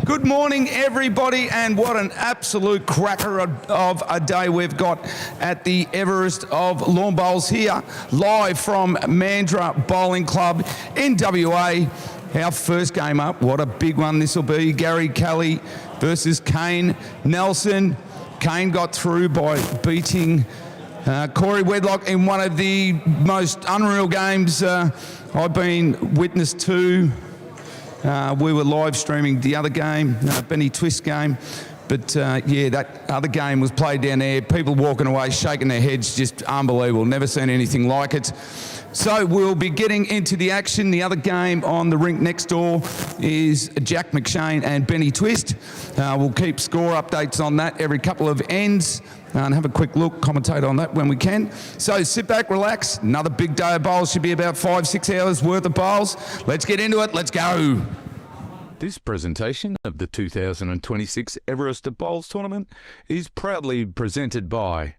Good morning, everybody, and what an absolute cracker of a day we've got at the Everest of Lawn Bowls here, live from Mandurah Bowling Club in WA. Our first game up, what a big one this will be. Gary Kelly versus Kane Nelson. Kane got through by beating Corey Wedlock in one of the most unreal games I've been witness to. We were live streaming the other game, Benny Twist game, but yeah, that other game was played down there. People walking away, shaking their heads, just unbelievable. Never seen anything like it. So we'll be getting into the action. The other game on the rink next door is Jack McShane and Benny Twist. We'll keep score updates on that every couple of ends and have a quick look, commentate on that when we can. So sit back, relax. Another big day of bowls. Should be about 5-6 hours worth of bowls. Let's get into it. Let's go. This presentation of the 2026 Everest Bowls Tournament is proudly presented by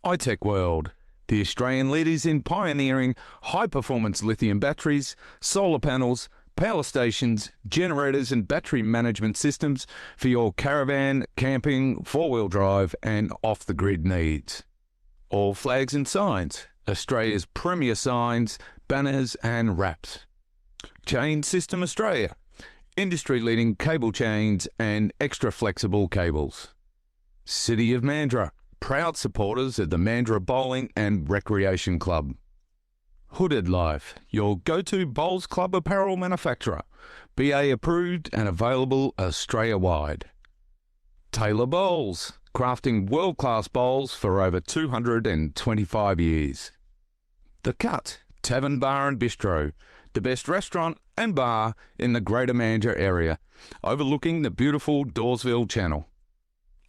iTechworld, the Australian leaders in pioneering high-performance lithium batteries, solar panels, power stations, generators and battery management systems for your caravan, camping, four-wheel drive and off-the-grid needs. All Flags and Signs, Australia's premier signs, banners and wraps. Chain System Australia, industry-leading cable chains and extra-flexible cables. City of Mandurah, proud supporters of the Mandurah Bowling and Recreation Club. Hooded Life, your go-to bowls club apparel manufacturer, BA approved and available Australia-wide. Taylor Bowls, crafting world-class bowls for over 225 years. The Cut, Tavern Bar and Bistro, the best restaurant and bar in the Greater Mandurah area, overlooking the beautiful Dawesville Channel.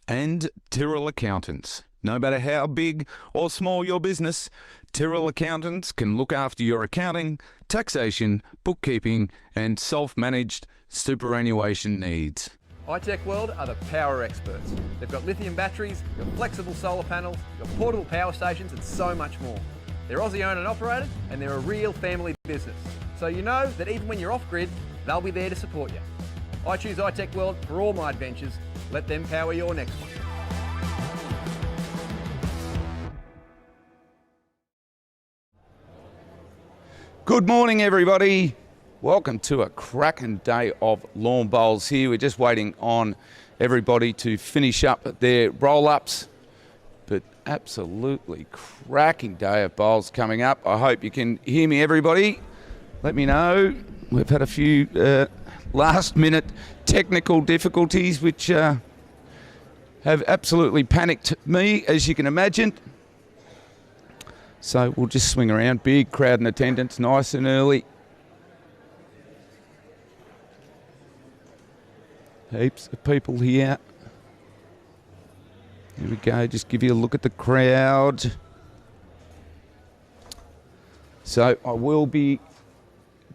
And Tyrrell Accountants. No matter how big or small your business, Tyrrell Accountants can look after your accounting, taxation, bookkeeping, and self-managed superannuation needs. iTechworld are the power experts. They've got lithium batteries, your flexible solar panels, your portable power stations, and so much more. They're Aussie-owned and operated, and they're a real family business. So you know that even when you're off-grid, they'll be there to support you. I choose iTechworld for all my adventures. Let them power your next one. Good morning, everybody. Welcome to a cracking day of lawn bowls here. We're just waiting on everybody to finish up their roll-ups, but absolutely cracking day of bowls coming up. I hope you can hear me, everybody. Let me know. We've had a few last-minute technical difficulties which have absolutely panicked me, as you can imagine. So we'll just swing around. Big crowd in attendance, nice and early. Heaps of people here. Here we go, just give you a look at the crowd. So I will be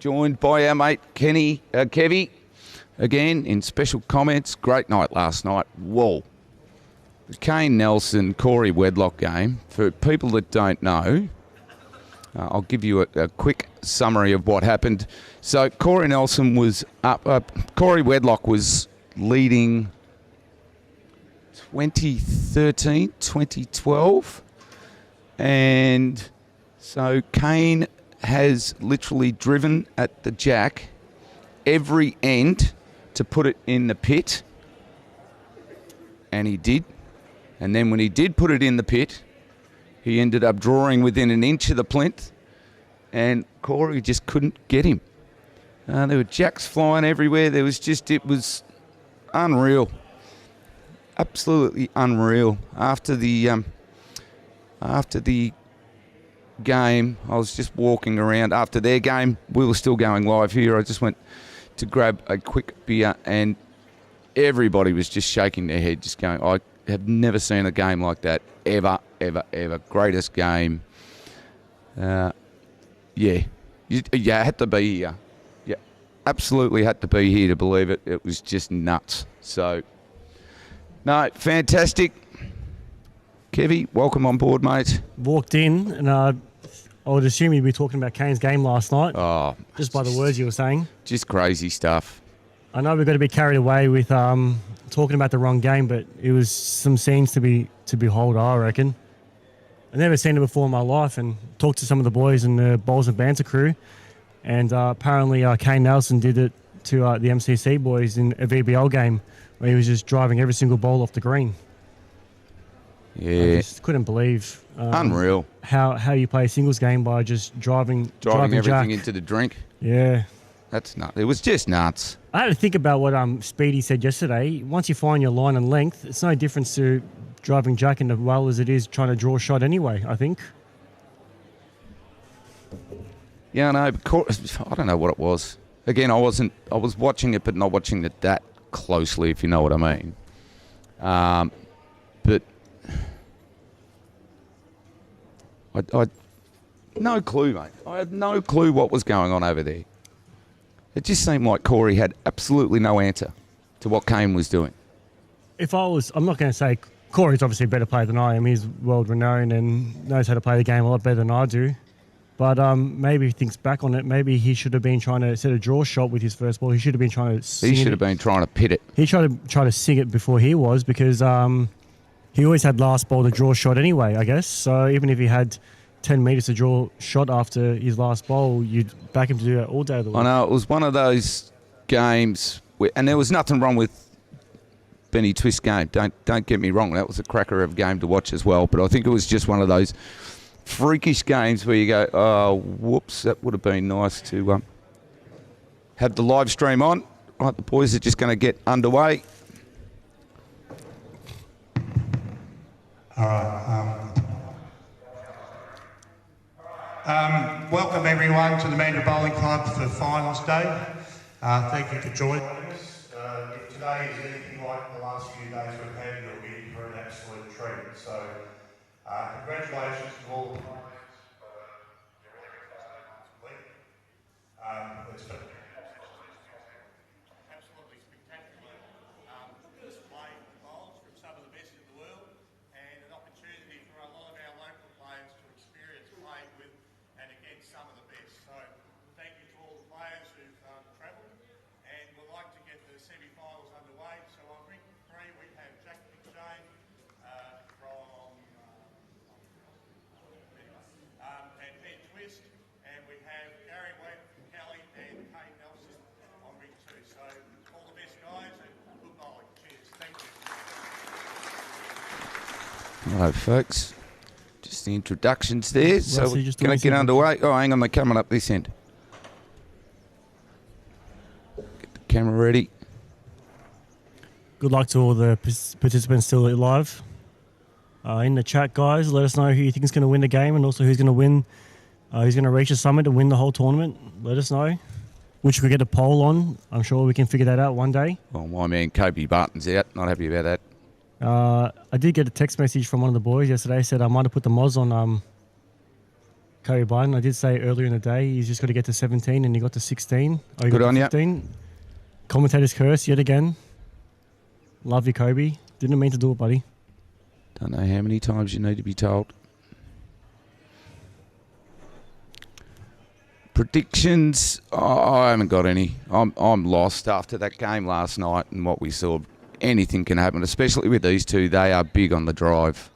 joined by our mate Kevy, again in special comments. Great night last night. Whoa. The Kane Nelson, Corey Wedlock game. For people that don't know, I'll give you a quick summary of what happened. So Corey Nelson was up. Corey Wedlock was leading 2013, 2012. And so Kane has literally driven at the jack every end to put it in the pit. And he did. And then when he did put it in the pit, he ended up drawing within an inch of the plinth, and Corey just couldn't get him. There were jacks flying everywhere. It was unreal. Absolutely unreal. After the game, I was just walking around. After their game, we were still going live here. I just went to grab a quick beer, and everybody was just shaking their head, just going, I have never seen a game like that ever, ever, ever. Greatest game. Yeah. You had to be here. Yeah, absolutely had to be here to believe it. It was just nuts. So, no, fantastic. Kevy, welcome on board, mate. Walked in, and I would assume you'd be talking about Kane's game last night. Oh, just by the words you were saying. Just crazy stuff. I know we've got to be carried away with talking about the wrong game, but it was some scenes to behold, I reckon. I've never seen it before in my life, and talked to some of the boys in the Bowls and Banter crew, and apparently Kane Nelson did it to the MCC boys in a VBL game where he was just driving every single ball off the green. Yeah. I just couldn't believe unreal how you play a singles game by just driving everything jack into the drink. Yeah. That's nuts. It was just nuts. I had to think about what Speedy said yesterday. Once you find your line and length, it's no difference to driving jack in the well as it is trying to draw a shot anyway, I think. Yeah, I know. I don't know what it was. Again, I was watching it, but not watching it that closely, if you know what I mean. But I no clue, mate. I had no clue what was going on over there. It just seemed like Corey had absolutely no answer to what Kane was doing. I'm not going to say Corey's obviously a better player than I am. He's world renowned and knows how to play the game a lot better than I do. But maybe if he thinks back on it, maybe he should have been trying to set a draw shot with his first ball. He should have been trying to sing it. He should have been trying to pit it. He tried to sing it before he was, because he always had last ball to draw shot anyway, I guess. So even if he had 10 metres to draw shot after his last bowl, you'd back him to do that all day of the week. I know, it was one of those games, and there was nothing wrong with Benny Twist's game. Don't get me wrong, that was a cracker of a game to watch as well, but I think it was just one of those freakish games where you go, oh, whoops, that would have been nice to have the live stream on. Right, the boys are just going to get underway. All right. Welcome everyone to the Mandurah Bowling Club for Finals Day. Thank you for joining us. If today is anything like the last few days we've had, you'll be in for an absolute treat. So, congratulations to all the players. It's been absolutely spectacular. Display bowls from some of the best in the world, and an opportunity for a lot of our local players to experience playing with and against some of the best. So thank you to all the players who've travelled, and we'd like to get the semi-finals underway. So on Rink 3 we have Jack McShane from and Ben Twist, and we have Gary Webb from Kelly and Kane Nelson on Rink 2. So all the best guys and good bowling. Cheers. Thank you. Hello, folks. Just the introductions there. So Russell, we're going to get underway. Oh, hang on, they're coming up this end. Get the camera ready. Good luck to all the participants still live. In the chat, guys, let us know who you think is going to win the game, and also who's going to win, who's going to reach the summit and win the whole tournament. Let us know. Which we could get a poll on. I'm sure we can figure that out one day. Well, my man Kobe Barton's out. Not happy about that. I did get a text message from one of the boys yesterday. Said I might have put the mods on Kobe Bryant. I did say earlier in the day he's just got to get to 17 and he got to 16. Oh, he Good got on to ya. 15. Commentator's curse yet again. Love you, Kobe. Didn't mean to do it, buddy. Don't know how many times you need to be told. Predictions? Oh, I haven't got any. I'm lost after that game last night and what we saw. Anything can happen, especially with these two. They are big on the drive.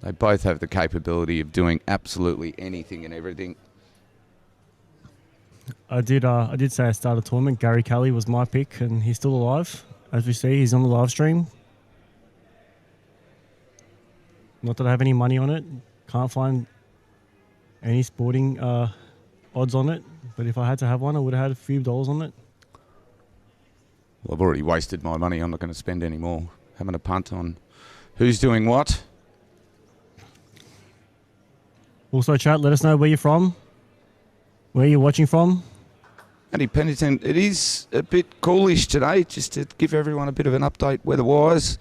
They both have the capability of doing absolutely anything and everything. I did say I started a tournament. Gary Kelly was my pick, and he's still alive. As we see, he's on the live stream. Not that I have any money on it. Can't find any sporting odds on it. But if I had to have one, I would have had a few dollars on it. Well, I've already wasted my money. I'm not going to spend any more. Having a punt on who's doing what. Also, chat, let us know where you're from, where you're watching from. Andy Pennington, it is a bit coolish today, just to give everyone a bit of an update weather-wise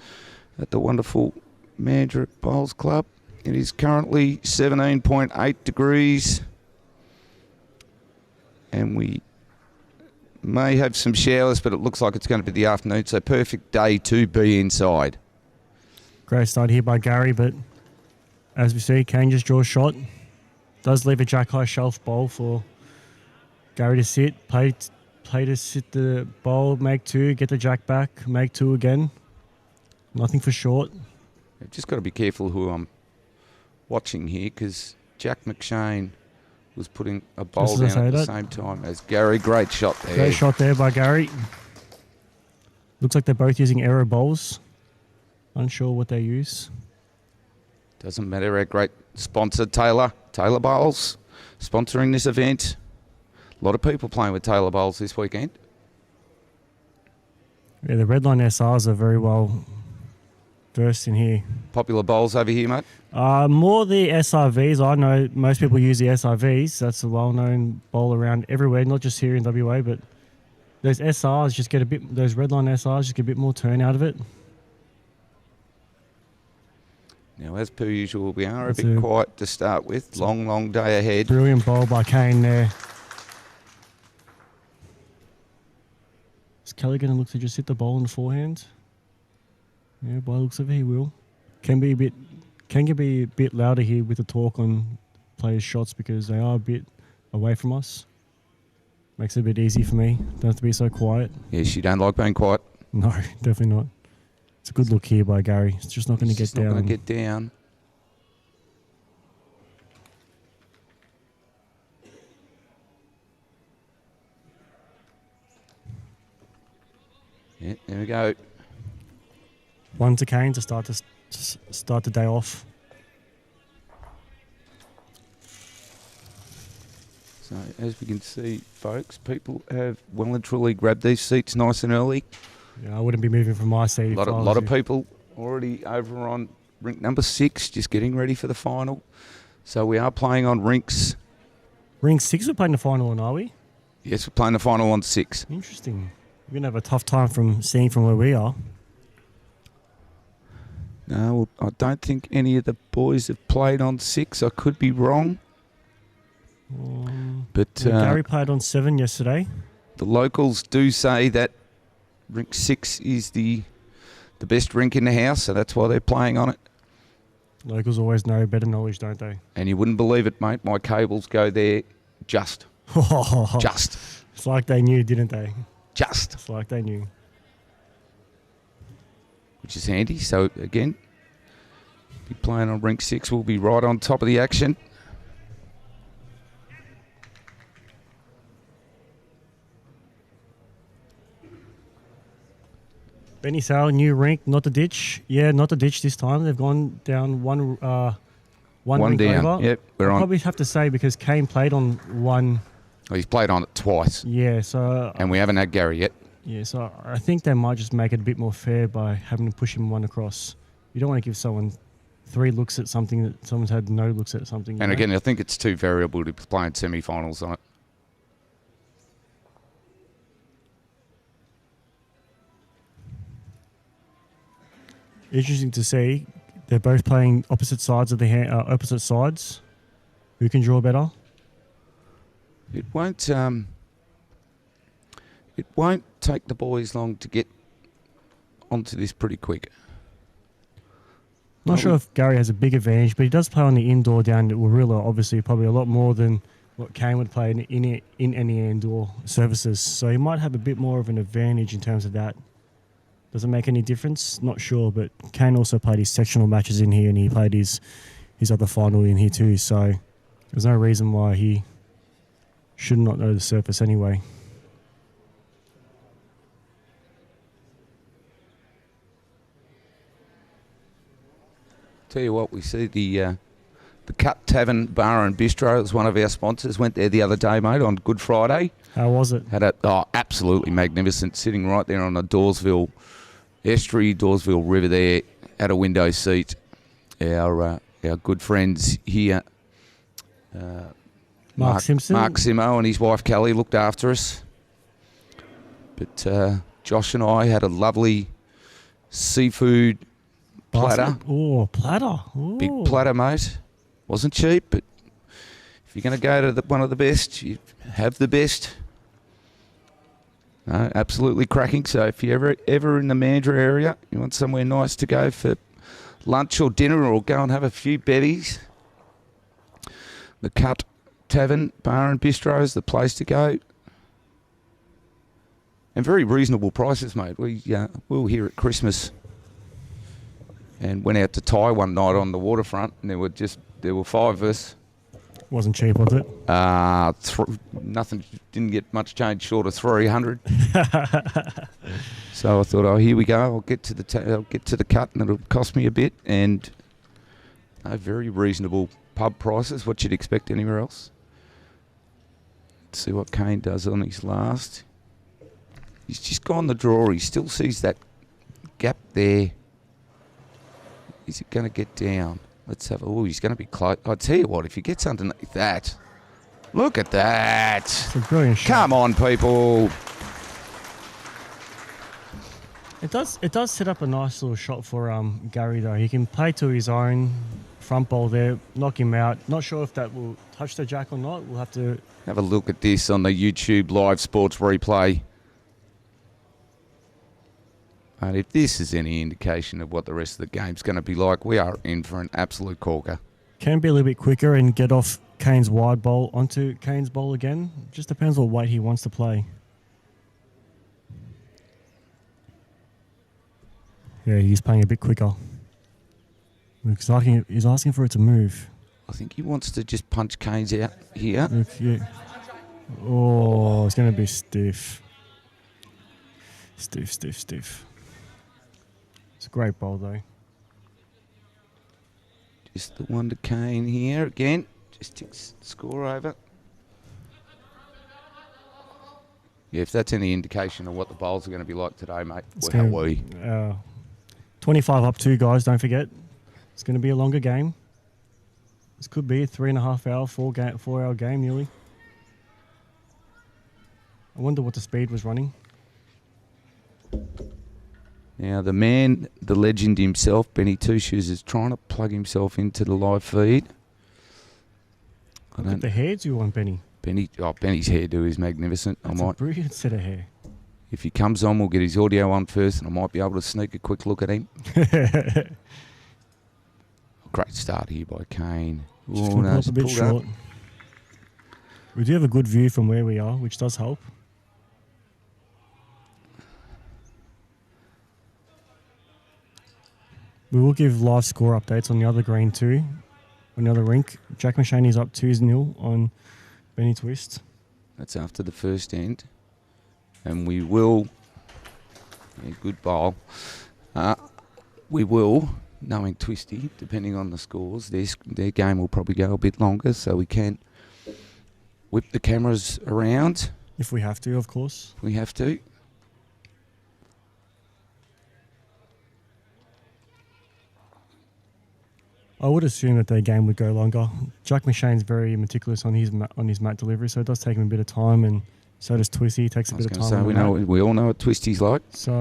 at the wonderful Mandurah Bowling Club. It is currently 17.8 degrees and we may have some showers, but it looks like it's going to be the afternoon, so perfect day to be inside. Great start here by Gary, but as we see, Kane just draws a shot. Does leave a jack high shelf bowl for Gary to sit. Play to sit the bowl, make two, get the jack back, make two again. Nothing for short. I've just got to be careful who I'm watching here, because Jack McShane was putting a bowl down at the same time as Gary. Great shot there. Great shot there by Gary. Looks like they're both using aero bowls. Unsure what they use. Doesn't matter. Our great sponsor, Taylor Bowls, sponsoring this event. A lot of people playing with Taylor Bowls this weekend. Yeah, the Redline SRs are very well versed in here. Popular bowls over here, mate? More the SRVs. I know most people use the SRVs. That's a well-known bowl around everywhere, not just here in WA, but those SRs just get a bit, those Redline SRs just get a bit more turn out of it. Now, as per usual, we are a bit quiet to start with. Long day ahead. Brilliant bowl by Kane there. Is Kelly going to look to just hit the bowl in the forehand? Yeah, by the looks of it, he will. Can be a bit louder here with the talk on players' shots because they are a bit away from us. Makes it a bit easy for me. Don't have to be so quiet. Yes, you don't like being quiet. No, definitely not. It's a good look here by Gary. It's just not going to get down. Not going to get down. Yeah, there we go. One to Kane to start the day off. So, as we can see, folks, people have well and truly grabbed these seats nice and early. Yeah, I wouldn't be moving from my seat. A lot of people already over on rink number 6, just getting ready for the final. So we are playing on rinks. Rink 6 we're playing the final on, are we? Yes, we're playing the final on 6. Interesting. We're going to have a tough time from seeing from where we are. No, I don't think any of the boys have played on 6. I could be wrong. But Gary played on 7 yesterday. The locals do say that Rink 6 is the best rink in the house, so that's why they're playing on it. Locals always know better knowledge, don't they? And you wouldn't believe it, mate. My cables go there just. Just. It's like they knew, didn't they? Just. It's like they knew. Which is handy. So, again, be playing on Rink 6. We'll be right on top of the action. Benny Sale, new rink, not the ditch. Yeah, not the ditch this time. They've gone down one rink down. over. Yep, we're on. Probably have to say because Kane played on one. Well, he's played on it twice. Yeah, so. And we haven't had Gary yet. Yeah, so I think they might just make it a bit more fair by having to push him one across. You don't want to give someone 3 looks at something that someone's had no looks at something. And again, I think it's too variable to be playing semi-finals on it. Interesting to see. They're both playing opposite sides of the opposite sides. Who can draw better? It won't take the boys long to get onto this pretty quick. Not sure if Gary has a big advantage, but he does play on the indoor down at Warilla, obviously probably a lot more than what Kane would play in any indoor surfaces. So he might have a bit more of an advantage in terms of that. Does it make any difference? Not sure, but Kane also played his sectional matches in here, and he played his other final in here too. So there's no reason why he should not know the surface anyway. Tell you what, we see the Cut Tavern Bar and Bistro is one of our sponsors. Went there the other day, mate, on Good Friday. How was it? Absolutely magnificent. Sitting right there on the Dawesville Estuary, Dawesville River there, at a window seat. Our good friends here, Mark Simpson. Mark Simo and his wife Kelly looked after us. But Josh and I had a lovely seafood platter. Oh, platter. Ooh. Big platter, mate. Wasn't cheap, but if you're going to go to one of the best, you have the best. No, absolutely cracking. So if you're ever in the Mandurah area, you want somewhere nice to go for lunch or dinner or go and have a few bevies, the Cut Tavern Bar and Bistro is the place to go. And very reasonable prices, mate. We were here at Christmas and went out to Thai one night on the waterfront, and there were 5 of us. Wasn't cheap, was it? Nothing, didn't get much change short of 300. So I thought, oh, here we go. I'll get to the cut, and it'll cost me a bit. And very reasonable pub prices, what you'd expect anywhere else. Let's see what Kane does on his last. He's just gone the draw. He still sees that gap there. Is it going to get down? Let's have he's going to be close. I tell you what, if he gets underneath that, look at that. It's a brilliant shot. Come on, people. It does set up a nice little shot for Gary though. He can play to his own front bowl there, knock him out. Not sure if that will touch the jack or not. We'll have to have a look at this on the YouTube live sports replay. And if this is any indication of what the rest of the game's going to be like, we are in for an absolute corker. Can be a little bit quicker and get off Kane's wide bowl onto Kane's bowl again. Just depends what weight he wants to play. Yeah, he's playing a bit quicker. He's asking for it to move. I think he wants to just punch Kane's out here. Look, yeah. Oh, it's going to be stiff. Stiff. It's a great bowl, though. Just the one to Kane here again. Just ticks the score over. Yeah, if that's any indication of what the bowls are going to be like today, mate, how are we? 25 up 2, guys, don't forget. It's going to be a longer game. This could be a 3.5 hour, 4 hour game nearly. I wonder what the speed was running. Now, the man, the legend himself, Benny Two Shoes, is trying to plug himself into the live feed. Look at the hairdo on Benny. Benny's hairdo is magnificent. That's a brilliant set of hair. If he comes on, we'll get his audio on first, and I might be able to sneak a quick look at him. Great start here by Kane. Just no, a bit short. We do have a good view from where we are, which does help. We will give live score updates on the other green too. On the other rink, Jack McShane is up 2-0 on Benny Twist. That's after the first end. And we will, good bowl. We will, knowing Twisty, depending on the scores, their game will probably go a bit longer, so we can whip the cameras around. If we have to, of course. We have to. I would assume that their game would go longer. Jack McShane's very meticulous on his mat delivery, so it does take him a bit of time, and so does Twisty. It takes a bit of time. We all know what Twisty's like. So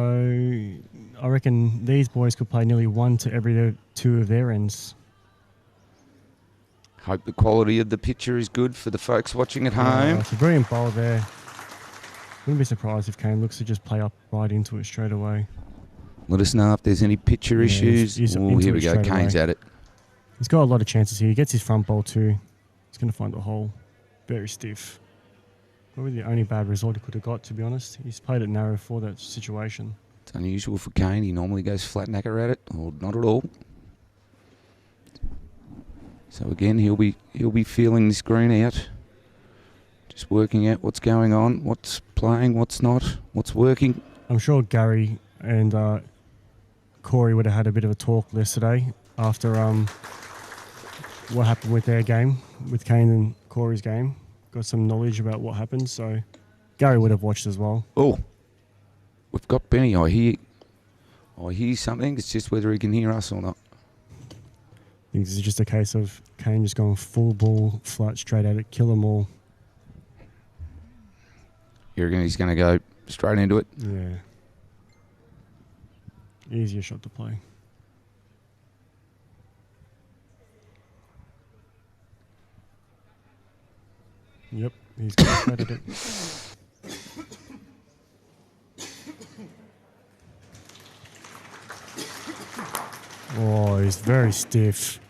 I reckon these boys could play nearly 1 to every 2 of their ends. Hope the quality of the picture is good for the folks watching at home. It's a brilliant bowl there. Wouldn't be surprised if Kane looks to just play up right into it straight away. Let us know if there's any picture issues. He's Oh, into here it we go. straight Kane's away. at it. He's got a lot of chances here. He gets his front bowl too. He's going to find the hole. Very stiff. Probably the only bad result he could have got, to be honest. He's played it narrow for that situation. It's unusual for Kane. He normally goes flat knacker at it, or not at all. So again, he'll be feeling this green out. Just working out what's going on, what's playing, what's not, what's working. I'm sure Gary and Corey would have had a bit of a talk yesterday after what happened with their game, with Kane and Corey's game. Got some knowledge about what happened, so Gary would have watched as well. Oh, we've got Benny. I hear something. It's just whether he can hear us or not. I think this is just a case of Kane just going full ball, flat, straight at it, kill them all. You reckon he's going to go straight into it? Yeah. Easier shot to play. Yep, he's going straight at it. Oh, he's very stiff.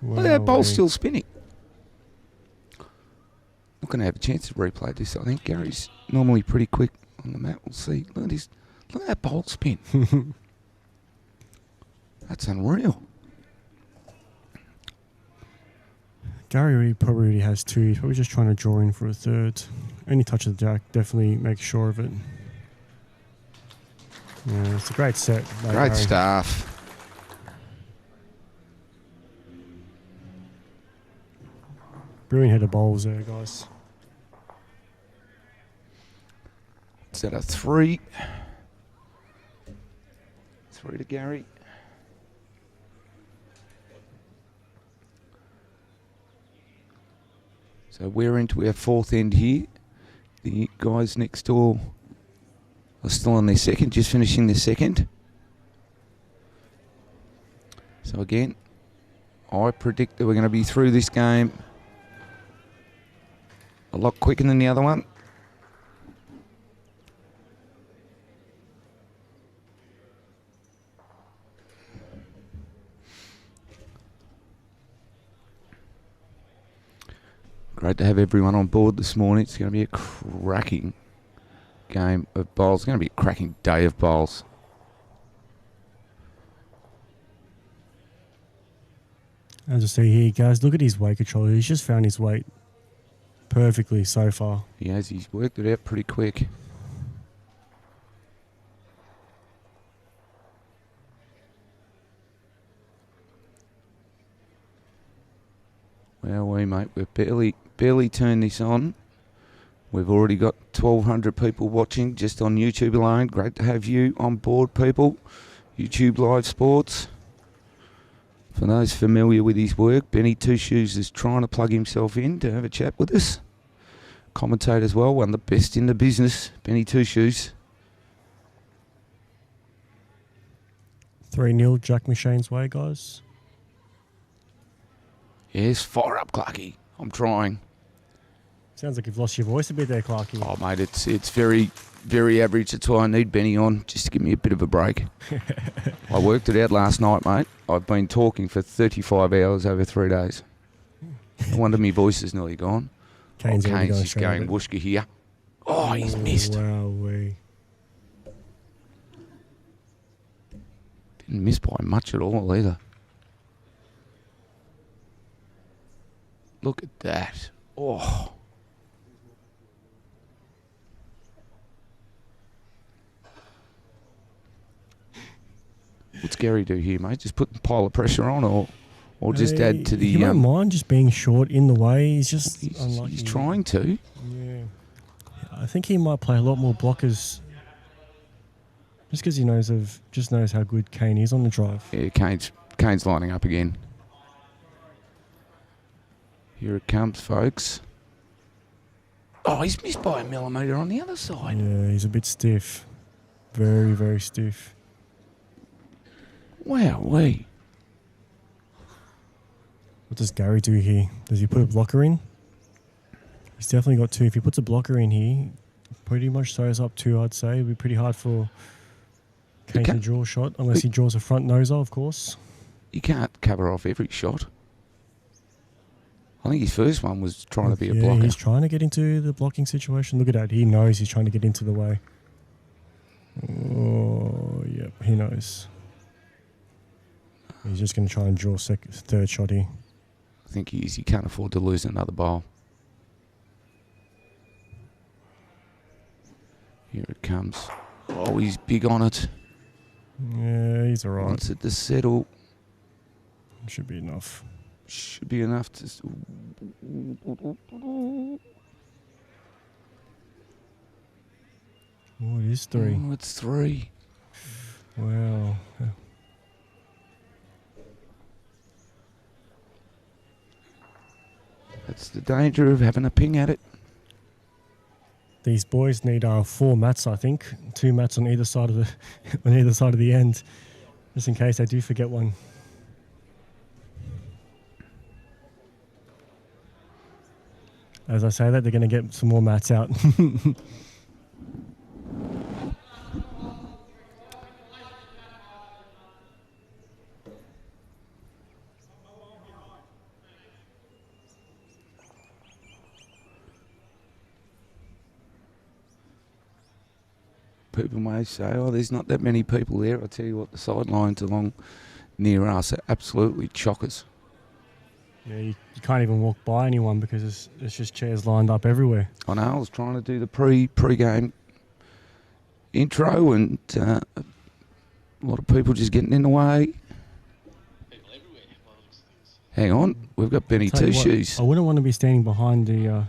Look at that bowl Wow, still spinning. Not going to have a chance to replay this. I think Gary's normally pretty quick on the mat. We'll see. Look at that bowl spin. That's unreal. Gary probably already has two. He's probably just trying to draw in for a third. Any touch of the jack, definitely make sure of it. Yeah, it's a great set. by Great Gary. stuff. Brilliant header bowls there, guys. It's at a 3. 3 to Gary. So we're into our 4th end here. The guys next door are still on their second, just finishing their second. So again, I predict that we're going to be through this game a lot quicker than the other one. Great to have everyone on board this morning. It's going to be a cracking game of bowls. It's going to be a cracking day of bowls. As I see here, guys, look at his weight control. He's just found his weight perfectly so far. He has. He's worked it out pretty quick. Well, mate, we've barely turned this on. We've already got 1,200 people watching just on YouTube alone. Great to have you on board, people. YouTube Live Sports. For those familiar with his work, Benny Two Shoes is trying to plug himself in to have a chat with us. Commentate as well, one of the best in the business, Benny Two Shoes. 3-0 Jack McShane's way, guys. Yes, fire up, Clarky. I'm trying. Sounds like you've lost your voice a bit there, Clarky. Oh, mate, it's very, very average. That's why I need Benny on, just to give me a bit of a break. I worked it out last night, mate. I've been talking for 35 hours over 3 days. No wonder my voice is nearly gone. Kane's already Kane's going just straight going at it. whooshka here. Oh, he's missed. Wowee. Didn't miss by much at all either. Look at that. Oh. What's Gary do here, mate? Just put a pile of pressure on or just add to the... You don't mind just being short in the way. He's just unlucky. He's trying to. Yeah. I think he might play a lot more blockers just because he knows how good Kane is on the drive. Yeah, Kane's lining up again. Here it comes, folks. Oh, he's missed by a millimetre on the other side. Yeah, he's a bit stiff. Very, very stiff. Wowee. What does Gary do here? Does he put a blocker in? He's definitely got 2. If he puts a blocker in here, pretty much throws up 2, I'd say. It'd be pretty hard for Kane to draw a shot, unless he draws a front noser, of course. You can't cover off every shot. I think his first one was trying to be a blocker. He's trying to get into the blocking situation. Look at that. He knows he's trying to get into the way. Oh, yep, he knows. He's just going to try and draw third shot here. I think he is. He can't afford to lose another bowl. Here it comes. Oh, he's big on it. Yeah, he's all right. Wants it to settle. Should be enough. Should be enough to... Oh, it is 3. Oh, it's 3. Wow. That's the danger of having a ping at it. These boys need 4 mats, I think. 2 mats on either side of the on either side of the end, just in case they do forget one. As I say that, they're going to get some more mats out. People may say, oh, there's not that many people there. I tell you what, the sidelines along near us are absolutely chockers. Yeah, you can't even walk by anyone because it's just chairs lined up everywhere. I know, I was trying to do the pre-game intro and a lot of people just getting in the way. Hang on, we've got Benny Two Shoes. I wouldn't want to be standing behind the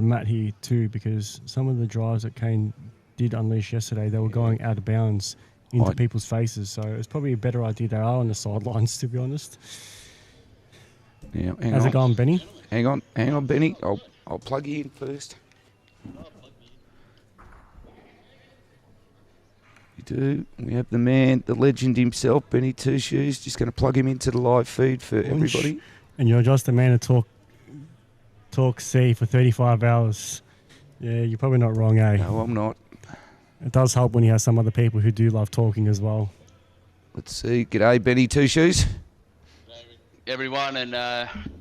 mat here too, because some of the drives that Kane did unleash yesterday, they were going out of bounds into people's faces. So it's probably a better idea they are on the sidelines, to be honest. Yeah, how's it going, Benny? Hang on, Benny. I'll plug you in first. You do. We have the man, the legend himself, Benny Two Shoes. Just going to plug him into the live feed for everybody. And you're just a man to talk C for 35 hours. Yeah, you're probably not wrong, eh? No, I'm not. It does help when you have some other people who do love talking as well. Let's see. G'day, Benny Two Shoes. Everyone, and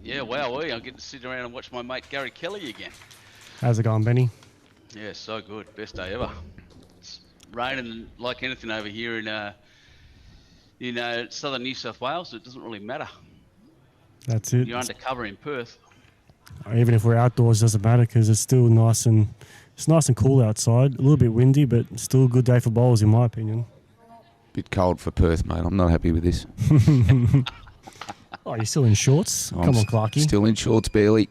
yeah, wow, I get to sit around and watch my mate Gary Kelly again. How's it going, Benny? Yeah, so good. Best day ever. It's raining like anything over here in southern New South Wales. So it doesn't really matter. That's it. You're undercover in Perth. Even if we're outdoors, it doesn't matter because it's still nice and cool outside. A little bit windy, but still a good day for bowls, in my opinion. Bit cold for Perth, mate. I'm not happy with this. Oh, you're still in shorts? Come on, Clarkie. Still in shorts, barely.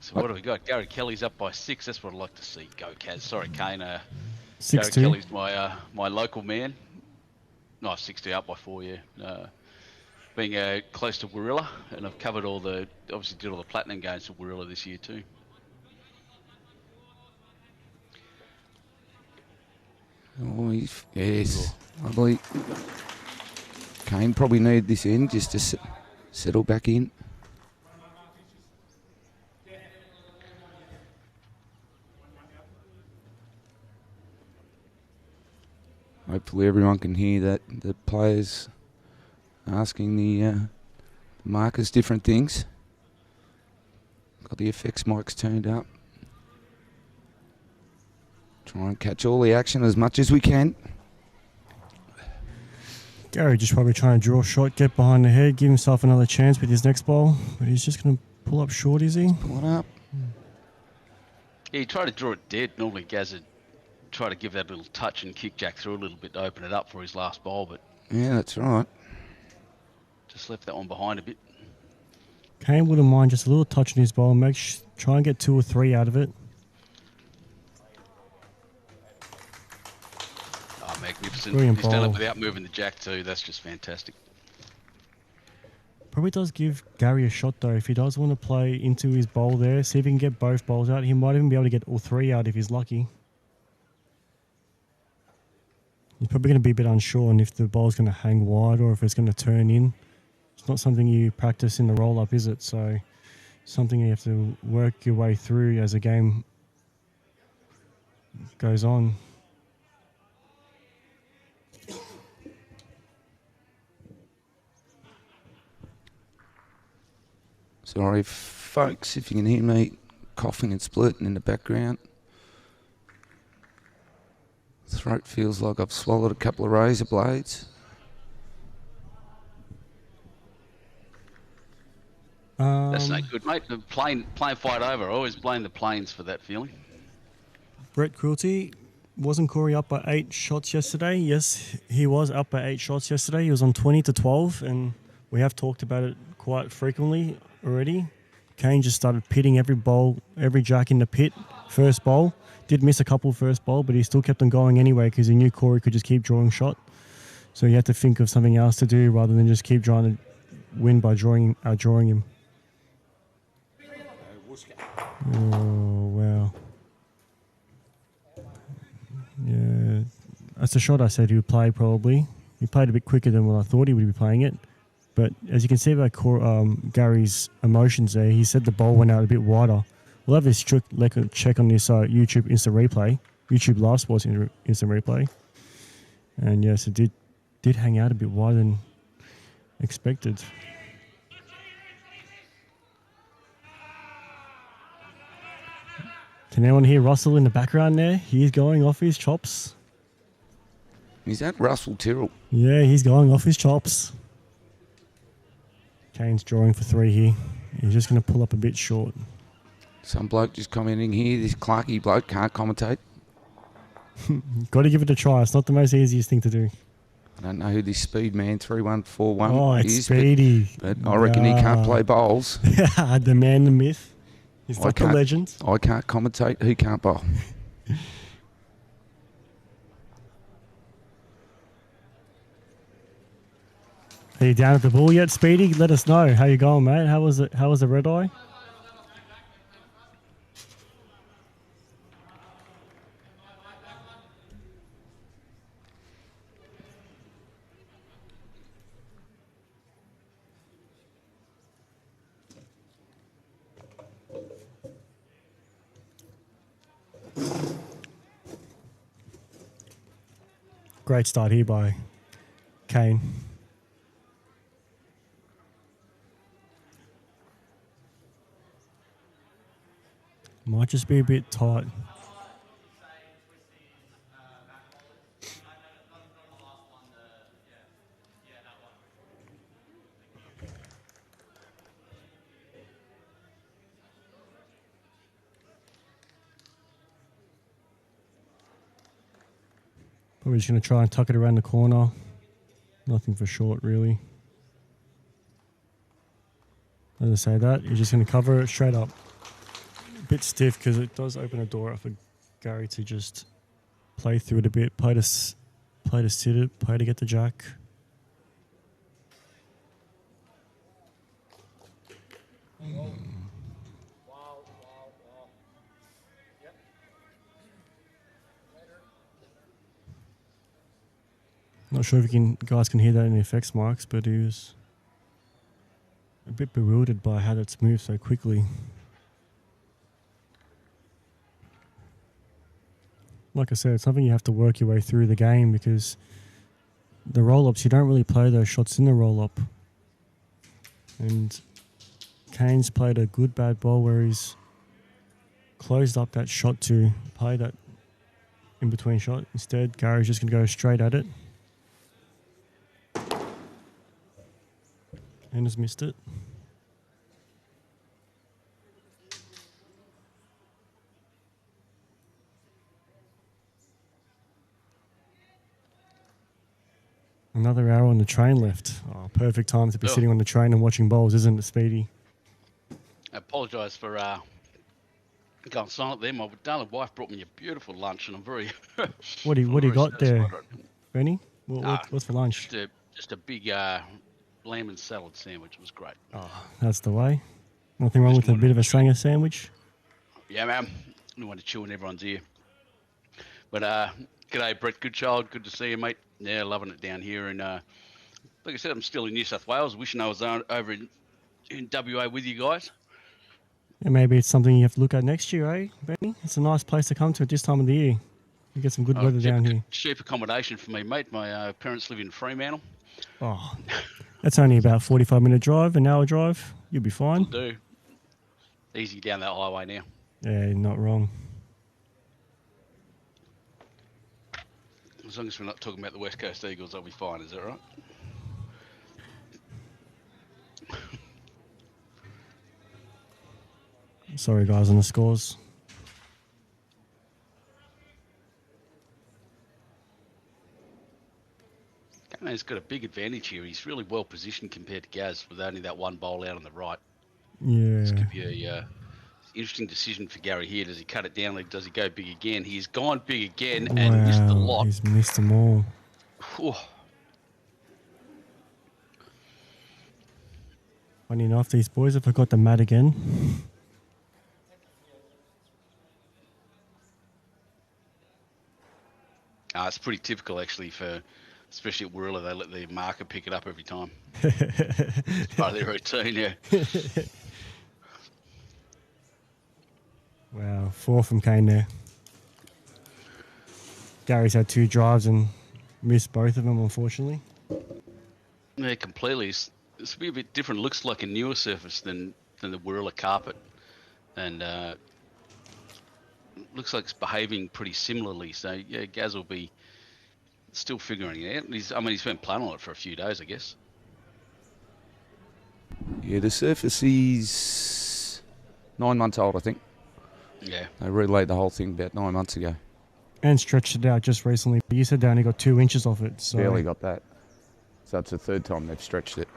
So what have we got? Gary Kelly's up by 6. That's what I'd like to see. Go, Kaz. Sorry, Kane. 6-2. Gary Kelly's my local man. No, 6-2 up by 4, yeah. Being close to Warilla, and I've covered obviously did all the platinum games for Warilla this year too. Oh, yes. Lovely. Kane probably needed this end just to settle back in. Hopefully everyone can hear that the players asking the markers different things. Got the effects mics turned up. Try and catch all the action as much as we can. Gary just probably trying to draw a shot, get behind the head, give himself another chance with his next bowl. But he's just going to pull up short, is he? Pull it up. Yeah, he tried to draw it dead. Normally Gaz would try to give that little touch and kick Jack through a little bit to open it up for his last bowl, but Yeah, that's right. just left that one behind a bit. Kane wouldn't mind just a little touch in his bowl. Try and get 2 or 3 out of it. Oh, magnificent. Brilliant He's done bowl. it without moving the Jack too. That's just fantastic. Probably does give Gary a shot though. If he does want to play into his bowl there, see if he can get both bowls out. He might even be able to get all 3 out if he's lucky. You're probably going to be a bit unsure on if the ball's going to hang wide or if it's going to turn in. It's not something you practice in the roll-up, is it? So something you have to work your way through as the game goes on. Sorry, folks, if you can hear me coughing and splitting in the background. Throat feels like I've swallowed a couple of razor blades. That's no good, mate. The plane fight over. I always blame the planes for that feeling. Brett Cruelty, wasn't Corey up by 8 shots yesterday? Yes, he was up by 8 shots yesterday. He was on 20-12, and we have talked about it quite frequently already. Kane just started pitting every bowl, every jack in the pit, first bowl. Did miss a couple first bowl, but he still kept on going anyway because he knew Corey could just keep drawing shot. So he had to think of something else to do rather than just keep trying to win by drawing him. Oh, wow. Yeah, that's the shot I said he would play probably. He played a bit quicker than what I thought he would be playing it. But as you can see by Gary's emotions there, he said the ball went out a bit wider. We'll have a strict check on this YouTube instant replay, Youtubelivesports instant replay. And yes, it did hang out a bit wider than expected. Can anyone hear Russell in the background there? He's going off his chops. Is that Russell Tyrrell? Yeah, he's going off his chops. Kane's drawing for 3 here. He's just going to pull up a bit short. Some bloke just commenting here, this Clarky bloke can't commentate. Got to give it a try. It's not the most easiest thing to do. I don't know who this speed man 3141 Oh, it's is, Speedy. but I reckon he can't play bowls. The man, the myth. He's like the legend. I can't commentate. Who can't bowl? Are you down at the ball yet, Speedy? Let us know. How you going, mate? How was it? How was the red eye? Great start here by Kane. Might just be a bit tight. Probably just going to try and tuck it around the corner. Nothing for short, really. As I say that, you're just going to cover it straight up. A bit stiff because it does open a door up for Gary to just play through it a bit, play to sit it, play to get the jack. Not sure if you guys can hear that in the effects marks, but he was a bit bewildered by how that's moved so quickly. Like I said, it's something you have to work your way through the game because the roll-ups, you don't really play those shots in the roll-up. And Kane's played a good bad ball where he's closed up that shot to play that in-between shot. Instead, Gary's just going to go straight at it. And has missed it. Another hour on the train left. Oh, perfect time to be sitting on the train and watching bowls, isn't it, Speedy? I apologise for going silent there. My darling wife brought me a beautiful lunch, and I'm very. What do you got there, Benny? What's for lunch? Just a big lamb and salad sandwich. It was great. Oh, that's the way. Nothing wrong with a bit of a Sanger sandwich. Yeah, man. I don't want to chew in everyone's ear. But G'day, Brett Goodchild. Good to see you, mate. Yeah, loving it down here. And like I said, I'm still in New South Wales. Wishing I was over in WA with you guys. Yeah, maybe it's something you have to look at next year, eh, Benny? It's a nice place to come to at this time of the year. You get some good weather down here. Cheap accommodation for me, mate. My parents live in Fremantle. Oh, that's only about 45-minute drive, an hour drive. You'll be fine. Do. Easy down that highway now. Yeah, you're not wrong. As long as we're not talking about the West Coast Eagles, I'll be fine. Is that right? Sorry, guys, on the scores. Kane's got a big advantage here. He's really well positioned compared to Gaz with only that one bowl out on the right. Yeah. This could be a interesting decision for Gary here. Does he cut it down? Does he go big again? He's gone big again and missed the lot. He's missed them all. Whew. Funny enough, these boys have forgot the mat again. It's pretty typical actually for, especially at Warilla, they let the marker pick it up every time. It's part of their routine, yeah. Wow, 4 from Kane there. Gary's had 2 drives and missed both of them, unfortunately. Yeah, completely. It's a bit different. Looks like a newer surface than the Warilla carpet. And looks like it's behaving pretty similarly. So, yeah, Gaz will be still figuring it out. He's been playing on it for a few days, I guess. Yeah, the surface is 9 months old, I think. Yeah. They relayed the whole thing about 9 months ago. And stretched it out just recently. But you said they only got 2 inches off it. So Barely got that. So it's the third time they've stretched it.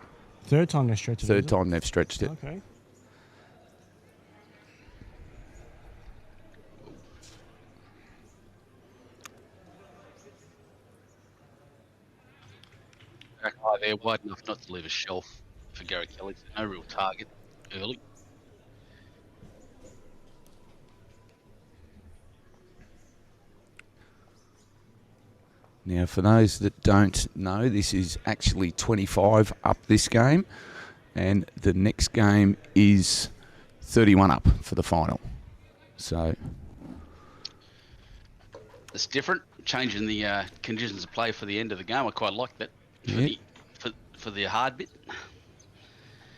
Third time they stretched it. Third time they've stretched it. Okay. Back high there, wide enough not to leave a shelf for Gary Kelly. No real target early. Now, for those that don't know, this is actually 25 up this game, and the next game is 31 up for the final. So It's different, changing the conditions of play for the end of the game. I quite like that for the hard bit.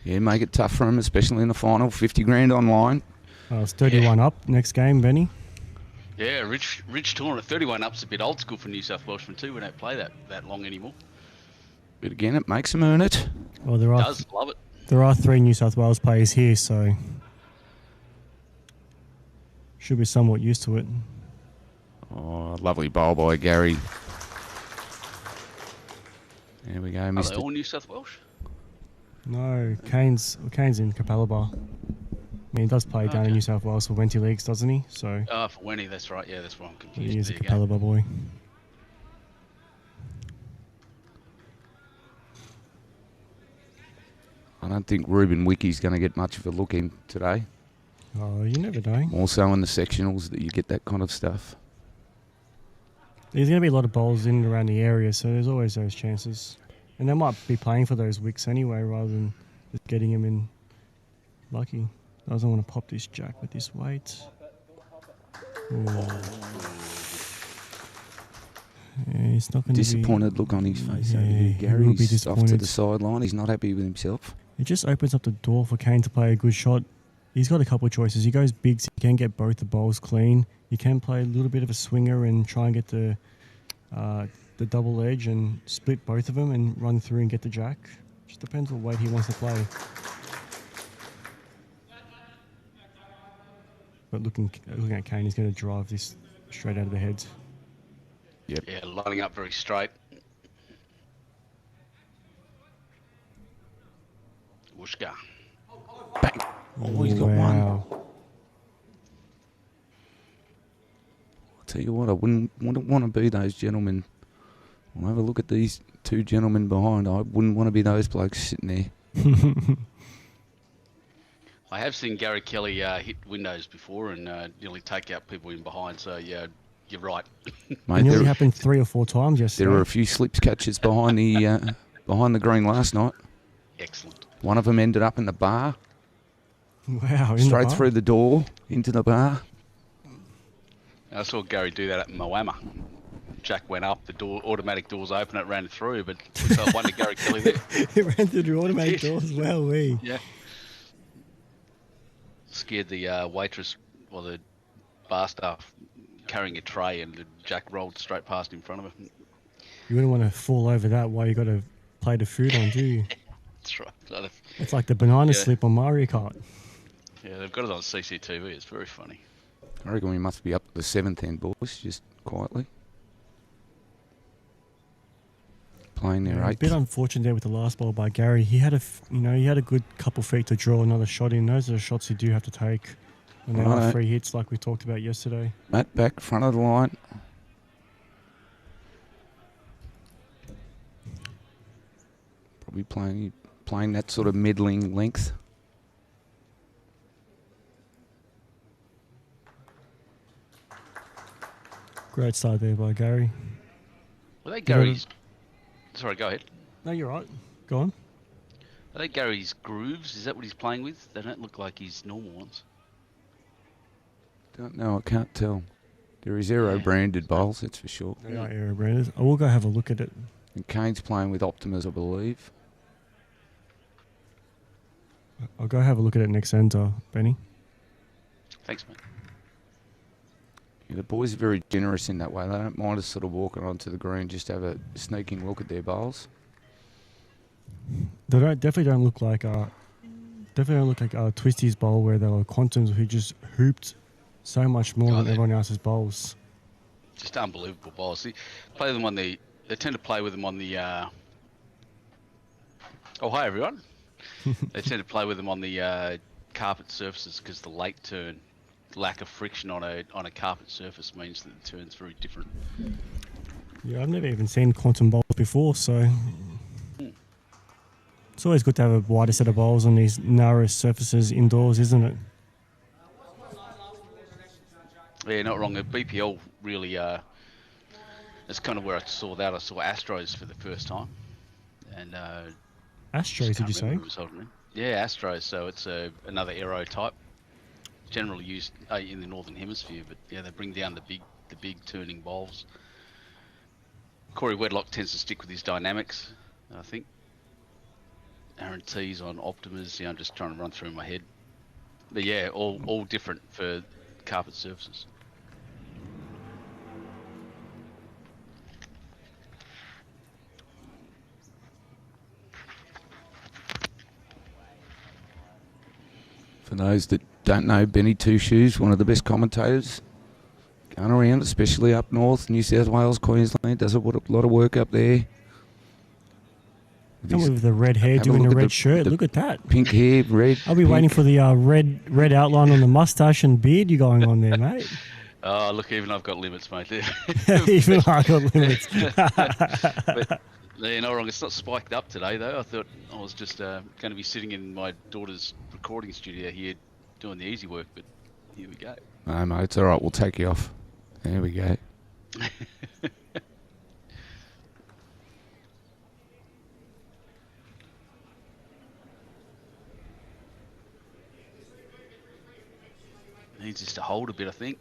yeah, make it tough for them, especially in the final. 50 grand online. It's 31 up next game, Benny. Yeah, rich tournament. 31 up's a bit old school for New South Welshmen too. We don't play that long anymore. But again, it makes them earn it. Well, Love it. There are 3 New South Wales players here, so should be somewhat used to it. Oh, lovely bowl by Gary. There we go, Are they Mr. all New South Welsh? No, Kane's in Capalaba. I mean, he does play down in New South Wales for Wenty Leagues, doesn't he? So For Wenny, that's right. Yeah, that's why I'm confused. he is a There you go. Capalaba boy. I don't think Ruben Wickey's going to get much of a look in today. Oh, you never know. Also in the sectionals that you get that kind of stuff. There's going to be a lot of bowls in and around the area, so there's always those chances. And they might be playing for those wicks anyway, rather than just getting him in lucky. Doesn't want to pop this jack with this weight. Ooh. Yeah, he's not going to Disappointed look on his face over Yeah, here. he will be Gary's off to disappointed. the sideline. He's not happy with himself. It just opens up the door for Kane to play a good shot. He's got a couple of choices. He goes big, so he can get both the bowls clean. He can play a little bit of a swinger and try and get the double edge and split both of them and run through and get the jack. Just depends what weight he wants to play. But looking at Kane, he's going to drive this straight out of the heads. Yep. Yeah, lining up very straight. Whooshka. Bang. Oh, he's got one. Wow. I'll tell you what, I wouldn't want to be those gentlemen. I'll have a look at these 2 gentlemen behind. I wouldn't want to be those blokes sitting there. I have seen Gary Kelly hit windows before and nearly take out people in behind. So yeah, you're right. It Mate, nearly there, happened 3 or 4 times yesterday. there were a few slips catches behind the green last night. Excellent. One of them ended up in the bar, Wow, in straight the bar. through the door into the bar. I saw Gary do that at Moama. Jack went up, the door, automatic doors open, it ran through, but we felt one to Gary Kelly there. It ran through the automatic doors. Wow, we. Yeah. Scared the waitress or the bar staff carrying a tray, and Jack rolled straight past in front of her. You wouldn't want to fall over that while you got a plate of food on, do you? That's right. It's like the banana Yeah. slip on Mario Kart. Yeah, they've got it on CCTV. It's very funny. I reckon we must be up to the 7th end, boys, just quietly. Playing their Yeah, a 8th. bit unfortunate there with the last ball by Gary. He had he had a good couple feet to draw another shot in. Those are the shots you do have to take when there are Right. free hits like we talked about yesterday. Matt back front of the line. Probably playing that sort of middling length. Great start there by Gary. Were they Gary's... Sorry, go ahead. No, you're right. Go on. Are they Gary's grooves? Is that what he's playing with? They don't look like his normal ones. Don't know, I can't tell. There is Aero branded bowls, that's for sure. They are aero branded. I will go have a look at it. And Kane's playing with Optimus, I believe. I'll go have a look at it next enter, Benny. Thanks, mate. Yeah, the boys are very generous in that way. They don't mind us sort of walking onto the green just to have a sneaking look at their bowls. They definitely don't look like Twisty's bowl where there were Quantums who just hooped so much more than everyone else's bowls. Just unbelievable balls. See, play them on the... They tend to play with them on the... Oh, hi, everyone. They tend to play with them on the carpet surfaces because the late turn, lack of friction on a carpet surface means that the turn's very different. Yeah, I've never even seen quantum bowls before, so it's always good to have a wider set of bowls on these narrow surfaces indoors, isn't it? Yeah, not wrong. The BPL really... that's kind of where I saw that. I saw Astros for the first time. And... Astros, did you say? Yeah, Astros. So it's another aero type, generally used in the northern hemisphere. But yeah, they bring down the big turning bowls. Corey Wedlock tends to stick with his dynamics, I think. Aaron T's on Optimus. Yeah, I'm just trying to run through my head. But yeah, all different for carpet surfaces. For those that don't know, Benny Two Shoes, one of the best commentators going around, especially up north, New South Wales, Queensland, does a lot of work up there. Come with the red hair, Have a doing look a at red the- shirt. the Look at that. Pink hair, red. I'll be waiting for the red outline on the mustache and beard you going on there, mate. Oh, look, even I've got limits, mate. Even I got limits. But yeah, no wrong. It's not spiked up today, though. I thought I was just going to be sitting in my daughter's recording studio here doing the easy work, but here we go. No, mate, it's all right. We'll take you off. There we go. Needs just to hold a bit, I think.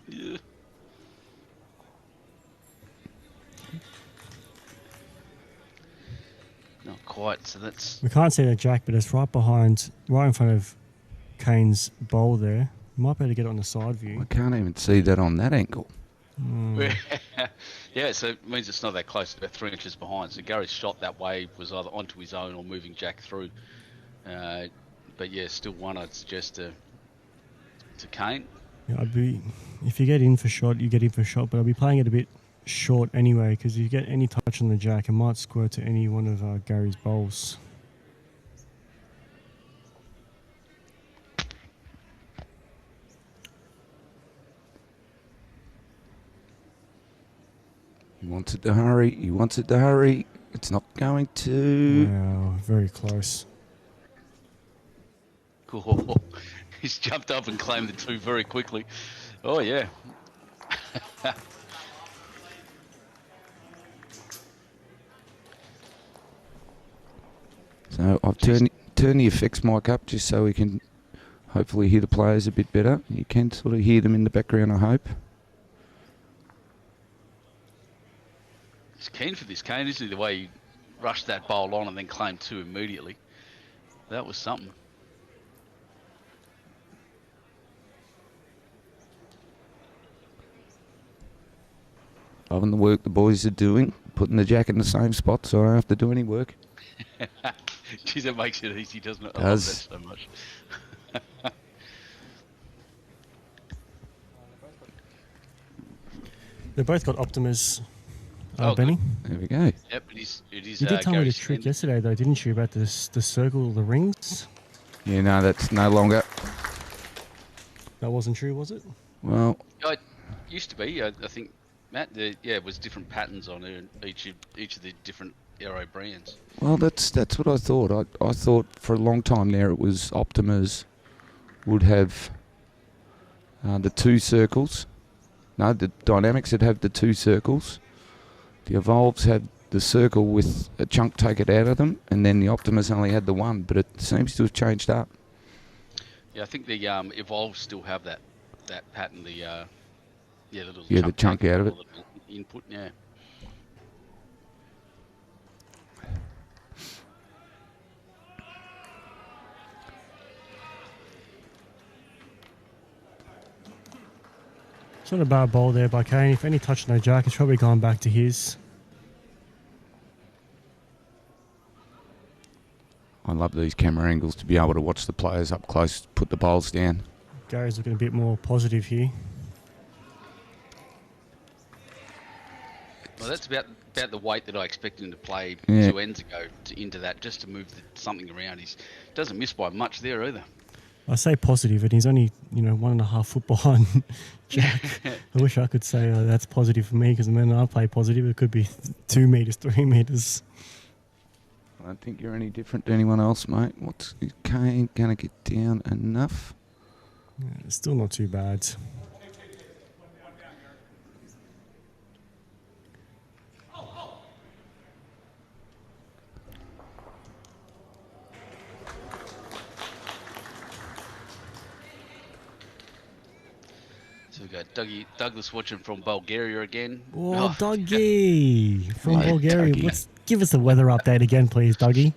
Yeah. Not quite, so that's... We can't see the jack, but it's right in front of Kane's bowl there. Might be able to get it on the side view. I can't even see that on that angle. Yeah, so it means it's not that close, about 3 inches behind. So Gary's shot that way was either onto his own or moving Jack through. But yeah, still one I'd suggest to Kane. Yeah, if you get in for shot, you get in for shot, but I'll be playing it a bit short anyway, because if you get any touch on the jack, it might squirt to any one of Gary's bowls. He wants it to hurry. He wants it to hurry. It's not going to. Wow, very close. Cool. He's jumped up and claimed the two very quickly. Oh, yeah. So I've turned the effects mic up just so we can hopefully hear the players a bit better. You can sort of hear them in the background, I hope. He's keen for this, Kane, isn't he? The way he rushed that bowl on and then claimed 2 immediately. That was something. Loving the work the boys are doing, putting the jack in the same spot so I don't have to do any work. Geez, that makes it easy, doesn't it? I love Does. that so much. They both got Optimus, Oh, Benny. There we go. Yep, it is. You did tell me Gary the trick Standard. yesterday, though, didn't you, about the circle, the rings? Yeah, no, that's no longer. That wasn't true, was it? Well, Oh, it used to be. I think, Matt. Yeah, it was different patterns on it, each of the different aero brands. well, that's what I thought. I thought for a long time there it was Optimus would have the 2 circles. No, the Dynamics would have the 2 circles. The Evolves had the circle with a chunk taken out of them, and then the Optimus only had the 1. But it seems to have changed up. Yeah, I think the Evolve still have that pattern. The little The chunk taken out of it. or the input. Yeah. It's not a bad bowl there by Kane. If any touch no jack, it's probably gone back to his. I love these camera angles to be able to watch the players up close, put the bowls down. Gary's looking a bit more positive here. Well, that's about the weight that I expected him to play Yeah. 2 ends ago into that, just to move something around. He doesn't miss by much there either. I say positive, and he's only 1.5 foot behind Jack. I wish I could say that's positive for me, because when I play positive, it could be 2 meters, 3 meters. I don't think you're any different to anyone else, mate. Is Kane going to get down enough? Yeah, it's still not too bad. So we got Douglas watching from Bulgaria again. Oh, Dougie from Hey, Bulgaria. Dougie. Give us a weather update again, please, Dougie.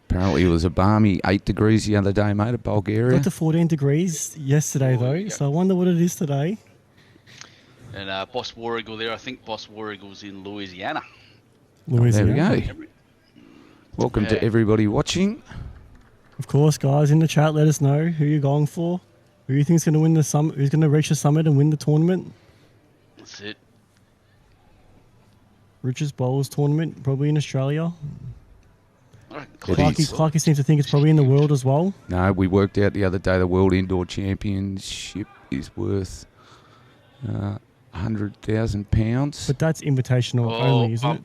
Apparently it was a balmy 8 degrees the other day, mate, at Bulgaria. Got to 14 degrees yesterday, though, yeah. so I wonder what it is today. And Boss War Eagle there. I think Boss War Eagle's in Louisiana. Louisiana. There we go. Welcome to Yeah. everybody watching. Of course, guys, in the chat, let us know who you're going for. Who you think's going to win the summit? Who's going to reach the summit and win the tournament? That's it. Richest Bowls tournament, probably in Australia. All right, It is. Clarky seems to think it's probably in the world as well. No, we worked out the other day the World Indoor Championship is worth £100,000. But that's invitational only, isn't it?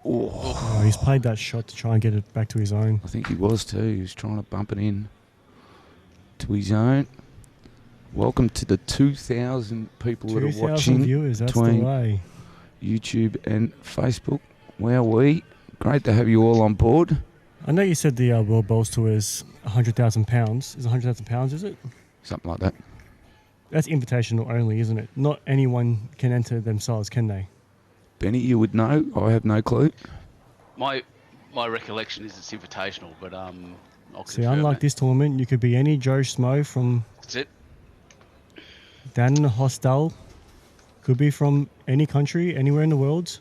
Oh, Oh, he's played that shot to try and get it back to his own. I think he was too. He was trying to bump it in to his own. Welcome to the 2,000 people that are 2,000 watching viewers, that's the between way. YouTube and Facebook. Wowee. Great to have you all on board. I know you said the World Bowls Tour is £100,000. Is it £100,000, is it? Something like that. That's invitational only, isn't it? Not anyone can enter themselves, can they? Benny, you would know. I have no clue. My recollection is it's invitational, but I'll See, confirm unlike that. this tournament, you could be any Joe Schmo from That's it. down in a hostel. Could be from any country, anywhere in the world.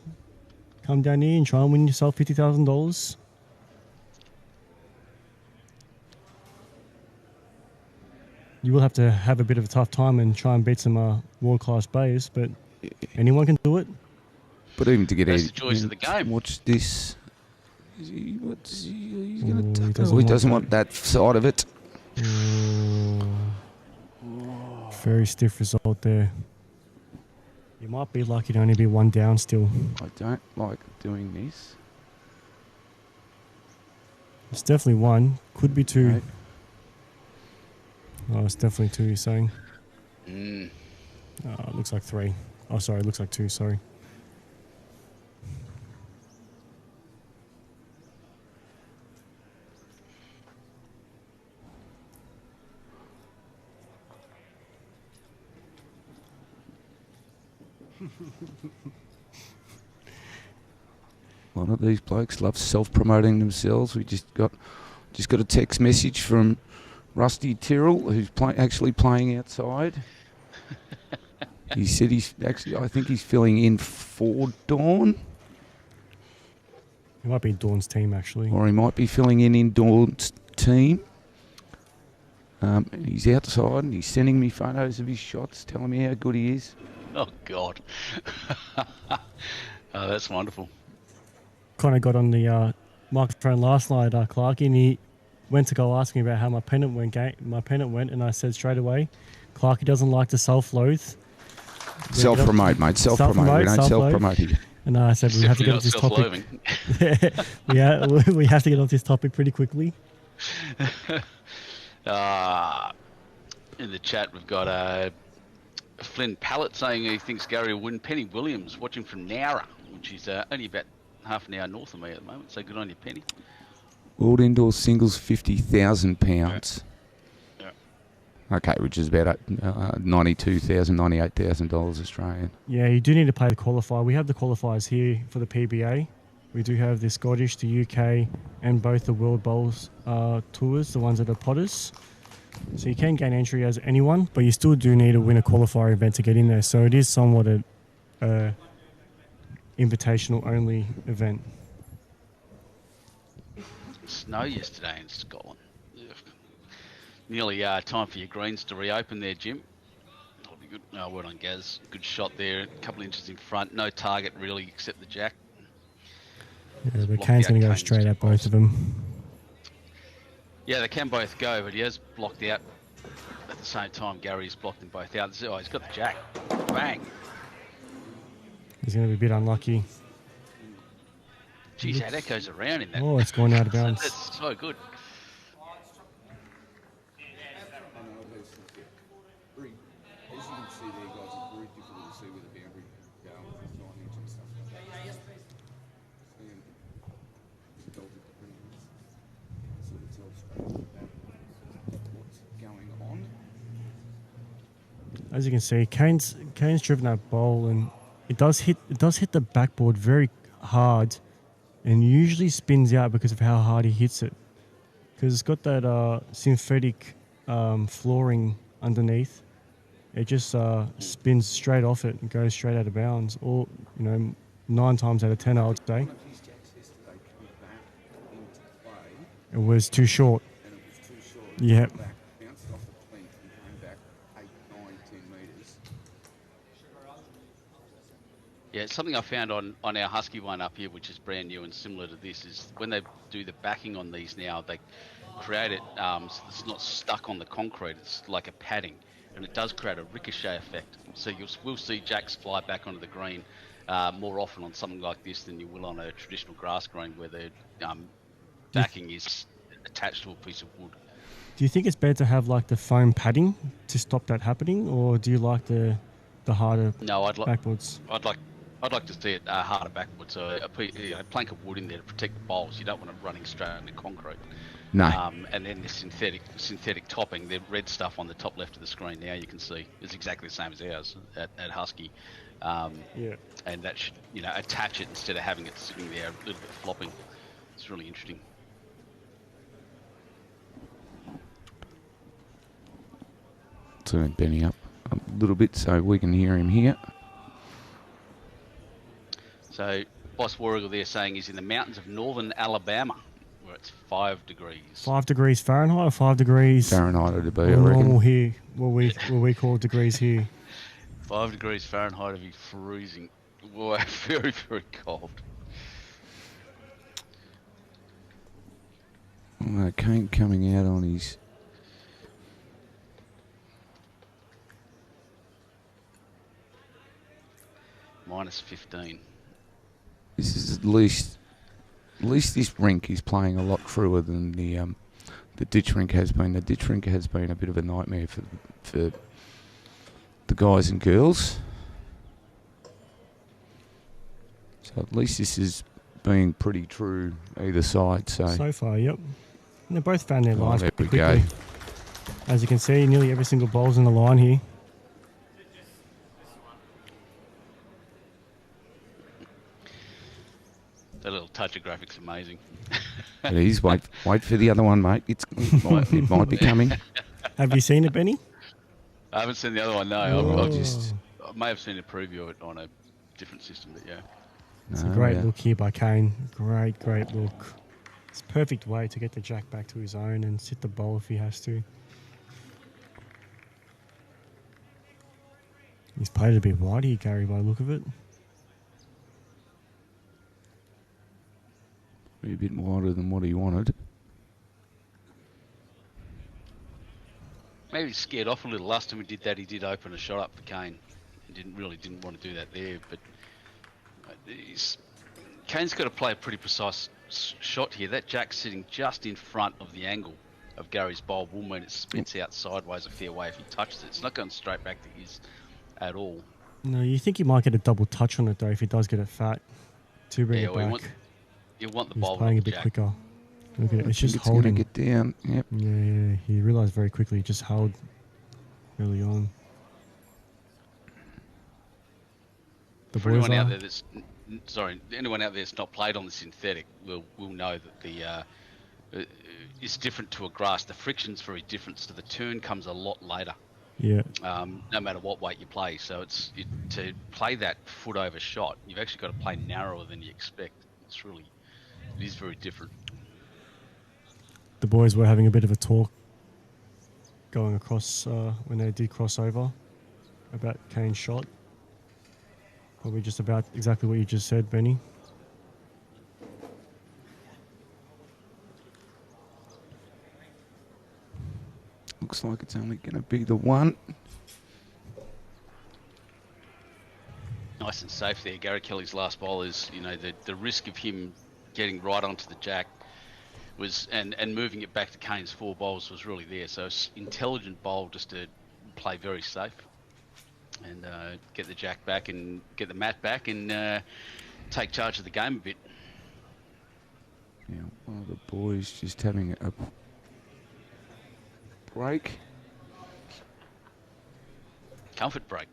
Come down here and try and win yourself $50,000. You will have to have a bit of a tough time and try and beat some world-class players, but anyone can do it. But even to get That's out, the joys of the game. Watch this. He's Ooh, going he to doesn't he want doesn't that. want that side of it. Very stiff result there. You might be lucky to only be 1 down still. I don't like doing this. It's definitely 1. Could be 2. Right. Oh, it's definitely 2, you're saying. Mm. It looks like 3. Oh, sorry, it looks like 2, sorry. A lot of these blokes love self-promoting themselves. We just got a text message from Rusty Tyrrell, who's actually playing outside. He said I think he's filling in for Dawn. It might be Dawn's team, actually. Or he might be filling in Dawn's team. He's outside and he's sending me photos of his shots, telling me how good he is. Oh, God. Oh, that's wonderful. Kind of got on the microphone last night, Clarky, and he went to go ask me about how my pennant went, and I said straight away, Clarky doesn't like to self-loathe. Self-promote, mate. Self-promote. We don't self-promote here. And I said we have to get onto this topic. We have to get onto this topic pretty quickly. In the chat, we've got Flynn Pallett saying he thinks Gary will win. Penny Williams watching from Nowra, which is only about half an hour north of me at the moment. So good on you, Penny. World Indoor Singles, £50,000. Yeah. Okay, which is about $92,000, $98,000 Australian. Yeah, you do need to play the qualifier. We have the qualifiers here for the PBA. We do have the Scottish, the UK, and both the World Bowls tours, the ones that are potters. So you can gain entry as anyone, but you still do need to win a qualifier event to get in there. So it is somewhat a invitational only event. Snow yesterday in Scotland. Ugh. Nearly time for your greens to reopen there, Jim. That'll be good. No, well done, Gaz. Good shot there. A couple of inches in front. No target really except the jack. Yeah, but Kane's going to go straight at both of them. Yeah, they can both go, but he has blocked out. At the same time, Gary's blocked them both out. Oh, he's got the jack. Bang. He's going to be a bit unlucky. Jeez, how that goes around in that. Oh, it's going out of bounds. That's so good. As you can see there, guys, it's very difficult to see where the boundary goes with 9 inch and stuff like that. Sort of tell straight what's going on. As you can see, Kane's driven that bowl, and it does hit the backboard very hard, and usually spins out because of how hard he hits it. Because it's got that synthetic flooring underneath. It just spins straight off it and goes straight out of bounds. Or 9 times out of 10, I would say. It was too short. Yep. Bounced off the plinth and came back 8, 9, 10 metres. Yeah, it's something I found on our Husky one up here, which is brand new and similar to this, is when they do the backing on these now, they create it so it's not stuck on the concrete. It's like a padding, and it does create a ricochet effect. So we'll see jacks fly back onto the green more often on something like this than you will on a traditional grass green where the backing is attached to a piece of wood. Do you think it's better to have like the foam padding to stop that happening, or do you like the harder backboards? I'd like to see it harder backwards. So a plank of wood in there to protect the bowls. You don't want it running straight into concrete. No. And then the synthetic topping, the red stuff on the top left of the screen now you can see is exactly the same as ours at Husky. Yeah. And that should attach it instead of having it sitting there a little bit flopping. It's really interesting. So bending up a little bit so we can hear him here. So Boss Warrigal there saying he's in the mountains of northern Alabama, where it's 5 degrees. 5 degrees Fahrenheit or 5 degrees Fahrenheit to be, I normal reckon. here, what we call degrees here. 5 degrees Fahrenheit would be freezing. Boy, very, very cold. Kane coming out on his... Minus 15. This is at least this rink is playing a lot truer than the ditch rink has been. The ditch rink has been a bit of a nightmare for the guys and girls. So at least this is being pretty true either side. So far, yep. And they both found their lines there we pretty go. quickly. As you can see, nearly every single bowl's in the line here. That little touch of graphics amazing. It is. Wait for the other one, mate. It might be coming. Have you seen it, Benny? I haven't seen the other one, no. I may have seen a preview of it on a different system, but yeah. It's a great look here by Kane. Great look. It's a perfect way to get the jack back to his own and sit the bowl if he has to. He's played it a bit wide here, Gary, by the look of it. A bit wider than what he wanted. Maybe scared off a little. Last time we did that, he did open a shot up for Kane. He didn't want to do that there, but Kane's got to play a pretty precise shot here. That jack sitting just in front of the angle of Gary's bowl will mean it spits out sideways a fair way if he touches it. It's not going straight back to his at all. No, you think he might get a double touch on it though if he does get it fat to bring it back. You want the He's bowl playing a bit jack. quicker. Look at it. It's just It's going to holding. get down. Yep. Yeah, he realised very quickly. Just held early on. The For boys anyone out are. there anyone out there that's not played on the synthetic will know that the it's different to a grass. The friction's very different, so the turn comes a lot later. Yeah. No matter what weight you play, so to play that foot over shot, you've actually got to play narrower than you expect. It is very different. The boys were having a bit of a talk going across when they did cross over about Kane's shot. Probably just about exactly what you just said, Benny. Looks like it's only going to be the one. Nice and safe there. Gary Kelly's last bowl is, the risk of him getting right onto the jack was and moving it back to Kane's 4 bowls was really there. So it's intelligent bowl just to play very safe and get the jack back and get the mat back and take charge of the game a bit. Yeah, one of the boys just having a break. Comfort break.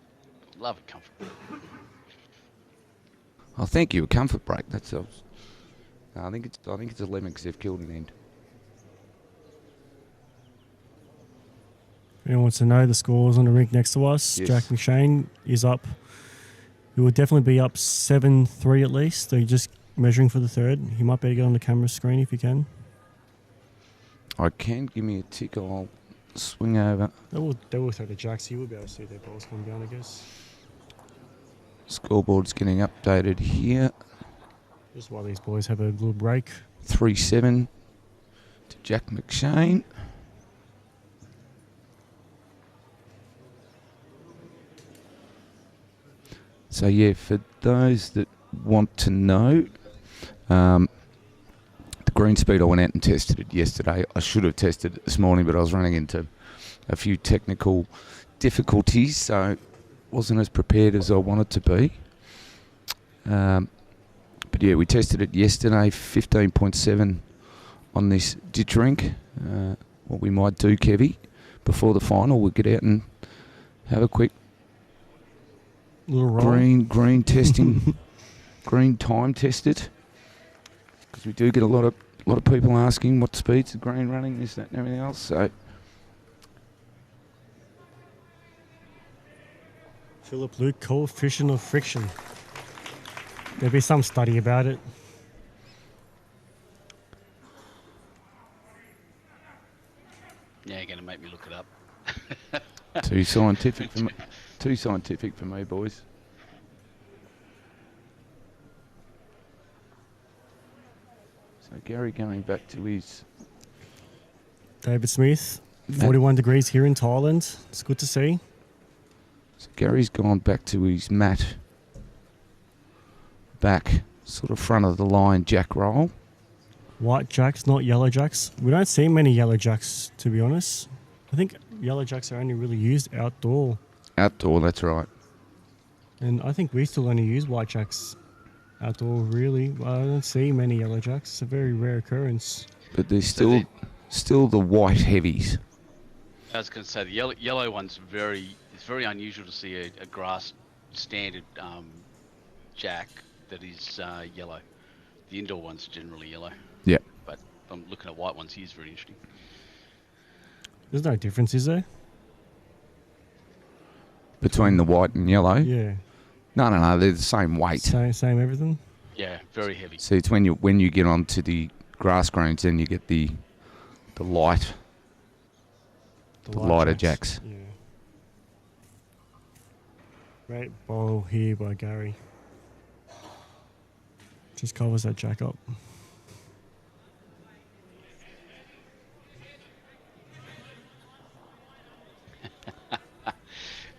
Love a comfort break. Oh, thank you. A comfort break. That's I think it's 11 because they've killed an end. If anyone wants to know the scores on the rink next to us, Yes. Jack McShane is up. He will definitely be up 7-3 at least. So you're just measuring for the third. He might better get on the camera screen if you can. I can. Give me a tick. I'll swing over. They will throw the jacks. You will be able to see their balls come down, I guess. Scoreboard's getting updated here. Just while these boys have a little break. 3-7 to Jack McShane. So yeah, for those that want to know, the green speed, I went out and tested it yesterday. I should have tested it this morning, but I was running into a few technical difficulties, so wasn't as prepared as I wanted to be. But yeah, we tested it yesterday, 15.7 on this ditch rink. What we might do, Kevy, before the final, we'll get out and have a quick Little roll. green testing, green time tested, because we do get a lot of people asking what speeds the green running, this, that, and everything else. So Philip Luke, coefficient of friction. There'll be some study about it. Yeah, you're going to make me look it up. too scientific for me, boys. So Gary going back to his David Smith, 41 degrees here in Thailand. It's good to see. So Gary's gone back to his mat, back sort of front of the line jack roll. White jacks, not yellow jacks. We don't see many yellow jacks, to be honest. I think yellow jacks are only really used outdoor. Outdoor, that's right. And I think we still only use white jacks outdoor, really. I don't see many yellow jacks. It's a very rare occurrence. But there's still the white heavies. I was going to say the yellow one's it's very unusual to see a grass standard jack that is yellow. The indoor ones are generally yellow. Yeah. But I'm looking at white ones. He's very interesting. There's no difference, is there? Between the white and yellow? Yeah. No, they're the same weight. Same everything? Yeah, very heavy. See, it's when you get onto the grass greens, then you get the light, the lighter jacks. Yeah. Great bowl here by Gary. Just covers that jack up.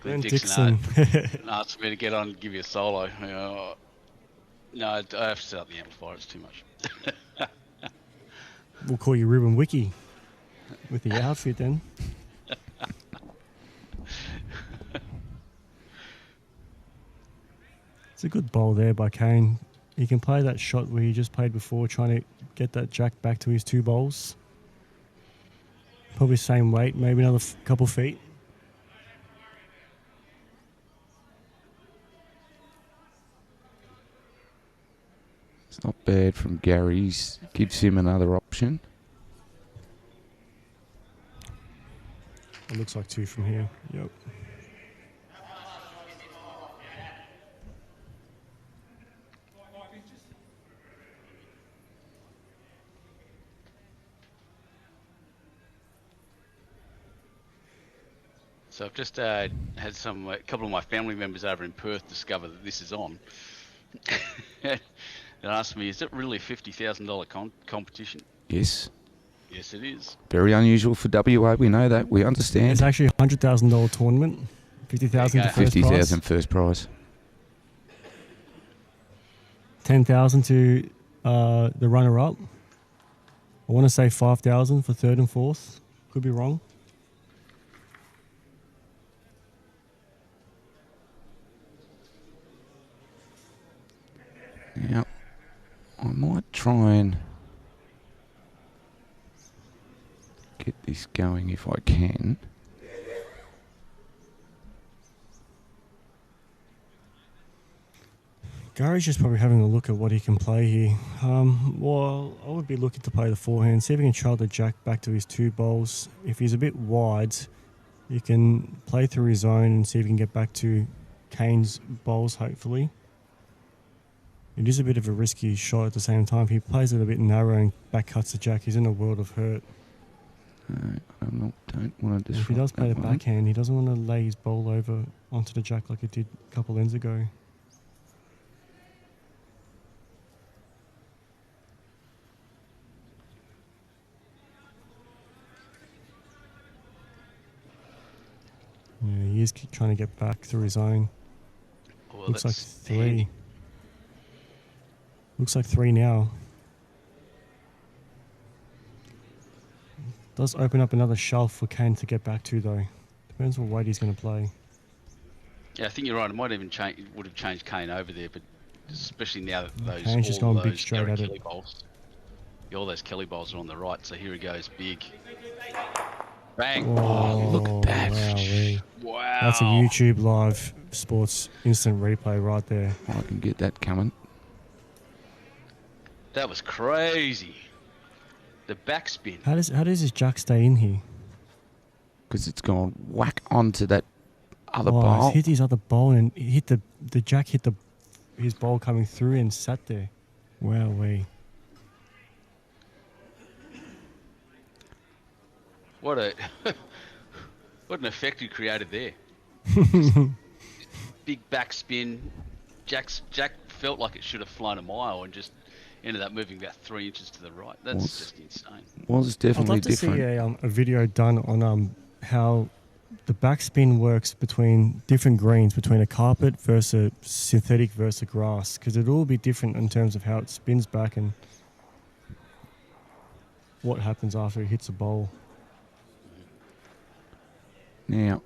Glenn Dixon. Asked me to get on and give you a solo. No, I have to set up the amplifier. It's too much. We'll call you Ruben Wiki with the outfit then. It's a good bowl there by Kane. He can play that shot where he just played before, trying to get that jack back to his 2 bowls. Probably same weight, maybe another couple feet. It's not bad from Gary's. Gives him another option. It looks like 2 from here. Yep. So I've just had a couple of my family members over in Perth discover that this is on. And asked me, is it really a $50,000 competition? Yes. Yes, it is. Very unusual for WA. We know that. We understand. It's actually a $100,000 tournament. 50,000 to first prize. 50,000 first prize. 10,000 to the runner-up. I want to say 5,000 for third and fourth. Could be wrong. Yeah. I might try and get this going if I can. Gary's just probably having a look at what he can play here. Well, I would be looking to play the forehand, see if he can trail the jack back to his 2 bowls. If he's a bit wide, he can play through his zone and see if he can get back to Kane's bowls, hopefully. It is a bit of a risky shot at the same time. If he plays it a bit narrow and back cuts the jack, he's in a world of hurt. Don't want to disrupt. If he does play the that one. backhand, he doesn't want to lay his bowl over onto the jack like he did a couple ends ago. Yeah, he is trying to get back through his own. Well, Looks like that's 3. handy. Looks like 3 now. Does open up another shelf for Kane to get back to, though. Depends what weight he's going to play. Yeah, I think you're right. It might even would have changed Kane over there, but especially now that those Kane's just all going big those straight Gary at it. Kelly bowls, all those Kelly bowls are on the right. So here he goes, big, bang! Oh, look at that. wowee. Wow, That's a YouTube live sports instant replay right there. I can get that coming. That was crazy. The backspin. How does his jack stay in here? Because it's gone whack onto that other Oh, bowl. it's hit his other bowl and it hit the jack hit his bowl coming through and sat there. Wowee. What an effect he created there. Big backspin. Jack felt like it should have flown a mile and just ended up moving about 3 inches to the right. That's just insane. Was I'd definitely love to different. see a video done on how the backspin works between different greens, between a carpet versus a synthetic versus grass, because it'll all be different in terms of how it spins back and what happens after it hits a bowl. Now,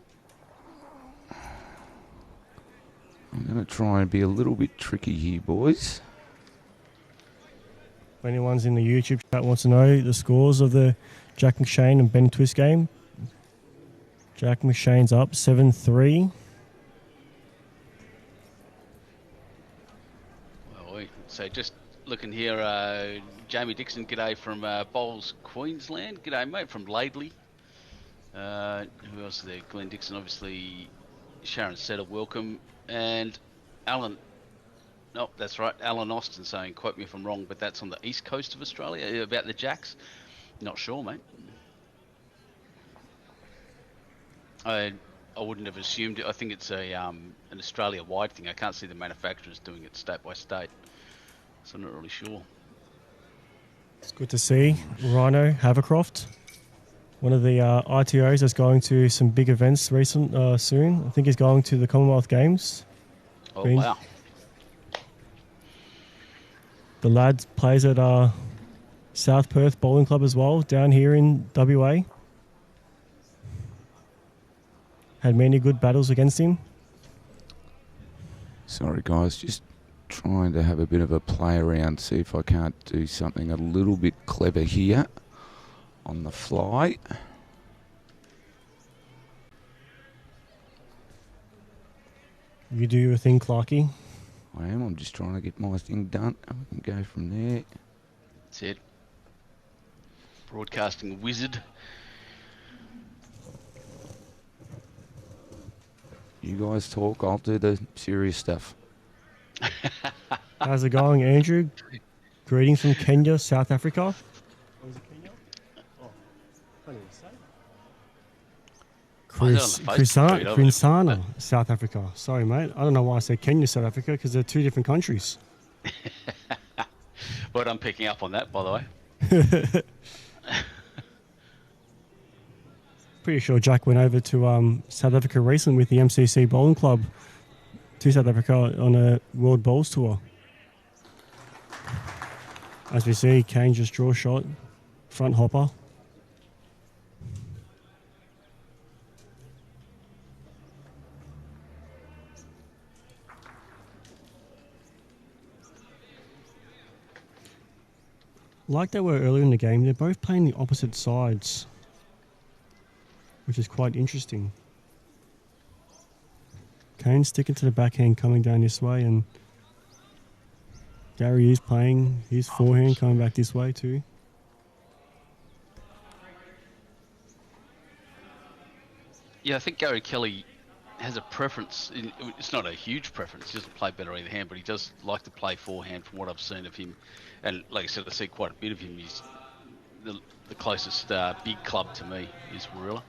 Going to try and be a little bit tricky here, boys. If anyone's in the YouTube chat wants to know the scores of the Jack McShane and Ben Twist game, Jack McShane's up 7-3. Well, so just looking here, Jamie Dixon, g'day from Bowls, Queensland. G'day, mate, from Laidley. Who else is there? Glenn Dixon, obviously. Sharon Setter, welcome. And Alan, no, that's right, Alan Austin saying, quote me if I'm wrong, but that's on the east coast of Australia, about the Jacks. Not sure, mate. I wouldn't have assumed it. I think it's an Australia-wide thing. I can't see the manufacturers doing it state by state, so I'm not really sure. It's good to see Rhino Havercroft, one of the ITOs that's going to some big events soon. I think he's going to the Commonwealth Games. Oh, wow. The lad plays at South Perth Bowling Club as well, down here in WA. Had many good battles against him. Sorry, guys. Just trying to have a bit of a play around, see if I can't do something a little bit clever here on the fly. You do your thing, Clarky. I am. I'm just trying to get my thing done. We can go from there. That's it. Broadcasting wizard. You guys talk. I'll do the serious stuff. How's it going, Andrew? Greetings from Kenya, South Africa. Was it Kenya? Oh, can't even say. Krinsana, South Africa. Sorry, mate. I don't know why I said Kenya, South Africa, because they're two different countries. But I'm picking up on that, by the way. Pretty sure Jack went over to South Africa recently with the MCC Bowling Club to South Africa on a World Bowls Tour. As we see, Kane just draw shot, front hopper. Like they were earlier in the game, they're both playing the opposite sides, which is quite interesting. Kane sticking to the backhand coming down this way, and Gary is playing his forehand coming back this way too. Yeah, I think Gary Kelly has a preference. It's not a huge preference. He doesn't play better either hand, but he does like to play forehand from what I've seen of him. And like I said, I see quite a bit of him. He's the closest big club to me is Warilla.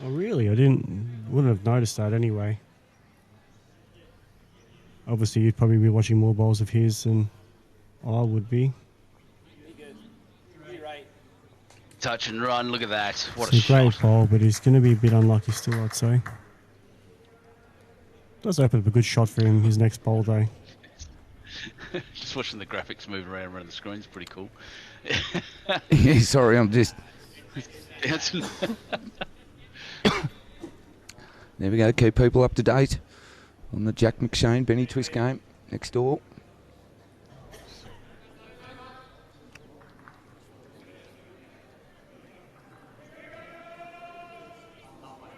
Oh really? Wouldn't have noticed that anyway. Obviously, you'd probably be watching more bowls of his than I would be. Touch and run, look at that. What it's a great shot. bowl, but he's going to be a bit unlucky still, I'd say. Does open up a good shot for him, his next bowl, though. Just watching the graphics move around the screen is pretty cool. Yeah, sorry, I'm just... There we go, keep people up to date on the Jack McShane Benny Twist game next door.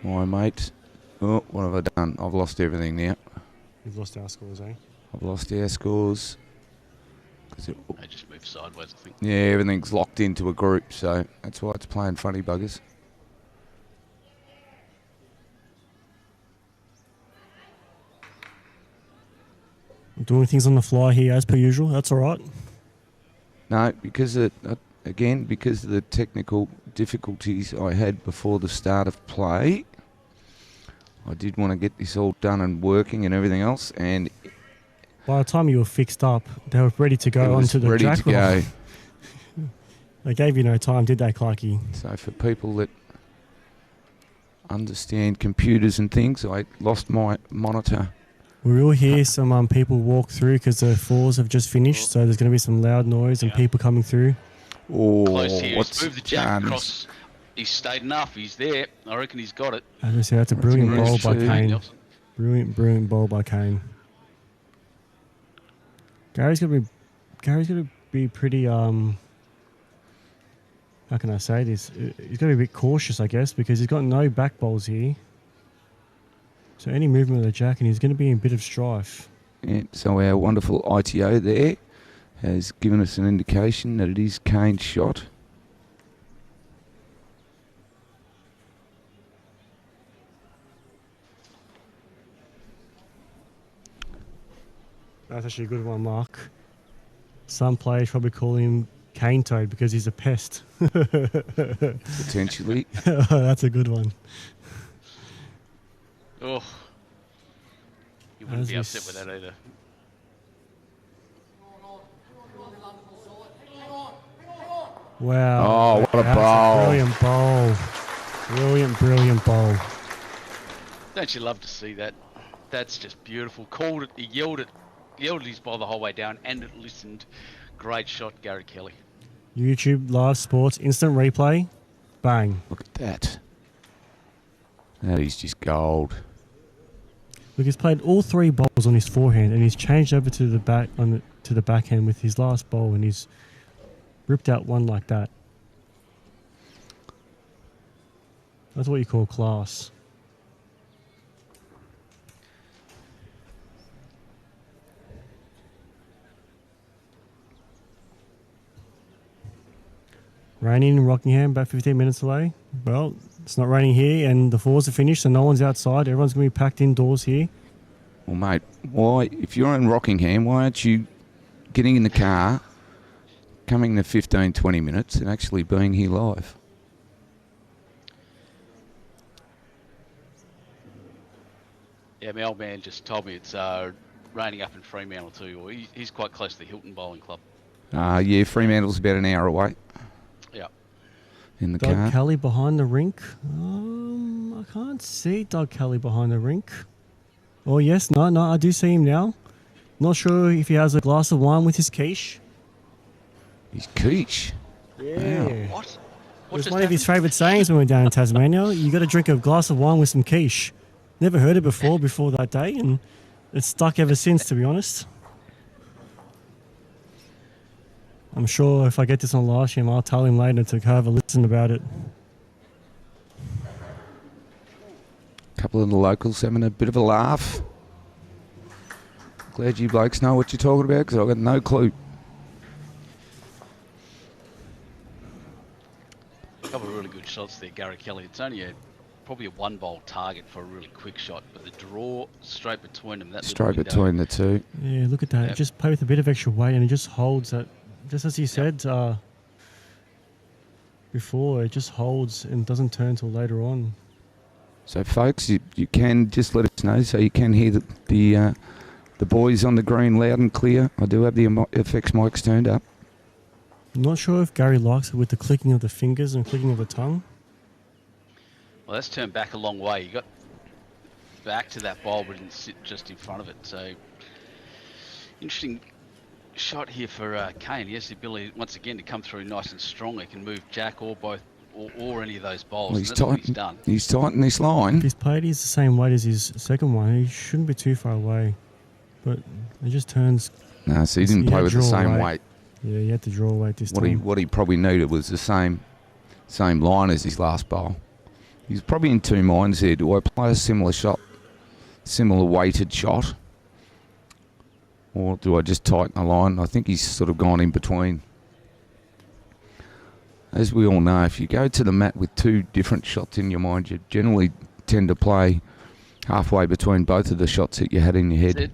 My mate, oh, what have I done? I've lost everything now. You've lost our scores, eh? I've lost our scores. They just move sideways, I think. Yeah, everything's locked into a group, so that's why it's playing funny buggers. Doing things on the fly here as per usual. That's all right. No, because because of the technical difficulties I had before the start of play, I did want to get this all done and working and everything else, and by the time you were fixed up, they were ready to go onto the ready track. to go. They gave you no time, did they, Clarky? So for people that understand computers and things, I lost my monitor. We will hear some people walk through because the fours have just finished, so there's going to be some loud noise and people coming through. Oh, close here. what's He's moved the jack across. He's stayed enough. He's there. I reckon he's got it. As I say, that's a brilliant bowl by too. Kane. Brilliant bowl by Kane. Gary's gonna be pretty how can I say this? He's gonna be a bit cautious, I guess, because he's got no back bowls here. So any movement of the jack, and he's going to be in a bit of strife. Yeah, so our wonderful ITO there has given us an indication that it is Kane's shot. That's actually a good one, Mark. Some players probably call him Cane Toad because he's a pest. Potentially. That's a good one. Oh, you wouldn't As be we upset with that either. Wow. Oh, what a That's bowl. brilliant bowl. Brilliant bowl. Don't you love to see that? That's just beautiful. Called it, he yelled his ball the whole way down, and it listened. Great shot, Gary Kelly. YouTube Live Sports instant replay. Bang. Look at that. That is just gold. Look, he's played all 3 bowls on his forehand, and he's changed over to the back to the backhand with his last bowl, and he's ripped out one like that. That's what you call class. Raining in Rockingham, about 15 minutes away. Well, it's not raining here, and the fours are finished, so no one's outside. Everyone's going to be packed indoors here. Well, mate, why, if you're in Rockingham, why aren't you getting in the car, coming to 15, 20 minutes, and actually being here live? Yeah, my old man just told me it's raining up in Fremantle too, or he's quite close to the Hilton Bowling Club. Yeah, Fremantle's about an hour away Yeah. in the Doug car. Kelly behind the rink. I can't see Doug Kelly behind the rink. Oh, yes. No, I do see him now. Not sure if he has a glass of wine with his quiche. He's quiche. Yeah. What? It What was just one of his happened? favourite sayings when we were down in Tasmania. You got to drink a glass of wine with some quiche. Never heard it before that day, and it's stuck ever since, to be honest. I'm sure if I get this on live stream, I'll tell him later to have a listen about it. A couple of the locals having a bit of a laugh. Glad you blokes know what you're talking about, because I've got no clue. A couple of really good shots there, Gary Kelly. It's only probably a 1-bowl target for a really quick shot, but the draw straight between them. That Straight little between the two. Yeah, look at that. Yep. Just play with a bit of extra weight, and it just holds that. Just as you said before, it just holds and doesn't turn till later on. So, folks, you can just let us know so you can hear the boys on the green loud and clear. I do have the FX mics turned up. I'm not sure if Gary likes it with the clicking of the fingers and clicking of the tongue. Well, that's turned back a long way. You got back to that bowl, but didn't sit just in front of it. So, interesting shot here for Kane. He has the ability, once again, to come through nice and strong. He can move jack or both, or any of those bowls. Well, And that's what he's done. He's tightened this line. If he's played, he's the same weight as his second one. He shouldn't be too far away. But it just turns... No, so he didn't play with the draw same weight. weight. Yeah, he had to draw weight this time. What he probably needed was the same line as his last bowl. He's probably in two minds here. Do I play a similar shot, similar weighted shot, or do I just tighten the line? I think he's sort of gone in between. As we all know, if you go to the mat with two different shots in your mind, you generally tend to play halfway between both of the shots that you had in your head.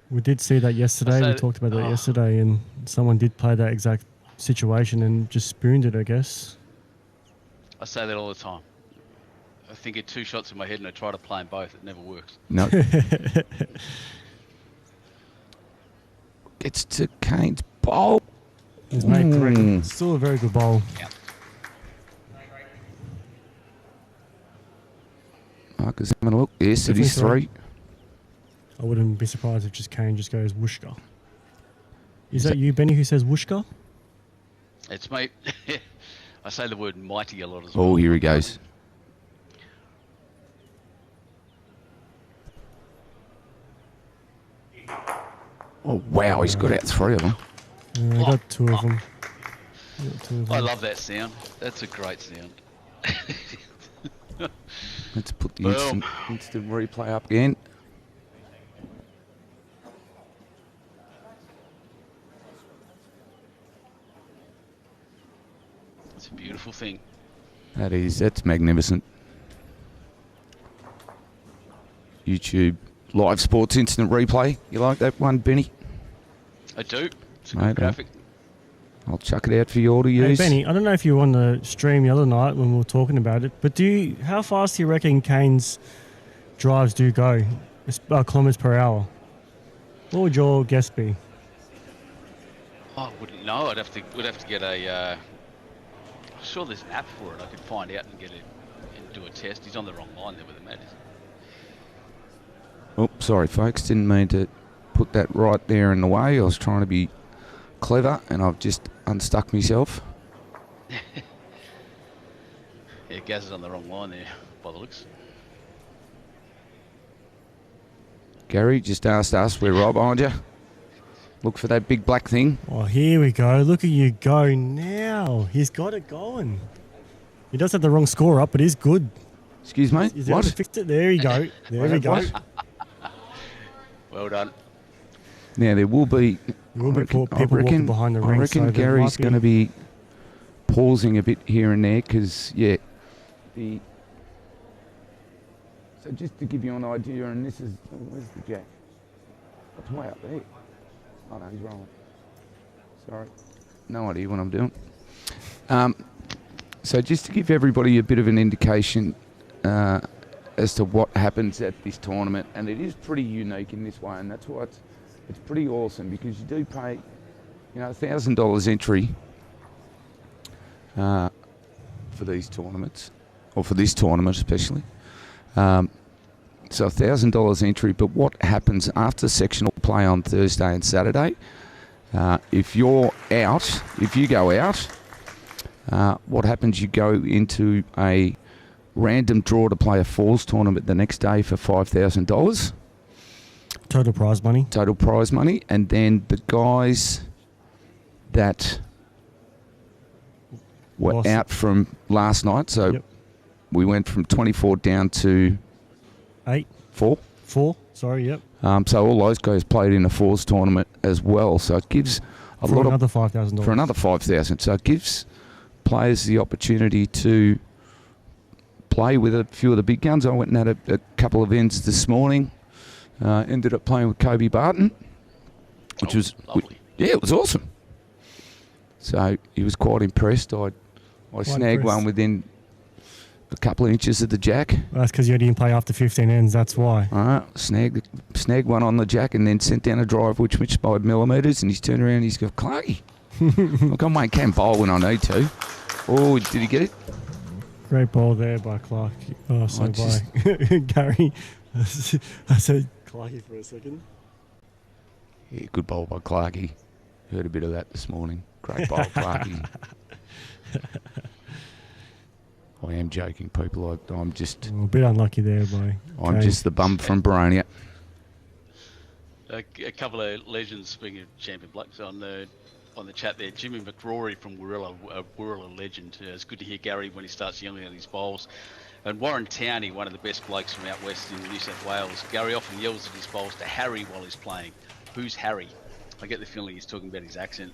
We did see that yesterday. We talked about that yesterday, and someone did play that exact situation and just spooned it, I guess. I say that all the time. I think of two shots in my head and I try to play them both. It never works. No. Gets to Kane's bowl. He's made correct. Still a very good bowl. Yeah. Marcus having a look. Yes, it is Definitely three. I wouldn't be surprised if just Kane just goes whooshka. Is that you, Benny, who says whooshka? It's mate. I say the word mighty a lot as well. Oh, here he goes. Oh, wow, he's got out 3 of them. I got 2 of them. I love that sound. That's a great sound. Let's put the Boom. instant replay up again. It's a beautiful thing. That's magnificent. YouTube live sports instant replay. You like that one, Benny? I do. It's a Mate, good graphic. I'll chuck it out for you all to Hey, use. Benny, I don't know if you were on the stream the other night when we were talking about it, but how fast do you reckon Kane's drives do go? Kilometers per hour. What would your guess be? I wouldn't know. We'd have to get a. I'm sure there's an app for it. I could find out and get it and do a test. He's on the wrong line there with the mat. Oh, sorry, folks. Didn't mean to put that right there in the way. I was trying to be clever, and I've just unstuck myself. Yeah, Gaz is on the wrong line there, by the looks. Gary just asked us. We're right behind you. Look for that big black thing. Oh, here we go. Look at you go now. He's got it going. He does have the wrong score up, but he's good. Excuse me? He's able to fix it. There you go. There we go. What? Well done. Now, there will be... There will be people walking behind the ring. I reckon so Gary's going to be pausing a bit here and there because, yeah, so just to give you an idea, and this is... where's the jack? It's way up there. Oh, no, he's rolling. Sorry. No idea what I'm doing. So just to give everybody a bit of an indication as to what happens at this tournament, and it is pretty unique in this way, and that's why it's pretty awesome, because you do pay, $1,000 entry for these tournaments, or for this tournament especially. So $1,000 entry, but what happens after sectional play on Thursday and Saturday, if you go out, what happens, you go into a random draw to play a falls tournament the next day for $5,000. Total prize money. And then the guys that were out from last night, so we went from 24 down to 4. Sorry, yep. So all those guys played in a falls tournament as well. So it gives for another $5,000. For another $5,000. So it gives players the opportunity to play with a few of the big guns. I went and had a couple of ends this morning. Ended up playing with Kobe Barton, which was lovely. It was awesome. So he was quite impressed. I snagged one within a couple of inches of the jack. Well, that's because you didn't play after 15 ends, that's why. Snagged one on the jack and then sent down a drive which missed by millimetres, and he's turned around and he's got, Clarky, look, I might can bowl when I need to. Oh, did he get it? Great ball there by Clark. Oh, so by Gary. I said Clarky for a second. Yeah, good bowl by Clarky. Heard a bit of that this morning. Great bowl, Clarky. I am joking, people. I'm just... a bit unlucky there by I'm Kane. just the bum from Baronia. A couple of legends, speaking of champion blokes, on the chat there. Jimmy McRory from Wirrilla legend. It's good to hear Gary when he starts yelling at his bowls. And Warren Towney, one of the best blokes from out west in New South Wales. Gary often yells at his bowls to Harry while he's playing. Who's Harry? I get the feeling he's talking about his accent.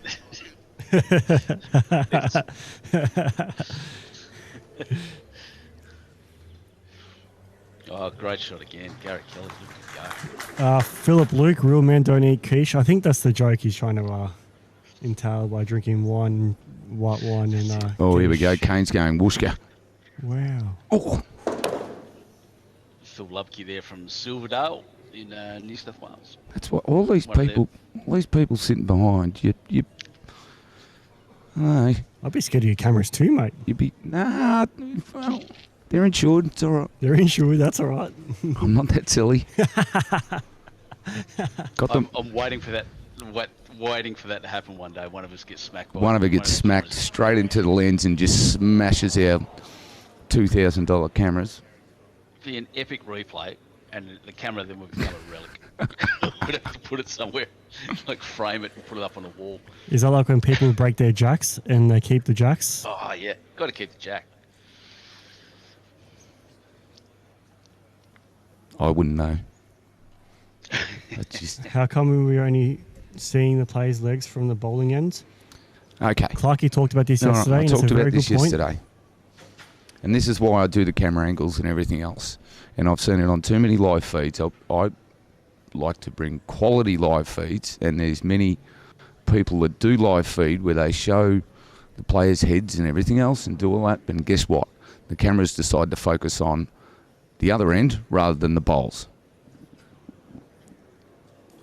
Oh, great shot again. Gary Kelly's looking to go. Philip Luke, real men don't eat quiche. I think that's the joke he's trying to entail by drinking white wine and here we go. Kane's going whooshka. Wow. Oh. Phil Lubke there from Silverdale in New South Wales. That's what all these people sitting behind you. I'd be scared of your cameras too, mate. You'd be well, they're insured. It's all right. They're insured. That's all right. I'm not that silly. I'm waiting for that. Waiting for that to happen one day. One of us gets smacked. One of us gets smacked straight into the lens and just smashes our $2,000 cameras. Be an epic replay, and the camera then will become a relic. We'd have to put it somewhere, like frame it and put it up on the wall. Is that like when people break their jacks and they keep the jacks? Oh yeah, got to keep the jack. I wouldn't know. That's just How come we were only seeing the players' legs from the bowling ends? okay. Clarkey talked about this yesterday. I and it's talked a very about this good point. yesterday. And this is why I do the camera angles and everything else. And I've seen it on too many live feeds. I like to bring quality live feeds, and there's many people that do live feed where they show the players' heads and everything else and do all that. And guess what? The cameras decide to focus on the other end rather than the bowls.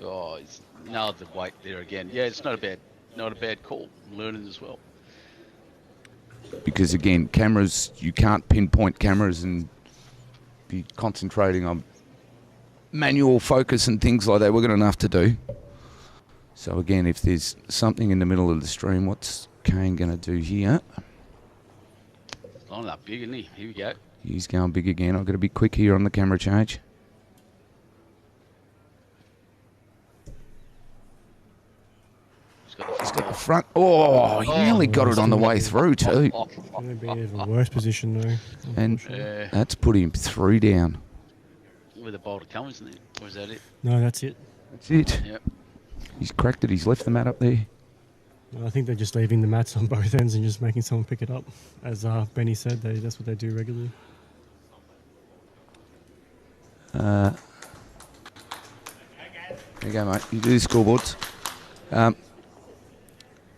Oh, it's nailed the weight there again. Yeah, it's not a bad call. I'm learning as well. Because again, cameras, you can't pinpoint cameras and be concentrating on manual focus and things like that. We've got enough to do. So again, if there's something in the middle of the stream, what's Kane going to do here? Lining up big, isn't he? Here we go. He's going big again. I've got to be quick here on the camera change. He's got the front. Oh, he nearly got it on the way through too. It's going to be in a worse position though. And Yeah. that's put him 3 down. With a bowl to come, isn't it? Or is that it? No, that's it. That's it. Yep. He's cracked it. He's left the mat up there. No, I think they're just leaving the mats on both ends and just making someone pick it up. As Benny said, that's what they do regularly. There you go, mate. You do the scoreboards.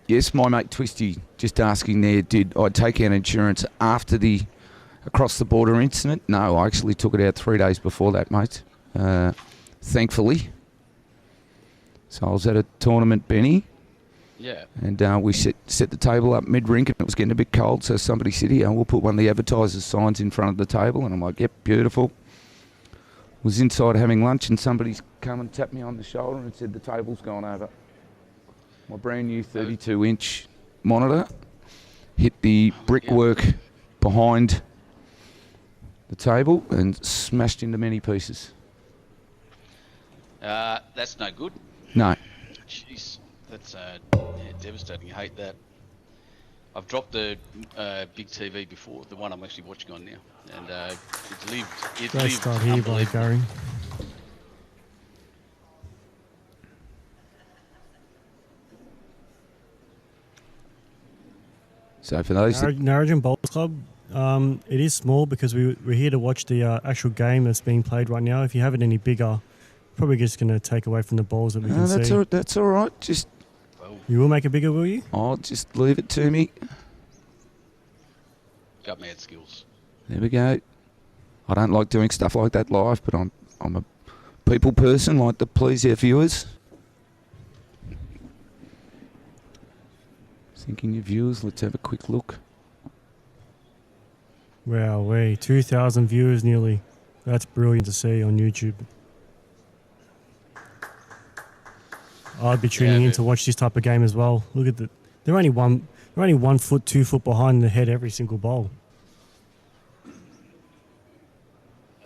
Yes, my mate Twisty just asking there, did I take out insurance after the across the border incident? No, I actually took it out 3 days before that, mate. Thankfully. So I was at a tournament, Benny, Yeah. and we set the table up mid-rink, and it was getting a bit cold, so somebody said, here, we'll put one of the advertisers' signs in front of the table, and I'm like, yep, beautiful. Was inside having lunch, and somebody's come and tapped me on the shoulder and said the table's gone over. My brand new 32-inch monitor hit the brickwork behind the table and smashed into many pieces. That's no good. No. Jeez, that's devastating. I hate that. I've dropped the big TV before, the one I'm actually watching on now, and it lived. Great start here by Gary. So for those that, Narrogin Bowls Club, it is small because we're here to watch the actual game that's being played right now. If you have it any bigger, probably just going to take away from the balls that we can see. that's all right. Just You will make it bigger, will you? I'll just leave it to me. Got mad skills. There we go. I don't like doing stuff like that live, but I'm a people person, like to please our viewers. Thinking your viewers, let's have a quick look. Wow, 2,000 viewers nearly. That's brilliant to see on YouTube. I'd be tuning in to watch this type of game as well. Look at they're only 1 foot, 2 foot behind the head every single bowl.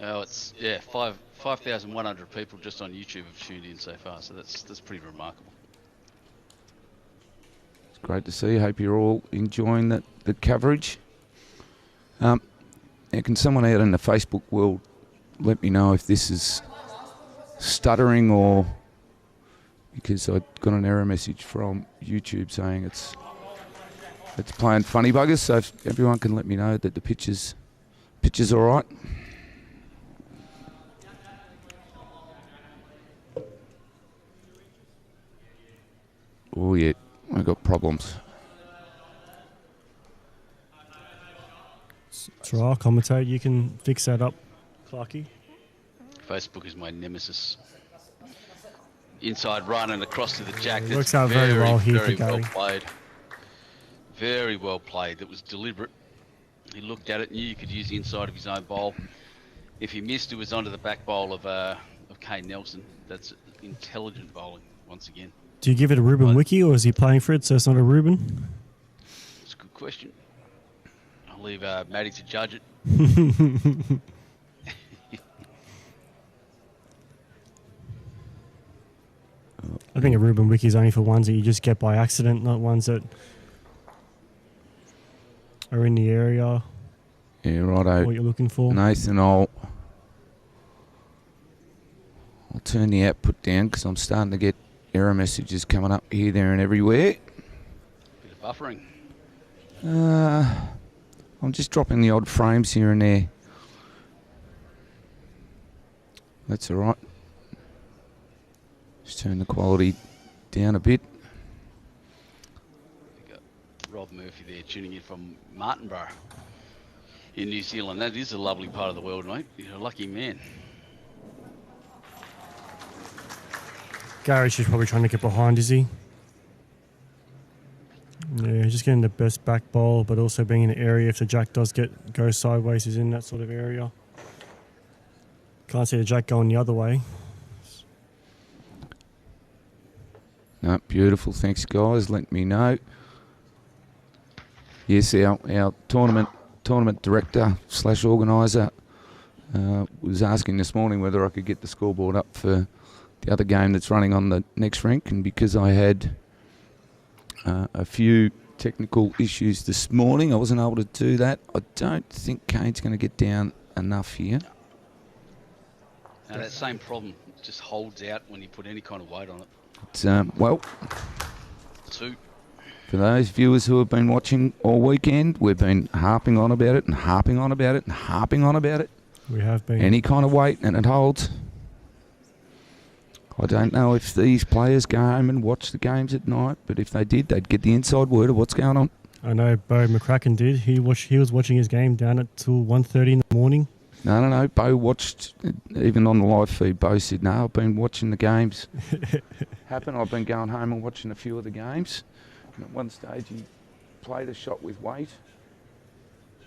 Oh, it's 5,100 people just on YouTube have tuned in so far, so that's pretty remarkable. It's great to see. Hope you're all enjoying the coverage. Now, can someone out in the Facebook world let me know if this is stuttering or because I got an error message from YouTube saying it's playing funny buggers. So if everyone can let me know that the pitch is all right. Oh yeah, I got problems. That's right, commentate. You can fix that up, Clarky. Facebook is my nemesis. Inside run and across to the jack. It That's works out very well here for very well Gary. played. Very well played. That was deliberate. He looked at it, knew you could use the inside of his own bowl. If he missed, it was onto the back bowl of Kane Nelson. That's intelligent bowling once again. Do you give it a Ruben Wiki or is he playing for it so it's not a Ruben? It's a good question. I'll leave Matty to judge it. think a Ruben Wiki is only for ones that you just get by accident, not ones that are in the area. Yeah, righto. What you're looking for. Nathan, I'll turn the output down because I'm starting to get error messages coming up here, there, and everywhere. Bit of buffering. I'm just dropping the odd frames here and there. That's all right. Just turn the quality down a bit. We got Rob Murphy there tuning in from Mandurah in New Zealand. That is a lovely part of the world, mate. You're a lucky man. Gary's just probably trying to get behind, is he? Yeah, just getting the best back bowl, but also being in the area if the jack does go sideways, he's in that sort of area. Can't see the jack going the other way. No, beautiful. Thanks, guys. Let me know. Yes, our tournament director / organiser was asking this morning whether I could get the scoreboard up for the other game that's running on the next rink, and because I had a few technical issues this morning, I wasn't able to do that. I don't think Kane's going to get down enough here. Now that same problem just holds out when you put any kind of weight on it. It's, well, 2. for those viewers who have been watching all weekend, we've been harping on about it and harping on about it and harping on about it. We have been. Any kind of weight and it holds. I don't know if these players go home and watch the games at night, but if they did, they'd get the inside word of what's going on. I know Bo McCracken did. He was watching his game down at till 1:30 in the morning. No. Bo watched, even on the live feed, Bo said, no, I've been watching the games happen. I've been going home and watching a few of the games. And at one stage, he played a shot with weight,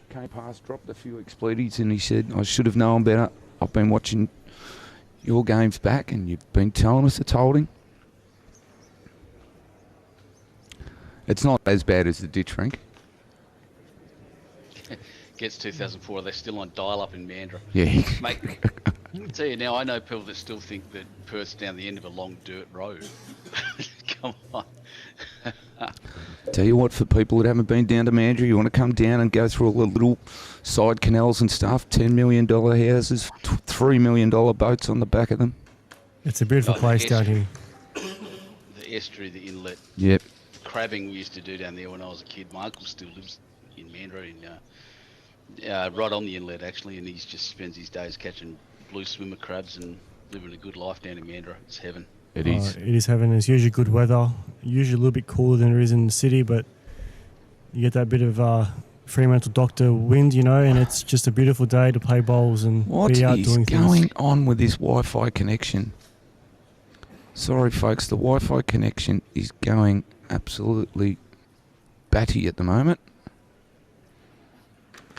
came past, dropped a few expletives, and he said, I should have known better. I've been watching your games back, and you've been telling us it's holding. It's not as bad as the ditch rink. Gets 2004, they're still on dial-up in Mandurah. Yeah. Mate, I tell you now, I know people that still think that Perth's down the end of a long dirt road. Come on. Tell you what, for people that haven't been down to Mandurah, you want to come down and go through all the little side canals and stuff, $10 million houses, $3 million boats on the back of them. It's a beautiful place down here. The estuary, the inlet. Yep. Crabbing we used to do down there when I was a kid. My uncle still lives in Mandurah, right on the inlet actually, and he just spends his days catching blue swimmer crabs and living a good life down in Mandurah. It's heaven. It is. It is heaven. It's usually good weather. Usually a little bit cooler than it is in the city, but you get that bit of Fremantle Doctor wind, and it's just a beautiful day to play bowls and be out doing things. What is going on with this Wi-Fi connection? Sorry, folks, the Wi-Fi connection is going absolutely batty at the moment.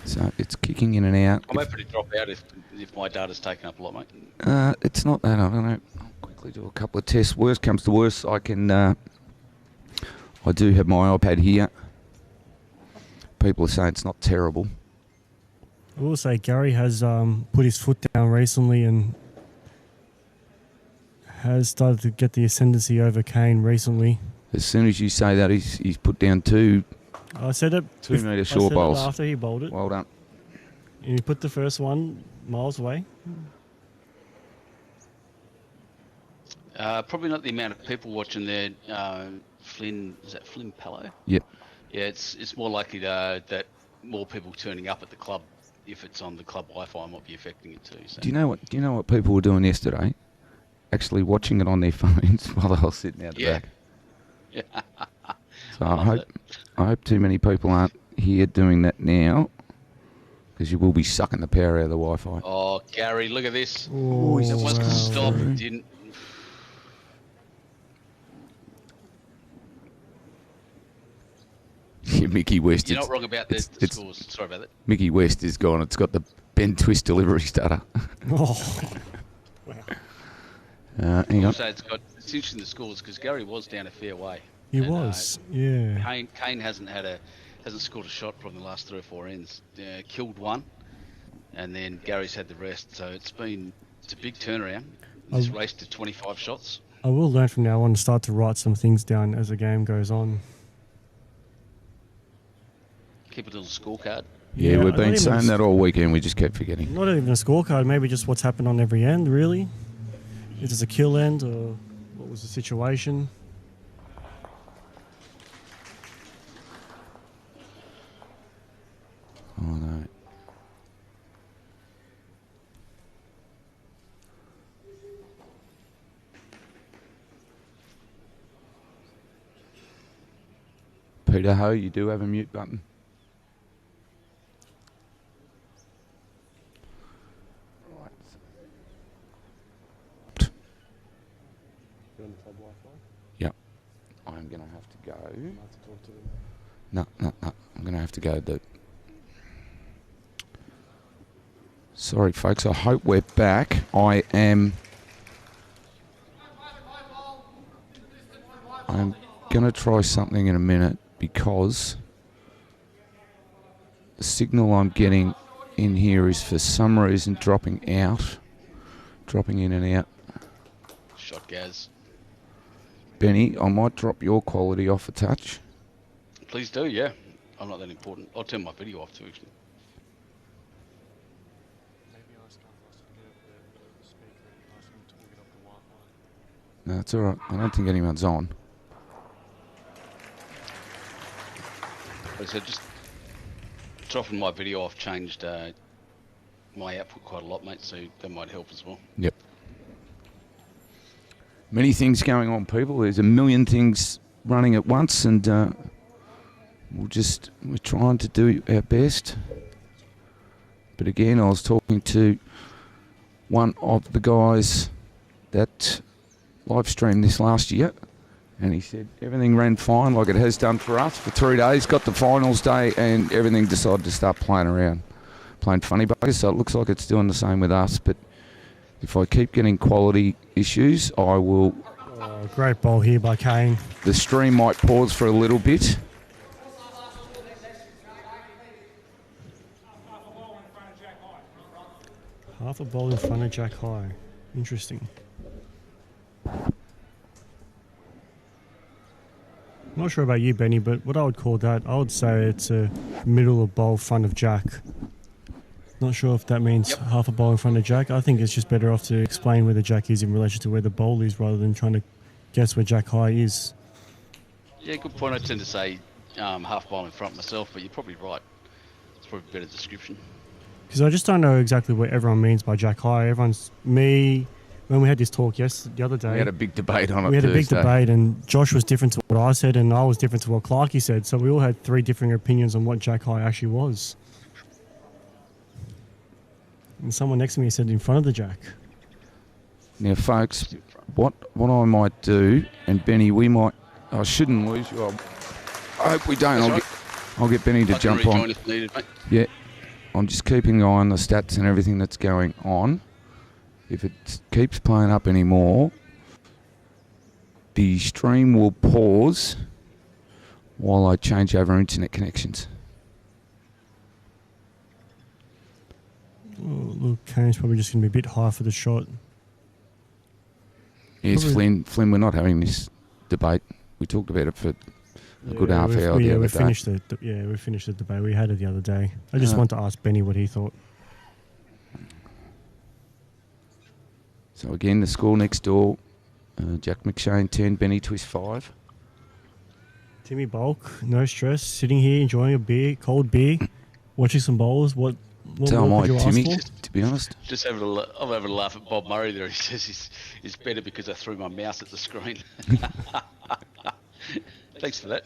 So it's kicking in and out. I'm hoping to drop out if my data's taken up a lot, mate. It's not that. I don't know. I'll quickly do a couple of tests. Worst comes to worst, I can. I do have my iPad here. People are saying it's not terrible. I will say Gary has put his foot down recently and has started to get the ascendancy over Kane recently. As soon as you say that, he's put down two. I said it 2 metre short bowls. After he bowled it. Well done. And he put the first one miles away. Probably not the amount of people watching there. Flynn, is that Flynn Pallow? Yep. Yeah, it's more likely that more people turning up at the club, if it's on the club Wi-Fi, might be affecting it too. So. Do you know what people were doing yesterday? Actually watching it on their phones while they were sitting out the back. Yeah. So I hope too many people aren't here doing that now, because you will be sucking the power out of the Wi-Fi. Oh, Gary, look at this. Oh, It wants to stop. It didn't. Yeah, Mickey West. You're not wrong about the scores. Sorry about that. Mickey West is gone. It's got the Ben Twist delivery stutter. Oh. Hang on. So it's interesting the scores because Gary was down a fair way. He was, yeah. Kane hasn't scored a shot from the last 3 or 4 ends. Killed one, and then Gary's had the rest. So it's a big turnaround. This race to 25 shots. I will learn from now on to start to write some things down as the game goes on. Keep a little scorecard. Yeah, we've not been even saying that all weekend. We just kept forgetting. Not even a scorecard, maybe just what's happened on every end, really. Is it a kill end or what was the situation? Oh, no. Peter Ho, you do have a mute button. Yep. I'm going to have to go. No. I'm going to have to go. Sorry, folks. I hope we're back. I'm going to try something in a minute because the signal I'm getting in here is for some reason dropping in and out. Shot Gaz. Benny, I might drop your quality off a touch. Please do, yeah. I'm not that important. I'll turn my video off too, actually. No, it's all right. I don't think anyone's on. Like I said, just dropping my video off changed my output quite a lot, mate, so that might help as well. Yep. Many things going on, people. There's a million things running at once, and we're trying to do our best. But again, I was talking to one of the guys that live streamed this last year, and he said everything ran fine like it has done for us for 3 days. Got the finals day, and everything decided to start playing around, playing funny buggers. So it looks like it's doing the same with us. But if I keep getting quality issues, I will. Oh, great ball here by Kane. The stream might pause for a little bit. Half a ball in front of Jack High. Interesting. I'm not sure about you, Benny, but what I would call that, I would say it's a middle of bowl front of Jack. Not sure if that means half a bowl in front of Jack. I think it's just better off to explain where the Jack is in relation to where the bowl is rather than trying to guess where Jack High is. Yeah, good point. I tend to say half bowl in front myself, but you're probably right. It's probably a better description. Because I just don't know exactly what everyone means by Jack High. Everyone's me. When we had this talk the other day, We had a big debate on it. we had a big Thursday. debate, and Josh was different to what I said, and I was different to what Clarkey said. So we all had three different opinions on what Jack High actually was. And someone next to me said in front of the Jack. Now, folks, what I might do, and Benny, I shouldn't lose you. I hope we don't. I'll get Benny to jump on. If needed, mate. Yeah, I'm just keeping an eye on the stats and everything that's going on. If it keeps playing up anymore, the stream will pause while I change over internet connections. Oh, look, Kane's probably just going to be a bit high for the shot. Yes, Probably- Flynn, we're not having this debate. We talked about it for a good half hour the other day. We finished the debate. We had it the other day. I just want to ask Benny what he thought. So again, the score next door, Jack McShane 10, Benny Twist 5. Timmy Bulk, no stress, sitting here enjoying a beer, cold beer, watching some bowls. What Tell more my could you Timmy, ask for? to be honest. Just I'm having a laugh at Bob Murray there. He says it's better because I threw my mouse at the screen. Thanks for that.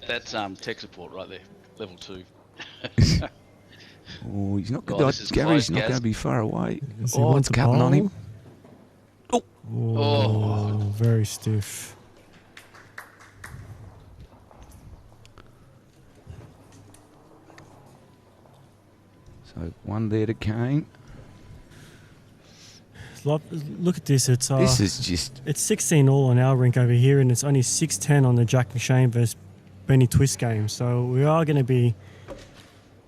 That's tech support right there, level 2. Oh, he's not Oh, good. this is Gary's close, not Gaz. going to be far away. Does he Oh, want it's the cutting on him. bowl? Oh, very stiff. So one there to Kane. Look at this. It's This is just... it's 16 all on our rink over here, and it's only 6-10 on the Jack McShane versus Benny Twist game. So we are going to be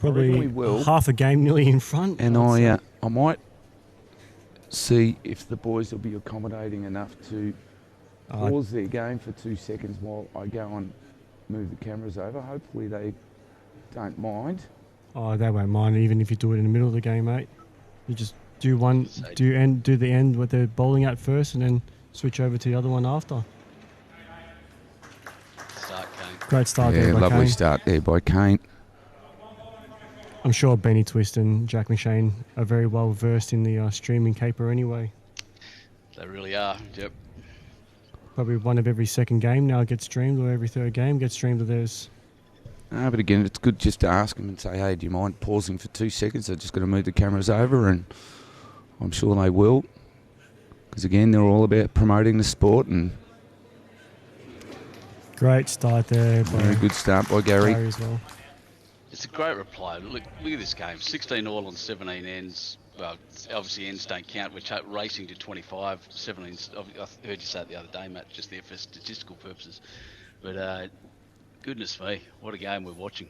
reckon we probably will. half a game nearly in front. And I'd say. I might see if the boys will be accommodating enough to pause their game for 2 seconds while I go and move the cameras over. Hopefully they don't mind. Oh, they won't mind even if you do it in the middle of the game, mate. You just do the end what they're bowling at first, and then switch over to the other one after. Start, Kane. Great start Yeah, there by lovely Kane. start there by Kane. I'm sure Benny Twist and Jack McShane are very well versed in the streaming caper anyway. They really are. Yep. Probably one of every second game now gets streamed, or every third game gets streamed of theirs. But again, it's good just to ask them and say, hey, do you mind pausing for 2 seconds? They're just going to move the cameras over, and I'm sure they will. Because again, they're all about promoting the sport, and Great start there by very good start by Gary. Gary as well. It's a great reply. Look at this game. 16 all on 17 ends. Well, obviously ends don't count. We're racing to 25. 17. I heard you say it the other day, Matt, just there for statistical purposes. But goodness me, what a game we're watching.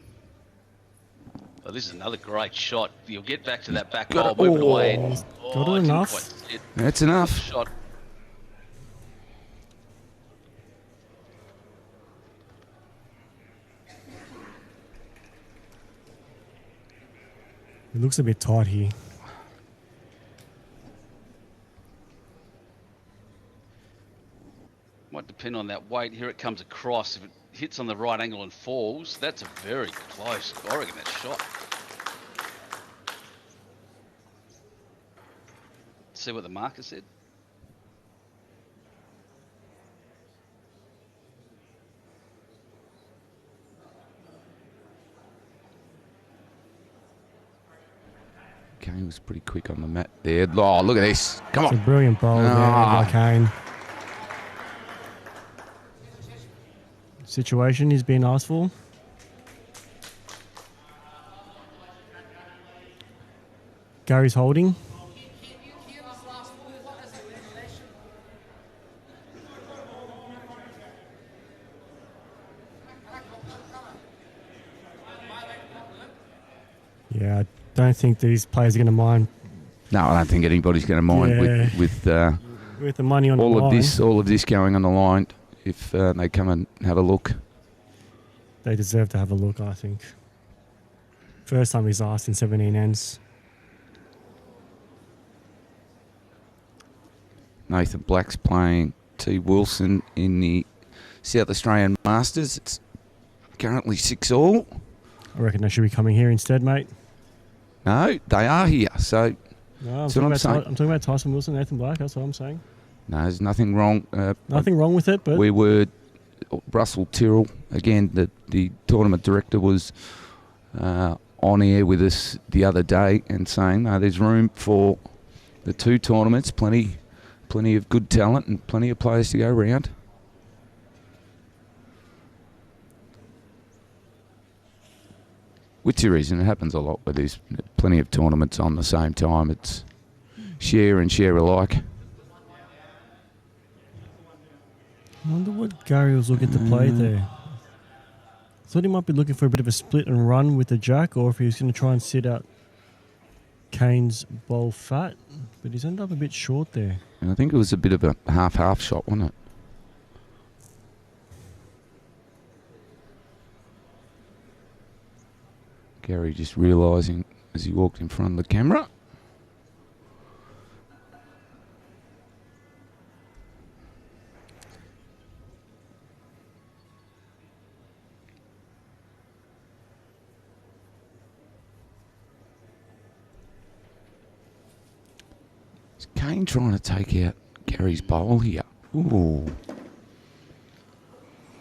Oh, this is another great shot. You'll get back to that back goal, moving away. Got it I didn't enough. quite see it. That's enough. Shot. It looks a bit tight here. Might depend on that weight. Here it comes across. If it hits on the right angle and falls, that's a very close. I reckon that shot. See what the marker said? Kane was pretty quick on the mat there. Oh, look at this. Come It's a on. brilliant bowl there by Kane. Situation he's being asked for. Gary's holding. Yeah, I don't think these players are going to mind No, I don't think anybody's going to mind Yeah. with with the money on the all line. of this going on the line if they come and have a look. They deserve to have a look, I think. First time he's asked in 17 ends. Nathan Black's playing T. Wilson in the South Australian Masters. It's currently 6 all. I reckon they should be coming here instead, mate. No, they are here. So No, That's what I'm saying. I'm talking about Tyson Wilson, Nathan Black. That's what I'm saying. no, there's nothing wrong. Nothing wrong with it, but We were Russell Tyrrell again. The tournament director was on air with us the other day and saying, no, there's room for the 2 tournaments. Plenty of good talent and plenty of players to go around. Which there is, and it happens a lot where there's plenty of tournaments on the same time. It's share and share alike. I wonder what Gary was looking to play there. Thought he might be looking for a bit of a split and run with the jack, or if he was going to try and sit out Kane's bowl fat, but he's ended up a bit short there. And I think it was a bit of a half-half shot, wasn't it? Gary just realising as he walked in front of the camera. Is Kane trying to take out Gary's bowl here? Ooh.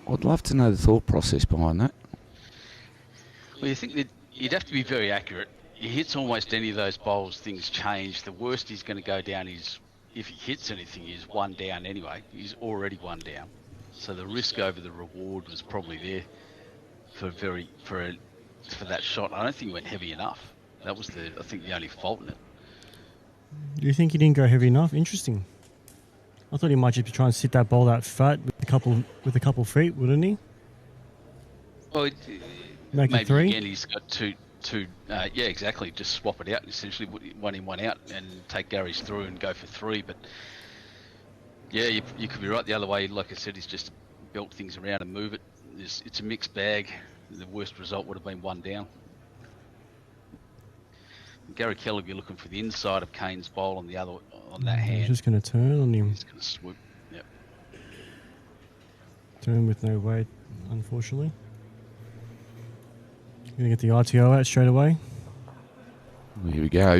I'd love to know the thought process behind that. Well, you think that you'd have to be very accurate. He hits almost any of those bowls, things change. The worst he's going to go down is, if he hits anything, is 1 down anyway. He's already 1 down. So the risk over the reward was probably there for that shot. I don't think he went heavy enough. That was I think the only fault in it. Do you think he didn't go heavy enough? Interesting. I thought he might just be trying to sit that ball out fat with a couple feet, wouldn't he? Well, Make it maybe 3. again he's got yeah, exactly. Just swap it out, essentially, one in, one out, and take Gary's through and go for 3. But yeah, you could be right the other way. Like I said, he's just belt things around and move it. It's a mixed bag. The worst result would have been 1 down. Gary Kelly will be looking for the inside of Kane's bowl on that hand. He's just going to turn on him. He's going to swoop. Yep. Turn with no weight, unfortunately. Going to get the ITO out straight away. Well, here we go. I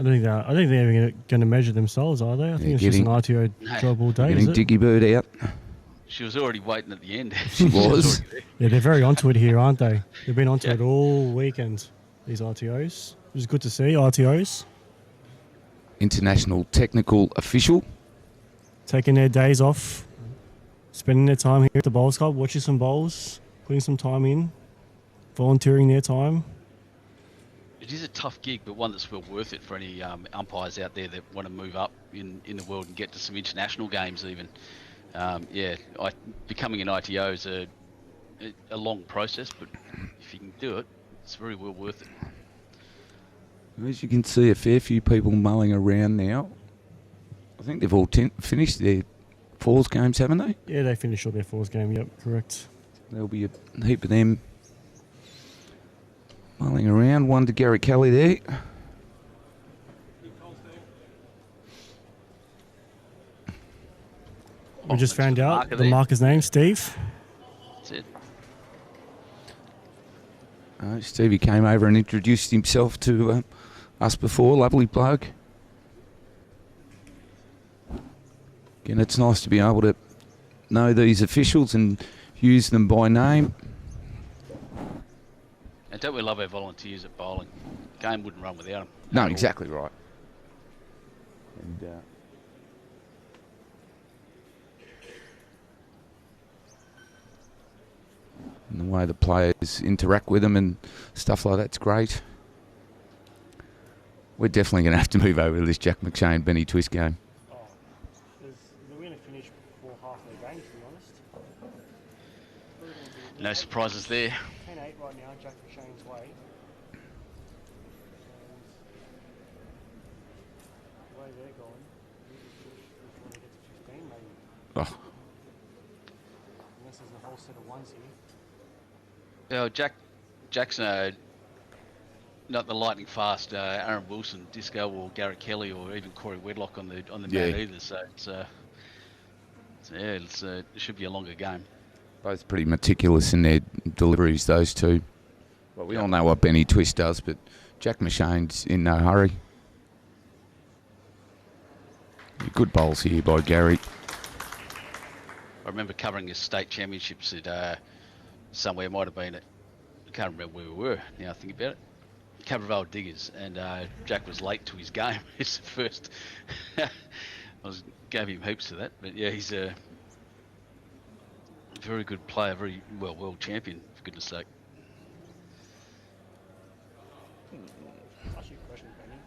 don't think they're even going to measure themselves, are they? I think it's just an ITO job all day. Getting Diggy Bird out. She was already waiting at the end. She was. Yeah, they're very onto it here, aren't they? They've been onto it all weekend, these ITOs. Which is good to see, ITOs. International Technical Official. Taking their days off, spending their time here at the Bowls Club, watching some bowls, putting some time in, volunteering their time. It is a tough gig, but one that's well worth it for any umpires out there that want to move up in the world and get to some international games even. Becoming an ITO is a long process, but if you can do it, it's very well worth it. As you can see, a fair few people mulling around now. I think they've all finished their Falls games, haven't they? Yeah, they finished all their Falls game, yep, correct. There'll be a heap of them mulling around. One to Gary Kelly there. We just found out the marker's name, Steve. That's it. Stevie came over and introduced himself to us before. Lovely bloke. Again, it's nice to be able to know these officials and use them by name. And don't we love our volunteers at bowling? Game wouldn't run without them. No, exactly right. And the way the players interact with them and stuff like that's great. We're definitely going to have to move over to this Jack McShane Benny Twist game. Oh, they're going to finish before half of the game, to be honest. No surprises there. 10-8 right now, Jack McShane's way. The way they're going, before they get to 15, maybe. Oh, Unless there's a whole set of ones here. Jack's not the lightning fast Aaron Wilson, Disco, or Gary Kelly, or even Corey Wedlock on the mat either. So it should be a longer game. both pretty meticulous in their deliveries, those two. Well, we all know what Benny Twist does, but Jack McShane's in no hurry. Good bowls here by Gary. I remember covering his state championships at somewhere, might have been at, I can't remember where we were now I think about it, Cabrevale Diggers, and Jack was late to his game. It's the first. Gave him heaps of that, but yeah, he's a very good player, very world champion, for goodness sake. Ask you a question, Benny.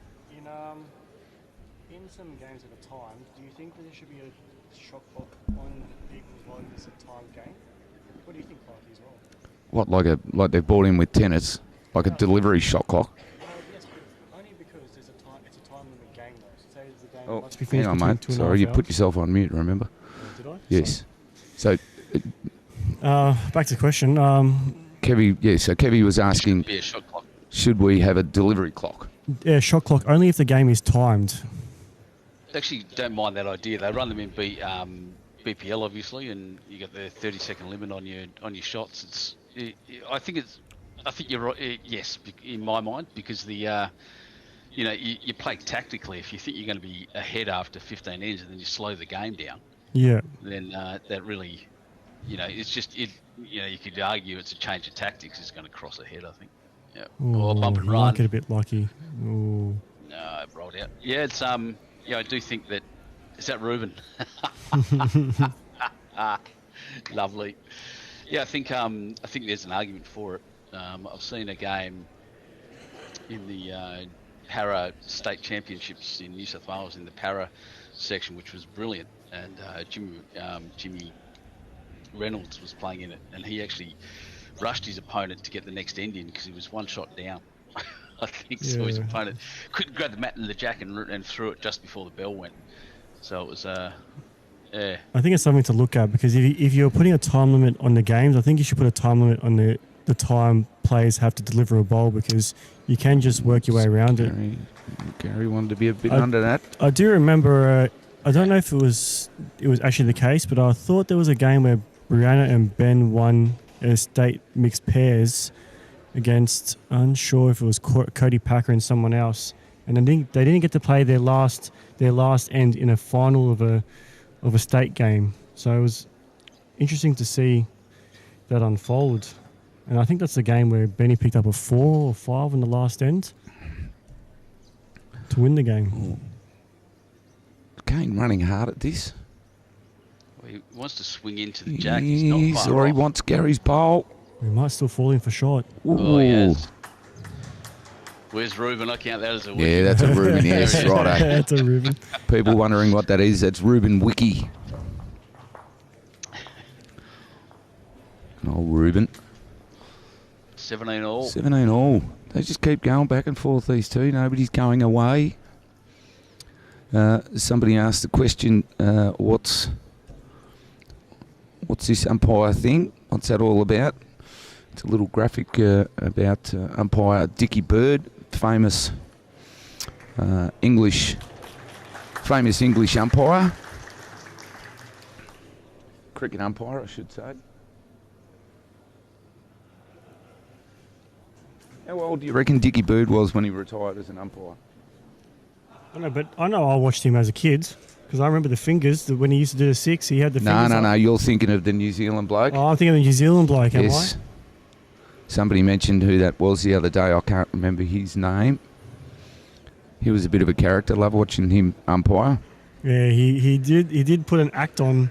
In some games at a time, do you think that there should be a shot clock on big as well as a time game? What do you think, Clarky, as well? What, like they've brought in with tennis, like a delivery shot clock? Yes, but only because it's a time limit game though. Say the game Oh, must be hang finished on, between mate. 2.5 Sorry, you hours. put yourself on mute, remember? Did I? Yes. So, Back to the question. Kevy was asking, Be a shot clock. should we have a delivery clock? Yeah, shot clock only if the game is timed. Actually, don't mind that idea. They run them in BPL, obviously, and you get the 30-second limit on your shots. I think you're right. Yes, in my mind, because the you play tactically. If you think you're going to be ahead after 15 ends, and then you slow the game down, Yeah. then that really, it's just you could argue it's a change of tactics. It's going to cross ahead, I think. Yeah. Or bump and I run. like it a bit lucky. Ooh. No, it rolled out. Yeah, it's I do think that. Is that Ruben? Lovely. Yeah, I think there's an argument for it. I've seen a game in the Para State Championships in New South Wales in the Para section, which was brilliant, and Jimmy Reynolds was playing in it, and he actually rushed his opponent to get the next end in because he was one shot down. I think so. His opponent couldn't grab the mat and the jack and threw it just before the bell went. So it was, yeah. I think it's something to look at, because if you're putting a time limit on the games, I think you should put a time limit on the time players have to deliver a bowl, because you can just work your way around it. Gary wanted to be a bit under that. I do remember, I don't know if it was actually the case, but I thought there was a game where Brianna and Ben won state mixed pairs against, unsure if it was Cody Packer and someone else, and I think they didn't get to play their last end in a final of a state game. So it was interesting to see that unfold. And I think that's the game where Benny picked up a 4 or 5 in the last end to win the game. Kane running hard at this. Well, he wants to swing into the jack. He's not far or he off. wants Gary's bowl. We might still fall in for short. Oh, yes. Where's Ruben? I count that as a win. Yeah, that's a Ruben. Yes, right. That's a Ruben. People wondering what that is. That's Ruben Wiki. Old Ruben. 17 all. 17 all. They just keep going back and forth, these two. Nobody's going away. Somebody asked the question, what's this umpire thing? What's that all about? It's a little graphic about umpire Dickie Bird, famous English umpire. Cricket umpire, I should say. How old do you reckon Dickie Bird was when he retired as an umpire? I know I watched him as a kid, because I remember the fingers, when he used to do the 6, he had the fingers No, up. you're thinking of the New Zealand bloke. Oh, I'm thinking of the New Zealand bloke, am Yes. Somebody mentioned who that was the other day. I can't remember his name. He was a bit of a character. Love watching him umpire. I? Yeah, he did put an act on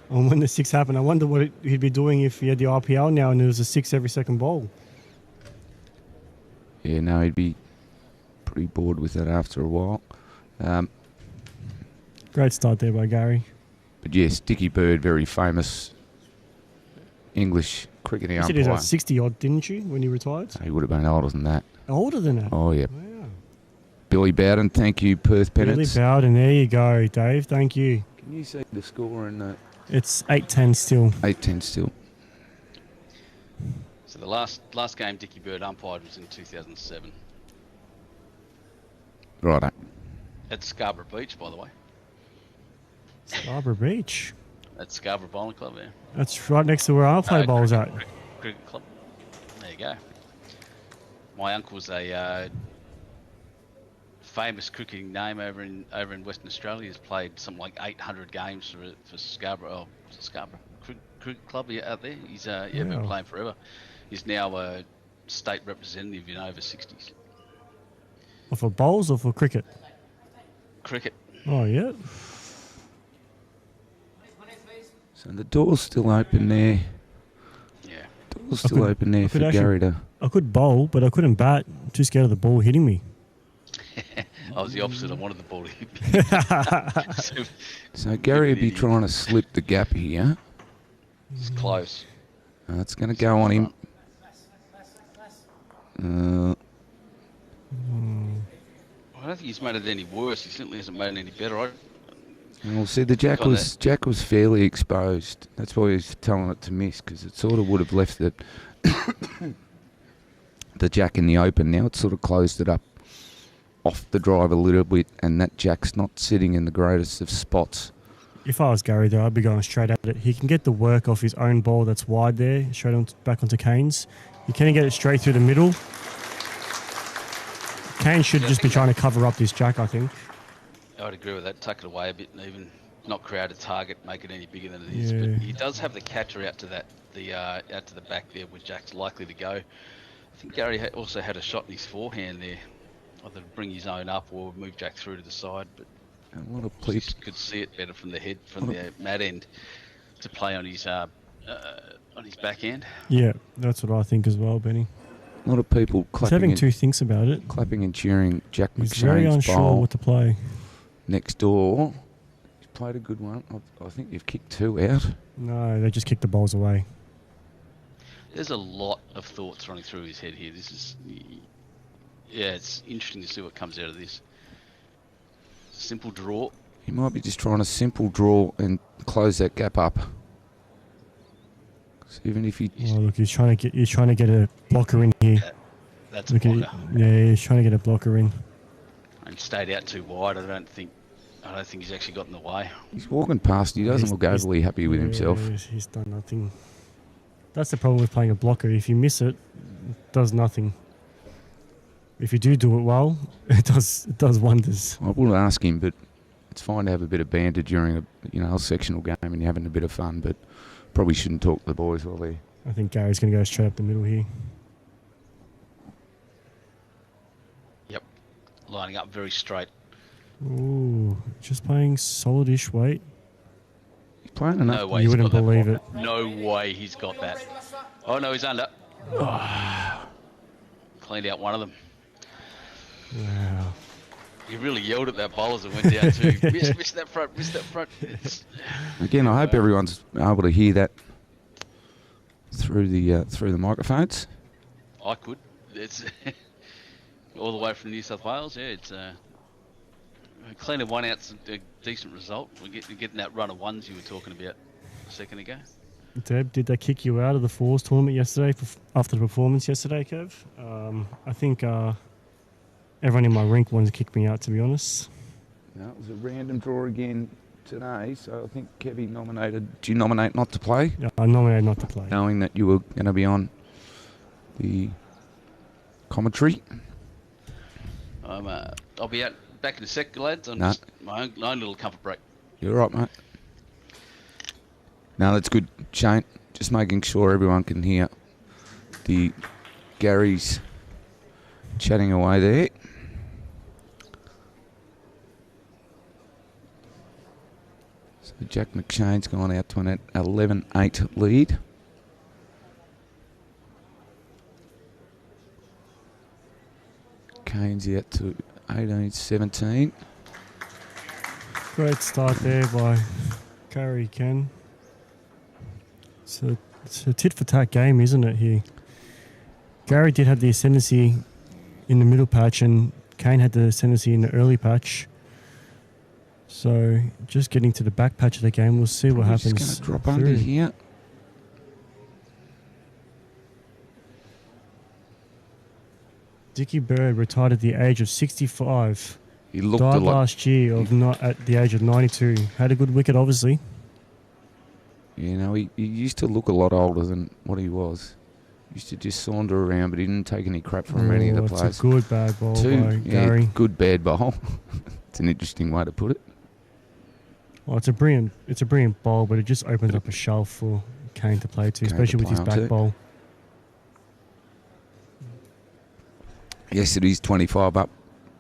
when the 6 happened. I wonder what he'd be doing if he had the IPL now and there was a 6 every second ball. Yeah, no, he'd be pretty bored with that after a while. Great start there by Gary. But yes, Dickie Bird, very famous English cricketing You said he was umpire. like 60 odd, didn't you, when he retired? He would have been older than that. Older than that? Oh, yeah. Wow. Billy Bowden, thank you, Perth Billy Pennants. Bowden, there you go, Dave. Thank you. Can you see the score in the It's 8-10 still. 8-10 still? So the last game Dickie Bird umpired was in 2007 Righto. at Scarborough Beach, by the way. Scarborough Beach. At Scarborough Bowling Club, yeah. That's right next to where I play bowls at. Cricket club. There you go. My uncle's a famous cricketing name over in Western Australia. He's played something like 800 games for Scarborough. Oh, was it Scarborough Cricket Club out there? He's been Wow. playing forever. He's now a state representative in over 60s. Or for bowls or for cricket? Cricket. Oh, yeah. So the door's still open there. Yeah. Door's still open there I for could actually- Gary to... I could bowl, but I couldn't bat. Too scared of the ball hitting me. I was the opposite. I wanted the ball to hit me. So Gary would be trying to slip the gap here. It's close. It's going to go on him. I don't think he's made it any worse. He certainly hasn't made it any better. We'll see, the Jack was fairly exposed. That's why he's telling it to miss, because it sort of would have left the the Jack in the open. Now it's sort of closed it up off the drive a little bit, and that Jack's not sitting in the greatest of spots. If I was Gary, though, I'd be going straight at it. He can get the work off his own ball that's wide there, straight on back onto Kane's. He can get it straight through the middle. Kane should just be trying to cover up this Jack, I think. I'd agree with that. Tuck it away a bit and even not create a target, make it any bigger than it is. Yeah. But he does have the catcher out to out to the back there where Jack's likely to go. I think Gary also had a shot in his forehand there, either to bring his own up or move Jack through to the side. But A lot of he people. could see it better from the head, from the mat end, to play on his back end. Yeah, that's what I think as well, Benny. A lot of people He's having two thinks about it. clapping and cheering Jack He's very McShane's unsure bowl what to play. next door. He's played a good one. I think you've kicked 2 out. No, they just kicked the balls away. There's a lot of thoughts running through his head here. This is, yeah, it's interesting to see what comes out of this. Simple draw. He might be just trying a simple draw and close that gap up. 'Cause even if he, Oh, look, he's trying to get a blocker in here. That's a Look at blocker. yeah, he's trying to get a blocker in. And stayed out too wide. I don't think he's actually got in the way. he's walking past, he doesn't look overly happy with himself. He's done nothing. That's the problem with playing a blocker. If you miss it, it does nothing. If you do it well, it does wonders. I wouldn't ask him, but it's fine to have a bit of banter during a sectional game and you're having a bit of fun, but probably shouldn't talk to the boys while they're... I think Gary's going to go straight up the middle here. Yep. Lining up very straight. Ooh, just playing solid-ish weight. He's playing enough. No way. You he's wouldn't got that believe block. it. No way he's got that. Oh no, he's under. Cleaned out one of them. Wow. He really yelled at that bowl as it went down too. Miss that front, miss that front. Again, I hope everyone's able to hear that through the microphones. I could. It's all the way from New South Wales. Yeah, it's cleaning one out's a decent result. We're getting that run of ones you were talking about a second ago. Deb, did they kick you out of the fours tournament yesterday after the performance yesterday, Kev? I think everyone in my rink wanted to kick me out, to be honest. No, it was a random draw again today, so I think Kevy nominated... Do you nominate not to play? Yeah, I nominated not to play. Knowing that you were going to be on the commentary? I'll be out back in a sec, lads. On No. just my own little comfort break. You're right, mate. No, that's good, Shane. Just making sure everyone can hear the Gary's chatting away there. So Jack McShane's gone out to an 11-8 lead. Kane's out to 18-17. Great start there by Gary Ken. It's a tit-for-tat game, isn't it, here? Gary did have the ascendancy in the middle patch and Kane had the ascendancy in the early patch. So just getting to the back patch of the game, we'll see what happens. Just going to drop under here. Dickie Bird retired at the age of 65. He looked Died a lot. last year of not at the age of 92. Had a good wicket, obviously. You know, he used to look a lot older than what he was. Used to just saunter around, but he didn't take any crap from any of the players. It's a good bad ball by Gary. Good bad bowl. It's an interesting way to put it. Well, it's a brilliant bowl, but it just opens up a shelf for Kane to play to, Kane especially to with his play back onto. bowl. Yes, it is 25 up,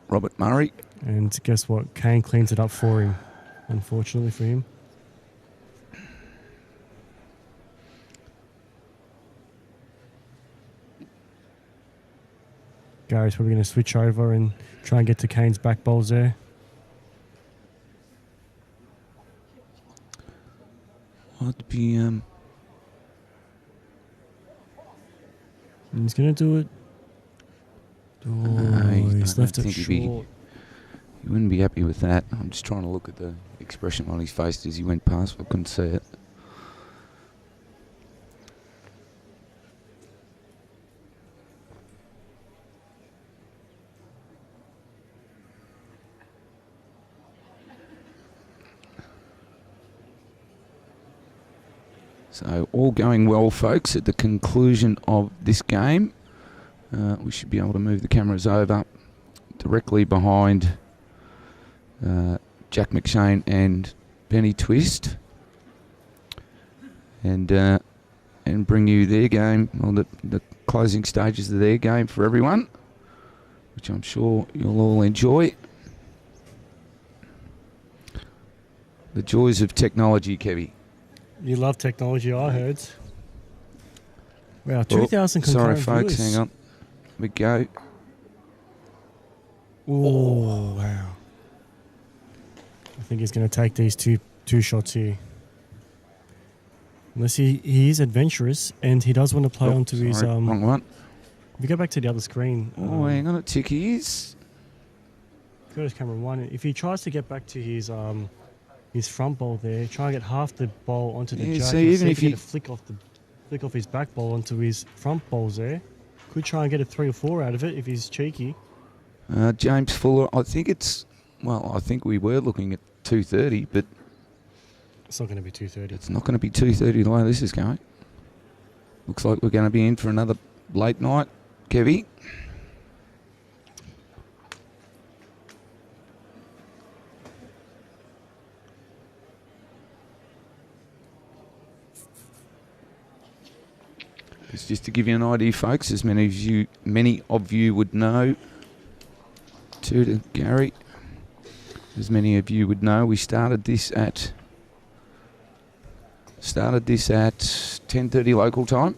Robert Murray. And guess what? Kane cleans it up for him, unfortunately for him. Gary's probably going to switch over and try and get to Kane's back bowls there. I'd be And he's going to do it. Oh, he's left it short. he wouldn't be happy with that. I'm just trying to look at the expression on his face as he went past. I couldn't see it. So all going well, folks. At the conclusion of this game, we should be able to move the cameras over directly behind Jack McShane and Benny Twist, and bring you their game, or the closing stages of their game for everyone, which I'm sure you'll all enjoy. The joys of technology, Kevy. You love technology, I heard. Wow, 2,000 Sorry, concurrent folks, viewers. hang on. We go. Oh, wow. I think he's going to take these two shots here. Unless he is adventurous and he does want to play onto his... wrong one. If you go back to the other screen... Oh, hang on a tick. He is. Go to camera 1. If he tries to get back to his front ball there, try and get half the ball onto the jack. See, even if you you... flick off his back ball onto his front balls there, could try and get a 3 or 4 out of it if he's cheeky. James Fuller, I think it's... Well, I think we were looking at 230, but... It's not going to be 230. It's not going to be 230 the way this is going. Looks like we're going to be in for another late night, Kevy. It's just to give you an idea, folks, as many of you would know. To Gary, as many of you would know, we started this at 10:30 local time,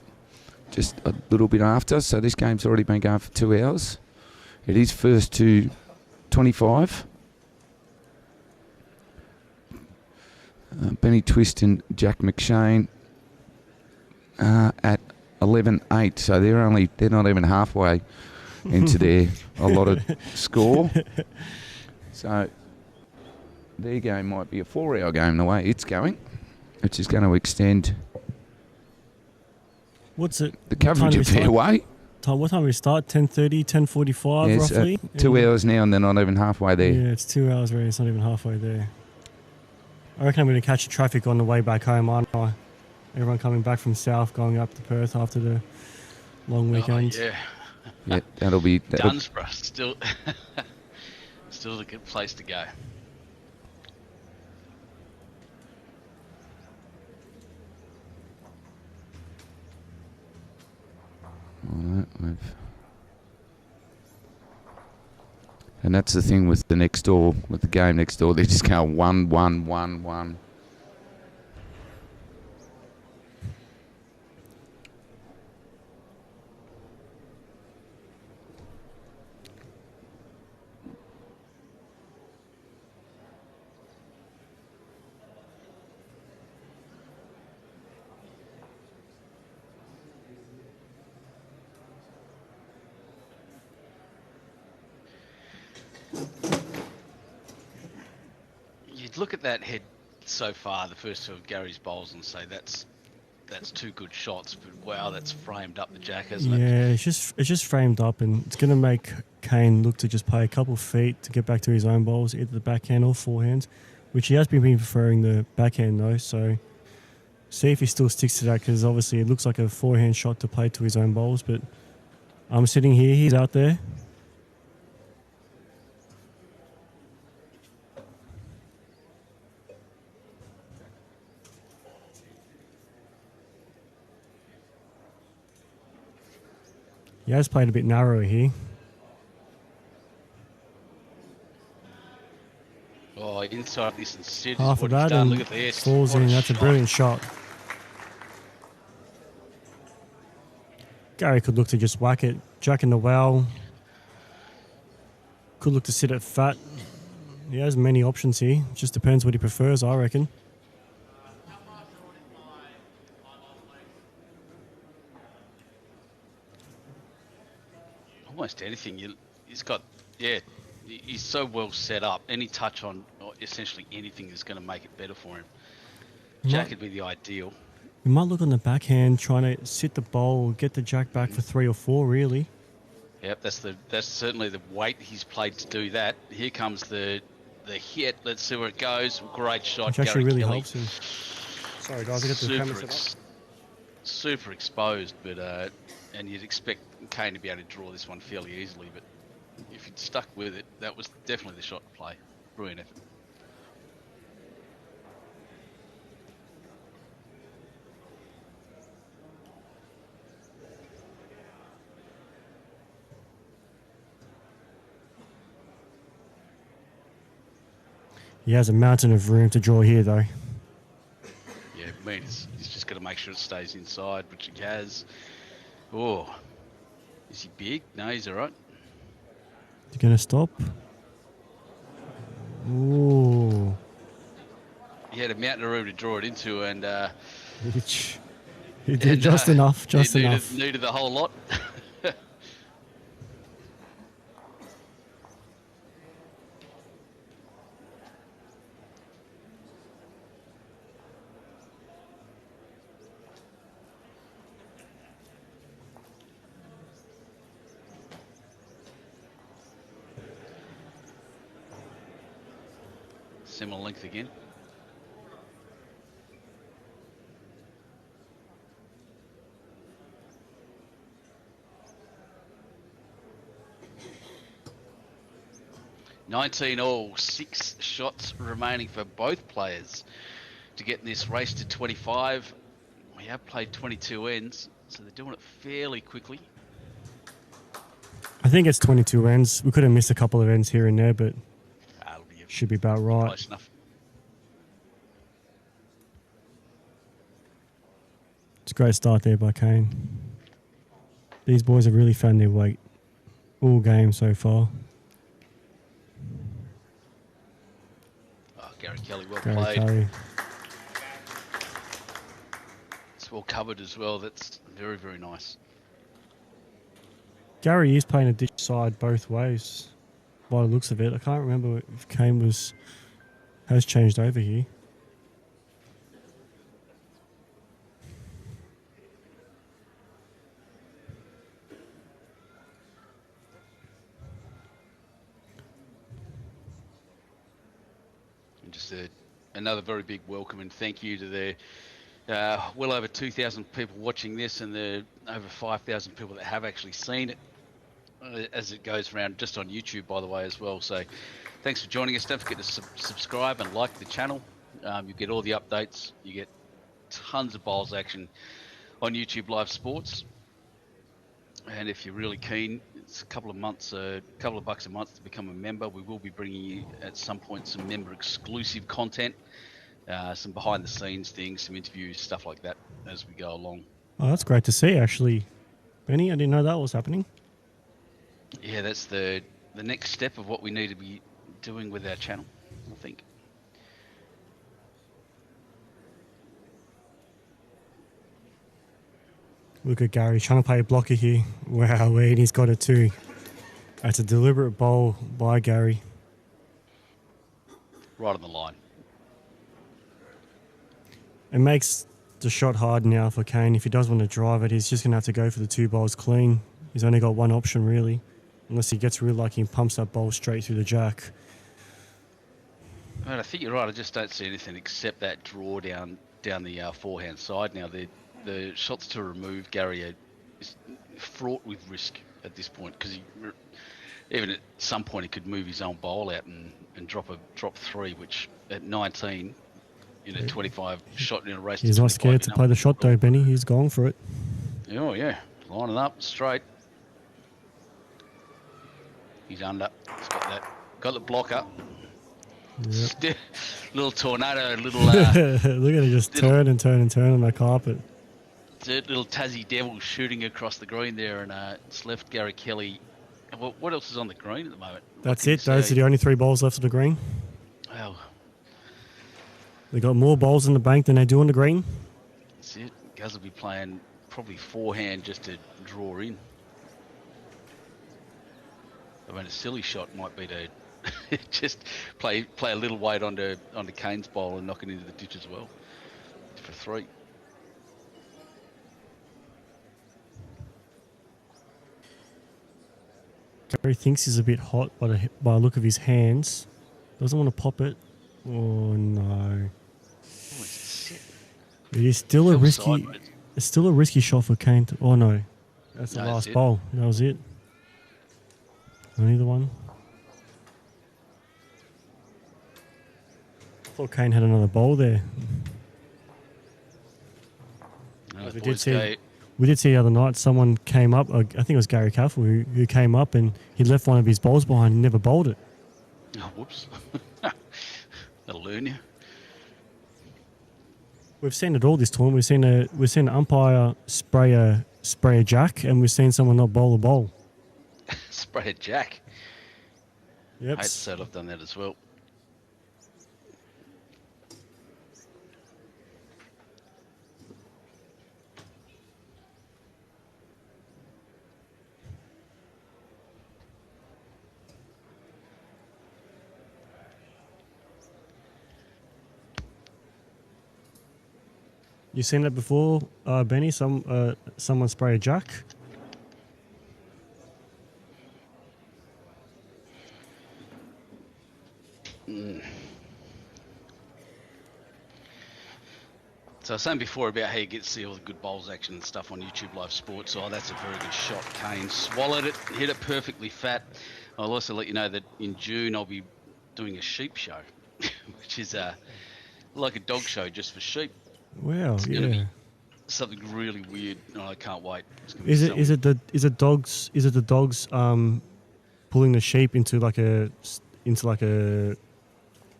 just a little bit after. So this game's already been going for 2 hours. It is first to 25. Benny Twist and Jack McShane at 11-8. So they're not even halfway into their allotted score. So their game might be a 4-hour game the way it's going, which is going to extend the coverage a fair way. What time we start? 10:30, 10:45 Yes, roughly? 2 hours now and they're not even halfway there. Yeah, it's 2 hours already. It's not even halfway there. I reckon I'm going to catch the traffic on the way back home, aren't I? Everyone coming back from South, going up to Perth after the long weekend. Oh, yeah. Yeah, that'll be... Dunsborough, still a good place to go. Alright, and that's the thing with the next door, with the game next door. They just go 1, 1, 1, 1. You'd look at that head so far, the first two of Gary's bowls, and say that's 2 good shots, but wow, that's framed up the jack, hasn't it? Yeah, it's just framed up, and it's going to make Kane look to just play a couple of feet to get back to his own bowls, either the backhand or forehand, which he has been preferring the backhand though. So see if he still sticks to that, because obviously it looks like a forehand shot to play to his own bowls. But I'm sitting here, he's out there. He has played a bit narrower here. Oh, inside this instead. Half of What he's that done. and Look at this. falls What in. a That's a shot. brilliant shot. Gary could look to just whack it. Jack in the well. Could look to sit at fat. He has many options here. Just depends what he prefers, I reckon. Almost anything. He's got, yeah, he's so well set up. Any touch on essentially anything is going to make it better for him. Jack would be the ideal. We might look on the backhand, trying to sit the bowl, get the jack back for 3 or 4, really. Yep, that's certainly the weight he's played to do that. Here comes the hit. Let's see where it goes. Great shot, Which actually Gary really Kelly. helps him. Sorry, guys, I got the camera set up. Super exposed, but and you'd expect Kane to be able to draw this one fairly easily, but if he'd stuck with it, that was definitely the shot to play. Brilliant effort. He has a mountain of room to draw here, though. Yeah, I mean, he's just got to make sure it stays inside, which he has. Oh, is he big? No, he's all right. He's going to stop. Ooh. He had a mountain of room to draw it into, and Which he did just enough, just he enough. needed the whole lot. Similar length again. $19 all, 6 shots remaining for both players to get this race to 25. We have played 22 ends, so they're doing it fairly quickly. I think it's 22 ends. We could have missed a couple of ends here and there, but should be about right. Close enough. It's a great start there by Kane. These boys have really found their weight all game so far. Oh, Gary Kelly, well Gary played. Kelly. It's well covered as well. That's very, very nice. Gary is playing a ditch side both ways by the looks of it. I can't remember if Kane has changed over here. And just another very big welcome and thank you to the well over 2,000 people watching this and the over 5,000 people that have actually seen it as it goes around just on YouTube, by the way, as well. So thanks for joining us. Don't forget to subscribe and like the channel. You get all the updates. You get tons of bowls action on YouTube Live Sports. And if you're really keen, it's a couple of bucks a month to become a member. We will be bringing you at some point some member exclusive content, some behind the scenes things, some interviews, stuff like that as we go along. Oh, that's great to see, actually. Benny, I didn't know that was happening. Yeah, that's the next step of what we need to be doing with our channel, I think. Look at Gary trying to play a blocker here. Wow, and he's got it too. That's a deliberate bowl by Gary. Right on the line. It makes the shot hard now for Kane. If he does want to drive it, he's just going to have to go for the 2 bowls clean. He's only got one option, really. Unless he gets real lucky and pumps that bowl straight through the jack. Man, I think you're right. I just don't see anything except that draw down the forehand side. Now, the shots to remove Gary are fraught with risk at this point because even at some point he could move his own bowl out and drop 3, which at 19, 25 shot in a race. He's not scared to play the shot though, Benny. He's going for it. Oh yeah, lining up straight. He's under. He's got the blocker. Yep. Little tornado, little. Look at it just turn and turn and turn on that carpet. Little Tassie Devil shooting across the green there, and it's left Gary Kelly. What else is on the green at the moment? That's it. Those are the only 3 bowls left of the green. Well, They got more bowls in the bank than they do on the green. that's it. Guz will be playing probably forehand just to draw in. I mean, a silly shot might be to just play a little weight onto Kane's bowl and knock it into the ditch as well for 3. Gary thinks he's a bit hot by the look of his hands. Doesn't want to pop it. Oh no! It is still a risky. Sideways. It's still a risky shot for Kane. Oh no, that's the No, that's last it. bowl. That was it. Only the one. I thought Kane had another bowl there. No, We boys did see. go- We did see the other night someone came up. I think it was Gary Caffel who came up and he left one of his bowls behind and never bowled it. Oh, whoops. That'll learn you. We've seen it all this tournament. We've seen an umpire spray a jack, and we've seen someone not bowl a bowl. Spray a jack. Yep. I'd say I've done that as well. You seen that before, Benny? Someone spray a jack? So I was saying before about how you get to see all the good bowls action and stuff on YouTube Live Sports. Oh, that's a very good shot. Kane swallowed it, hit it perfectly fat. I'll also let you know that in June I'll be doing a sheep show, which is like a dog show just for sheep. Wow, It's gonna yeah. be something really weird. Oh, I can't wait. It's gonna be Is it so the dogs pulling the sheep into like a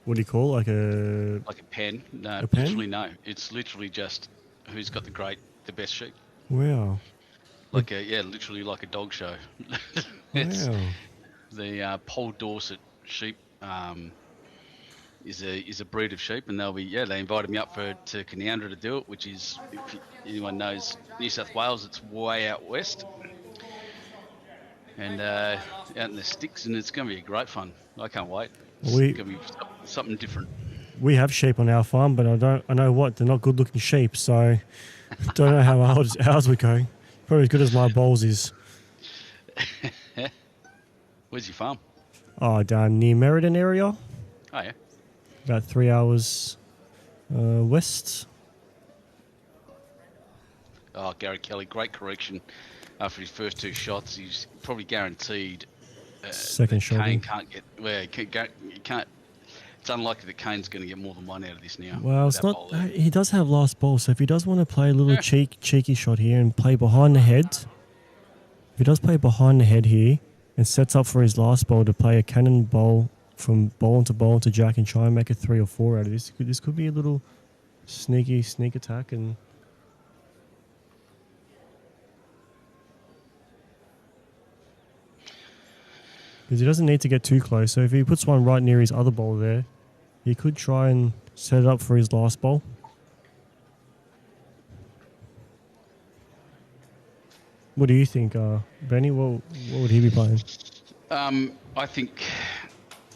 what do you call, like a pen? No, A pen? literally no. It's literally just who's got the best sheep. wow. Literally like a dog show. It's Wow. the Pole Dorset sheep is a breed of sheep, and they invited me up to Canowindra to do it, which is, if anyone knows New South Wales, it's way out west, and out in the sticks, and it's going to be great fun. I can't wait. It's We- going to be something different. We have sheep on our farm, but I know what, they're not good looking sheep, so don't know how ours would go. Probably as good as my bowls is. Where's your farm? Oh, down near Meriden area, Oh yeah. about 3 hours west. Oh, Gary Kelly, great correction after his first two shots. He's probably guaranteed Second that shot. Kane can't get. Well, he can't. It's unlikely that Kane's going to get more than one out of this now. Well, with it's that not. bowl there. He does have last ball, so if he does want to play a little cheeky shot here and play behind the head, if he does play behind the head here and sets up for his last ball to play a cannon bowl from bowl into jack and try and make a 3 or 4 out of this, this could be a little sneak attack and. Because he doesn't need to get too close, so if he puts one right near his other bowl there, he could try and set it up for his last bowl. What do you think, Benny? What would he be playing? I think,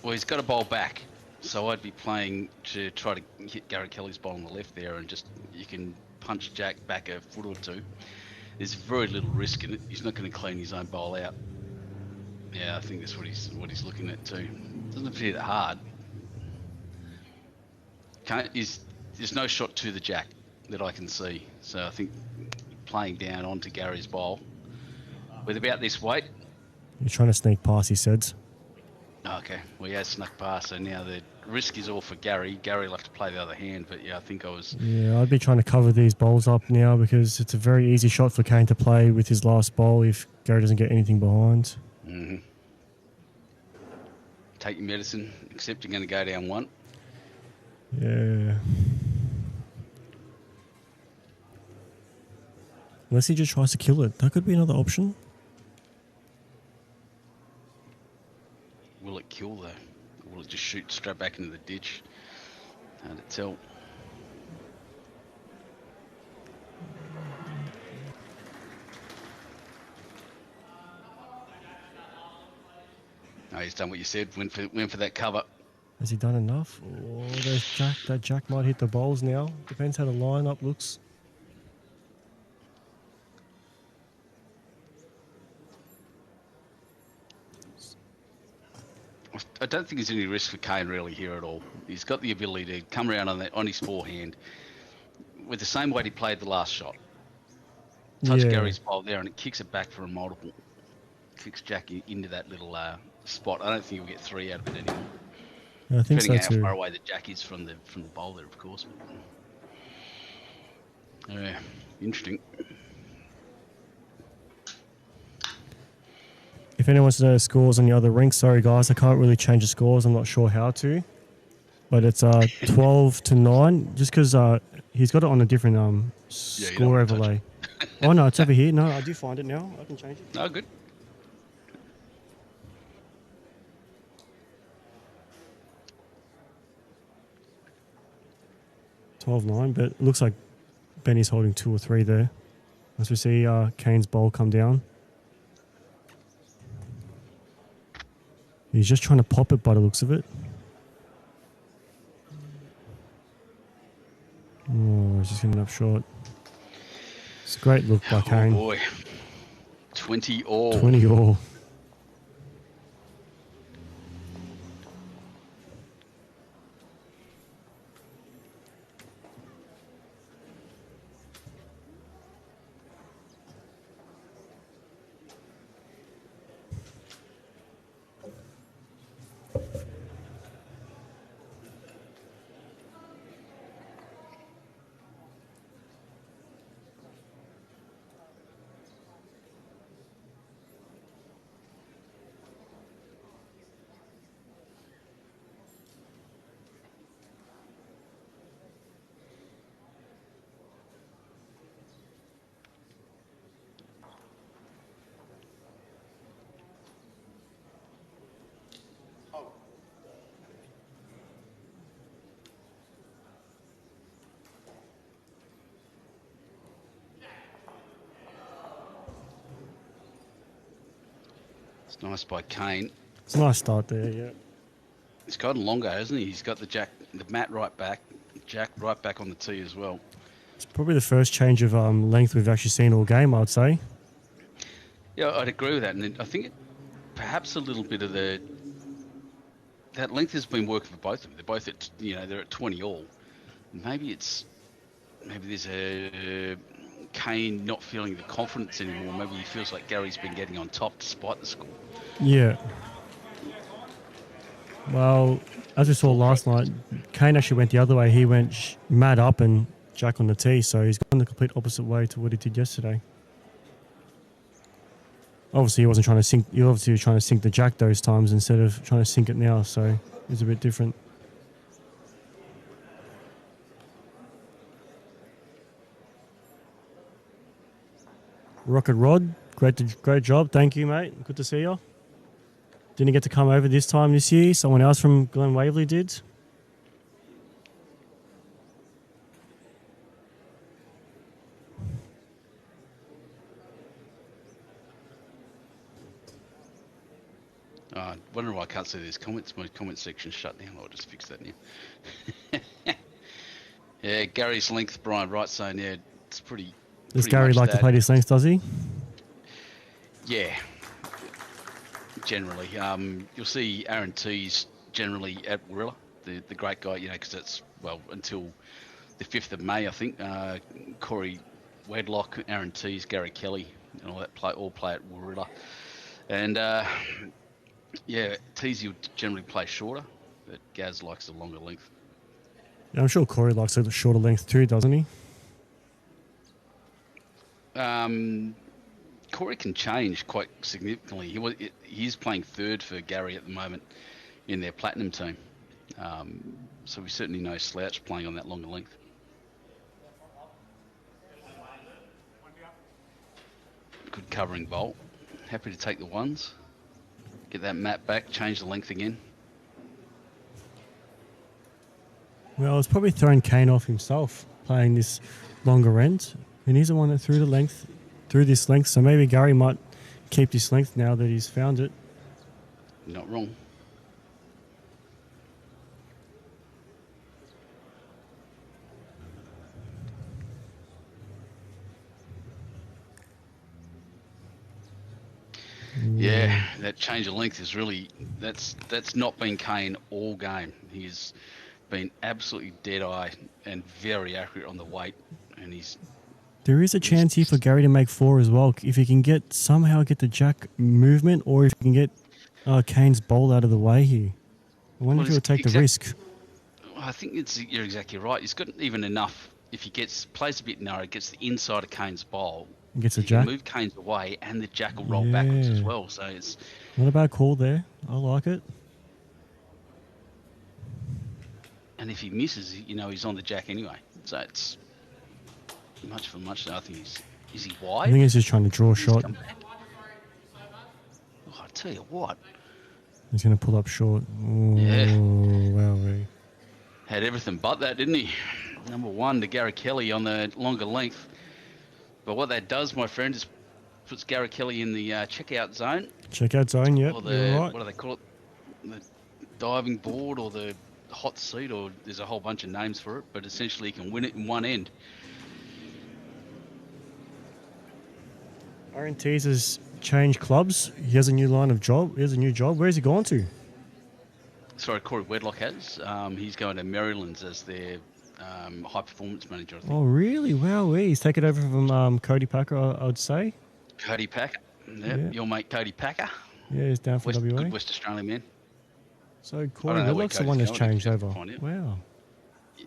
well, he's got a bowl back, so I'd be playing to try to hit Gary Kelly's bowl on the left there, and just you can punch Jack back a foot or two. There's very little risk in it. He's not going to clean his own bowl out. Yeah, I think that's what he's looking at too. Doesn't appear that hard. There's no shot to the jack that I can see, so I think playing down onto Gary's bowl with about this weight. You're trying to sneak past, he said. Okay, well, he has snuck past, so now the risk is all for Gary. Gary will have to play the other hand, but yeah, I think I was... Yeah, I'd be trying to cover these bowls up now because it's a very easy shot for Kane to play with his last bowl if Gary doesn't get anything behind. Mm-hmm. Take your medicine, except you're going to go down one. Yeah. Unless he just tries to kill it. That could be another option. Will it kill though? Or will it just shoot straight back into the ditch? Hard to tell. No, he's done what you said. Went for that cover. Has he done enough? Oh, that jack might hit the bowls now. Depends how the lineup looks. I don't think there's any risk for Kane really here at all. He's got the ability to come around on his forehand with the same weight he played the last shot. Touch Gary's bowl there, and it kicks it back for a multiple. Kicks Jack into that little spot. I don't think he'll get 3 out of it anymore. Yeah, I think so Depending too. on how far away the Jack is from the bowl there, of course. Yeah, interesting. If anyone wants to know the scores on the other rinks, sorry guys, I can't really change the scores. I'm not sure how to. But it's 12-9, just because he's got it on a different score overlay. Oh no, it's over here. No, I do find it now. I can change it. Oh, good. But it looks like Benny's holding 2 or 3 there. As we see Kane's bowl come down. He's just trying to pop it by the looks of it. Oh, he's just getting up short. It's a great look by Oh Kane. boy. 20 all. 20 all. It's nice by Kane. It's a nice start there, yeah. He's gotten longer, hasn't he? He's got the mat right back, Jack right back on the tee as well. It's probably the first change of length we've actually seen all game, I'd say. Yeah, I'd agree with that, and I think perhaps a little bit of that length has been working for both of them. They're both at they're at 20 all. Maybe there's a Kane not feeling the confidence anymore. Maybe he feels like Gary's been getting on top despite the score. Yeah. Well, as we saw last night, Kane actually went the other way. He went mad up and Jack on the tee, so he's gone the complete opposite way to what he did yesterday. Obviously, he wasn't trying to sink. He obviously was trying to sink the Jack those times instead of trying to sink it now, so it's a bit different. Rocket Rod, great job. Thank you, mate. Good to see you. Didn't get to come over this time this year. Someone else from Glen Waverley did. Wondering why I can't see these comments. My comment section's shut down. I'll just fix that now. Yeah, Gary's length, Brian Wright saying, yeah, it's pretty. Does Gary like to play this length, does he? Yeah, generally. You'll see Aaron T's generally at Warilla, the great guy, because that's, until the 5th of May, I think. Corey Wedlock, Aaron T's, Gary Kelly, and all that all play at Warilla. And, Teasy would generally play shorter, but Gaz likes the longer length. Yeah, I'm sure Corey likes a shorter length too, doesn't he? Corey can change quite significantly. He's playing third for Gary at the moment in their platinum team. So we certainly know Slouch playing on that longer length. Good covering bolt. Happy to take the ones. Get that mat back, change the length again. Well, it's probably thrown Kane off himself playing this longer end. And he's the one that threw this length. So maybe Gary might keep this length now that he's found it. Not wrong. Yeah, that change of length is really, that's not been Kane all game. He's been absolutely dead-eye and very accurate on the weight, and there is a chance here for Gary to make 4 as well. If he can somehow get the Jack movement, or if he can get Kane's bowl out of the way here. I wonder if he'll take the risk. I think you're exactly right. He's got even enough, if he plays a bit narrow, gets the inside of Kane's bowl, gets a Jack. Move Kane's away, and the Jack will roll backwards as well. So it's not a bad call there. I like it. And if he misses, he's on the Jack anyway. So it's much for much. I think is he wide? I think he's just trying to draw a shot. Oh, I tell you what. He's going to pull up short. Oh, yeah. Wow. Had everything but that, didn't he? Number 1 to Gary Kelly on the longer length. But what that does, my friend, is puts Gary Kelly in the checkout zone. Checkout zone, yep. Or you're right. what do they call it? The diving board or the hot seat, or there's a whole bunch of names for it, but essentially he can win it in one end. Aaron Tees has changed clubs. He has a new line of job. He has a new job. Where's he gone to? Sorry, Corey Wedlock has. He's going to Maryland's as their high performance manager, I think. Oh, really? Wow, he's taken over from Cody Packer, I would say. Cody Packer. Yep, Yeah. your mate Cody Packer. Yeah, he's down from WA. Good West Australian man. So Corey know where Whitlock's the Cody's one that's going, changed if you over. find out. Wow.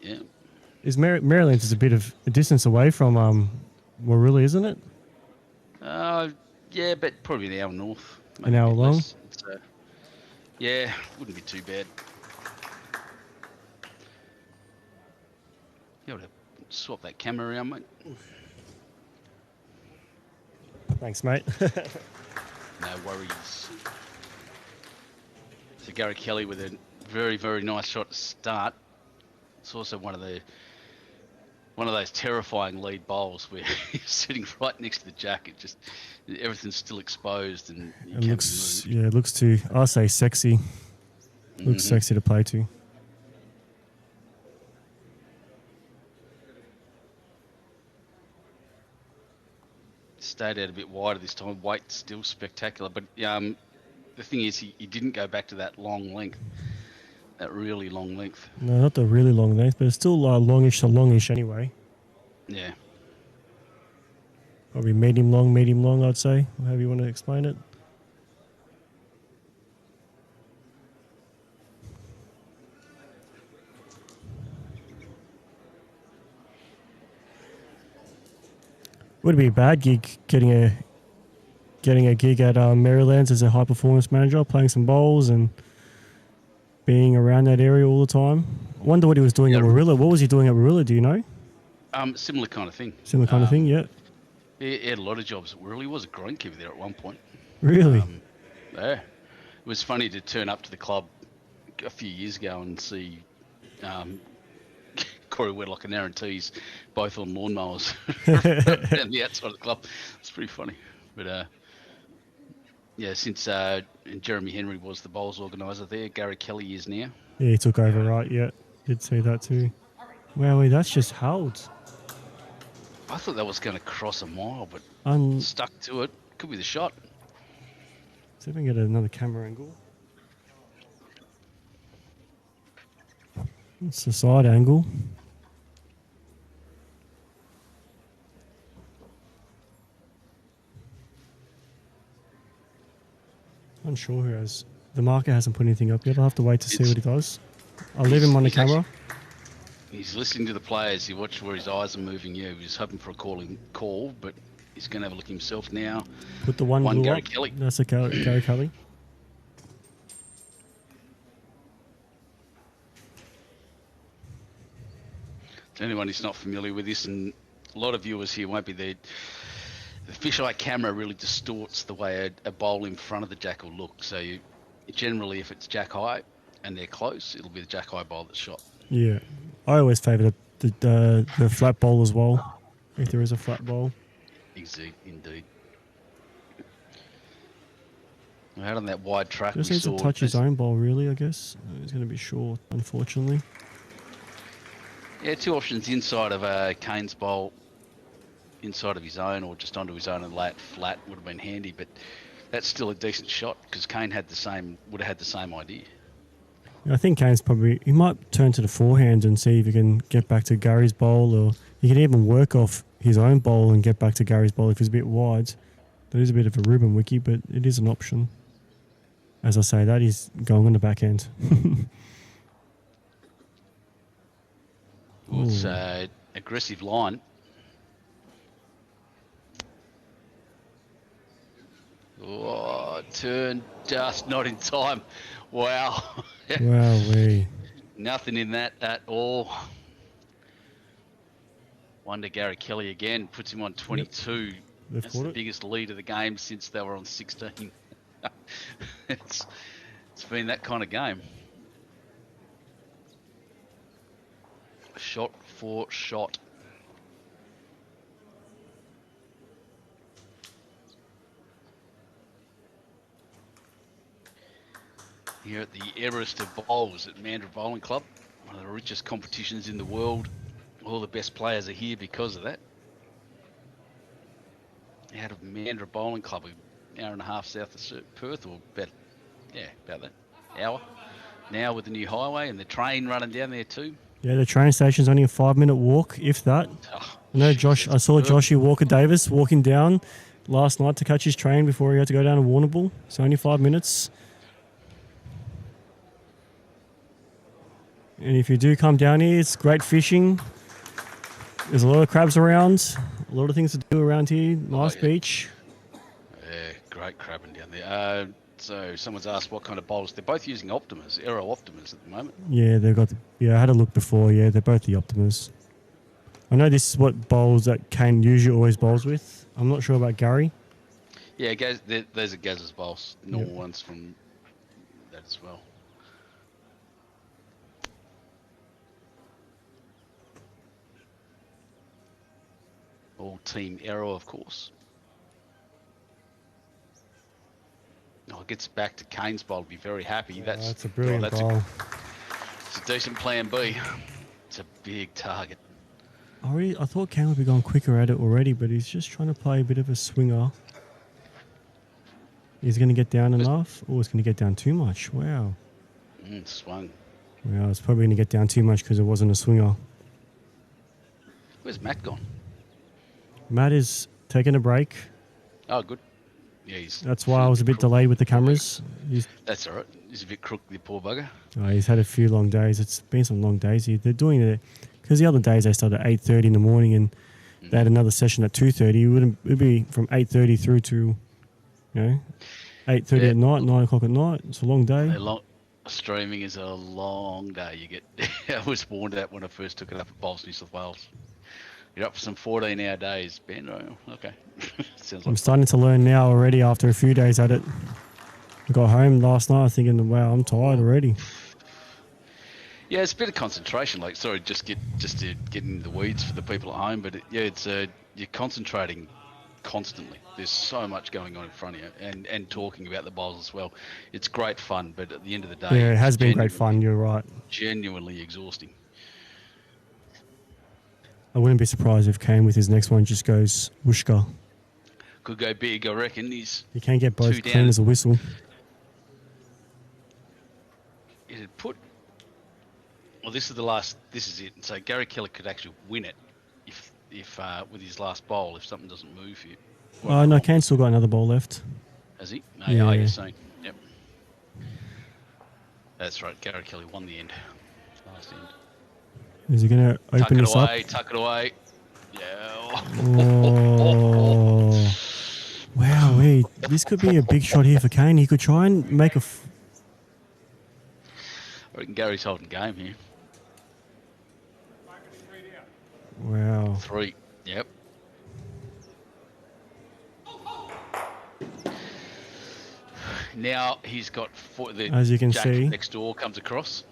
Yeah. Is Maryland's is a bit of a distance away from Warilla, isn't it? Yeah, but probably an hour north. An hour long? Less. Yeah, wouldn't be too bad. You able to swap that camera around, mate? Thanks, mate. No worries. So Gary Kelly with a very, very nice shot to start. It's also one of those terrifying lead bowls where you're sitting right next to the jack. It just everything's still exposed and you It can't looks, move. it looks too, I say sexy. Looks sexy to play to. Stayed out a bit wider this time. Weight still spectacular, but the thing is, he didn't go back to that long length, that really long length. No, not the really long length, but it's still longish to longish anyway. Yeah. Probably medium long, I'd say, however you want to explain it. Would it be a bad gig getting a gig at Maryland's as a high performance manager, playing some bowls and being around that area all the time? I wonder what he was doing at Warilla. What was he doing at Warilla? Do you know? Similar kind of thing. Similar kind of thing, yeah. He had a lot of jobs. Really was a greenkeeper there at one point. Really? Yeah. It was funny to turn up to the club a few years ago and see Corey Wedlock and Aaron Tees both on lawnmowers around the outside of the club. It's pretty funny. But yeah, since Jeremy Henry was the bowls organiser there, Gary Kelly is now. Yeah, he took over, right? Yeah, did see that too. Wow, that's just held. I thought that was going to cross a mile, but stuck to it. Could be the shot. See if we can get another camera angle. It's the side angle. Unsure who has. The marker hasn't put anything up yet. I'll have to wait to see what he does. I'll leave him on the camera. He's listening to the players. He watched where his eyes are moving. Yeah, he was hoping for a call, but he's going to have a look himself now. Put the one blue Gary up. Kelly. That's a Gary Kelly. To anyone who's not familiar with this, and a lot of viewers here won't be there, the fisheye camera really distorts the way a bowl in front of the jack will look. So you generally, if it's jack high and they're close, it'll be the jack high bowl that's shot. Yeah, I always favour the flat bowl as well, if there is a flat bowl. Indeed. Out on that wide track, Just needs to touch his own bowl, really, I guess. He's going to be short, unfortunately. Yeah, two options inside of Kane's bowl, inside of his own, or just onto his own and lay it flat would have been handy, but that's still a decent shot because Kane would have had the same idea. I think Kane's he might turn to the forehand and see if he can get back to Gary's bowl, or he can even work off his own bowl and get back to Gary's bowl if he's a bit wide. That is a bit of a Ruben wiki, but it is an option. As I say, that is going on the back end. It's an aggressive line. Oh, turn just not in time. Wow. Wowee. Nothing in that at all. Wonder Gary Kelly again puts him on 22. Yep. That's the biggest lead of the game since they were on 16. It's been that kind of game. Shot for shot. here at the Everest of Bowls at Mandurah Bowling Club, one of the richest competitions in the world. All the best players are here because of that. Out of Mandurah Bowling Club, an hour and a half south of Perth, or about that hour. Now with the new highway and the train running down there too. Yeah, the train station's only a 5-minute walk, if that. Oh, I know jeez, I saw that's Joshy Walker-Davis walking down last night to catch his train before he had to go down to Warrnambool. So only 5 minutes. And if you do come down here, it's great fishing. There's a lot of crabs around, a lot of things to do around here. Nice beach. Yeah, great crabbing down there. So someone's asked what kind of bowls. They're both using Optimas, Aero Optimas at the moment. Yeah, they've got. I had a look before. Yeah, they're both the Optimas. I know this is what bowls that Kane usually always bowls with. I'm not sure about Gary. Yeah, those are Gaz's bowls, normal ones from that as well. All Team Aero, of course. Oh, it gets back to Kane's bowl. Be very happy. That's a brilliant bowl. It's a decent plan B. It's a big target. I thought Kane would be going quicker at it already, but he's just trying to play a bit of a swinger. He's going to get down enough? Oh, it's going to get down too much. Wow. Swung. Well, it's probably going to get down too much because it wasn't a swinger. Where's Matt gone? Matt is taking a break. Oh, good. Yeah, That's why I was a bit delayed with the cameras. That's all right. He's a bit crooked, the poor bugger. He's had a few long days. It's been some long days here. They're doing it because the other days they started at 8:30 in the morning and they had another session at 2:30. It'd be from 8:30 through to, 8:30 at night, 9 o'clock at night. It's a long day. Streaming is a long day. I was warned that when I first took it up at Bowls, New South Wales. You're up for some 14-hour days, Ben. Okay. Sounds like I'm starting to learn now already after a few days at it. I got home last night thinking, wow, I'm tired already. Yeah, it's a bit of concentration. Just to get in the weeds for the people at home, but it's you're concentrating constantly. There's so much going on in front of you, and talking about the bowls as well. It's great fun, but at the end of the day, yeah, it has been great fun. You're right. Genuinely exhausting. I wouldn't be surprised if Kane with his next one just goes whooshka. Could go big, I reckon. You can get both clean as a whistle. It'd put. Well, this is the last. This is it. So Gary Kelly could actually win it if with his last bowl if something doesn't move here. Oh no, Kane's still got another bowl left. Has he? No, yeah. You're saying. Yep. That's right. Gary Kelly won the end. Last end. Is he going to open this up? Tuck it away. Yeah. Oh. Wow, this could be a big shot here for Kane. He could try and make a... I reckon Gary's holding game here. Wow. 3. Yep. Now he's got as you can Jack see next door comes across.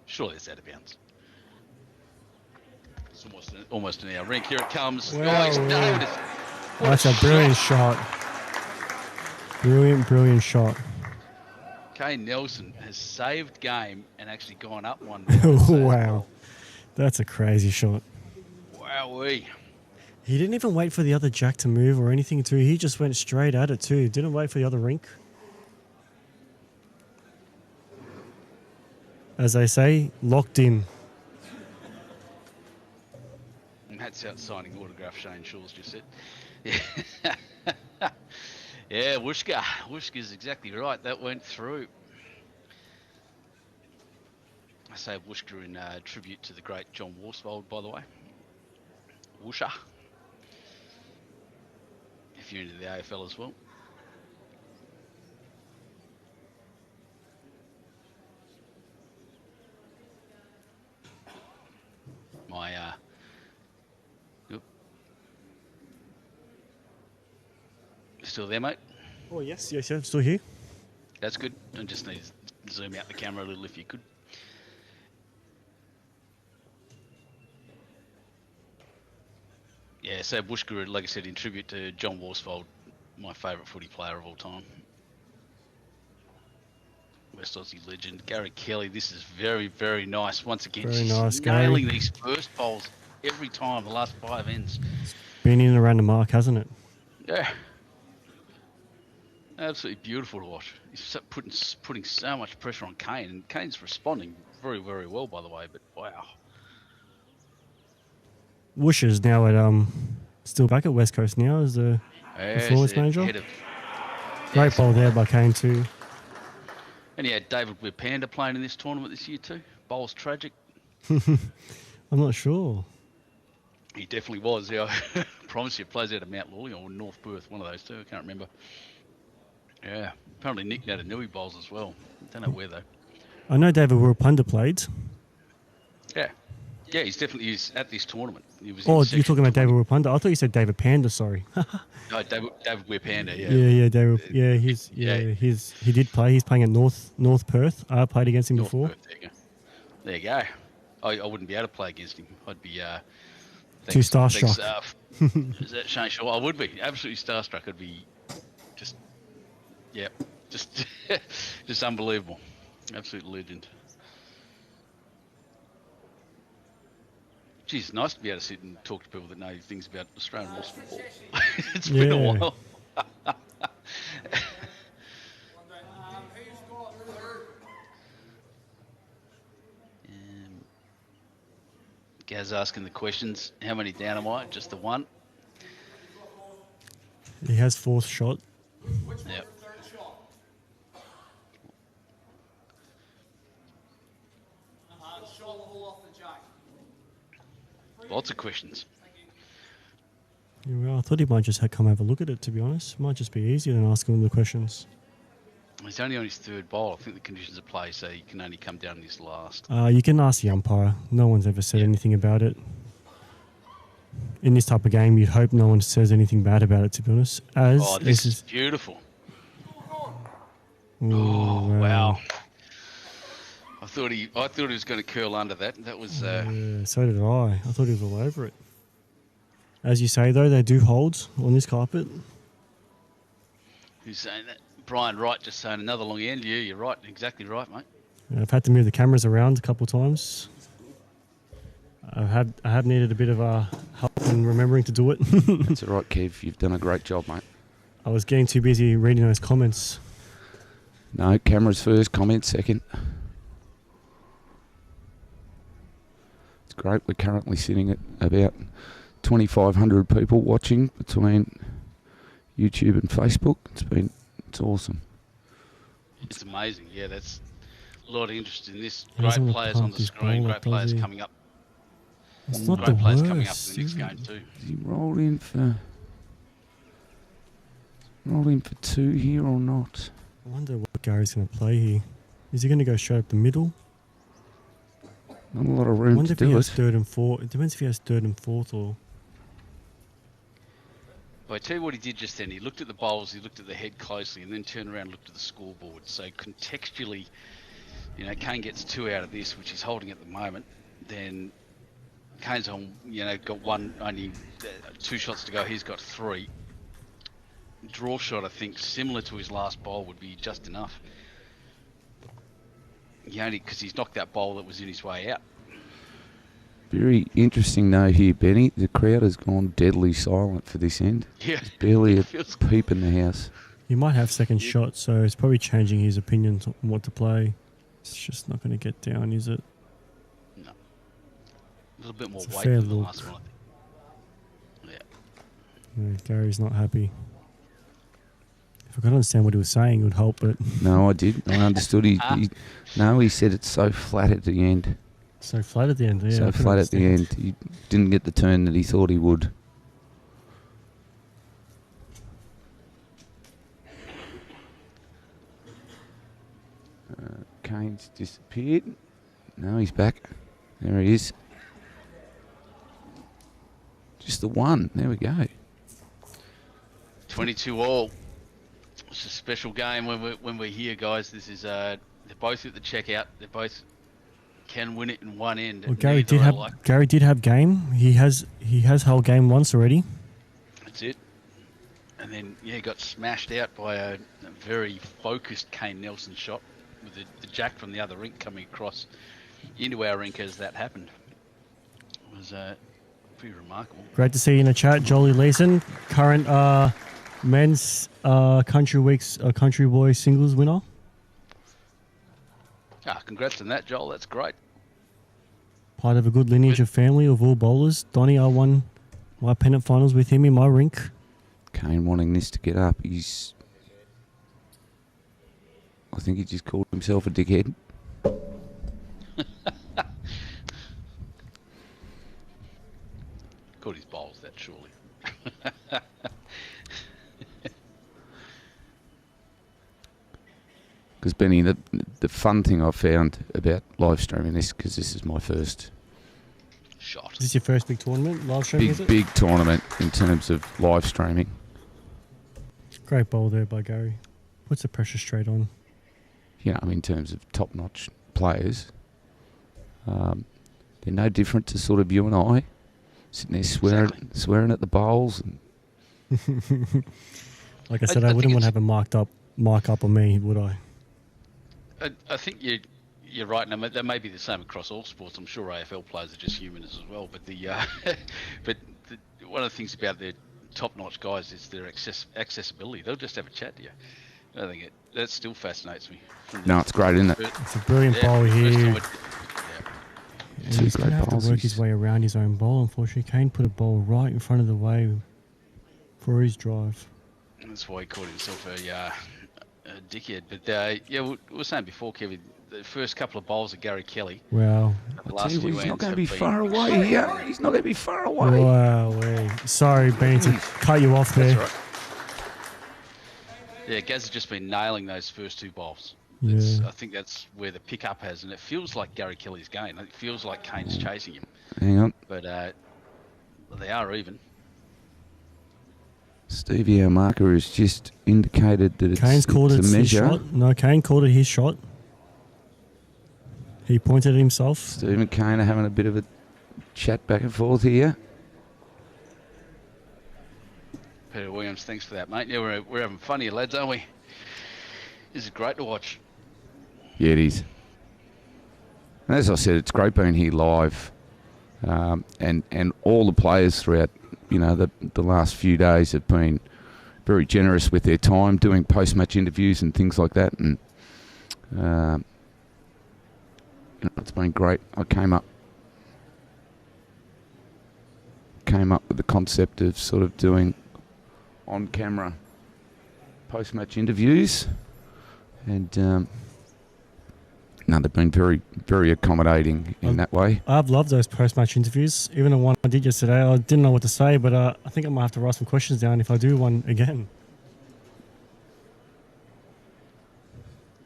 Surely it's out of bounds. It's almost an hour. Rink, here it comes. Wow. Oh, he's nailed it. That's a brilliant shot. Brilliant shot. Kane Nelson has saved game and actually gone up one. Wow. That's a crazy shot. Wowee. He didn't even wait for the other Jack to move or anything too. He just went straight at it too. Didn't wait for the other Rink. As they say, locked in. And that's out signing autograph, Shane Shaw's just said. Yeah, yeah, Wooshka. Wooshka's exactly right. That went through. I say Wooshka in tribute to the great John Worsfold, by the way. Woosha. If you're into the AFL as well. Still there, mate? Oh, yes, I'm still here. That's good. I just need to zoom out the camera a little if you could. Yeah, so Bushka, like I said, in tribute to John Worsfold, my favourite footy player of all time. West Aussie legend, Gary Kelly. This is very, very nice. Once again, Very she's nice, nailing Gary. these first bowls every time, the last 5 ends. Been in and around the mark, hasn't it? Yeah. Absolutely beautiful to watch. He's putting so much pressure on Kane, and Kane's responding very, very well, by the way, but wow. Whoosh is now at still back at West Coast now as the performance manager. Great bowl there by Kane too. And he had David Wipanda playing in this tournament this year too. Bowl's tragic. I'm not sure. He definitely was. Yeah, I promise you, plays out of Mount Lawley or North Perth, one of those two. I can't remember. Yeah, apparently Nick Natanui bowls as well. Don't know where though. I know David Wipanda played. Yeah, yeah, he's at this tournament. He was. Oh, in you're talking about section David Wipanda? I thought you said David Panda. Sorry. 20. No, David Wipanda. Yeah. Yeah, David. Yeah, he did play. He's playing at North Perth. I played against him North before. Perth, there you go. I wouldn't be able to play against him. I'd be Too starstruck. Is that Shane Shaw? I would be absolutely starstruck. I'd be just just unbelievable. Absolute legend. Geez, it's nice to be able to sit and talk to people that know things about Australian rules football. It's been a while. Gaz asking the questions. How many down am I? Just the one? He has fourth shot. Yep. Lots of questions. Yeah, well, I thought he might just come have a look at it, to be honest. Might just be easier than asking him the questions. He's only on his third bowl. I think the conditions of play say he can only come down in his last. You can ask the umpire. No one's ever said anything about it. In this type of game, you'd hope no one says anything bad about it, to be honest. This is beautiful. Ooh, wow. I thought he was going to curl under that. That was. Yeah, so did I. I thought he was all over it. As you say, though, they do hold on this carpet. Who's saying that? Brian Wright just saying another long end. Yeah, you're right. Exactly right, mate. I've had to move the cameras around a couple of times. I have needed a bit of help in remembering to do it. That's all right, Kev. You've done a great job, mate. I was getting too busy reading those comments. No, cameras first, comments second. It's great. We're currently sitting at about 2,500 people watching between YouTube and Facebook. It's awesome. It's amazing. Yeah, that's a lot of interest in this. He doesn't Great wanna players on pump the his screen. ball Great up, does players he? coming up. It's not the Great players coming up worst, for the next is game it? too. Does he roll in for 2 here or not? I wonder what Gary's going to play here. Is he going to go straight up the middle? Not a lot of I room wonder to if he do has it. third and fourth. It depends if he has third and fourth or... Well, I tell you what he did just then. He looked at the bowls, he looked at the head closely, and then turned around and looked at the scoreboard. So contextually, Kane gets 2 out of this, which he's holding at the moment. Then Kane's on, got only 2 shots to go. He's got 3. Draw shot, I think, similar to his last bowl, would be just enough. Because he's knocked that bowl that was in his way out. Very interesting though here, Benny. The crowd has gone deadly silent for this end. Yeah. There's barely a Feels- peep in the house. He might have second shot, so it's probably changing his opinion on what to play. It's just not going to get down, is it? No. A little bit more It's a weight fair than the look. last one, I think. Yeah. Yeah, Gary's not happy. If I could understand what he was saying, it would help, but No, I did. I understood. He said it's so flat at the end. so flat at the end. Yeah, So I can flat at the understand. end. He didn't get the turn that he thought he would. Kane's disappeared. No, he's back. There he is. Just the one. There we go. 22 all. It's a special game when we're here, guys. This is they're both at the checkout. They both can win it in one end. Well, Gary did Neither I have game. He has held game once already. That's it. And then, yeah, got smashed out by a very focused Kane Nelson shot with the Jack from the other rink coming across into our rink as that happened. It was pretty remarkable. Great to see you in the chat, Jolie Leeson, current men's Country Boy singles winner. Congrats on that, Joel. That's great. Part of a good lineage of family of all bowlers. Donnie, I won my pennant finals with him in my rink. Kane wanting this to get up. I think he just called himself a dickhead. Caught his bowls, that surely. Because Benny, the fun thing I've found about live streaming this, because this is my first Shot. Is this your first big tournament, live stream, is it? big tournament in terms of live streaming. Great bowl there by Gary. Puts the pressure straight on. You know, in terms of top-notch players, they're no different to sort of you and I, sitting there swearing at the bowls. And Like I said, I wouldn't want to have a mic up on me, would I? I think you're right. Now, that may be the same across all sports. I'm sure AFL players are just human as well. But one of the things about the top-notch guys is their accessibility. They'll just have a chat to you. I think that still fascinates me. No, it's great, isn't it? It's a brilliant bowl here. Two He's going great to have to bowls. work his way around his own bowl, unfortunately. Kane put a bowl right in front of the way for his drive. That's why he called himself a dickhead. But yeah, we were saying before, Kevin, the first couple of bowls of Gary Kelly. Wow. The last few He's not ends going to have be been far away here. He's not going to be far away. Wow. Sorry, Ben, to cut you off there. That's right. Yeah, Gaz has just been nailing those first two bowls. Yeah. I think that's where the pickup has, and it feels like Gary Kelly's game. It feels like Kane's chasing him. Hang on. But they are even. Stevie, our marker, has just indicated that Kane's called it it's a his measure. shot. No, Kane called it his shot. He pointed at himself. Stephen Kane are having a bit of a chat back and forth here. Peter Williams, thanks for that, mate. Yeah, we're having fun here, lads, aren't we? This is great to watch. Yeah, it is. And as I said, it's great being here live, and all the players throughout, the last few days have been very generous with their time, doing post-match interviews and things like that, and it's been great. I came up with the concept of sort of doing on-camera post-match interviews, and they've been very, very accommodating in that way. I've loved those post-match interviews. Even the one I did yesterday, I didn't know what to say, but I think I might have to write some questions down if I do one again.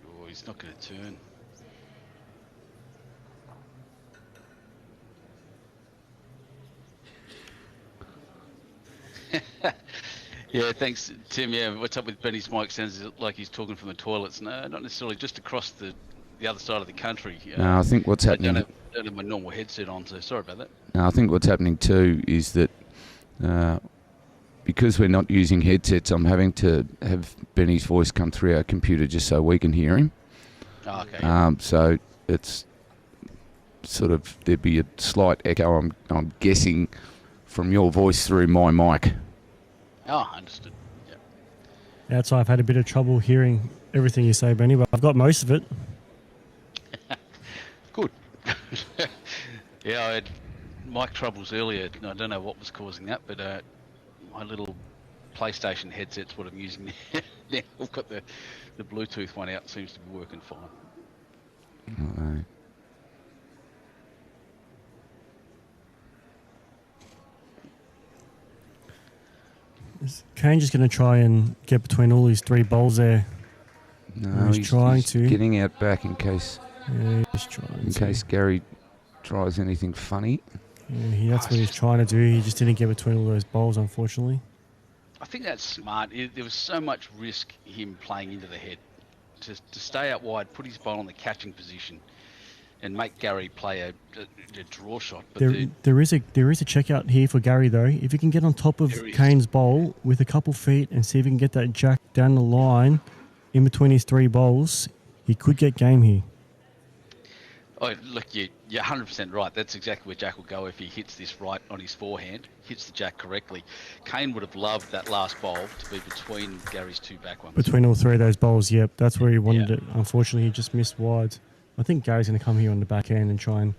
Oh, he's not going to turn. Yeah, thanks, Tim. Yeah, what's up with Benny's mic? Sounds like he's talking from the toilets. No, not necessarily. Just across the other side of the country. No, I think what's happening. I don't have my normal headset on, so sorry about that. No, I think what's happening too is that because we're not using headsets, I'm having to have Benny's voice come through our computer just so we can hear him. Oh, okay. So it's sort of, there'd be a slight echo, I'm guessing, from your voice through my mic. Oh, understood. Yeah. That's why I've had a bit of trouble hearing everything you say, Benny, but I've got most of it. Good. Yeah, I had mic troubles earlier. I don't know what was causing that, but my little PlayStation headset's what I'm using now. I've got the Bluetooth one out. Seems to be working fine. All right. Is Kane just going to try and get between all these three bowls there? No, He's trying to. Getting out back in case Yeah, he's trying to. Gary tries anything funny. Yeah, that's what he's trying to do. He just didn't get between all those bowls, unfortunately. I think that's smart. There was so much risk him playing into the head. To stay out wide, put his bowl in the catching position, and make Gary play a draw shot. But There is a check out here for Gary though. If you can get on top of There he is. Kane's bowl with a couple feet and see if you can get that jack down the line in between his 3 bowls, he could get game here. Oh, look, you're 100% right. That's exactly where Jack will go if he hits this right on his forehand, hits the jack correctly. Kane would have loved that last bowl to be between Gary's 2 back ones. Between all 3 of those bowls, yep, that's where he wanted it. Unfortunately, he just missed wide. I think Gary's going to come here on the back end and try and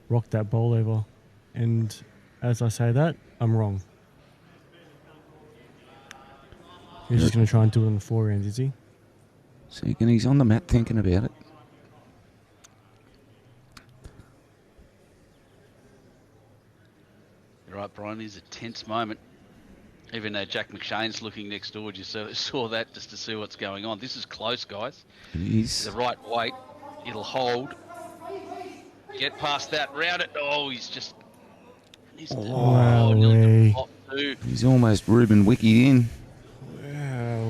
rock that bowl over. And as I say that, I'm wrong. He's just going to try and do it on the forehand, is he? So again, he's on the mat thinking about it. You're right, Brian. It's a tense moment. Even though Jack McShane's looking next door, you saw that just to see what's going on. This is close, guys. It is. The right weight. It'll hold. Get past that. Round it. Oh, he's just... Wowee. He's almost Ruben Wiki in.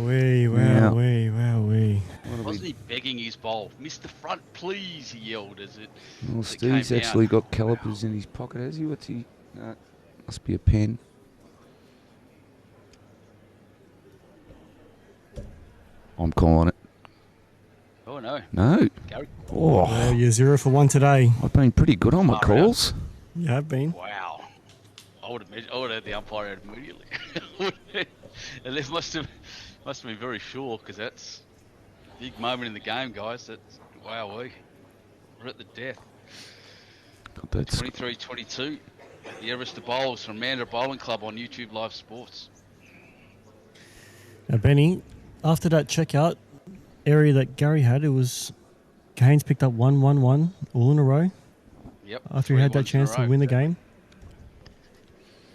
Wowee. Wasn't he begging his bowl? Mr. Front, please, he yelled as it Well, as it came Steve's actually down. got calipers in his pocket, has he? What's he? No, must be a pen. I'm calling it. Oh, no. No. Gary. Oh, Well, you're 0 for 1 today. I've been pretty good on my Far out. calls. You have been. Wow. I would have had the umpire out immediately. And this must have been very sure, because that's a big moment in the game, guys. That's, wowee. We're at the death. God, that's 23-22. The Everest Bowls from Mandurah Bowling Club on YouTube Live Sports. Now, Benny, after that checkout area that Gary had, it was Kane's picked up 1-1-1 all in a row Yep. after he had 3 that ones in a chance to row. win the game.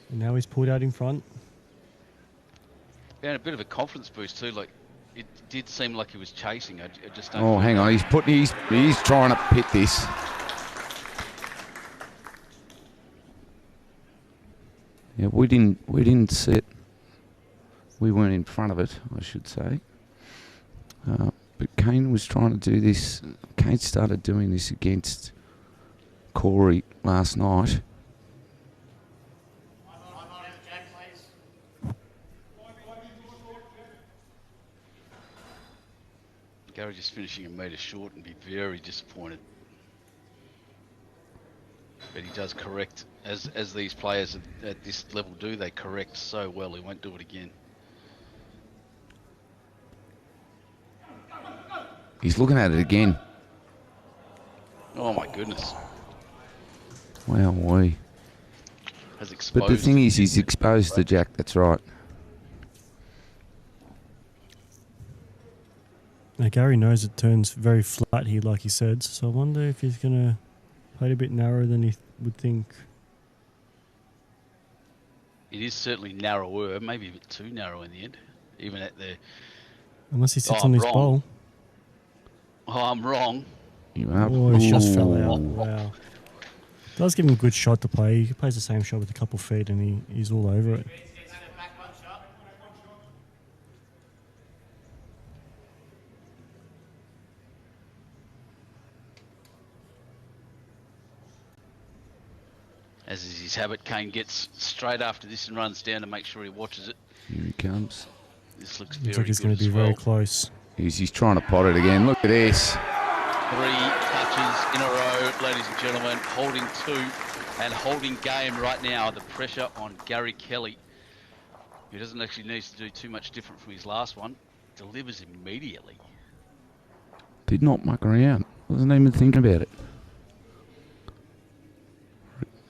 And now he's pulled out in front. Yeah, and a bit of a confidence boost too. Like, it did seem like he was chasing. I just don't. Oh, hang on. He's trying to pit this. Yeah, we didn't see it. We weren't in front of it, I should say. But Kane was trying to do this. Kane started doing this against Corey last night. Gary just finishing a metre short and be very disappointed. But he does correct, as these players at this level do. They correct so well. He won't do it again. He's looking at it again. Oh my goodness! Wow, we. Has exposed. But the thing it. is, he's exposed the jack. That's right. Now, Gary knows it turns very flat here, like he said. So I wonder if he's going to play it a bit narrower than he would think. It is certainly narrower, maybe a bit too narrow in the end. Even at the. Unless he sits Oh, on his wrong. bowl. Oh, I'm wrong. You are. Oh, he just fell out. Ooh. Wow. Does give him a good shot to play. He plays the same shot with a couple feet and he's all over it. As is his habit, Kane gets straight after this and runs down to make sure he watches it. Here he comes. This looks very Looks like he's good going to be as well. very close. He's trying to pot it again. Look at this. 3 touches in a row, ladies and gentlemen, holding 2 and holding game right now. The pressure on Gary Kelly, who doesn't actually need to do too much different from his last one, delivers immediately. Did not muck around. Wasn't even thinking about it.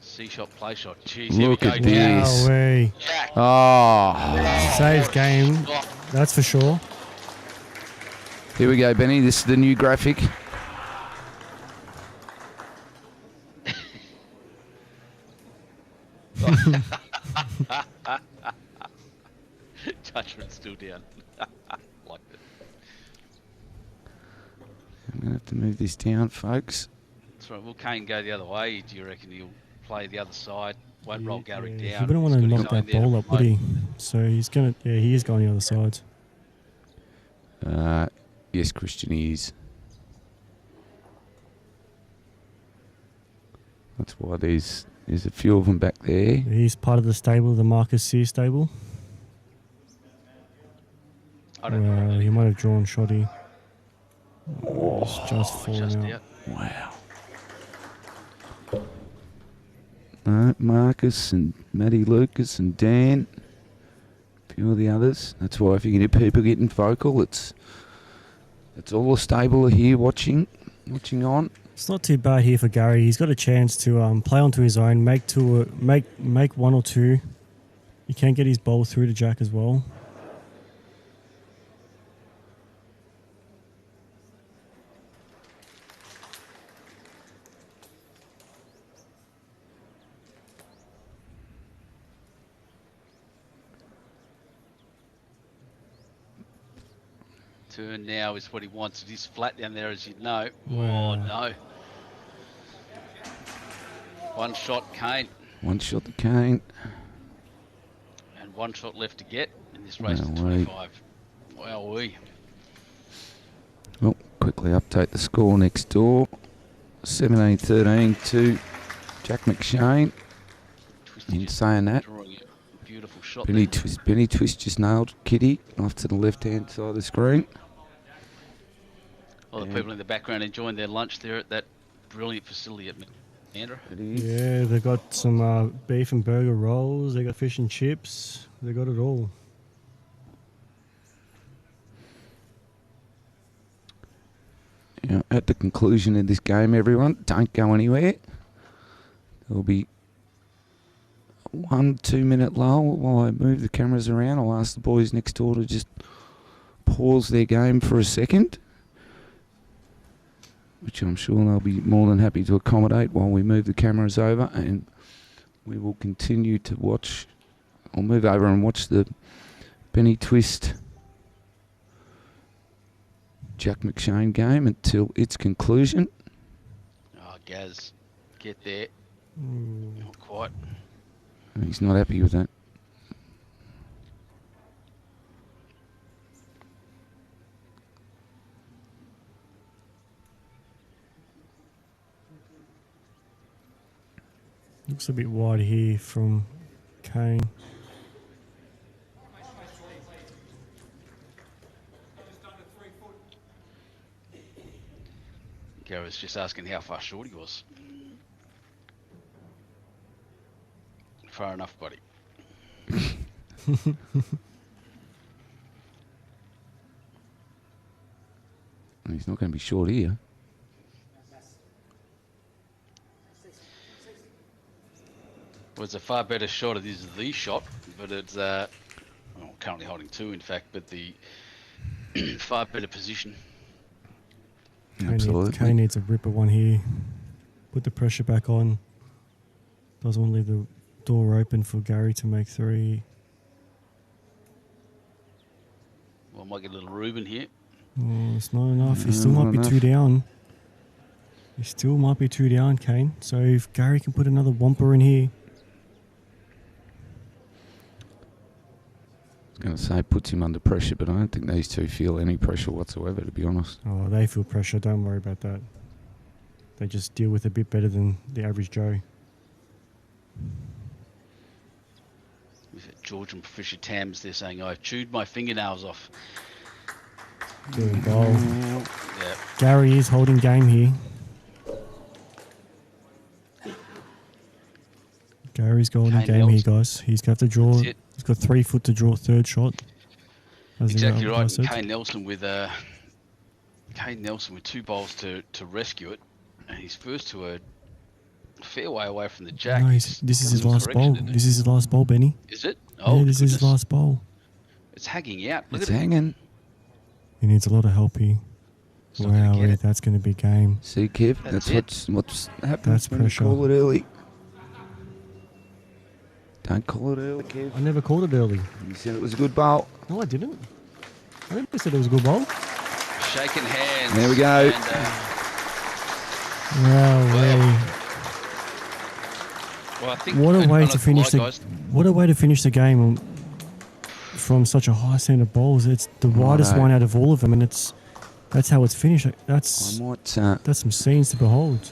C-shot, play shot. Jeez, here we Look go. at Jack. this. Wowee. Jack. Oh, Saves game, Oh, that's for sure. here we go, Benny. This is the new graphic. Touchman's still down. Like that. I'm going to have to move this down, folks. That's right. Will Kane go the other way? Do you reckon he'll play the other side? Won't roll Gary Yeah, down. He wouldn't want to He's got knock his own that there to ball up, would promote. he? So he's going to, he is going the other side. Yes, Christian, he is. That's why there's a few of them back there. He's part of the stable, the Marcus Sear stable. I don't know. He might have drawn shoddy. It's just fallen Just out. out. Wow. No, Marcus and Matty Lucas and Dan. A few of the others. That's why if you can hear people getting vocal, it's all the stable are here watching on. It's not too bad here for Gary. He's got a chance to play onto his own, make one or two. He can get his bowl through to Jack as well. Turn now is what he wants. It is flat down there, as you know. Wow. Oh, no. One shot, Kane. One shot to Kane. And one shot left to get in this race to Wowee. 25. Wowee. Well, quickly update the score next door. 17-13 to Jack McShane. In saying that, Drawing a beautiful shot Benny there. Twist just nailed Kitty off to the left-hand side of the screen. All the people in the background enjoying their lunch there at that brilliant facility at Mandurah. It is. Yeah, they've got some beef and burger rolls. They got fish and chips. They got it all. Yeah, at the conclusion of this game, everyone, don't go anywhere. There'll be 1-2 minute lull while I move the cameras around. I'll ask the boys next door to just pause their game for a second, which I'm sure they'll be more than happy to accommodate while we move the cameras over, and we will continue to watch. I'll move over and watch the Benny Twist Jack McShane game until its conclusion. Oh, Gaz, get there. Not quite. He's not happy with that. Looks a bit wide here from Kane. Gareth's just asking how far short he was. Far enough, buddy. He's not going to be short here. Well, it's a far better shot. It is the shot, but it's currently holding two, in fact, but the far better position. Absolutely. Kane needs a ripper one here. Put the pressure back on. Doesn't want to leave the door open for Gary to make three. Well, might get a little Reuben here. Oh, it's not enough. He No, still not might be enough. two down. He still might be two down, Kane. So if Gary can put another whomper in here. I was going to say puts him under pressure, but I don't think these two feel any pressure whatsoever, to be honest. Oh, they feel pressure. Don't worry about that. They just deal with it a bit better than the average Joe. We've got George and Patricia Tams there saying, I've chewed my fingernails off. Good goal. Yeah. Gary is holding game here. Gary's holding Kane game here, Nelson. guys. He's going to have to draw. That's it. He's got 3 foot to draw third shot. As the Exactly umpire right. said. Kane Nelson with two bowls to rescue it, and he's first to a fair way away from the jack. No, He's this is got his some last correction bowl. in it. This is his last bowl, Benny. Is it? Oh, Yeah, this is his goodness. last bowl. It's hanging out. Look It's at it. hanging. He needs a lot of help here. It's not gonna Wow, get it. that's going to be game. See, Kev, That's that's what's happening That's when pressure. you call it early. Don't call it early, Kev. I never called it early. You said it was a good bowl. No, I didn't. I never said it was a good bowl. Shaking hands. There we go. And, Wow, well, I think what a and way I to like finish the guys. what a way to finish the game from such a high standard bowls. It's the widest Righto. one out of all of them, and it's That's how it's finished. I That's might. some scenes to behold.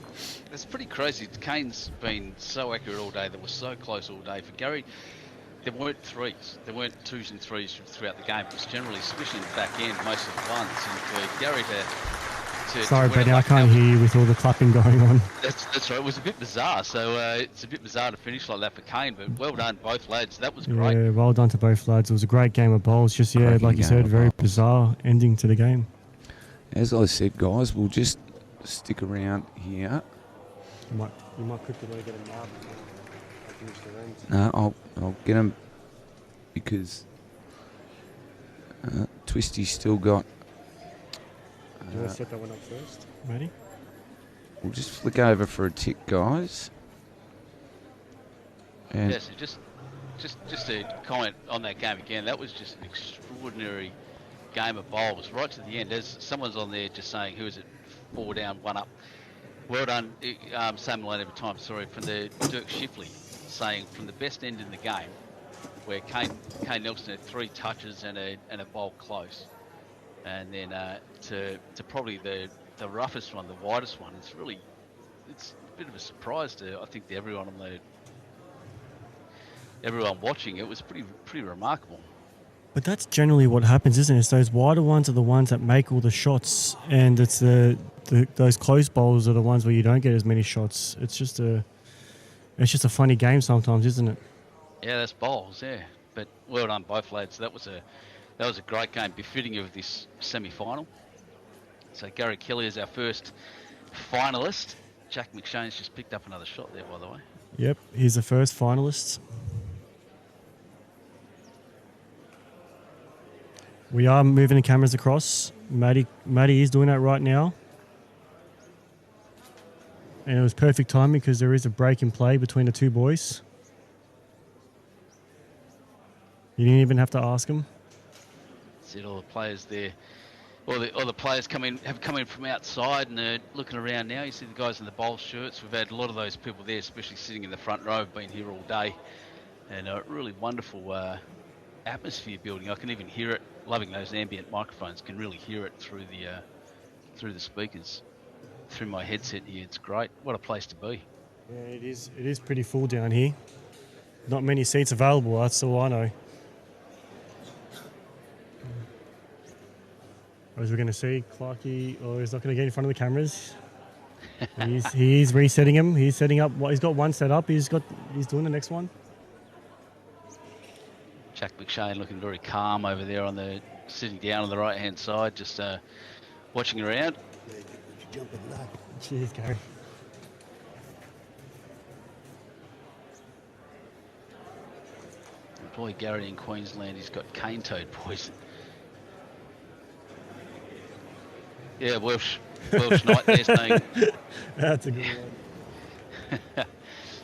It's pretty crazy. Kane's been so accurate all day. They were so close all day. For Gary, there weren't threes. There weren't twos and threes throughout the game. It was generally, especially in the back end, most of the ones. And for Gary to Sorry, win it Benny, I like can't that hear you with all the clapping going on. That's right. It was a bit bizarre. So it's a bit bizarre to finish like that for Kane. But well done, both lads. That was great. Yeah, well done to both lads. It was a great game of bowls. Just, yeah, Cracking like you game said, of very bowls. bizarre ending to the game. As I said, guys, we'll just stick around here. You might quickly want to get a mark. No, I'll get him because Twisty's still got. Do you want to set that one up first, Matty? We'll just flick over for a tick, guys. And Yeah, so just to comment on that game again, that was just an extraordinary game of bowls right to the end. As someone's on there just saying, who is it? 4 down, 1 up. Well done, same line every time, sorry, from the Dirk Shifley, saying from the best end in the game, where Kane Nelson had 3 touches and a bowl close. And then to probably the roughest one, the widest one, it's a bit of a surprise to, I think, to everyone watching. It was pretty remarkable. But that's generally what happens, isn't it? It's those wider ones are the ones that make all the shots, and it's those close bowls are the ones where you don't get as many shots. It's just a funny game sometimes, isn't it? Yeah, that's bowls, yeah. But well done, both lads. That was a great game, befitting of this semi-final. So Gary Kelly is our first finalist. Jack McShane's just picked up another shot there, by the way. Yep, he's the first finalist. We are moving the cameras across. Matty is doing that right now. And it was perfect timing because there is a break in play between the two boys. You didn't even have to ask them. See all the players there. All the players have come in from outside and they're looking around now. You see the guys in the bowl shirts. We've had a lot of those people there, especially sitting in the front row, have been here all day. And a really wonderful atmosphere building. I can even hear it. Loving those ambient microphones. Can really hear it through the speakers, through my headset here. It's great. What a place to be. Yeah, it is. It is pretty full down here. Not many seats available. That's all I know. As we're going to see, Clarkey, he's not going to get in front of the cameras. He's resetting him. He's setting up. He's got one set up. He's doing the next one. Jack McShane looking very calm over there sitting down on the right hand side, just watching around. Cheers, Gary. Boy, Gary in Queensland, he's got cane toad poison. Yeah, Welsh Knight there saying. That's a good one.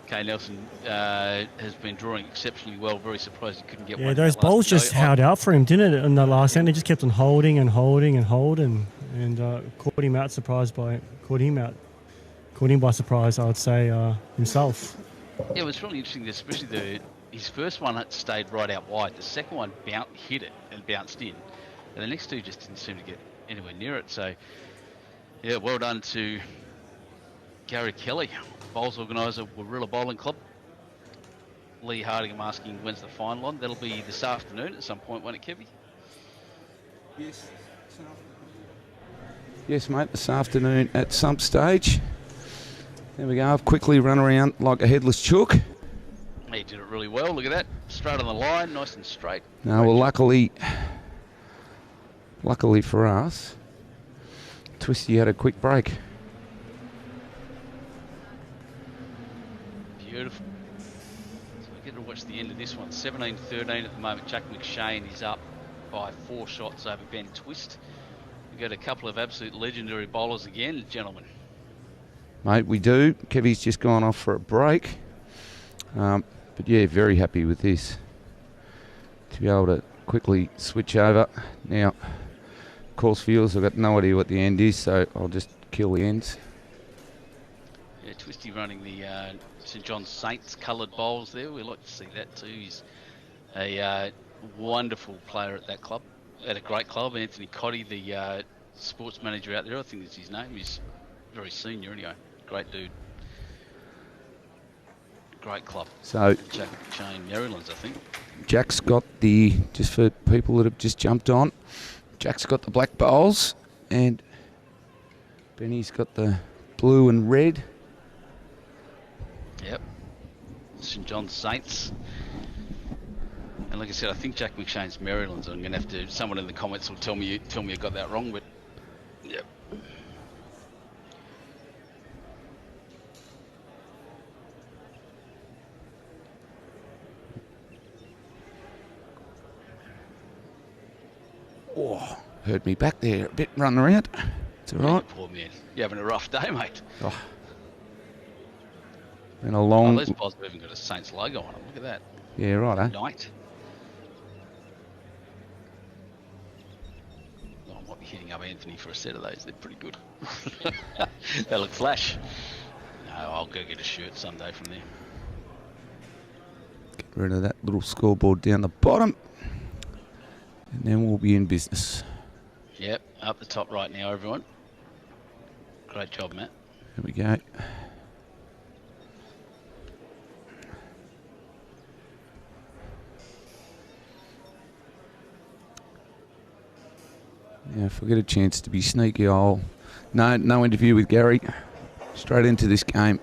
Kane Nelson has been drawing exceptionally well. Very surprised he couldn't get one. Yeah, those bowls just held out for him, didn't it? In the last end, they just kept on holding and caught him by surprise. I would say himself. Yeah, it was really interesting, especially his first one stayed right out wide. The second one hit it and bounced in, and the next two just didn't seem to get anywhere near it. So, yeah, well done to Gary Kelly, bowls organiser, Warilla Bowling Club. Lee Harding, I'm asking, when's the final on? That'll be this afternoon at some point, won't it, Kevy? Yes. Yes, mate, this afternoon at some stage. There we go. I've quickly run around like a headless chook. He did it really well. Look at that. Straight on the line, nice and straight. No, well, luckily for us, Twisty had a quick break. Beautiful. So we get to watch the end of this one. 17-13 at the moment. Jack McShane is up by 4 shots over Ben Twist. We've got a couple of absolute legendary bowlers again, gentlemen. Mate, we do. Kevy's just gone off for a break. But yeah, very happy with this. To be able to quickly switch over. Now, of course, viewers, I've got no idea what the end is, so I'll just kill the ends. Yeah, Twisty running the St John's Saints coloured bowls there. We like to see that too. He's a wonderful player at that club, at a great club. Anthony Cotty, the sports manager out there. I think it's his name. He's very senior anyway. Great dude. Great club. So Jack McShane, Maryland's, I think. Jack's got the, just for people that have just jumped on, Jack's got the black bowls and Benny's got the blue and red. Yep. St John's Saints. And like I said, I think Jack McShane's Maryland's. I'm gonna have to. Someone in the comments will tell me I got that wrong, but yep. Oh, heard me back there a bit running around. It's all right. Poor man. You're having a rough day, mate. Oh. Been a long. Those balls have even got a Saints logo on them. Look at that. Yeah, right, eh? Knight. Oh, I might be hitting up Anthony for a set of those. They're pretty good. They look flash. No, I'll go get a shirt someday from there. Get rid of that little scoreboard down the bottom. And then we'll be in business. Yep, up the top right now, everyone. Great job, Matt. There we go. Yeah, if I get a chance to be sneaky, I'll... No interview with Gary. Straight into this game.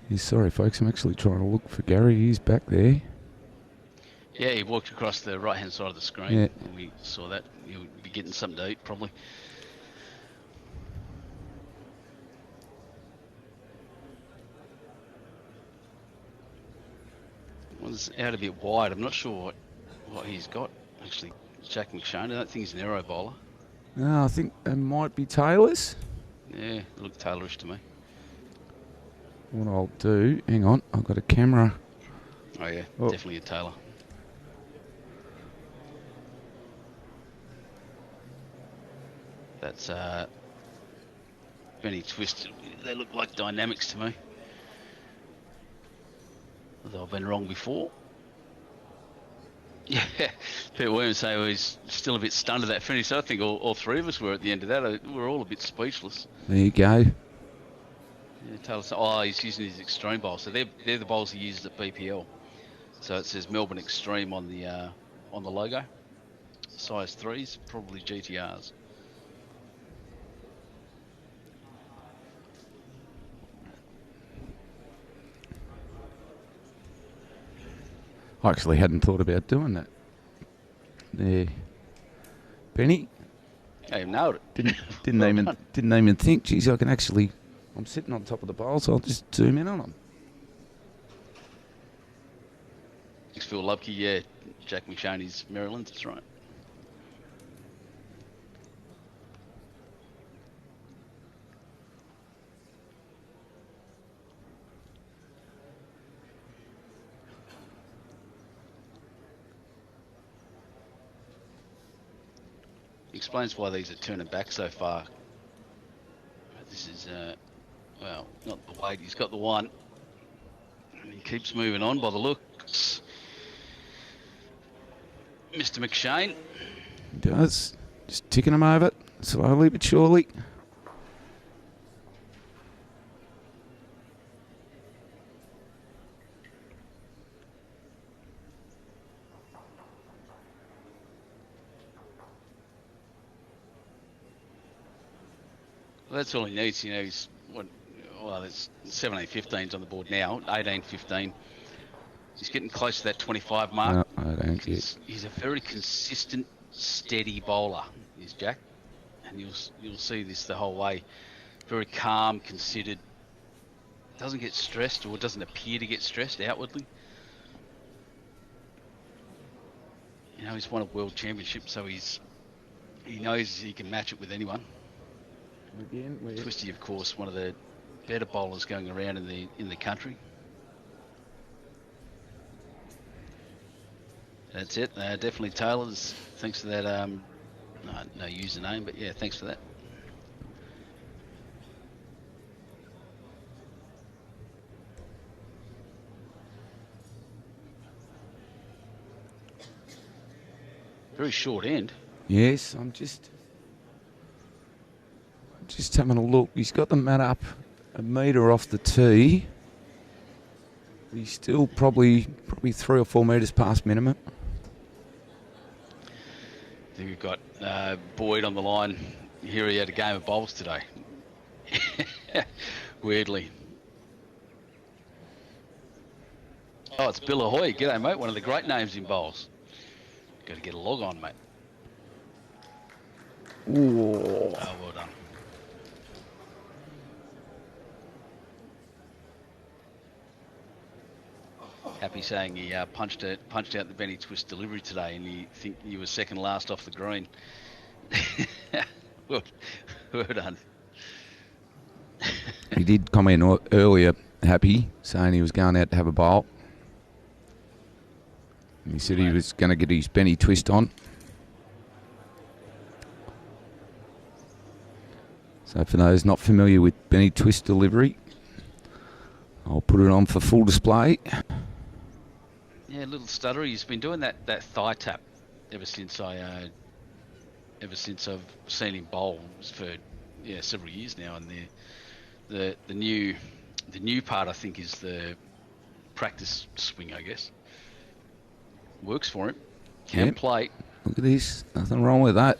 Yeah, sorry, folks. I'm actually trying to look for Gary. He's back there. Yeah, he walked across the right-hand side of the screen. Yeah. And we saw that. He'll be getting something to eat, probably. Was out a bit wide. I'm not sure what he's got. Actually, Jack McShane. I don't think he's an aero bowler. No, I think it might be Taylor's. Yeah, look Taylorish to me. What I'll do... Hang on. I've got a camera. Oh yeah, Oh. definitely a Taylor. That's Benny Twisted. They look like dynamics to me. Although I've been wrong before. Yeah, Pete Williams say he's still a bit stunned at that finish. I think all three of us were at the end of that. We're all a bit speechless. There you go. Yeah, Taylor said, oh, he's using his extreme bowl. So they're the bowls he uses at BPL. So it says Melbourne Extreme on the logo. Size 3s, probably GTRs. I actually hadn't thought about doing that. There. Benny? Hey, you nailed it. Didn't even think, geez, I can actually... I'm sitting on top of the bowl, so I'll just zoom in on them. Thanks, Phil Lubke. Yeah, Jack McShane is Maryland. That's right. Explains why these are turning back so far. This is, well, not the weight. He's got the one. And he keeps moving on by the looks. Mr. McShane. He does. Just ticking them over, slowly but surely. Well, that's all he needs. You know, there's 17 15s on the board now, 18 15. He's getting close to that 25 mark. No, I don't get. He's a very consistent, steady bowler, is Jack. And you'll see this the whole way. Very calm, considered. Doesn't get stressed, or doesn't appear to get stressed outwardly. You know, he's won a world championship, so he knows he can match it with anyone. Again, Twisty, of course, one of the better bowlers going around in the country. That's it. Definitely Taylor's. Thanks for that. No username, but yeah, thanks for that. Very short end. Yes, I'm just having a look. He's got the mat up a metre off the tee. He's still probably 3 or 4 metres past minimum. I think we've got Boyd on the line. Here he had a game of bowls today. Weirdly. Oh, it's Bill Ahoy. G'day, mate. One of the great names in bowls. Got to get a log on, mate. Ooh. Oh, well done. Happy saying he punched out the Benny Twist delivery today, and he was second last off the green. well done. He did comment earlier, Happy, saying he was going out to have a bowl. And he said he was going to get his Benny Twist on. So for those not familiar with Benny Twist delivery, I'll put it on for full display. Yeah, a little stutter. He's been doing that thigh tap ever since I've seen him bowl for several years now. And the new part, I think, is the practice swing, I guess. Works for him. Can play. Look at this. Nothing wrong with that.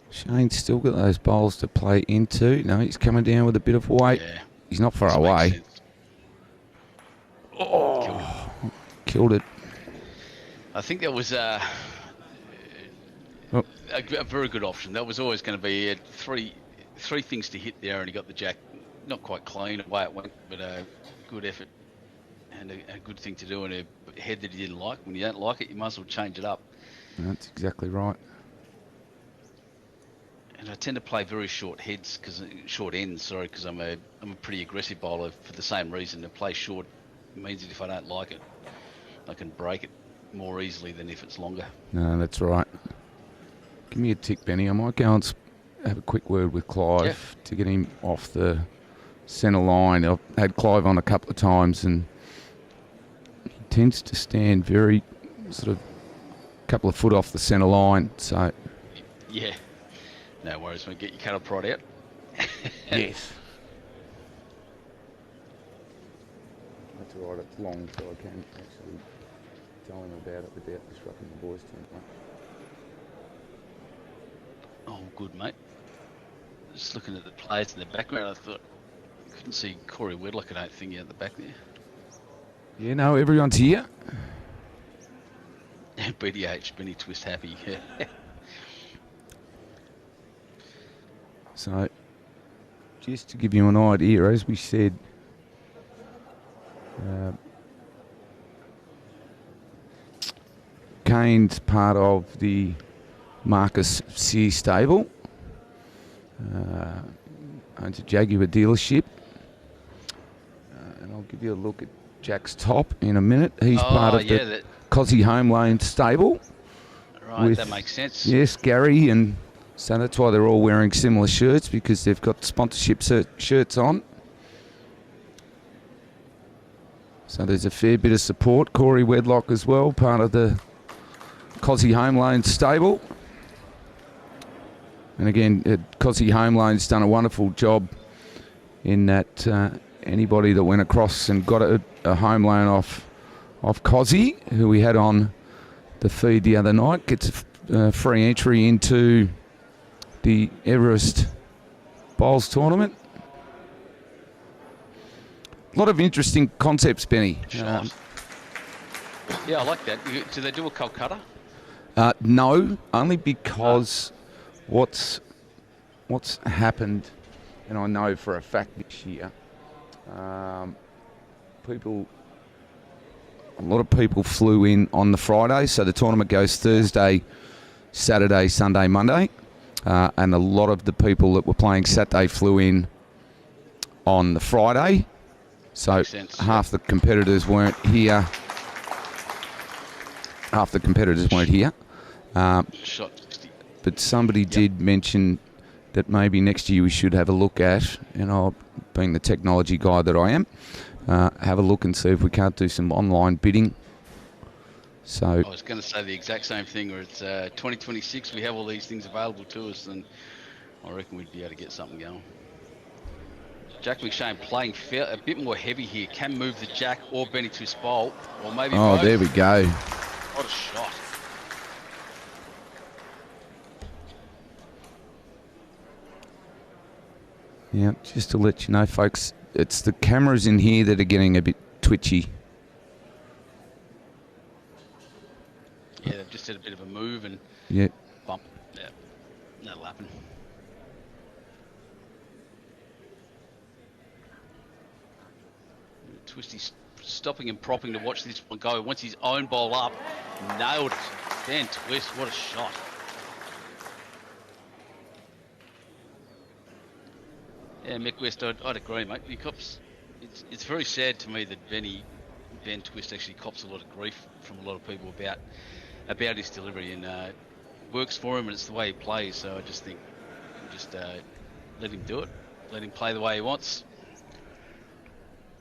Shane's still got those bowls to play into. No, he's coming down with a bit of weight. Yeah. He's not far away. Oh, killed it. I think that was a very good option. That was always going to be three things to hit there, and he got the jack not quite clean away it went, but a good effort and a good thing to do, and a head that he didn't like. When you don't like it, you might as well change it up. That's exactly right. And I tend to play very short ends, because I'm a pretty aggressive bowler for the same reason. To play short means that if I don't like it, I can break it more easily than if it's longer. No, that's right. Give me a tick, Benny. I might go and have a quick word with Clive to get him off the centre line. I've had Clive on a couple of times, and he tends to stand very sort of a couple of foot off the centre line. So yeah, no worries. We'll get your cutter prod out. Yes. That's all right. It's long, so I can actually tell him about it without disrupting the boys' team. Oh, good, mate. Just looking at the players in the background, I thought I couldn't see Corey Wedlock, I don't think, out the back there. Yeah, no, everyone's here. BDH, Benny Twist happy. So, just to give you an idea, as we said, Kane's part of the Marcus Sear stable, owns a Jaguar dealership, and I'll give you a look at Jack's top in a minute. He's part of the Cosy Home Loan stable. Right, that makes sense. Yes, Gary, and so that's why they're all wearing similar shirts, because they've got sponsorship shirts on. So there's a fair bit of support. Corey Wedlock as well, part of the Cosy Home Loan stable. And again, Cosy Home Loan's done a wonderful job in that anybody that went across and got a home loan off Cosy, who we had on the feed the other night, gets a free entry into the Everest Bowls tournament. A lot of interesting concepts, Benny. Yeah, I like that. Do they do a Kolkata? No, only because what's happened, and I know for a fact this year, A lot of people flew in on the Friday, so the tournament goes Thursday, Saturday, Sunday, Monday, and a lot of the people that were playing Saturday flew in on the Friday, so half the competitors weren't here. But somebody did mention that maybe next year we should have a look at, being the technology guy that I am, have a look and see if we can't do some online bidding. So I was going to say the exact same thing, where it's 2026, we have all these things available to us, and I reckon we'd be able to get something going. Jack McShane playing a bit more heavy here, can move the jack or Benny twist bowl, or maybe both. there we go. What a shot. Yeah, just to let you know, folks, it's the cameras in here that are getting a bit twitchy. Yeah, they've just had a bit of a move and bump. Yeah, that'll happen. Twisty stopping and propping to watch this one go. Once his own bowl up, nailed it. Dan Twist, what a shot. Yeah, Mick West, I'd agree, mate. It's very sad to me that Ben Twist actually cops a lot of grief from a lot of people about his delivery, and works for him, and it's the way he plays. So I just think, let him do it, let him play the way he wants.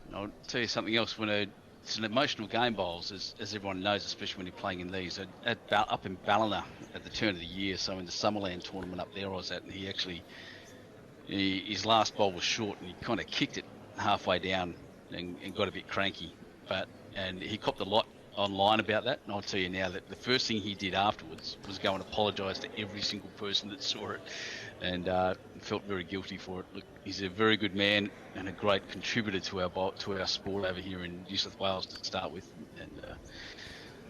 And I'll tell you something else. It's an emotional game, bowls, as everyone knows, especially when you're playing in these. Up in Ballina at the turn of the year, so in the Summerland tournament up there I was at, and his last bowl was short, and he kind of kicked it halfway down and got a bit cranky. And he copped a lot online about that, and I'll tell you now that the first thing he did afterwards was go and apologise to every single person that saw it, and felt very guilty for it. Look, he's a very good man and a great contributor to our sport over here in New South Wales to start with, and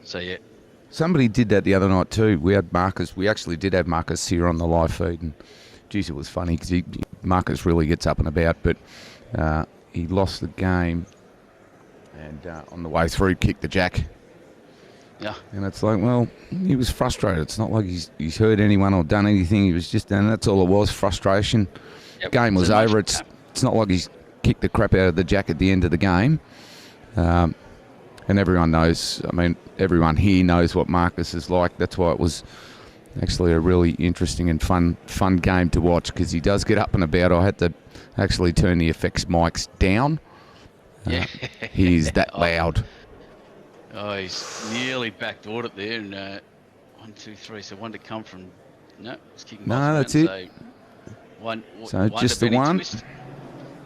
so yeah. Somebody did that the other night too. We had Marcus. We actually did have Marcus here on the live feed, and geez, it was funny because Marcus really gets up and about, but he lost the game, and on the way through kicked the jack. Yeah. And it's like, well, he was frustrated. It's not like he's hurt anyone or done anything. He was just, and that's all it was, frustration. Yep. Game was over. It's not like he's kicked the crap out of the jack at the end of the game. And everyone knows, everyone here knows what Marcus is like. That's why it was actually a really interesting and fun game to watch, because he does get up and about. I had to actually turn the effects mics down. Yeah. He's that loud. Oh, he's nearly backdoored it there, and 1, 2, 3. So one to come from. No, it's kicking. No, that's it. So just the one. Twist.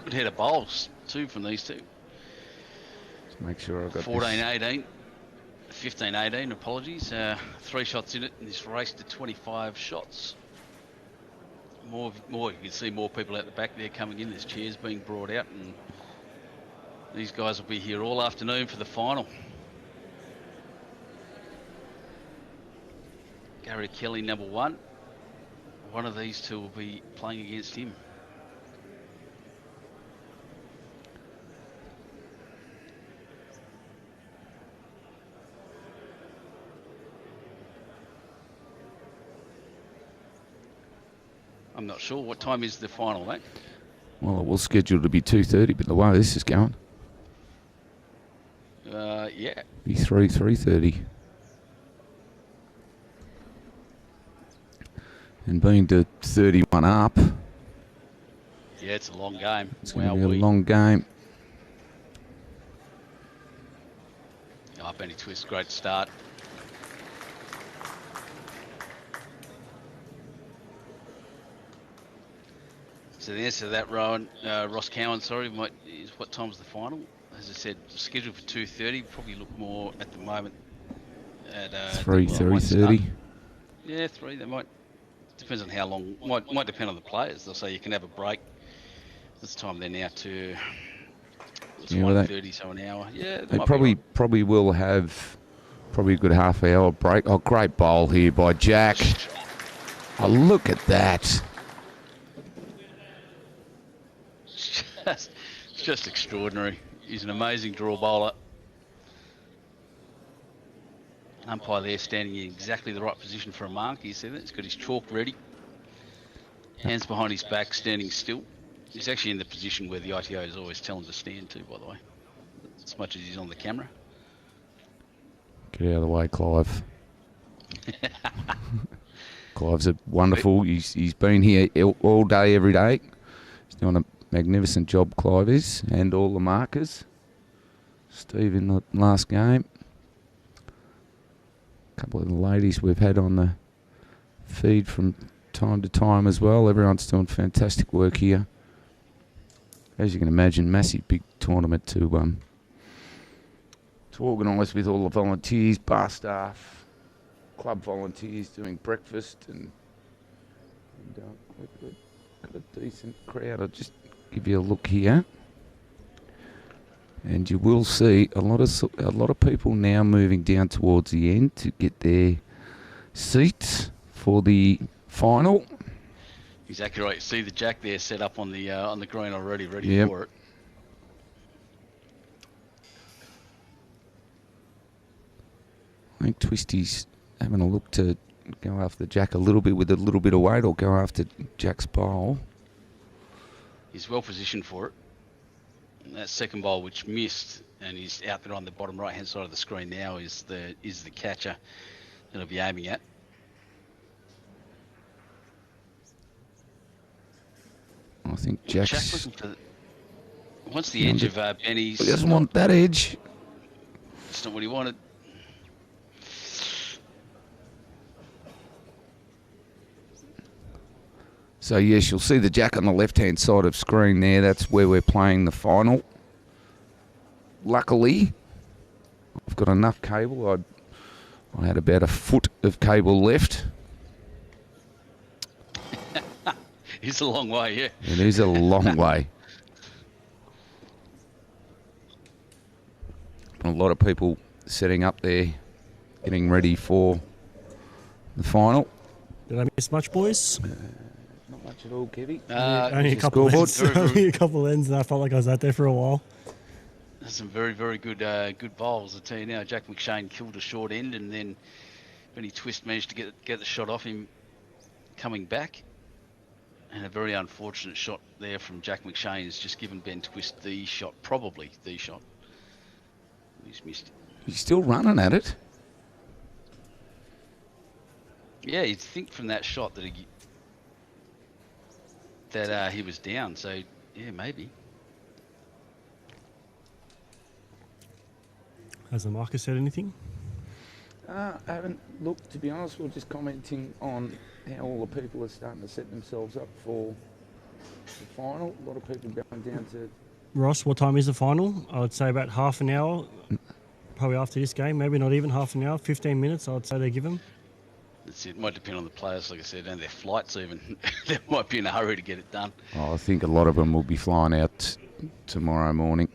Good head of bowls, 2 from these two. Just make sure I've got 14-18, 15-18. Apologies. 3 shots in it in this race to 25 shots. More. You can see more people out the back there coming in. There's chairs being brought out, and these guys will be here all afternoon for the final. Gary Kelly, number 1. One of these two will be playing against him. I'm not sure. What time is the final, mate? Well, it was scheduled to be 2:30, but the way this is going, yeah, be 3:30. And being to 31 up, yeah, it's a long game. It's going to be a long game. Oh, Benny Twist, great start. So the answer to that, Rowan, Ross Cowan, sorry, is what time's the final? As I said, scheduled for 2:30. Probably look more at the moment at 3:30. Yeah, 3. They might. Depends on how long. Might depend on the players. They'll say you can have a break. This time they're now to. It's 1:30, so an hour. Yeah, they probably will have probably a good half-hour break. Oh, great bowl here by Jack. Oh, just extraordinary. He's an amazing draw bowler. Umpire there standing in exactly the right position for a mark. You see that? He's got his chalk ready. Hands behind his back, standing still. He's actually in the position where the ITOs always tell him to stand to, by the way. As much as he's on the camera. Get out of the way, Clive. Clive's a wonderful. He's been here all day, every day. He's doing a magnificent job, Clive is, and all the markers. Steve in the last game. A couple of the ladies we've had on the feed from time to time as well. Everyone's doing fantastic work here. As you can imagine, massive big tournament to organise with all the volunteers, bar staff, club volunteers doing breakfast, and we've got a decent crowd. I'll just give you a look here, and you will see a lot of people now moving down towards the end to get their seats for the final. Exactly right. See the Jack there set up on the green already, ready for it. I think Twisty's having a look to go after Jack a little bit with a little bit of weight, or go after Jack's bowl. He's well positioned for it. And that second bowl, which missed, and he's out there on the bottom right-hand side of the screen now, is the catcher that he'll be aiming at. I think Jack's wants the edge of Benny's. He doesn't want that edge. That's not what he wanted. So yes, you'll see the Jack on the left-hand side of screen there. That's where we're playing the final. Luckily, I've got enough cable. I had about a foot of cable left. It's a long way, yeah. It is a long way. A lot of people setting up there, getting ready for the final. Did I miss much, boys? Not much at all, Kevy. Only a couple ends. Only a couple ends, and I felt like I was out there for a while. There's some very, very good good bowls. I tell you now, Jack McShane killed a short end, and then Benny Twist managed to get the shot off him coming back. And a very unfortunate shot there from Jack McShane has just given Ben Twist the shot, probably the shot. He's missed it. He's still running at it. Yeah, you'd think from that shot that he was down. So yeah, maybe. Has the marker said anything? I haven't looked, to be honest. We're just commenting on how all the people are starting to set themselves up for the final. A lot of people going down to... Ross, what time is the final? I would say about half an hour, probably after this game. Maybe not even half an hour, 15 minutes, I would say they give them. That's it. Might depend on the players, like I said, and their flights even. They might be in a hurry to get it done. Oh, I think a lot of them will be flying out tomorrow morning.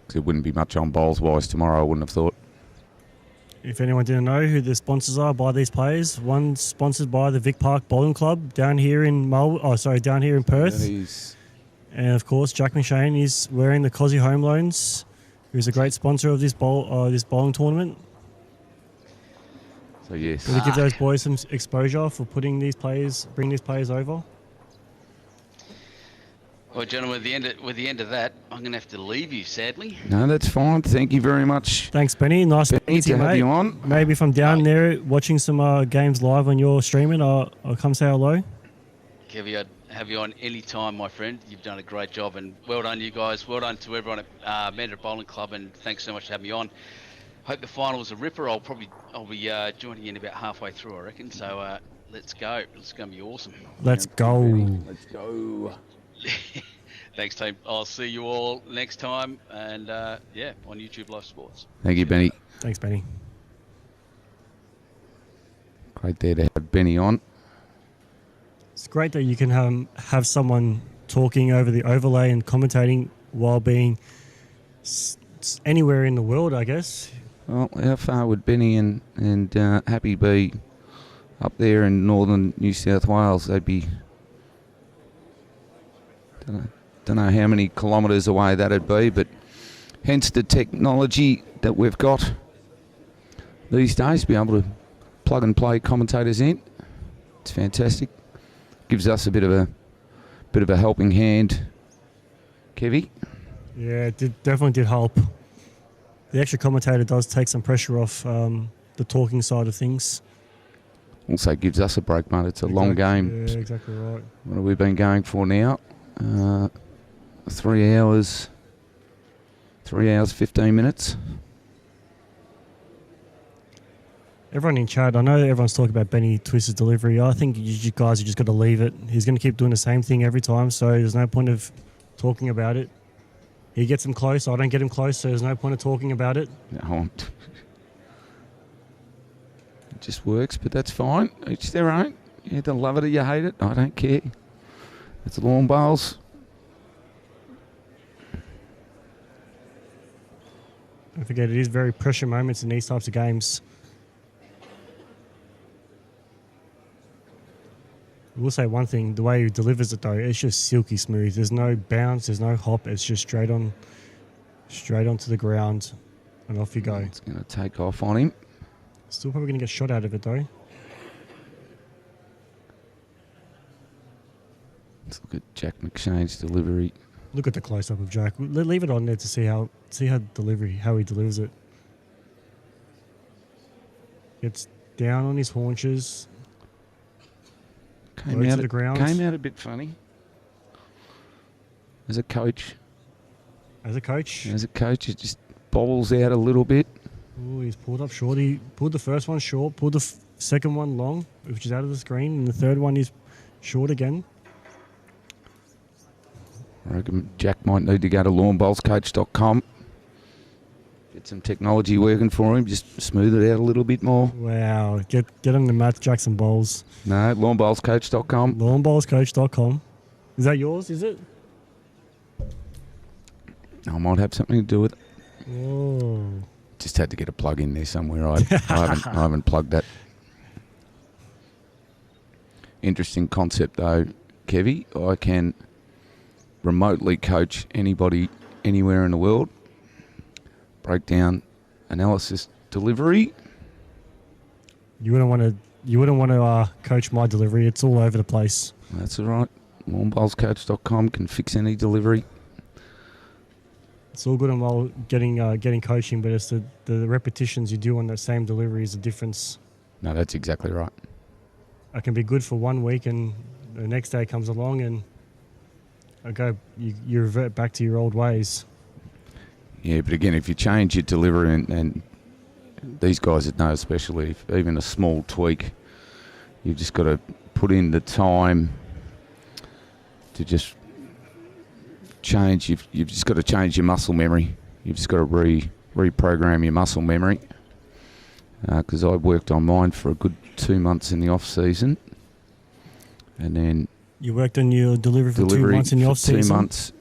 There wouldn't be much on bowls-wise tomorrow, I wouldn't have thought. If anyone didn't know who the sponsors are by these players, one's sponsored by the Vic Park Bowling Club down here in down here in Perth. And of course, Jack McShane is wearing the Cosy Home Loans, who's a great sponsor of this bowling tournament. So yes, will you give those boys some exposure for bringing these players over? Well, gentlemen, with the end of that, I'm going to have to leave you, sadly. No, that's fine. Thank you very much. Thanks, Benny. Nice to have you on. Maybe if I'm down there watching some games live on your streaming, I'll come say hello. Kevy, I'd have you on any time, my friend. You've done a great job, and well done, you guys. Well done to everyone at Mandurah Bowling Club, and thanks so much for having me on. Hope the final was a ripper. I'll be joining in about halfway through, I reckon. So let's go. It's going to be awesome. Let's go. Let's go. Thanks, team. I'll see you all next time, and on YouTube Live Sports. Thank you, Benny. Thanks, Benny. Great there to have Benny on. It's great that you can have someone talking over the overlay and commentating while being anywhere in the world, I guess. Well, how far would Benny and Happy be up there in northern New South Wales? They'd be Don't know how many kilometres away that'd be, but hence the technology that we've got these days, be able to plug and play commentators in. It's fantastic. Gives us a bit of a helping hand, Kevy. Yeah, it definitely did help. The extra commentator does take some pressure off the talking side of things. Also gives us a break, mate. It's a long game. Yeah, exactly right. What have we been going for now? 3 hours. 3 hours, 15 minutes. Everyone in chat, I know everyone's talking about Benny Twist's delivery. I think you guys have just got to leave it. He's going to keep doing the same thing every time, so there's no point of talking about it. He gets him close, I don't get him close, so there's no point of talking about it. No, it just works, but that's fine. Each their own. You either love it or you hate it. I don't care. It's lawn bowls. Don't forget, it is very pressure moments in these types of games. I will say one thing, the way he delivers it though, it's just silky smooth. There's no bounce, there's no hop, it's just straight onto the ground and off you go. It's going to take off on him. Still probably going to get shot out of it though. Let's look at Jack McShane's delivery. Look at the close-up of Jack. Leave it on there to see how he delivers it. Gets down on his haunches. Came out a bit funny. As a coach, it just bobbles out a little bit. Oh, he's pulled up short. He pulled the first one short, pulled the second one long, which is out of the screen, and the third one is short again. I reckon Jack might need to go to lawnbowlscoach.com. Get some technology working for him, just smooth it out a little bit more. Wow, get him to Matt Jackson bowls. No, lawnbowlscoach.com. Lawnbowlscoach.com. Is that yours, is it? I might have something to do with it. Oh. Just had to get a plug in there somewhere. I haven't plugged that. Interesting concept though, Kevy. I can remotely coach anybody anywhere in the world. Breakdown, analysis, delivery. You wouldn't want to coach my delivery. It's all over the place. That's all right. Lawnbowlscoach.com can fix any delivery. It's all good and well getting coaching, but it's the repetitions you do on that same delivery is the difference. No, that's exactly right. I can be good for 1 week, and the next day comes along, and you revert back to your old ways. Yeah, but again, if you change your delivery, and these guys that know, especially if even a small tweak, you've just got to put in the time to just change. You've just got to change your muscle memory. You've just got to reprogram your muscle memory. Because I worked on mine for a good 2 months in the off season, and then you worked on your delivery for 2 months in the off season. 2 months.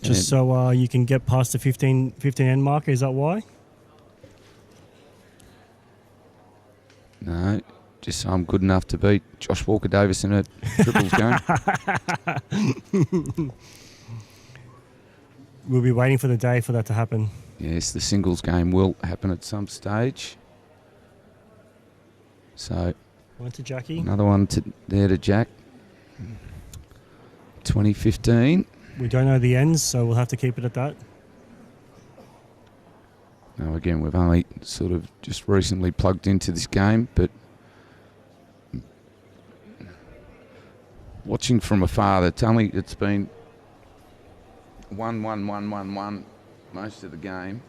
Just so you can get past the 15 end marker, is that why? No, just so I'm good enough to beat Josh Walker-Davis in a triples game. We'll be waiting for the day for that to happen. Yes, the singles game will happen at some stage. So, one to Jackie. Another one there to Jack. 2015. We don't know the ends, so we'll have to keep it at that. Now, again, we've only sort of just recently plugged into this game, but watching from afar, it's been 1-1-1-1-1 most of the game.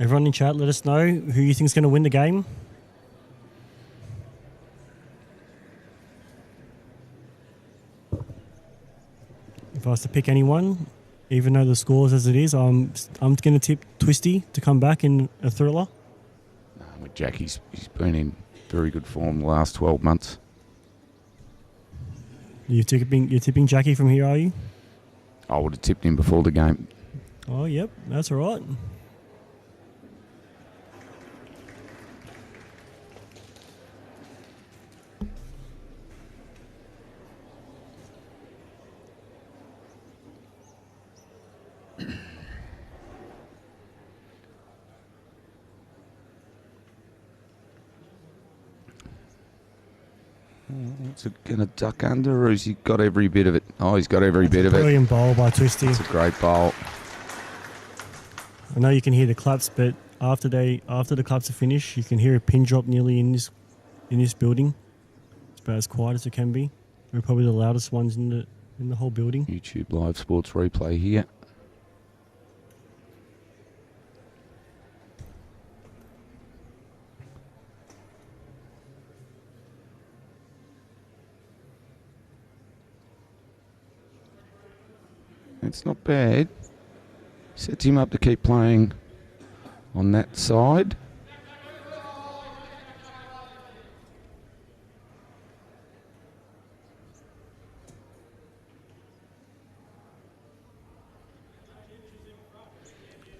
Everyone in chat, let us know who you think is going to win the game. If I was to pick anyone, even though the scores as it is, I'm going to tip Twisty to come back in a thriller. With Jack, he's been in very good form the last 12 months. You're tipping Jackie from here, are you? I would have tipped him before the game. Oh, yep, that's all right. Is it going to duck under, or has he got every bit of it? Oh, he's got every bit of it. Brilliant bowl by Twisty. It's a great bowl. I know you can hear the claps, but after the claps are finished, you can hear a pin drop nearly in this building. It's about as quiet as it can be. We're probably the loudest ones in the whole building. YouTube Live Sports replay here. It's not bad. Sets him up to keep playing on that side.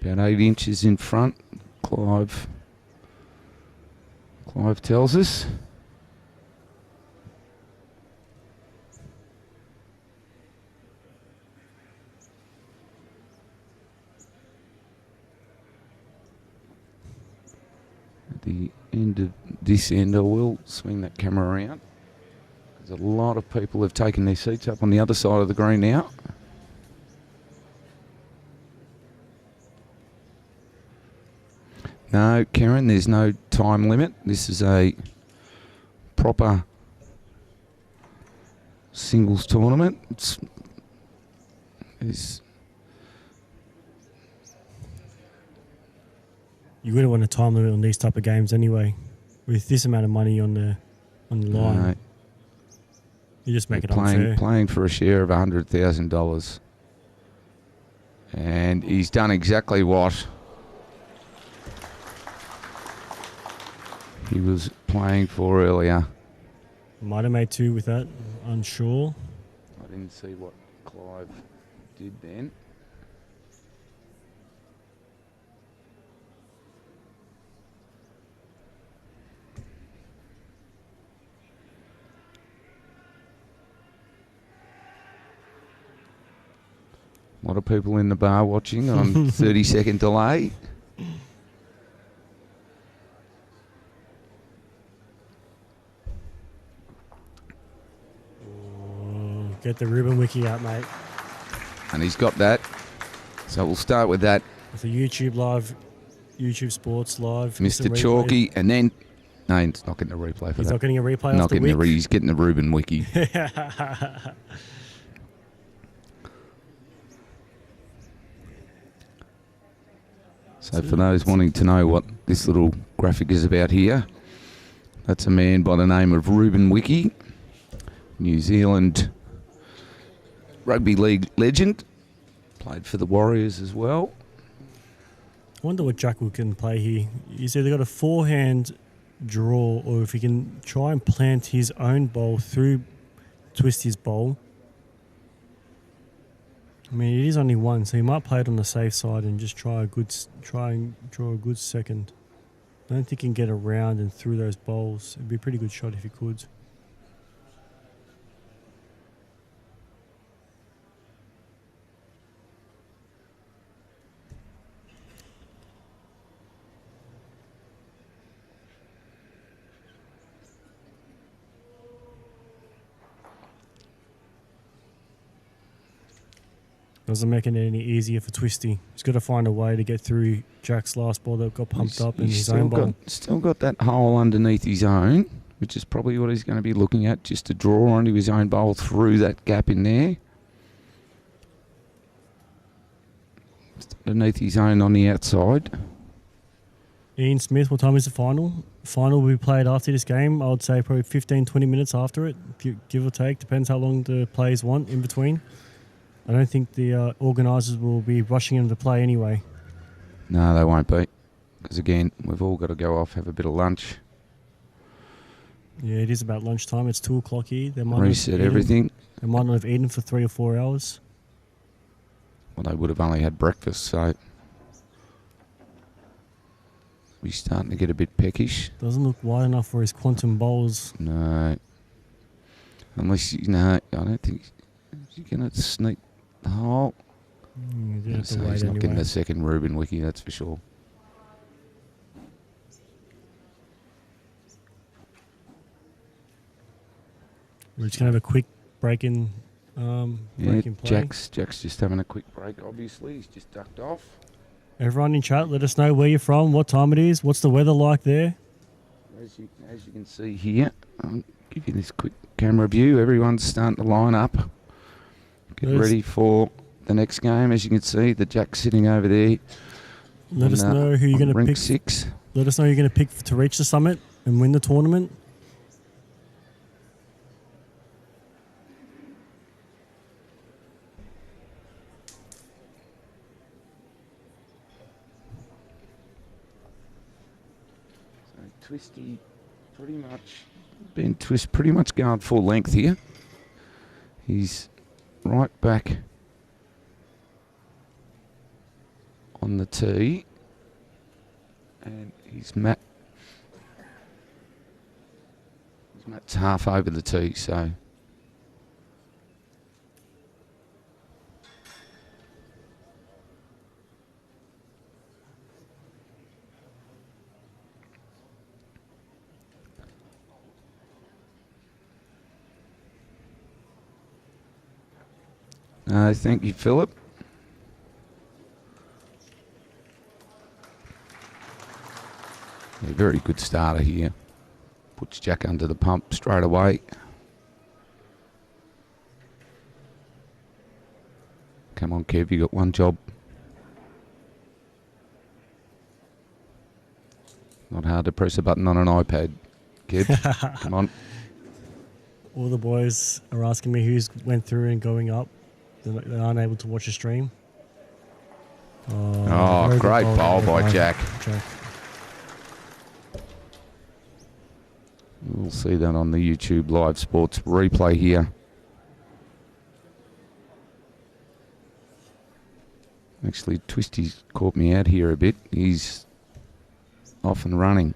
About 8 inches in front, Clive tells us. At the end of this end, I will swing that camera around, because a lot of people have taken their seats up on the other side of the green now. No, Karen, there's no time limit. This is a proper singles tournament. You wouldn't want a time limit on these type of games anyway. With this amount of money on the line, No. you just make it unfair. Playing for a share of $100,000, and he's done exactly what he was playing for earlier. Might have made 2 with that. Unsure. I didn't see what Clive did then. A lot of people in the bar watching on 30-second delay. Get the ribbon wiki out, mate. And he's got that. So we'll start with that. With the YouTube Sports Live. Mr. Chalky, and then... No, he's not getting a replay for He's that. not getting a replay Not off the getting wick? he's getting the Reuben wiki. So for those wanting to know what this little graphic is about here, that's a man by the name of Reuben Wiki, New Zealand rugby league legend, played for the Warriors as well. I wonder what Jack can play here. He's either got a forehand draw, or if he can try and plant his own bowl through Twisty's bowl. I mean, it is only one, so he might play it on the safe side and just try and draw a good second. I don't think he can get around and through those bowls. It'd be a pretty good shot if he could. Doesn't make it any easier for Twisty. He's got to find a way to get through Jack's last ball that got pumped up in his own ball. Still got that hole underneath his own, which is probably what he's going to be looking at, just to draw onto his own bowl through that gap in there. Just underneath his own on the outside. Ian Smith, what time is the final? Final will be played after this game. I would say probably 15, 20 minutes after it, give or take. Depends how long the players want in between. I don't think the organisers will be rushing into play anyway. No, they won't be. Because again, we've all got to go off, have a bit of lunch. Yeah, it is about lunchtime. It's 2 o'clock here. They might Reset everything. They might not have eaten for 3 or 4 hours. Well, they would have only had breakfast, so we're starting to get a bit peckish. Doesn't look wide enough for his quantum bowls. No. Unless, I don't think he's going to sneak the hole. You do have to So wait he's not getting anyway. a second Reuben Wiki, that's for sure. We're just going to have a quick break in, Yeah, break in play. Jack's just having a quick break, obviously. He's just ducked off. Everyone in chat, let us know where you're from, what time it is, what's the weather like there. As you can see here, I'll give you this quick camera view. Everyone's starting to line up. Get ready for the next game. As you can see, the Jack's sitting over there. Let us know who you're going to Rink pick. 6. Let us know who you're going to pick to reach the summit and win the tournament. Twisty pretty much going full length here. He's right back on the tee, and Matt's half over the tee, so thank you, Philip. A very good starter here. Puts Jack under the pump straight away. Come on, Kev, you got one job. Not hard to press a button on an iPad, Kev. Come on. All the boys are asking me who's went through and going up. They aren't able to watch the stream. Oh, great bowl by Jack. We'll see that on the Youtubelivesports replay here. Actually, Twisty's caught me out here a bit. He's off and running.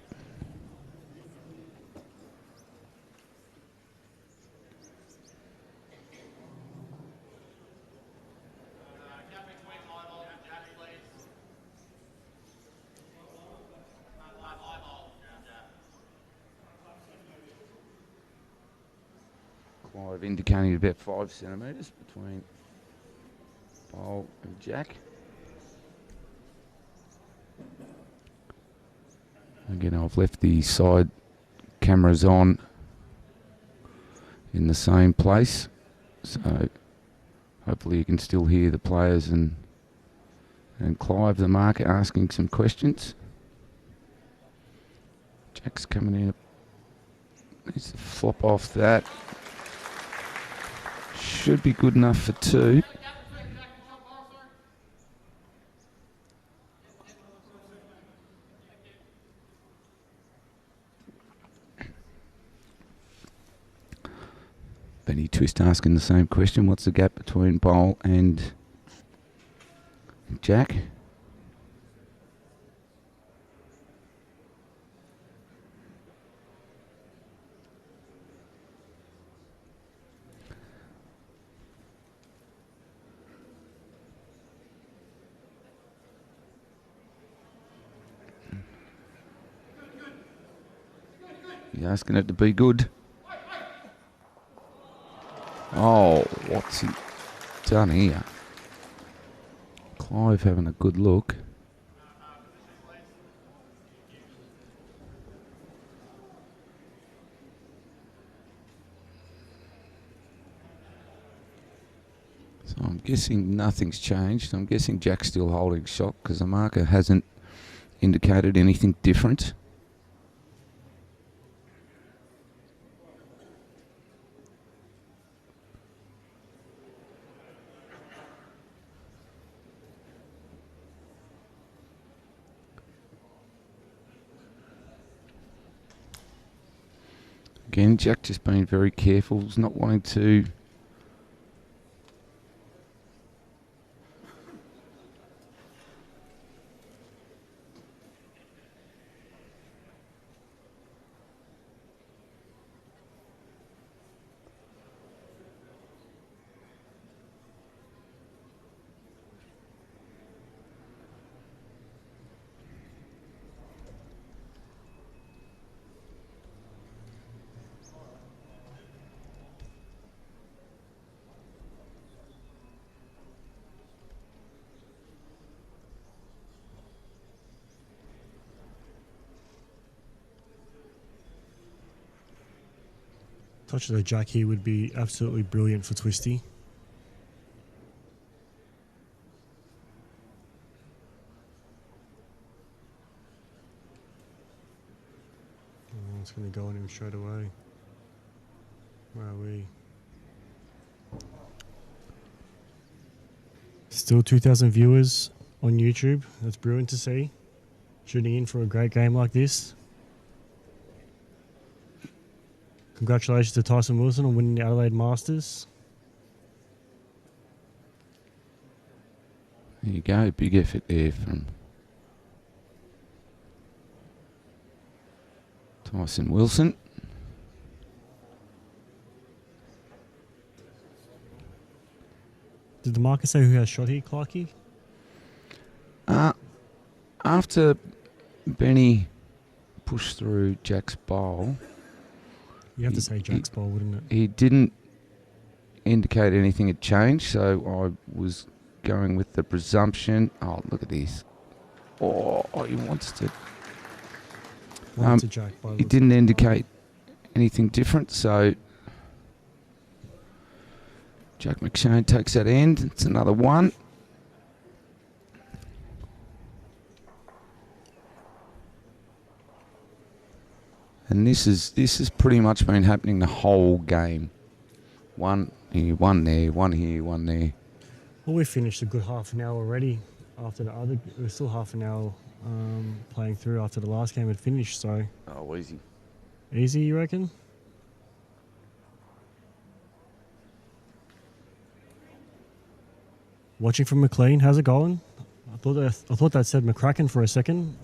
Clive indicating about 5 centimetres between Bowl and Jack. Again, I've left the side cameras on in the same place, so hopefully you can still hear the players and Clive the marker asking some questions. Jack's coming in. Needs to flop off that. Should be good enough for 2. Benny Twist asking the same question. What's the gap between Bowl and Jack? He's asking it to be good. Oh, what's he done here? Clive having a good look. So I'm guessing nothing's changed. I'm guessing Jack's still holding shot because the marker hasn't indicated anything different. Again, Jack just being very careful, he's not wanting to Touch of the jack here would be absolutely brilliant for Twisty. Oh, it's going to go on him straight away. Where are we? Still 2,000 viewers on YouTube. That's brilliant to see. Tuning in for a great game like this. Congratulations to Tyson Wilson on winning the Adelaide Masters. There you go, big effort there from Tyson Wilson. Did the marker say who has shot here, Clarkey? After Benny pushed through Jack's bowl, You have to say Jack's bowl, wouldn't it? he didn't indicate anything had changed, so I was going with the presumption. Oh, look at this. Oh, he wants to. Well, it's a jack by the He looks didn't of it. indicate anything different, so Jack McShane takes that end. It's another one. And this has pretty much been happening the whole game. One here, one there, one here, one there. Well, we finished a good half an hour already after the other. It was still half an hour playing through after the last game had finished, so Oh, easy. easy, you reckon? Watching from McLean, how's it going? I thought that said McCracken for a second.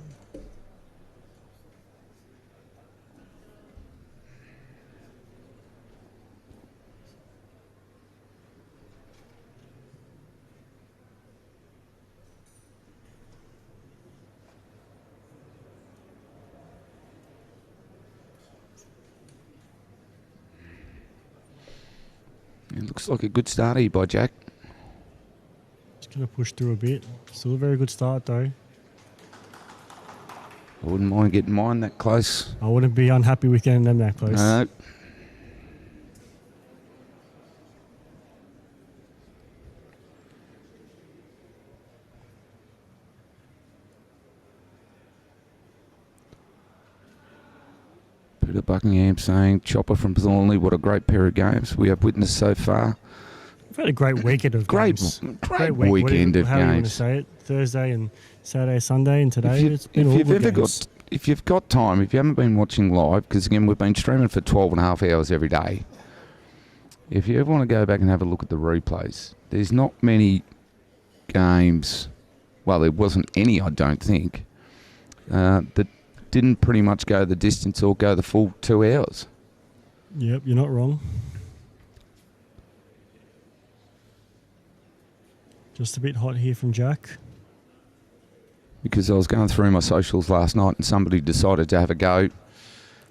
It looks like a good start here by Jack. Just going to push through a bit. Still a very good start, though. I wouldn't mind getting mine that close. I wouldn't be unhappy with getting them that close. No. Peter Buckingham saying, Chopper from Thornley, what a great pair of games we have witnessed so far. We've had a great weekend of games. Great week. weekend of How are you going to games. say it? Thursday and Saturday, Sunday, and today it's been all good games. If you've got time, if you haven't been watching live, because again we've been streaming for 12 and a half hours every day. If you ever want to go back and have a look at the replays, there's not many games. Well, there wasn't any, I don't think, that didn't pretty much go the distance or go the full 2 hours. Yep, you're not wrong. Just a bit hot here from Jack. Because I was going through my socials last night and somebody decided to have a go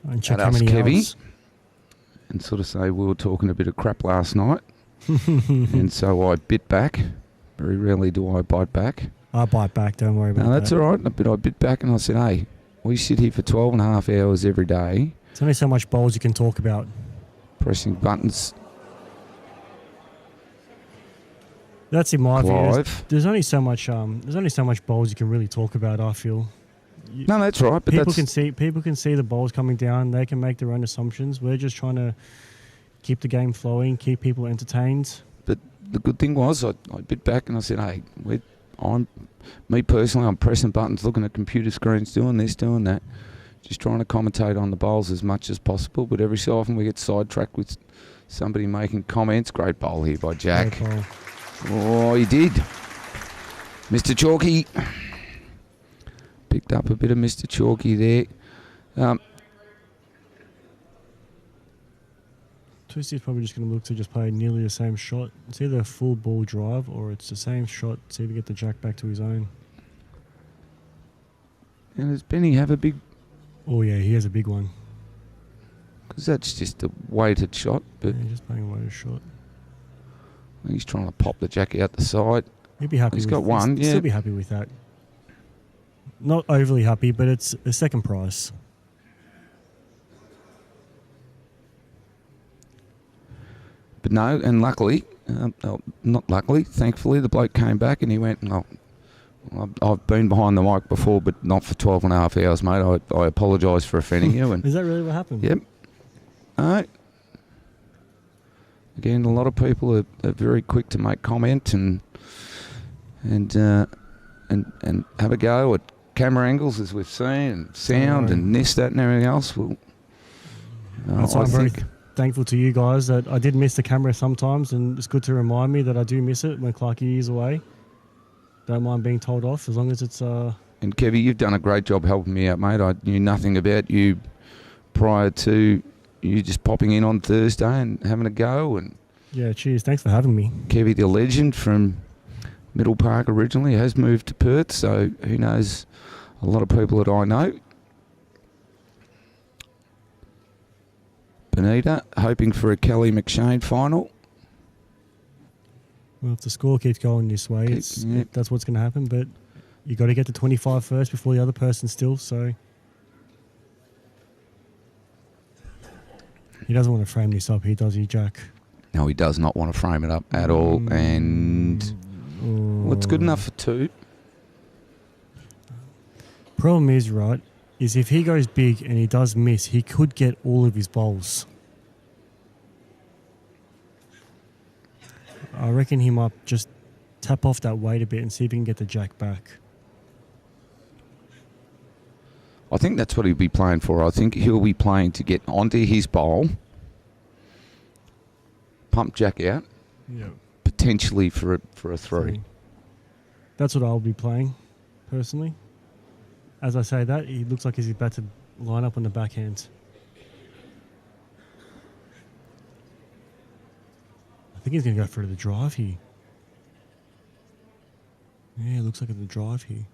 And check at how us, many Kevy, hours. and sort of say we were talking a bit of crap last night. And so I bit back. Very rarely do I bite back. I bite back, don't worry about No, that. that's all right. But I bit back and I said, hey, we sit here for 12 and a half hours every day There's only so much bowls you can talk about. pressing buttons That's in my view. live. There's only so much. There's only so much bowls you can really talk about. I feel. No, that's right. But People that's, can see the bowls coming down. They can make their own assumptions. We're just trying to keep the game flowing, keep people entertained. but the good thing was I bit back and I said, hey, me personally, I'm pressing buttons, looking at computer screens, doing this, doing that, just trying to commentate on the bowls as much as possible. But every so often we get sidetracked with somebody making comments. Great bowl here by Jack. Great bowl. Oh, he did. Mr. Chalky. Picked up a bit of Mr. Chalky there. Twisty's probably just going to look to just play nearly the same shot. It's either a full ball drive or it's the same shot. See if we get the jack back to his own. And does Benny have a big... Oh yeah, he has a big one. Because that's just a weighted shot, but Yeah, he's just playing away a shot. he's trying to pop the jack out the side. He'd be happy. He's with, got one, he'd yeah. still be happy with that. Not overly happy, but it's a second prize. But no, and luckily, not luckily, thankfully, the bloke came back and he went, "No, I've been behind the mic before, but not for 12 and a half hours, mate. I apologise for offending you." And Is that really what happened? yep. All right. Again, a lot of people are very quick to make comment and have a go at camera angles, as we've seen, and sound and this, that, and everything else. Well, That's why I'm very thankful to you guys that I did miss the camera sometimes, and it's good to remind me that I do miss it when Clarkie is away. Don't mind being told off as long as it's... And Kevy, you've done a great job helping me out, mate. I knew nothing about you prior to you just popping in on Thursday and having a go. And yeah, cheers. Thanks for having me. Kevy, the legend from Middle Park originally, has moved to Perth, so who knows a lot of people that I know. Benita, hoping for a Kelly McShane final. Well, if the score keeps going this way, that's what's going to happen. But you got to get to 25 first before the other person still. So he doesn't want to frame this up here, does he, Jack? No, he does not want to frame it up at all. And what's good enough for 2? Problem is, right, is if he goes big and he does miss, he could get all of his bowls. I reckon he might just tap off that weight a bit and see if he can get the jack back. I think that's what he'll be playing for. I think he'll be playing to get onto his bowl, pump jack out, potentially for a 3. So that's what I'll be playing, personally. As I say that, he looks like he's about to line up on the backhand. I think he's going to go for the drive here. Yeah, it looks like it's a drive here.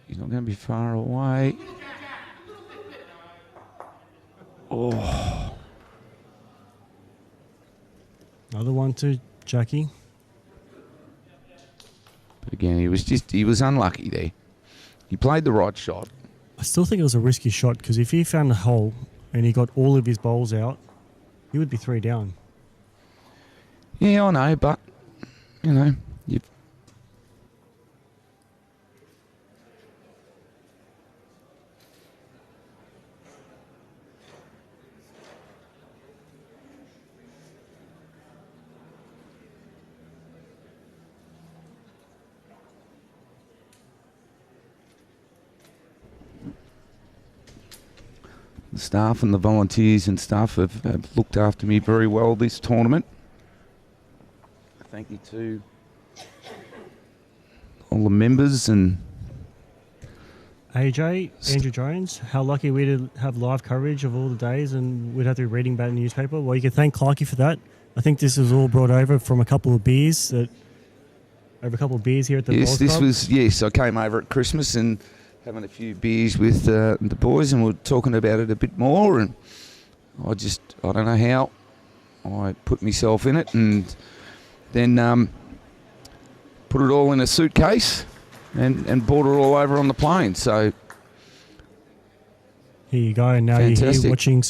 He's not going to be far away. Oh. Another one to Jackie. But again, he was unlucky there. He played the right shot. I still think it was a risky shot because if he found the hole and he got all of his bowls out, he would be 3 down. Yeah, I know, but, you know, you've... The staff and the volunteers and stuff have looked after me very well this tournament. Thank you to all the members and... AJ, Andrew Jones, how lucky we to have live coverage of all the days and we'd have to be reading about the newspaper. Well, you can thank Clarkie for that. I think this was all brought over from a couple of beers here at the Bowls Club. Yes, I came over at Christmas and having a few beers with the boys, and we're talking about it a bit more, and I don't know how I put myself in it, and then put it all in a suitcase and brought it all over on the plane. So here you go, and now you're here watching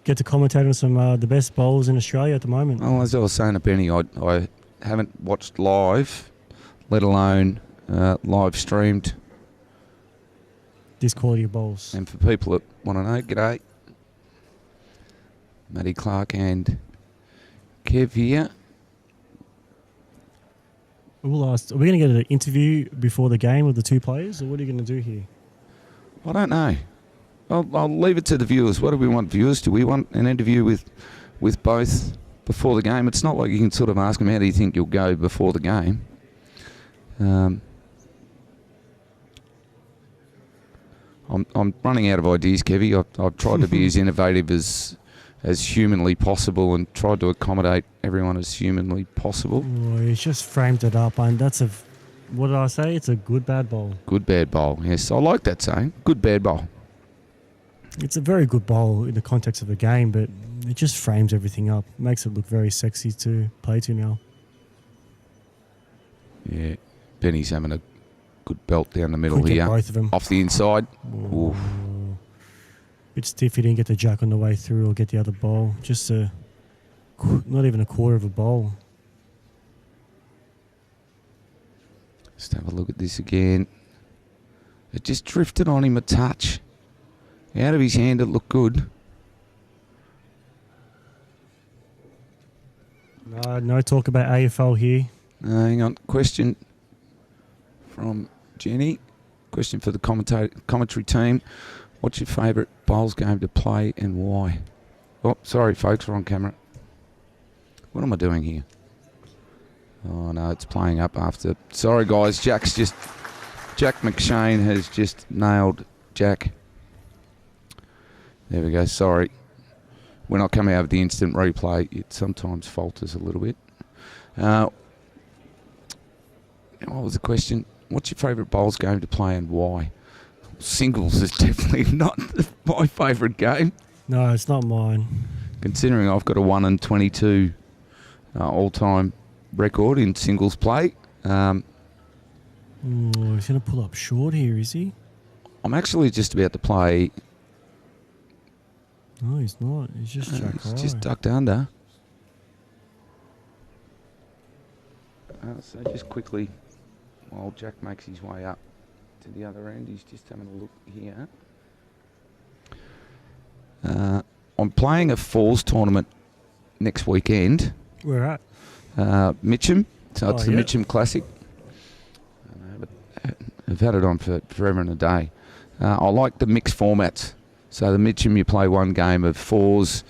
get to commentate on some the best bowls in Australia at the moment. Well, as I was saying to Benny, I haven't watched live, let alone live streamed this quality of bowls. And for people that want to know, g'day. Matty Clark and Kev here. We'll ask, are we going to get an interview before the game of the 2 players, or what are you going to do here? I don't know. I'll leave it to the viewers. What do we want viewers? Do we want an interview with both before the game? It's not like you can sort of ask them, how do you think you'll go before the game? I'm running out of ideas, Kevy. I've tried to be as innovative as humanly possible and tried to accommodate everyone as humanly possible. Oh, he's just framed it up, and what did I say? It's a good bad bowl. Good bad bowl, yes. I like that saying. Good bad bowl. It's a very good bowl in the context of the game, but it just frames everything up. It makes it look very sexy to play to now. Yeah, Benny's having a Good belt down the middle Couldn't get here. both of them. Off the inside. Oof. Bit stiff. He didn't get the jack on the way through or get the other bowl. Just not even a quarter of a bowl. Just have a look at this again. It just drifted on him a touch. Out of his hand, it looked good. No talk about AFL here. Hang on. Question from Jenny. Question for the commentary team. What's your favourite bowls game to play and why? Oh, sorry, folks, we're on camera. What am I doing here? Oh, no, it's playing up after. Sorry, guys. Jack McShane has just nailed Jack. There we go. Sorry. When I come out of the instant replay, it sometimes falters a little bit. What was the question? What's your favourite bowls game to play and why? Singles is definitely not my favourite game. No, it's not mine. Considering I've got a 1-22 all-time record in singles play. He's going to pull up short here, is he? I'm actually just about to play. No, he's not. He's just jack It's high. just ducked under. So just quickly, while Jack makes his way up to the other end, he's just having a look here. I'm playing a fours tournament next weekend. Where at? Mitcham. So it's the yeah. Mitcham Classic. But I've had it on for forever and a day. I like the mixed formats. So the Mitcham, you play one game of fours.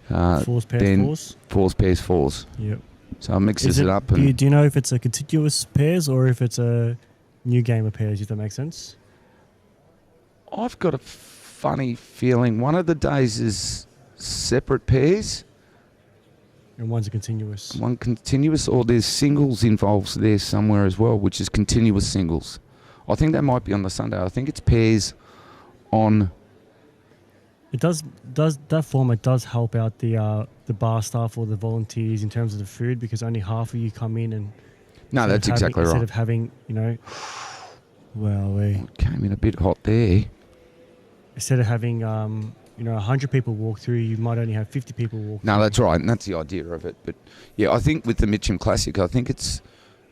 Fours, pairs, then fours? Fours, pairs, fours. Yep. So it mixes it up. Do And you know if it's a contiguous pairs or if it's a new game of pairs, if that makes sense? I've got a funny feeling one of the days is separate pairs. And one's a continuous. One continuous, or there's singles involved there somewhere as well, which is continuous singles. I think that might be on the Sunday. I think it's pairs on. It does that format does help out the bar staff or the volunteers in terms of the food, because only half of you come in and. No, that's exactly right. Instead of having, It came in a bit hot there. Instead of having 100 people walk through, you might only have 50 people walk through. No, that's right, and that's the idea of it. But yeah, I think with the Mitcham Classic, I think it's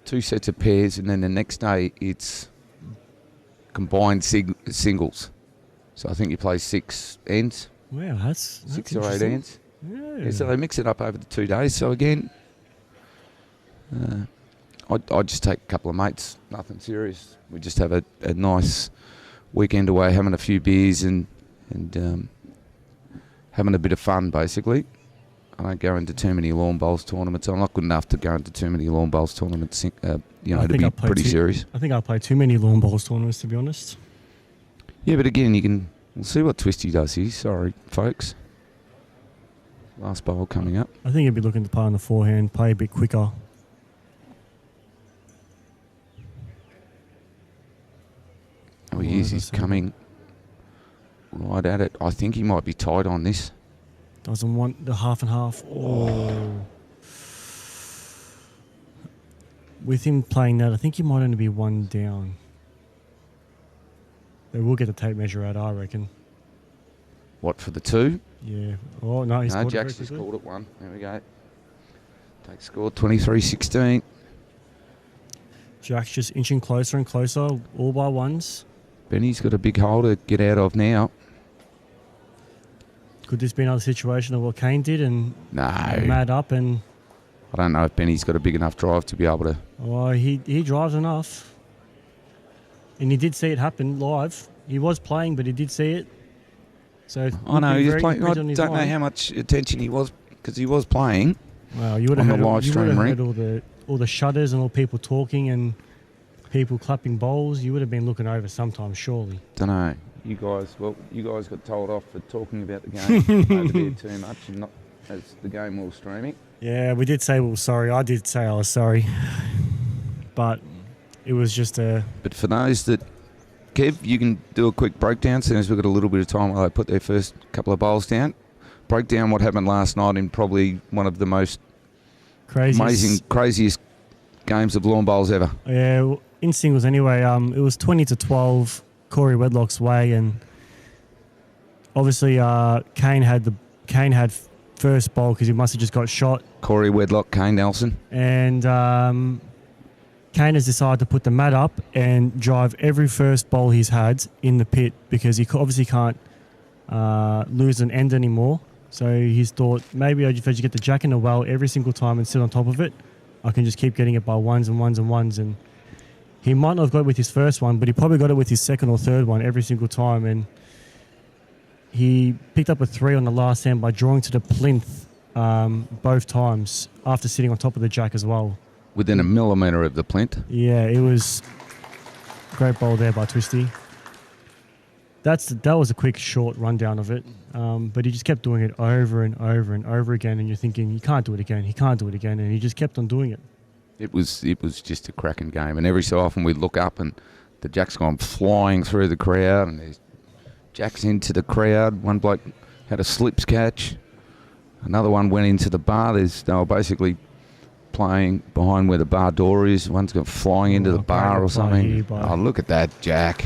2 sets of pairs, and then the next day it's combined singles. So I think you play 6 ends. Wow, that's 6 or 8 interesting. ends. Yeah. Yeah, so they mix it up over the 2 days. So again, I just take a couple of mates, nothing serious. We just have a nice weekend away, having a few beers and having a bit of fun, basically. I don't go into too many lawn bowls tournaments. I'm not good enough to go into too many lawn bowls tournaments, to be pretty serious. I think I play too many lawn bowls tournaments, to be honest. Yeah, but again, we'll see what Twisty does here. Sorry, folks. Last bowl coming up. I think he'd be looking to play on the forehand, play a bit quicker. Oh, he is. He's coming right at it. I think he might be tight on this. Doesn't want the half and half. Oh. With him playing that, I think he might only be one down. They will get the tape measure out, I reckon. What, for the 2? Yeah. Oh, no, he's scored it Jack's very just quickly. called it 1. There we go. Take score 23-16. Jack's just inching closer and closer, all by ones. Benny's got a big hole to get out of now. Could this be another situation of what Kane did and No. mad up and... I don't know if Benny's got a big enough drive to be able to... Oh, he drives enough. And he did see it happen live. He was playing, but he did see it. So I know, he was playing. I on his don't know mind. how much attention he was, because he was playing. Well, you would have on heard, the live you would stream, have Rink. heard all the shudders and all people talking and people clapping bowls. You would have been looking over sometimes, surely. Don't know. You guys got told off for talking about the game over there too much, and not as the game was streaming. Yeah, we did say we were sorry. I did say I was sorry. But it was just a... But for those that... Kev, you can do a quick breakdown, soon as we've got a little bit of time while they put their first couple of bowls down. Break down what happened last night in probably one of the most craziest games of lawn bowls ever. Yeah, in singles anyway, it was 20-12 Corey Wedlock's way, and obviously Kane had first bowl because he must have just got shot, Corey Wedlock, Kane Nelson. and Kane has decided to put the mat up and drive every first bowl he's had in the pit because he obviously can't lose an end anymore. So he's thought, maybe if I just get the jack in the well every single time and sit on top of it, I can just keep getting it by ones and ones and ones. And he might not have got it with his first one, but he probably got it with his second or third one every single time. And he picked up a 3 on the last hand by drawing to the plinth both times after sitting on top of the jack as well. Within a millimetre of the plinth. Yeah, it was a great bowl there by Twisty. That was a quick, short rundown of it. But he just kept doing it over and over and over again, and you're thinking, he can't do it again, and he just kept on doing it. It was just a cracking game, and every so often we'd look up and the jack's gone flying through the crowd, and there's jacks into the crowd. One bloke had a slips catch. Another one went into the bar. They were basically playing behind where the bar door is. One's gone flying into the bar or something. Oh, look at that, Jack.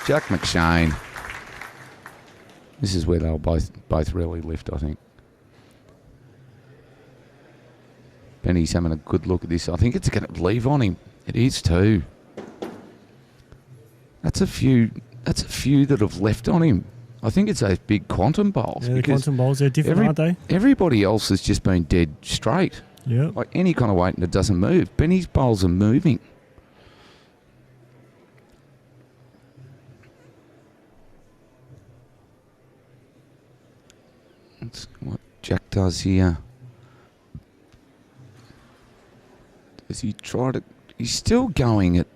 Jack McShane. This is where they'll both really lift, I think. Benny's having a good look at this. I think it's going to leave on him. It is too. That's a few that have left on him. I think it's those big quantum bowls. Yeah, the quantum bowls, they're different, aren't they? Everybody else has just been dead straight. Yeah. Like any kind of weight and it doesn't move. Benny's bowls are moving. That's what Jack does here. Does he try to... He's still going at...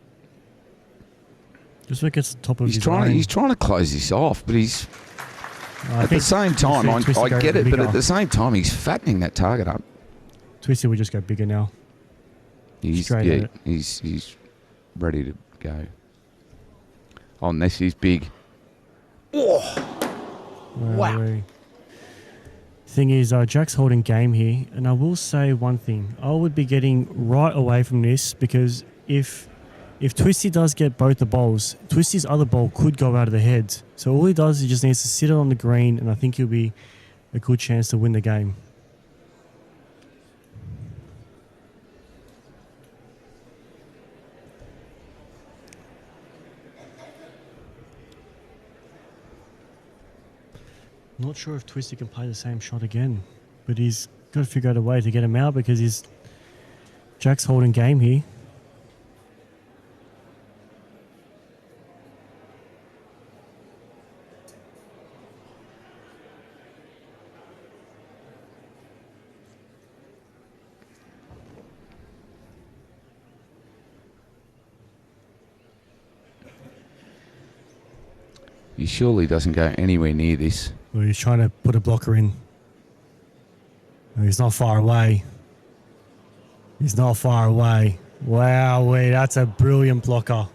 Just so it gets the top of He's his trying lane. He's trying to close this off, but he's... I at the same time, I Twisty get it, bigger. but at the same time, he's fattening that target up. Twisty would just go bigger now. He's Straight at it. he's ready to go. Oh, and this is big. Wow. Thing is, Jack's holding game here, and I will say one thing. I would be getting right away from this because if Twisty does get both the bowls, Twisty's other bowl could go out of the head. So all he does, he just needs to sit it on the green, and I think he'll be a good chance to win the game. Not sure if Twisty can play the same shot again, but he's got to figure out a way to get him out because Jack's holding game here. He surely doesn't go anywhere near this. Well, he's trying to put a blocker in. Oh, he's not far away. He's not far away. Wow, that's a brilliant blocker.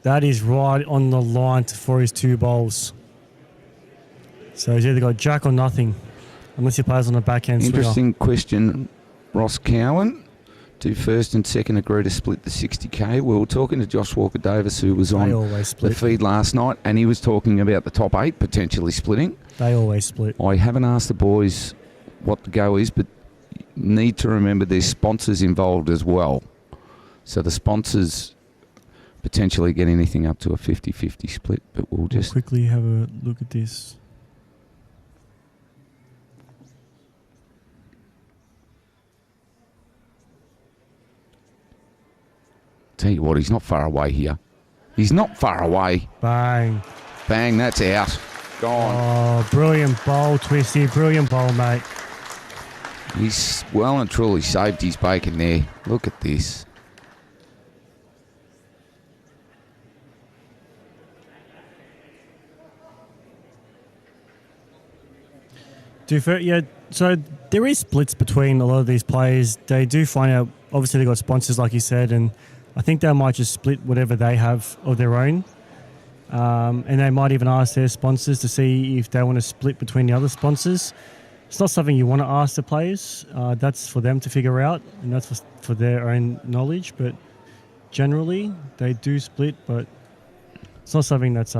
That is right on the line for his 2 bowls. So he's either got jack or nothing, unless he plays on the backhand swinger. Interesting question, Ross Cowan. Do first and second agree to split the 60k? We were talking to Josh Walker-Davis, who was on the feed last night, and he was talking about the top 8 potentially splitting. They always split. I haven't asked the boys what the go is, but need to remember there's sponsors involved as well. So the sponsors potentially get anything up to a 50-50 split, but we'll just... quickly have a look at this. Tell you what, he's not far away here. He's not far away. Bang. Bang, that's out. Gone. Oh, brilliant bowl, Twisty. Brilliant bowl, mate. He's well and truly saved his bacon there. Look at this. Yeah, so there is splits between a lot of these players. They do find out, obviously they've got sponsors like you said, and I think they might just split whatever they have of their own. And they might even ask their sponsors to see if they want to split between the other sponsors. It's not something you want to ask the players. That's for them to figure out, and that's for their own knowledge. But generally they do split, but it's not something that's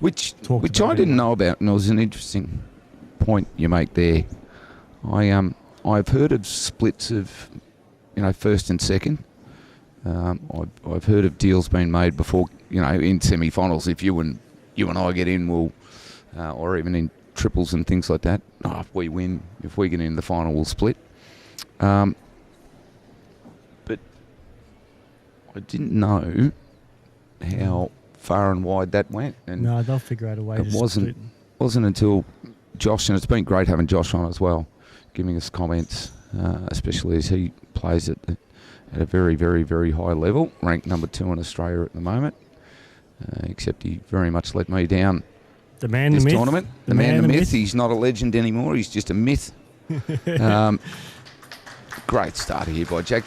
Which talked I about didn't anyway. know about, and it was an interesting point you make there. I've heard of splits of, first and second. I've heard of deals being made before, in semi-finals. If you and I get in, or even in triples and things like that. If we win, if we get in the final, we'll split. But I didn't know how far and wide that went. And No, they'll figure out a way it to split. wasn't until Josh, and it's been great having Josh on as well, giving us comments, especially as he plays at a very, very, very high level, ranked number 2 in Australia at the moment. Except he very much let me down The man, this the myth. tournament. The man, the myth. He's not a legend anymore. He's just a myth. Great start here by Jack.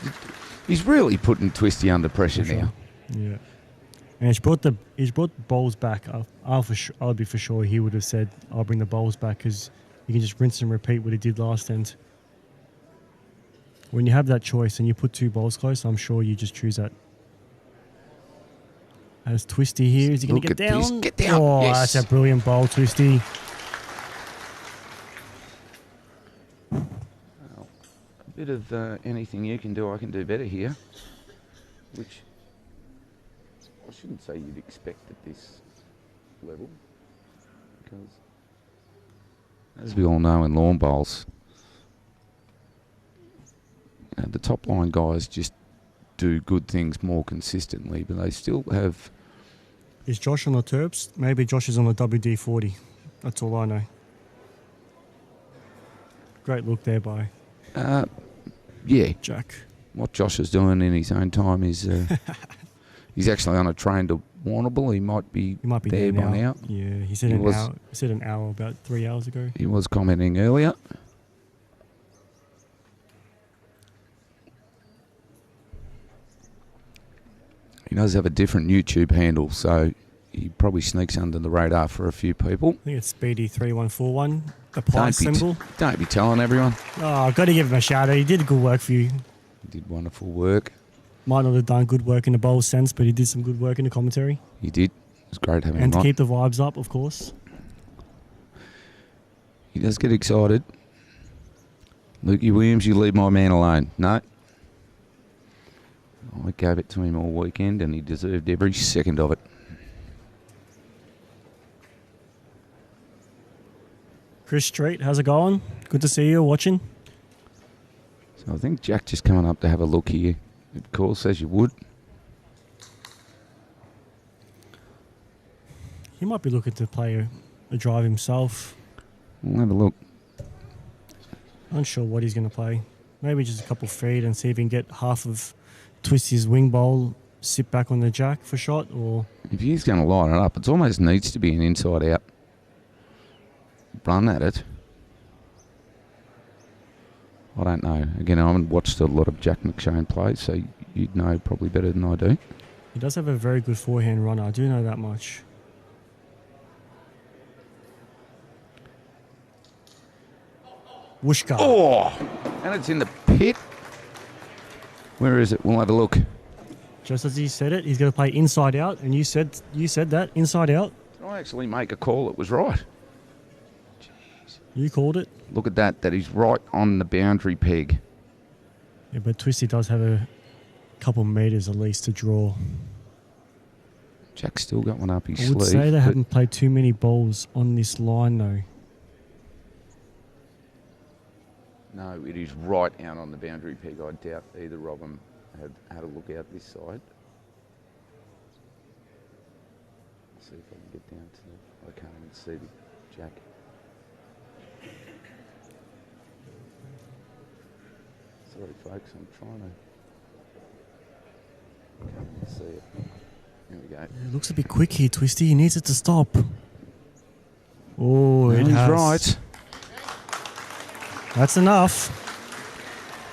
He's really putting Twisty under pressure now. Yeah. And he's brought the bowls back. I'll be for sure he would have said, I'll bring the bowls back, because you can just rinse and repeat what he did last end. When you have that choice and you put 2 bowls close, I'm sure you just choose that. As Twisty here, is he going to get down? This. Get down. Oh, Yes. that's a brilliant bowl, Twisty. Well, a bit of anything you can do, I can do better here. Which I shouldn't say you'd expect at this level. Because, as we all know in lawn bowls, the top line guys just do good things more consistently, but they still have... Is Josh on the Terps? Maybe Josh is on the WD-40. That's all I know. Great look there by Yeah, Jack. what Josh is doing in his own time is... he's actually on a train to Warrnambool. He might be there by now. Yeah, he said an hour about 3 hours ago. He was commenting earlier. He does have a different YouTube handle, so he probably sneaks under the radar for a few people. I think it's Speedy3141, the prize symbol. Don't be telling everyone. Oh, I've got to give him a shout out. He did good work for you. He did wonderful work. Might not have done good work in the bowl sense, but he did some good work in the commentary. He did. It was great having him And to on. keep the vibes up, of course. He does get excited. Lukey Williams, you leave my man alone. No. I gave it to him all weekend, and he deserved every second of it. Chris Street, how's it going? Good to see you watching. So I think Jack just coming up to have a look here. Of course, as you would. He might be looking to play a drive himself. We'll have a look. Unsure what he's going to play. Maybe just a couple feet and see if he can get half of Twisty's wing bowl, sit back on the jack for shot, or... If he's going to line it up, it almost needs to be an inside-out run at it. I don't know. Again, I haven't watched a lot of Jack McShane play, so you'd know probably better than I do. He does have a very good forehand runner. I do know that much. Whooshka. Oh! And it's in the pit. Where is it? We'll have a look. Just as he said it, he's going to play inside out, and you said that, inside out. Did I actually make a call that was right? You called it. Look at that. That is right on the boundary peg. Yeah, but Twisty does have a couple metres at least to draw. Jack's still got one up his I sleeve. would say they but haven't played too many balls on this line, though. no, it is right out on the boundary peg. I doubt either of them have had a look out this side. Let's see if I can get down to the... I can't even see the Jack. Sorry, folks, I'm trying to... Can't even see it. Here we go. It looks a bit quick here, Twisty. He needs it to stop. Oh, it He's has. right. That's enough.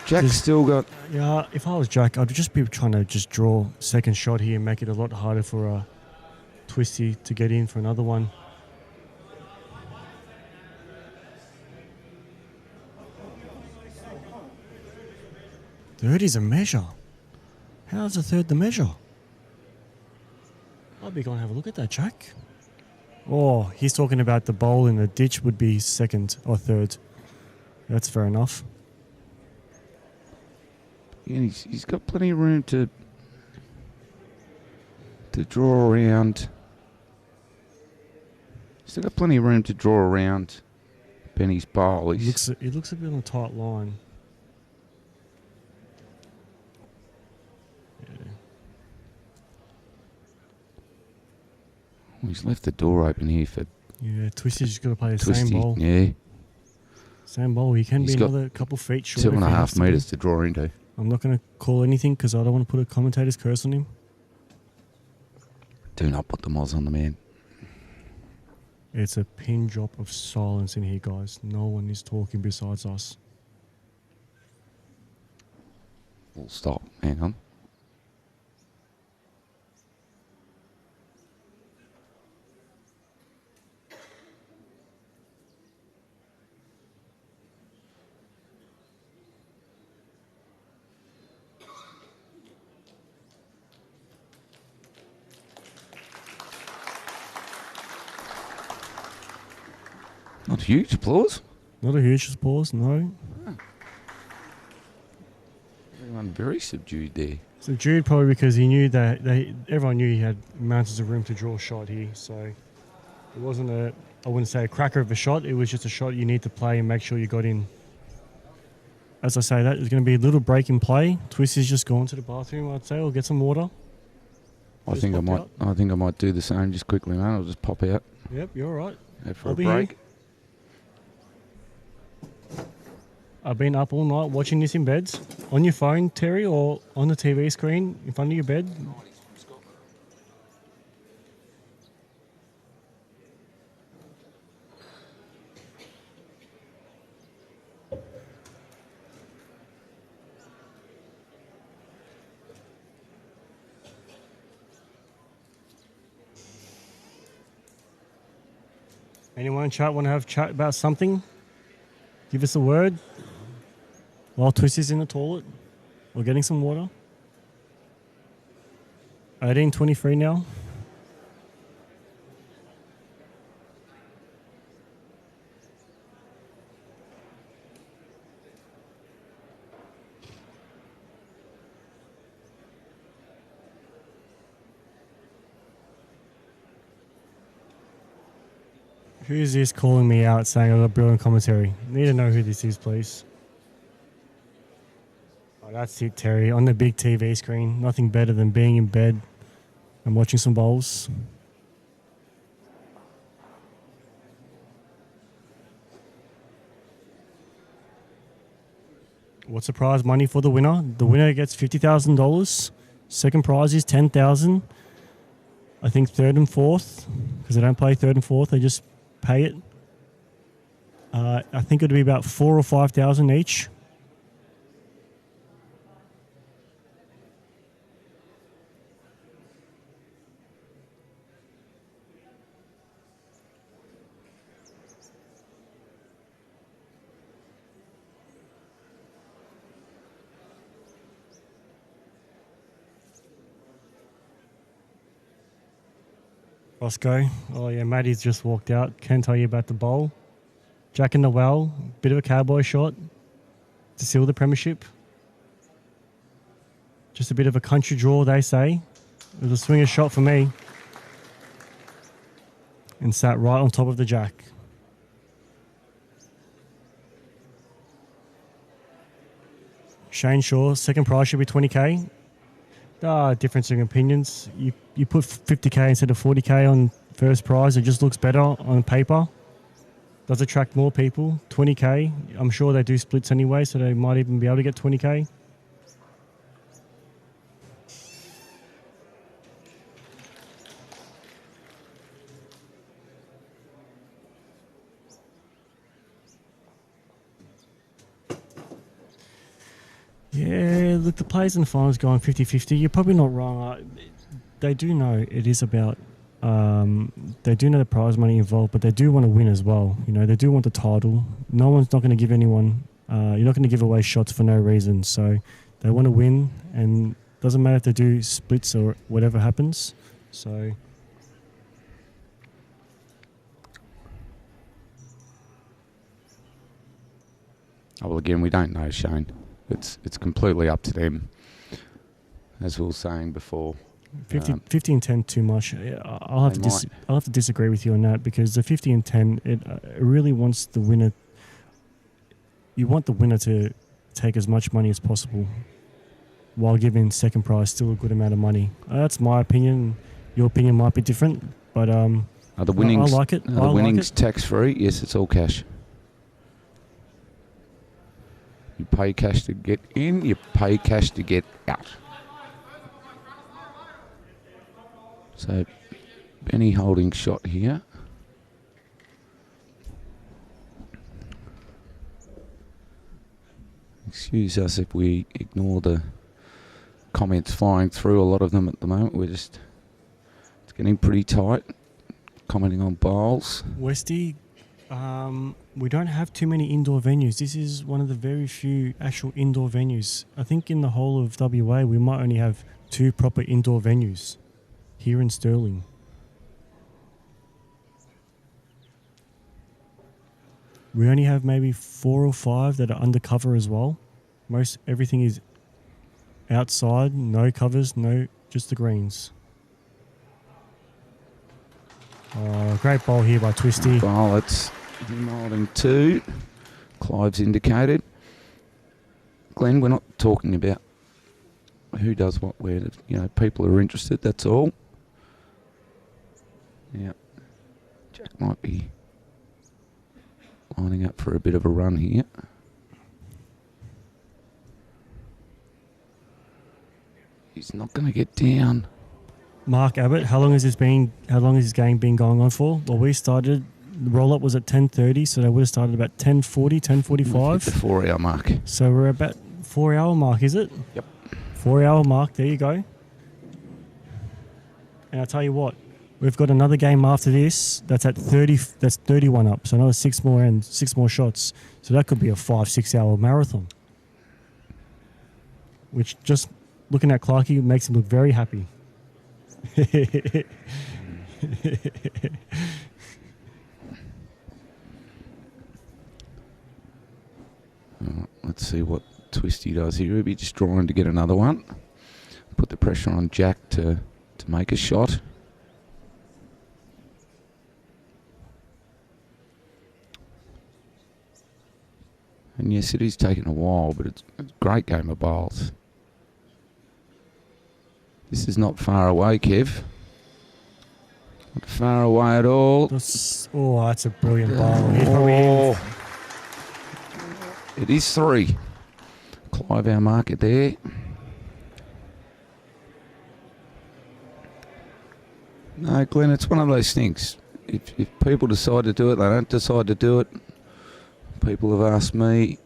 Jack's still got... Yeah, if I was Jack, I'd just be trying to just draw second shot here and make it a lot harder for Twisty to get in for another one. Third is a measure. How's a third the measure? I'll be going to have a look at that, Jack. Oh, he's talking about the bowl in the ditch would be second or third. That's fair enough. Yeah, he's got plenty of room to draw around. Still got plenty of room to draw around Benny's bowl. It looks a bit on a tight line. Well, he's left the door open here for Yeah, Twisty's just got to play the Twisty. same ball. Yeah, Same ball. He can He's be got another couple feet short. 2.5 metres to draw into. I'm not going to call anything because I don't want to put a commentator's curse on him. Do not put the moz on the man. It's a pin drop of silence in here, guys. No one is talking besides us. Full stop. Hang on. Not huge applause. Not a huge applause, no. Everyone very subdued there. So Jude probably because he knew that everyone knew he had mountains of room to draw a shot here. So it wasn't I wouldn't say a cracker of a shot. It was just a shot you need to play and make sure you got in. As I say that, there's going to be a little break in play. Twisty's just gone to the bathroom, I'd say, or get some water. I think I might do the same just quickly, man. I'll just pop out. Yep, you're all right. Go for I'll a be break. here. I've been up all night watching this in bed. On your phone, Terry, or on the TV screen in front of your bed. Anyone in chat want to have chat about something? Give us a word. While Twisty's in the toilet or getting some water. 18:23 now. Who's this calling me out saying I've got brilliant commentary? Need to know who this is, please. Oh, that's it, Terry. On the big TV screen. Nothing better than being in bed and watching some bowls. What's the prize money for the winner? The winner gets $50,000. Second prize is $10,000. I think third and fourth, because they don't play third and fourth, they just pay it. I think it'd be about $4,000 or $5,000 each. Roscoe. Oh yeah, Maddie's just walked out. Can't tell you about the bowl. Jack in the well. Bit of a cowboy shot to seal the premiership. Just a bit of a country draw, they say. It was a swinger shot for me. And sat right on top of the jack. Shane Shaw, second prize should be 20k. Difference in opinions. You put 50k instead of 40k on first prize. It just looks better on paper. Does attract more people. 20k. I'm sure they do splits anyway, so they might even be able to get 20k. Yeah, look, the players in the finals going 50-50. You're probably not wrong. They do know it is about... they do know the prize money involved, but they do want to win as well. You know, they do want the title. No one's not going to give anyone... you're not going to give away shots for no reason. So they want to win, and Doesn't matter if they do splits or whatever happens. So well, again, we don't know, Shane. It's completely up to them, as we were saying before. 50 and 10 too much. I'll have to disagree with you on that, because the 50 and 10 it really wants the winner. You want the winner to take as much money as possible, while giving second prize still a good amount of money. That's my opinion. Your opinion might be different, but Are the winnings, I like it. Are the winnings tax free? Yes, it's all cash. You pay cash to get in. You pay cash to get out. So, Benny holding shot here. Excuse us if we ignore the comments flying through, a lot of them at the moment. It's getting pretty tight. Commenting on bowls. Westy, we don't have too many indoor venues. This is one of the very few actual indoor venues. I think in the whole of WA, we might only have 2 proper indoor venues here in Stirling. We only have maybe 4 or 5 that are undercover as well. Everything is outside, no covers, just the greens. Great bowl here by Twisty. Bowl, it's him holding 2. Clive's indicated. Glenn, we're not talking about who does what where. People are interested, that's all. Yeah. Jack might be lining up for a bit of a run here. He's not going to get down. Mark Abbott, how long has this game been going on for? Well, we started, the roll-up was at 10:30, so they would have started about 10:40, 10:45. The 4 hour mark. So we're about 4 hour mark, is it? Yep. 4 hour mark, there you go. And I'll tell you what, we've got another game after this that's at 30, that's 31 up, so another 6 more shots. So that could be a 5-6 hour marathon. Which, just looking at Clarkey, makes him look very happy. Let's see what Twisty does here. He'll be just drawing to get another one. Put the pressure on Jack to make a shot. And yes, it is taking a while, but it's a great game of bowls. This is not far away, Kev. Not far away at all. That's a brilliant bowl. It is 3. Clive, our marker there. No, Glenn, it's one of those things. If people decide to do it, they don't decide to do it. People have asked me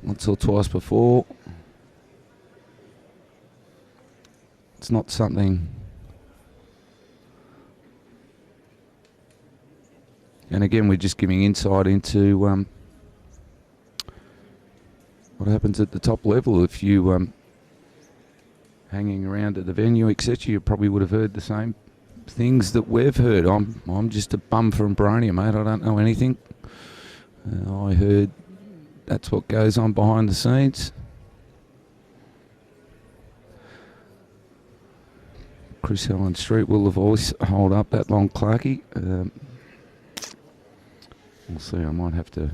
once or twice before. It's not something. And again, we're just giving insight into what happens at the top level. If you hanging around at the venue, etc., you probably would have heard the same things that we've heard. I'm just a bum from Baronia, mate. I don't know anything. I heard that's what goes on behind the scenes. Chris Allen Street will have always hold up that long, Clarkey. We'll see. I might have to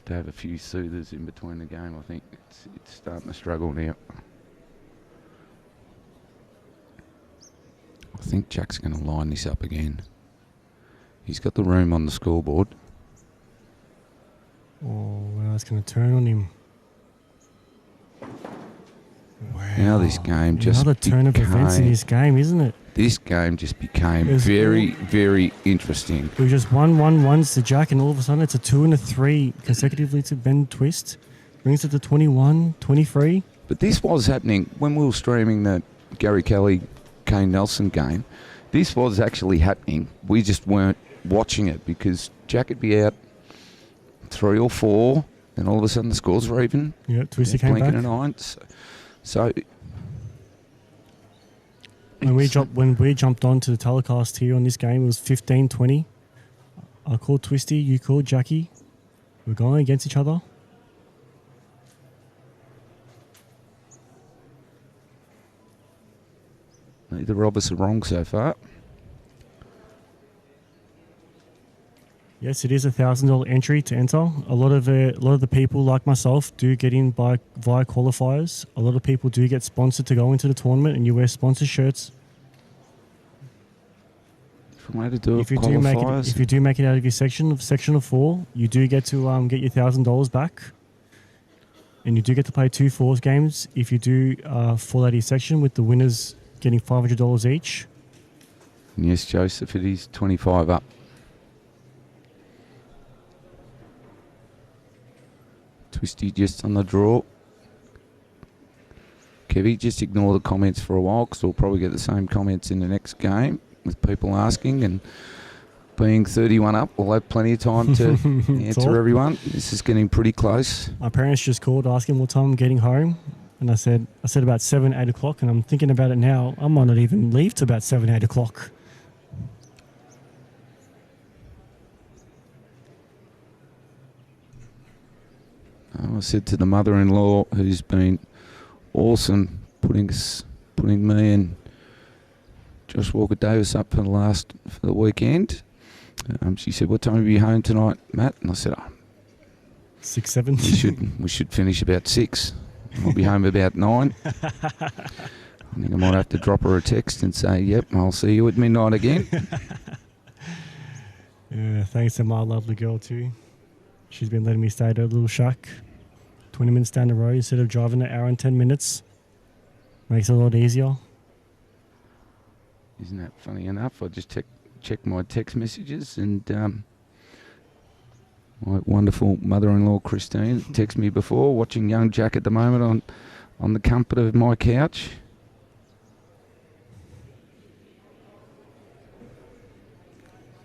have a few soothers in between the game. I think it's starting to struggle now. I think Jack's going to line this up again. He's got the room on the scoreboard. Oh, well, it's going to turn on him. Wow. Now this game just another turn of events in this game, isn't it? This game just became very, very interesting. It was just 1-1-1s to Jack, and all of a sudden it's a 2 and a 3 consecutively to Ben Twist. Brings it to 21, 23. But this was happening when we were streaming the Gary Kelly, Kane Nelson game. This was actually happening. We just weren't watching it because Jack would be out 3 or 4. Then all of a sudden the scores were even. Yeah, Twisty came back. A 9. So when we jumped onto the telecast here on this game, it was 15-20. I called Twisty, you called Jackie. We're going against each other. neither of us are wrong so far. Yes, it is a $1,000 entry to enter. A lot of the people like myself do get in via qualifiers. A lot of people do get sponsored to go into the tournament, and you wear sponsor shirts. Way to do if you do make it out of your section of 4, you do get to get your $1,000 back, and you do get to play 2 fours games if you do fall out of your section, with the winners getting $500 each. And yes, Joseph, it is 25 up. Twisty just on the draw. Kevy, just ignore the comments for a while, because we'll probably get the same comments in the next game with people asking, and being 31 up, we'll have plenty of time to answer everyone. This is getting pretty close. My parents just called asking what time I'm getting home, and I said about 7, 8 o'clock, and I'm thinking about it now. I might not even leave till about 7, 8 o'clock. I said to the mother-in-law, who's been awesome, putting me and Josh Walker-Davis up for the weekend. She said, "What time will you be home tonight, Matt?" And I said, 6, 7. We should finish about 6. I'll be home about 9. I think I might have to drop her a text and say, "Yep, I'll see you at midnight again." Yeah, thanks to my lovely girl too. She's been letting me stay at her little shack 20 minutes down the road instead of driving an hour and 10 minutes. Makes it a lot easier. Isn't that funny enough? I just check my text messages, and my wonderful mother-in-law Christine texted me before, watching young Jack at the moment on the comfort of my couch.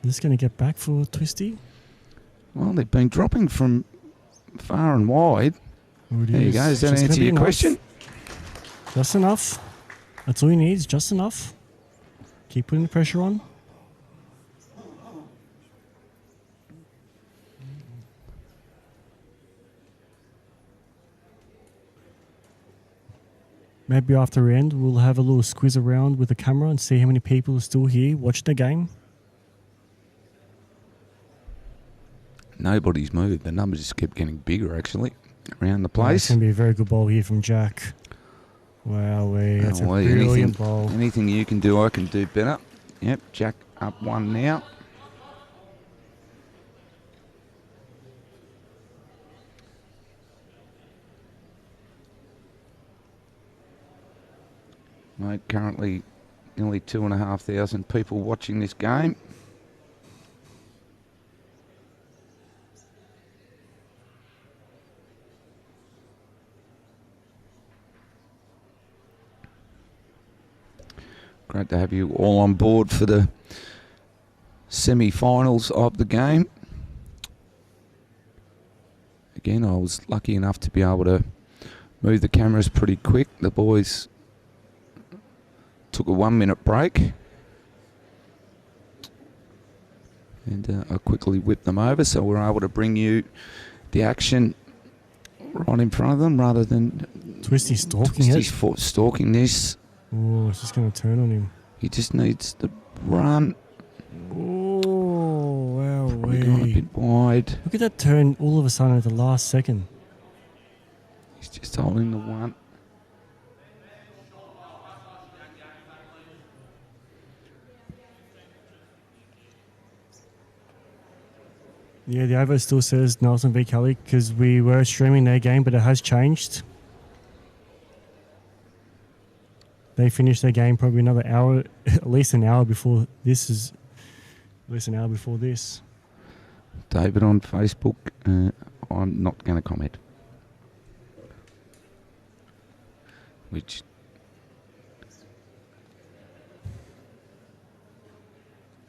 Is this going to get back for Twisty? Well, they've been dropping from far and wide. There you go. Does that answer your question? Just enough. That's all you need, is just enough. Keep putting the pressure on. Maybe after the end, we'll have a little squeeze around with the camera and see how many people are still here watching the game. Nobody's moved. The numbers just kept getting bigger, actually, around the place. It's going to be a very good ball here from Jack. Wow, that's a brilliant ball. Anything you can do, I can do better. Yep, Jack up 1 now. Mate, currently nearly 2,500 people watching this game. Great to have you all on board for the semi-finals of the game. Again, I was lucky enough to be able to move the cameras pretty quick. The boys took a 1-minute break, and I quickly whipped them over, so we're able to bring you the action right in front of them rather than Twisty stalking this. Oh, it's just going to turn on him. He just needs to run. Oh, wow. Gone a bit wide. Look at that turn all of a sudden at the last second. He's just holding the 1. Yeah, the over still says Nelson v Kelly because we were streaming their game, but it has changed. They finished their game probably another hour, at least an hour before this. David on Facebook, I'm not going to comment. Which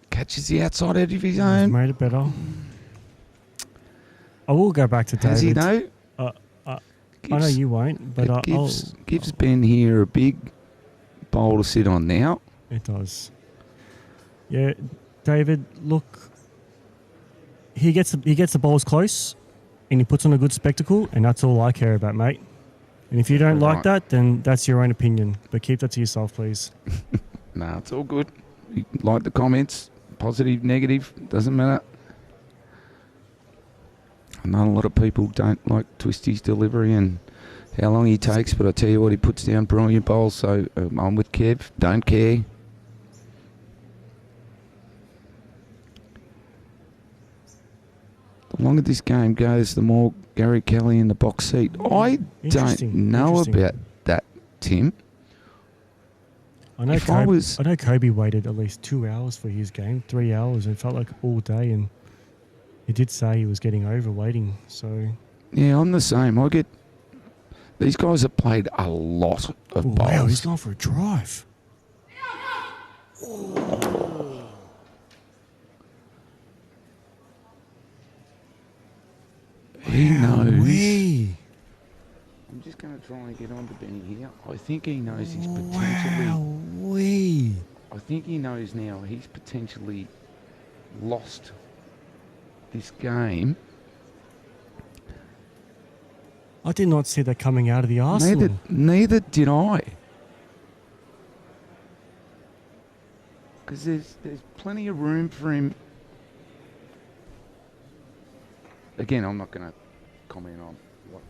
catches the outside edge of his own. He's made it better. I will go back to David. Has he though? I know you won't, but It gives Ben here a big bowl to sit on now. It does. Yeah, David, look, he gets the balls close, and he puts on a good spectacle, and that's all I care about, mate. And if you don't like that, then that's your own opinion. But keep that to yourself, please. Nah, it's all good. You like the comments, positive, negative, doesn't matter. I know a lot of people don't like Twisty's delivery and how long he takes, but I tell you what, he puts down brilliant bowls, so I'm with Kev, don't care. The longer this game goes, the more Gary Kelly in the box seat. I don't know about that, Tim. I know Kobe waited at least 2 hours for his game, 3 hours. It felt like all day, and he did say he was getting over waiting. So yeah, I'm the same. These guys have played a lot of bowls. Wow, he's gone for a drive. He knows. Wee. I'm just going to try and get on to Benny here. I think he knows he's potentially... Wee. I think he knows now he's potentially lost this game. I did not see that coming out of the Arsenal. Neither did I. Because there's plenty of room for him. Again, I'm not going to comment on what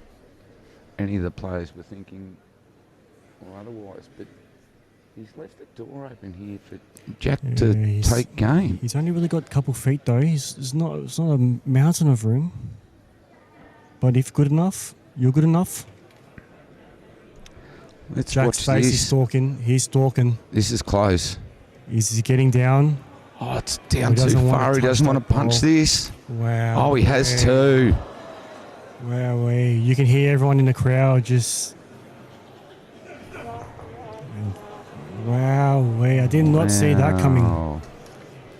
any of the players were thinking or otherwise, but he's left the door open here for Jack to take game. He's only really got a couple feet though. It's not a mountain of room. But if good enough, you're good enough. Let's Jack's watch face this. He's stalking. This is close. Is he getting down? Oh, it's down too far. He doesn't want to punch this. Wow. Oh, he has too. Wow, you can hear everyone in the crowd just... Wow, I did not see that coming.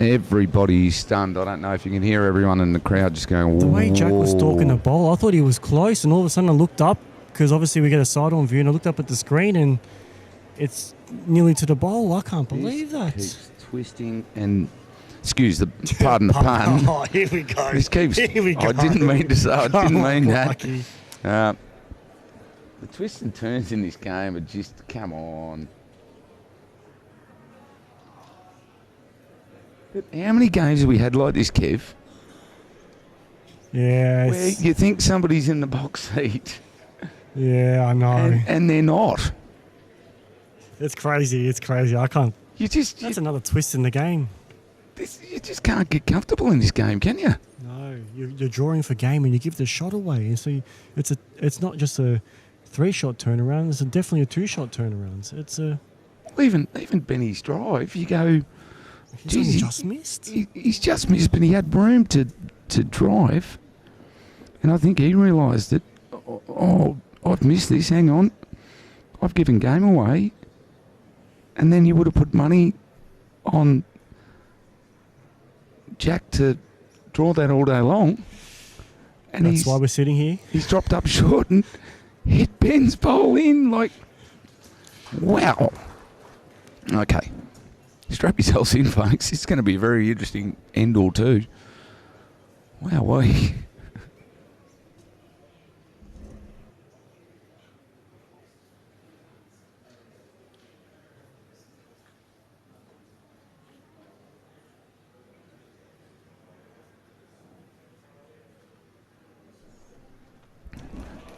Everybody's stunned. I don't know if you can hear everyone in the crowd just going, the way Jack was stalking the ball, I thought he was close, and all of a sudden I looked up, because obviously we get a side-on view, and I looked up at the screen, and it's nearly to the bowl. I can't believe that. Keeps twisting and... pardon the pun. Oh, here we go. This keeps... Here we go. I didn't mean to say... I didn't mean that. Lucky. The twists and turns in this game are just... Come on. But how many games have we had like this, Kev? Yeah. Where you think somebody's in the box seat. Yeah, I know. And they're not. It's crazy. I can't... That's another twist in the game. You just can't get comfortable in this game, can you? No, you're drawing for game and you give the shot away. And so it's not just a 3-shot turnaround. It's definitely a 2-shot turnaround. It's a... Even Benny's drive, you go... He's just missed. He's just missed, but he had room to drive. And I think he realised that, oh, I've missed this, hang on. I've given game away. And then you would have put money on Jack to draw that all day long. And that's why we're sitting here. He's dropped up short and hit Ben's bowl in. Like, wow. Okay. Strap yourselves in, folks. It's going to be a very interesting end or two. Wow,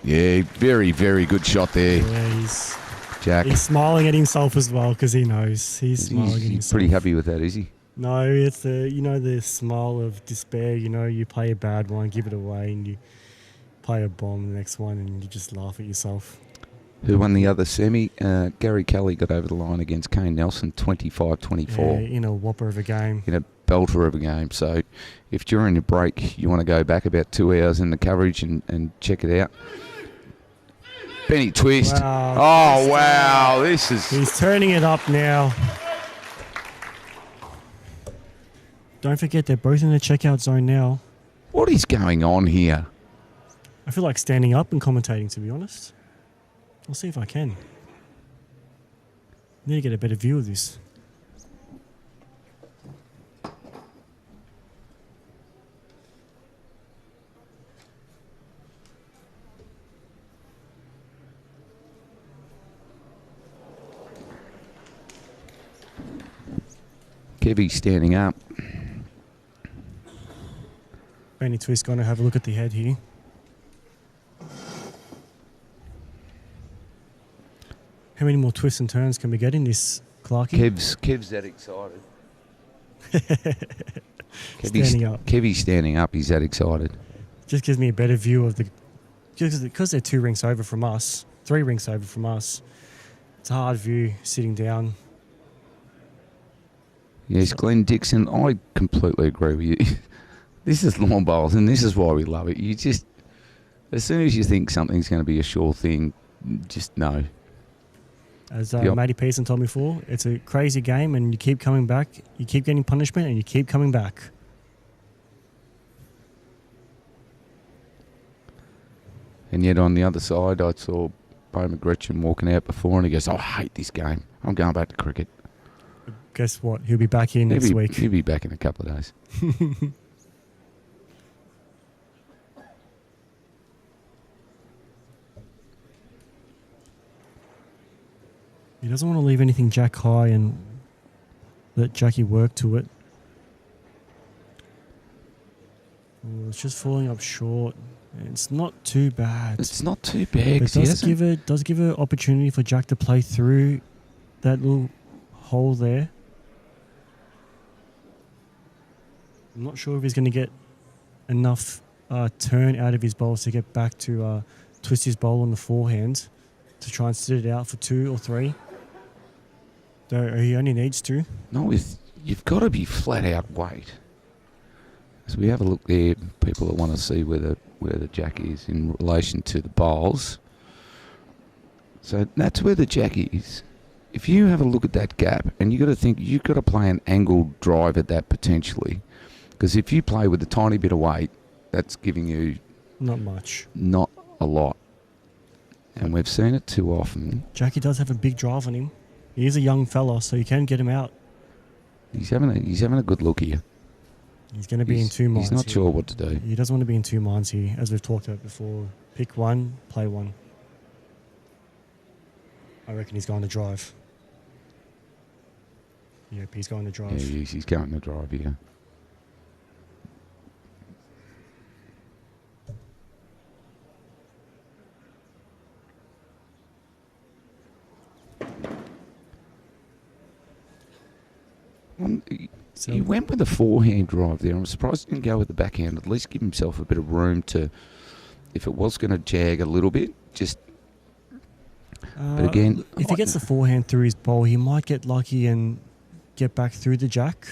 Yeah, very, very good shot there. Yeah, Jack. He's smiling at himself as well because he knows. He's smiling at himself. He's pretty happy with that, is he? No, it's the smile of despair. You play a bad one, give it away, and you play a bomb the next one, and you just laugh at yourself. Who won the other semi? Gary Kelly got over the line against Kane Nelson, 25-24. Yeah, in a whopper of a game. In a belter of a game. So if during your break you want to go back about 2 hours in the coverage and check it out. Benny twist. Wow. Oh, wow. This is... He's turning it up now. Don't forget, they're both in the checkout zone now. What is going on here? I feel like standing up and commentating, to be honest. I'll see if I can. Need to get a better view of this. Kevy's standing up. Benny Twist going to have a look at the head here. How many more twists and turns can we get in this, Clarkie? Kev's that excited. Standing up. Kevy's standing up. He's that excited. Just gives me a better view of the... Just because they're 2 rinks over from us, 3 rinks over from us, it's a hard view sitting down. Yes, Glenn Dixon, I completely agree with you. This is lawn bowls, and this is why we love it. You just, as soon as you think something's going to be a sure thing, just know. As Matty Pearson told me before, it's a crazy game, and you keep coming back, you keep getting punishment, and you keep coming back. And yet on the other side, I saw Bo McGretchen walking out before, and he goes, "I hate this game. I'm going back to cricket." Guess what? He'll be back here next week. He'll be back in a couple of days. He doesn't want to leave anything jack high and let Jackie work to it. Oh, it's just falling up short. It's not too bad. It's not too bad. But it does give an opportunity for Jack to play through that little hole there. I'm not sure if he's going to get enough turn out of his bowls to get back to twist his bowl on the forehand to try and sit it out for 2 or 3. Though he only needs 2. No, you've got to be flat out weight. As we have a look there, people that want to see where the jack is in relation to the bowls. So that's where the jack is. If you have a look at that gap, and you've got to think, you've got to play an angled drive at that potentially. Because if you play with a tiny bit of weight, that's giving you... Not much. Not a lot. And we've seen it too often. Jackie does have a big drive on him. He is a young fella, so you can get him out. He's having a good look here. He's going to be in 2 minds. He's not sure what to do. He doesn't want to be in 2 minds here, as we've talked about before. Pick one, play one. I reckon he's going to drive. Yep, he's going to drive. Yeah, he's going to drive here. He went with a forehand drive there. I'm surprised he didn't go with the backhand. At least give himself a bit of room to, if it was going to jag a little bit, just... but again... If he gets the forehand through his bowl, he might get lucky and get back through the jack.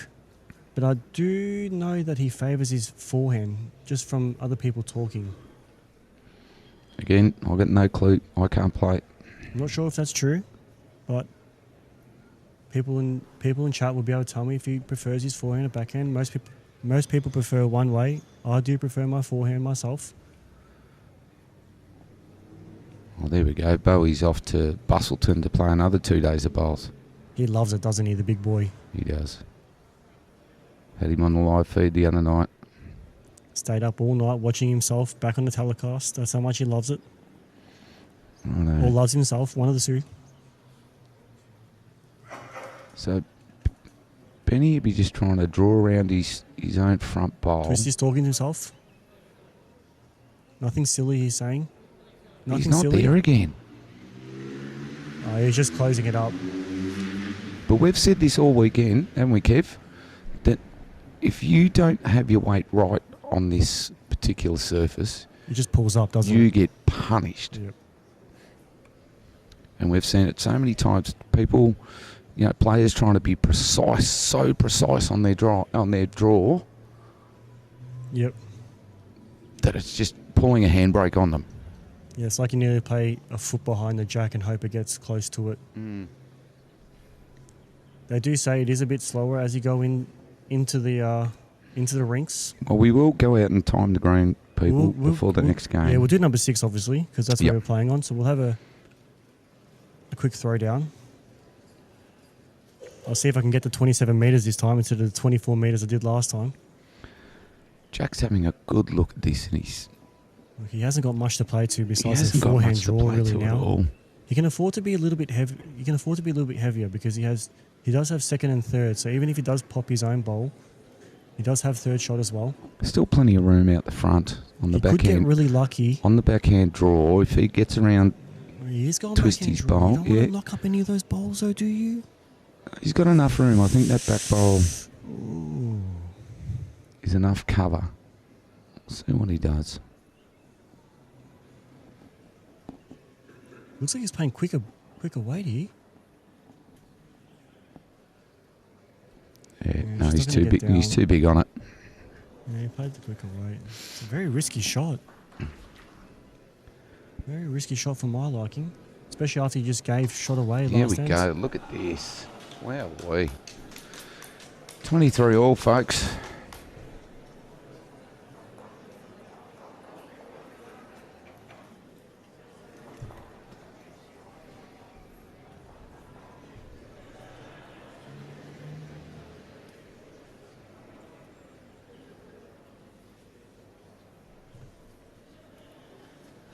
But I do know that he favours his forehand, just from other people talking. Again, I've got no clue. I can't play. I'm not sure if that's true, but... People in chat will be able to tell me if he prefers his forehand or backhand. Most people prefer one way. I do prefer my forehand myself. Well, there we go. Bowie's off to Bustleton to play another 2 days of bowls. He loves it, doesn't he, the big boy? He does. Had him on the live feed the other night. Stayed up all night watching himself back on the telecast. That's how much he loves it. I know. Or loves himself, one of the two. So, Benny would be just trying to draw around his own front bowl. Twist is talking to himself. Nothing silly he's saying. Nothing He's not silly. there again. He's just closing it up. But we've said this all weekend, haven't we, Kev? That if you don't have your weight right on this particular surface... It just pulls up, doesn't it? You get punished. Yep. And we've seen it so many times. People... You know, players trying to be precise, so precise on their draw, Yep. that it's just pulling a handbrake on them. Yeah, it's like you nearly play a foot behind the jack and hope it gets close to it. They do say it is a bit slower as you go into the rinks. Well, we will go out and time the green people before the next game. Yeah, we'll do number 6, obviously, because that's Yep. what we're playing on. So we'll have a quick throw down. I'll see if I can get to 27 metres this time instead of the 24 metres I did last time. Jack's having a good look at this, and He hasn't got much to play to he besides his hasn't got forehand much to draw play really to at now. all. He can afford to be a little bit heavy. He can afford to be a little bit heavier because he does have second and third. So even if he does pop his own bowl, he does have third shot as well. Still plenty of room out the front on the He could get backhand. really lucky. On the backhand draw, if he gets around, He is going twist backhand his draw. bowl, You don't yeah. want to knock up any of those bowls though, do you? he's got enough room. I think that back bowl is enough cover. See what he does. Looks like he's playing quicker weight here. Yeah, Yeah, no, just he's not gonna too get big. He's down. too big on it. Yeah, he played the quicker weight. It's a very risky shot. Very risky shot for my liking. Especially after he just gave shot away Here last we end. go. Look at this. Wow, boy. 23 all, folks.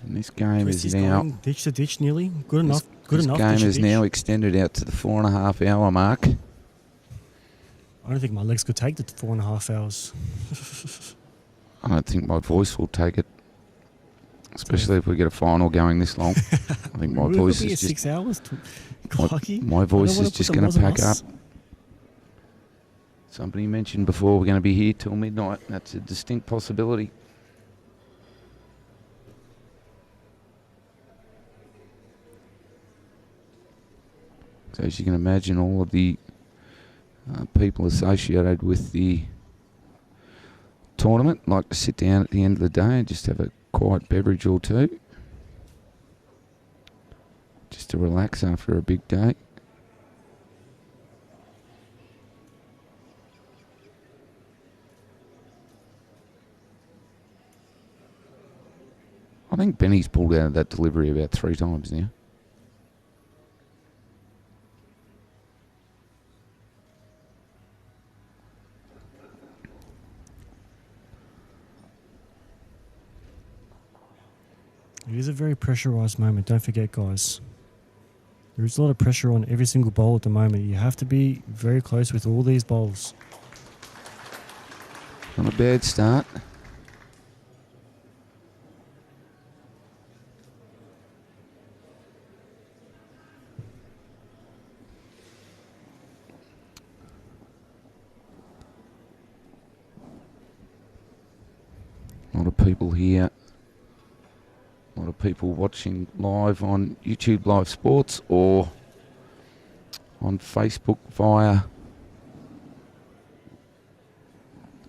And this game Twist is is now. going ditch to ditch nearly. Good enough. Good This enough. game ditch to is ditch. now extended out to the 4.5 hour mark. I don't think my legs could take the 4.5 hours. I don't think my voice will take it, especially if we get a final going this long. I think my Will it voice be is a just 6 hours. my voice wanna is put just the going laws to on pack up. us. Somebody mentioned before we're going to be here till midnight. That's a distinct possibility. So as you can imagine, all of the people associated with the tournament like to sit down at the end of the day and just have a quiet beverage or two, just to relax after a big day. I think Benny's pulled out of that delivery about 3 times now. It is a very pressurised moment. Don't forget, guys. There is a lot of pressure on every single bowl at the moment. You have to be very close with all these bowls. Not a bad start. A lot of people here. A lot of people watching live on Youtubelivesports or on Facebook via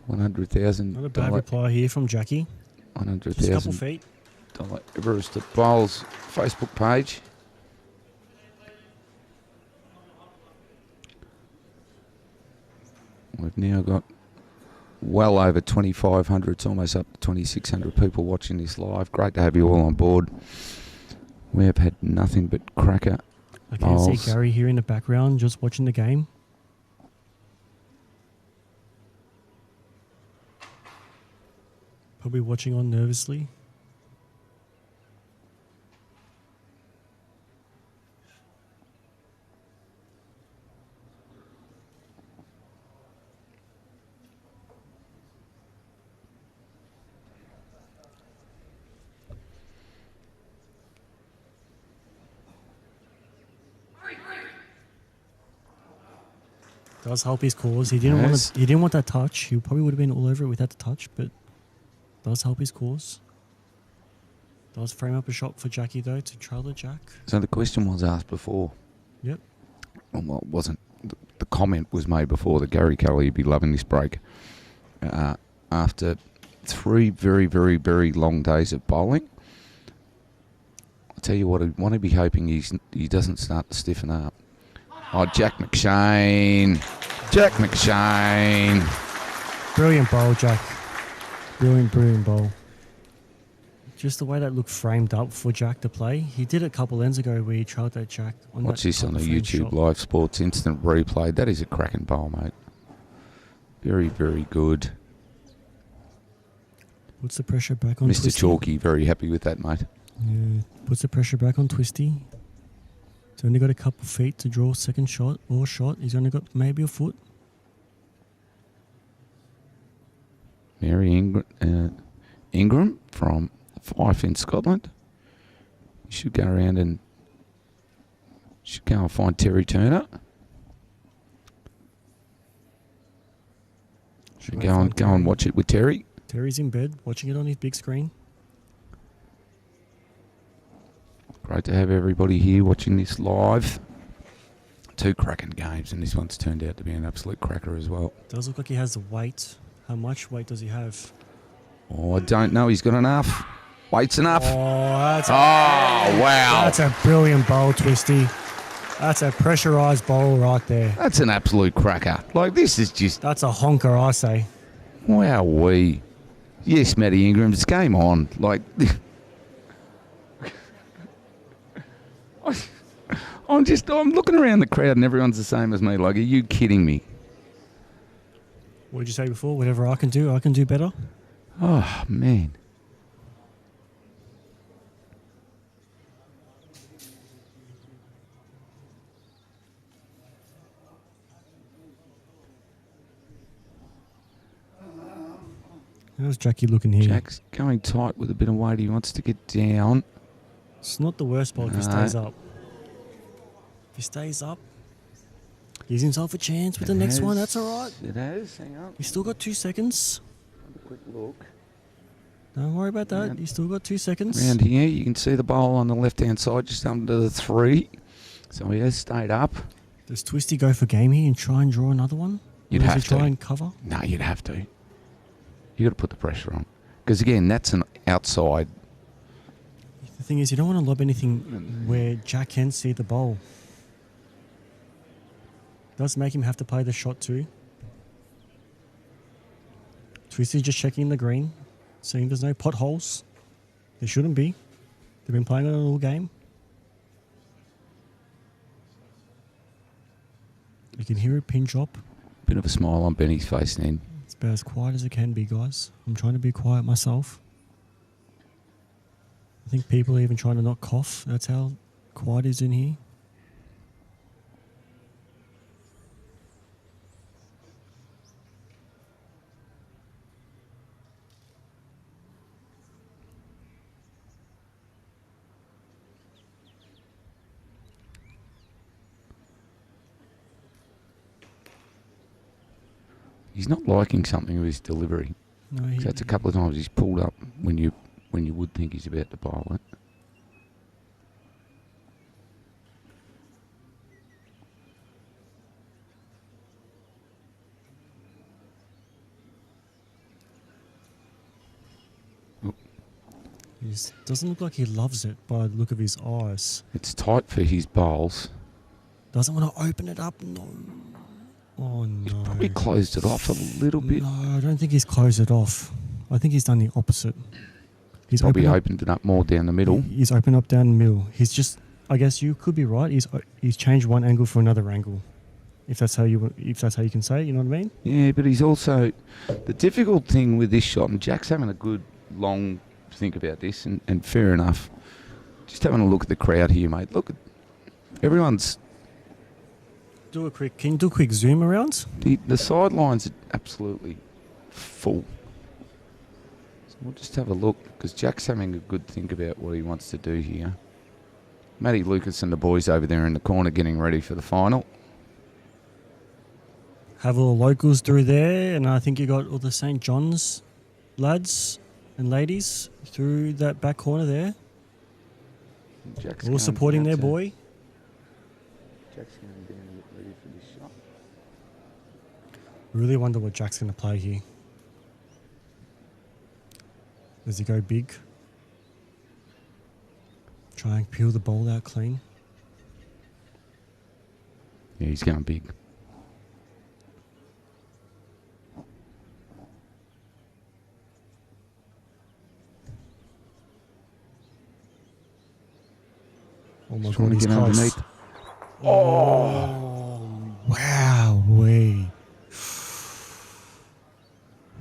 100,000 Not a bad reply here from Jackie. Just a couple $100,000 feet. Everest Bowls Facebook page. We've now got well over 2,500. It's almost up to 2,600 people watching this live. Great to have you all on board. We have had nothing but cracker I can bowls. see Gary here in the background just watching the game. Probably watching on nervously. Does help his cause. He didn't want Yes. to, he didn't want that touch. He probably would have been all over it without the touch, but does help his cause. Does frame up a shot for Jackie though to trail the Jack. So the question was asked before. Yep. Well, it wasn't. The comment was made before that Gary Kelly would be loving this break. After 3 very, very, very long days of bowling, I'll tell you what, I'd want to be hoping he doesn't start to stiffen up. Oh, Jack McShane. Jack McShane. Brilliant bowl, Jack. Brilliant bowl. Just the way that looked framed up for Jack to play. He did it a couple ends ago where he tried that Jack on Watch that this on the frame YouTube shot. Live Sports instant replay. That is a cracking bowl, mate. Very, very good. Puts the pressure back on Mr. Twisty. Chalky, very happy with that, mate. Yeah, puts the pressure back on Twisty. He's only got a couple feet to draw second shot or shot. He's only got maybe a foot. Mary Ingram from Fife in Scotland. You should go around and find Terry Turner. Should go and watch it with Terry. Terry's in bed watching it on his big screen. Great to have everybody here watching this live. 2 cracking games, and this one's turned out to be an absolute cracker as well. Does look like he has the weight. How much weight does he have? Oh, I don't know. He's got enough. Weight's enough. Oh, Wow. That's a brilliant bowl, Twisty. That's a pressurised bowl right there. That's an absolute cracker. Like, this is just... That's a honker, I say. Wowee. Yes, Matty Ingram, it's game on. Like... I'm looking around the crowd and everyone's the same as me. Like, are you kidding me? What did you say before? Whatever I can do better. Oh, man. How's Jackie looking here? Jack's going tight with a bit of weight. He wants to get down. It's not the worst bowl if he stays up. If he stays up, gives himself a chance with the next one. That's all right. It has. Hang on. He's still got 2 seconds. Have a quick look. Don't worry about that. He's still got 2 seconds. Around here, you can see the bowl on the left-hand side just under the 3. So he has stayed up. Does Twisty go for game here and try and draw another one? You'd Or does have he to. try and cover? No, you'd have to. You got to put the pressure on. Because, again, that's an outside. The thing is, you don't want to lob anything where Jack can see the bowl. Does make him have to play the shot too. Twisty just checking the green, seeing there's no potholes. There shouldn't be. They've been playing it all game. You can hear a pin drop. Bit of a smile on Benny's face then. It's about as quiet as it can be, guys. I'm trying to be quiet myself. I think people are even trying to not cough. That's how quiet it is in here. He's not liking something with his delivery. No, So that's a couple of times he's pulled up when you would think he's about to bowl it. He doesn't look like he loves it by the look of his eyes. It's tight for his bowls. Doesn't want to open it up. No. Oh, no. Probably closed it off a little bit. No, I don't think he's closed it off. I think he's done the opposite. He's Probably opened opened it up more down the middle. He's opened up down the middle. He's just, I guess you could be right. He's changed one angle for another angle. If that's how you can say it, you know what I mean? Yeah, but he's also... The difficult thing with this shot, and Jack's having a good, long think about this, and fair enough. Just having a look at the crowd here, mate. Look, everyone's... Can you do a quick zoom around? The sidelines are absolutely full. So we'll just have a look, because Jack's having a good think about what he wants to do here. Matty Lucas and the boys over there in the corner getting ready for the final. Have all the locals through there, and I think you got all the St. John's lads and ladies through that back corner there. Jack's All going supporting down their to- boy. Jack's going down to get ready for this shot. Really wonder what Jack's going to play here. Does he go big? Try and peel the ball out clean? Yeah, he's going big. Oh my Trying god, to he's get close. underneath. Oh, wow-wee.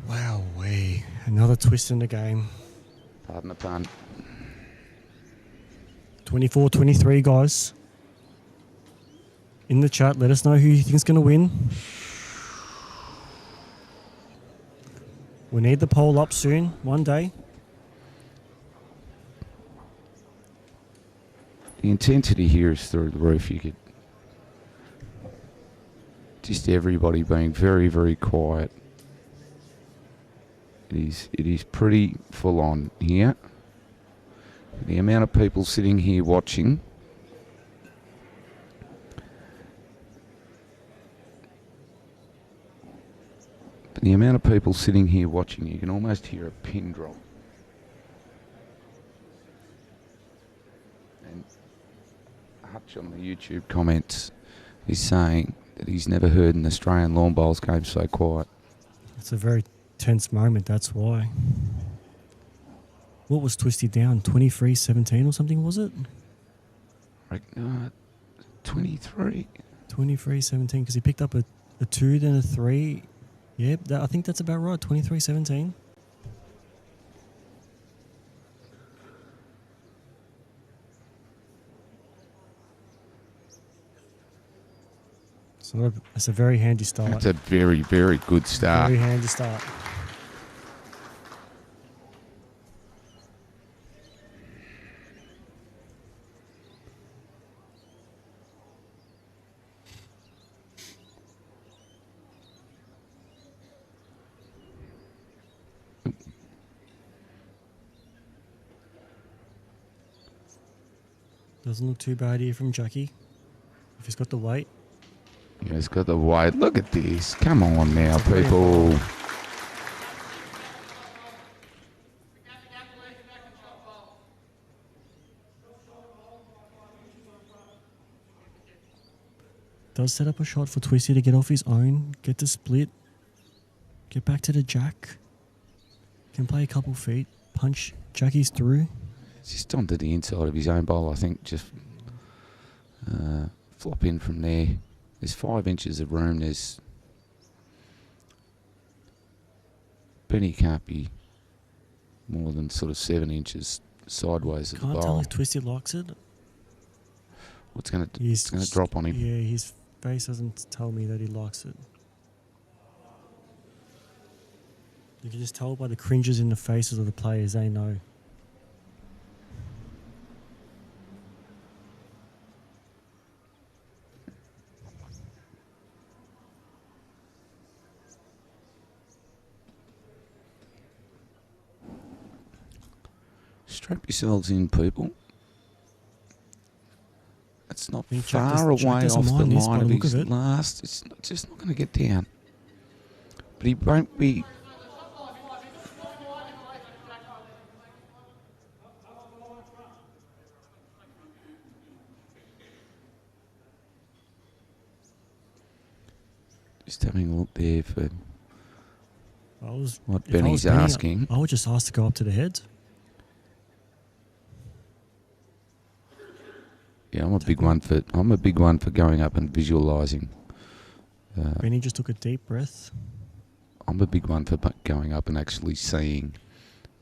Wow-wee. Another twist in the game. Pardon the pun. 24-23, guys. In the chat, let us know who you think is going to win. We need the poll up soon, one day. The intensity here is through the roof. You could just everybody being very, very quiet. It is pretty full on here. The amount of people sitting here watching. The amount of people sitting here watching, you can almost hear a pin drop. And Hutch on the YouTube comments is saying that he's never heard an Australian lawn bowls game so quiet. It's a very tense moment, that's why. What was Twisty down? 23-17 or something, was it? 23. 23-17, because he picked up a 2, then a 3. Yep, I think that's about right, 23-17. So that's a very handy start. That's a very, very good start. Very handy start. Doesn't look too bad here from Jackie. If he's got the weight. Yeah, he's got the weight. Look at this. Come on now, people. Does set up a shot for Twisty to get off his own, get the split, get back to the jack. Can play a couple feet, punch Jackie's through. Just onto the inside of his own bowl, I think. Just flop in from there. There's 5 inches of room. There's Benny can't be more than sort of 7 inches sideways of the Can't tell bowl. if Twisty likes it. It's going to drop on him. Yeah, his face doesn't tell me that he likes it. You can just tell by the cringes in the faces of the players, they know. Strap yourselves in, people. It's not think Jack far does- Jack away doesn't off the mind this by line the of look his of it. last. It's just not going to get down. But he won't be. Just having a look there for what If I Benny's was Benny, asking. I would just ask to go up to the head. Yeah, I'm a big one for going up and visualising. Benny just took a deep breath. I'm a big one for going up and actually seeing,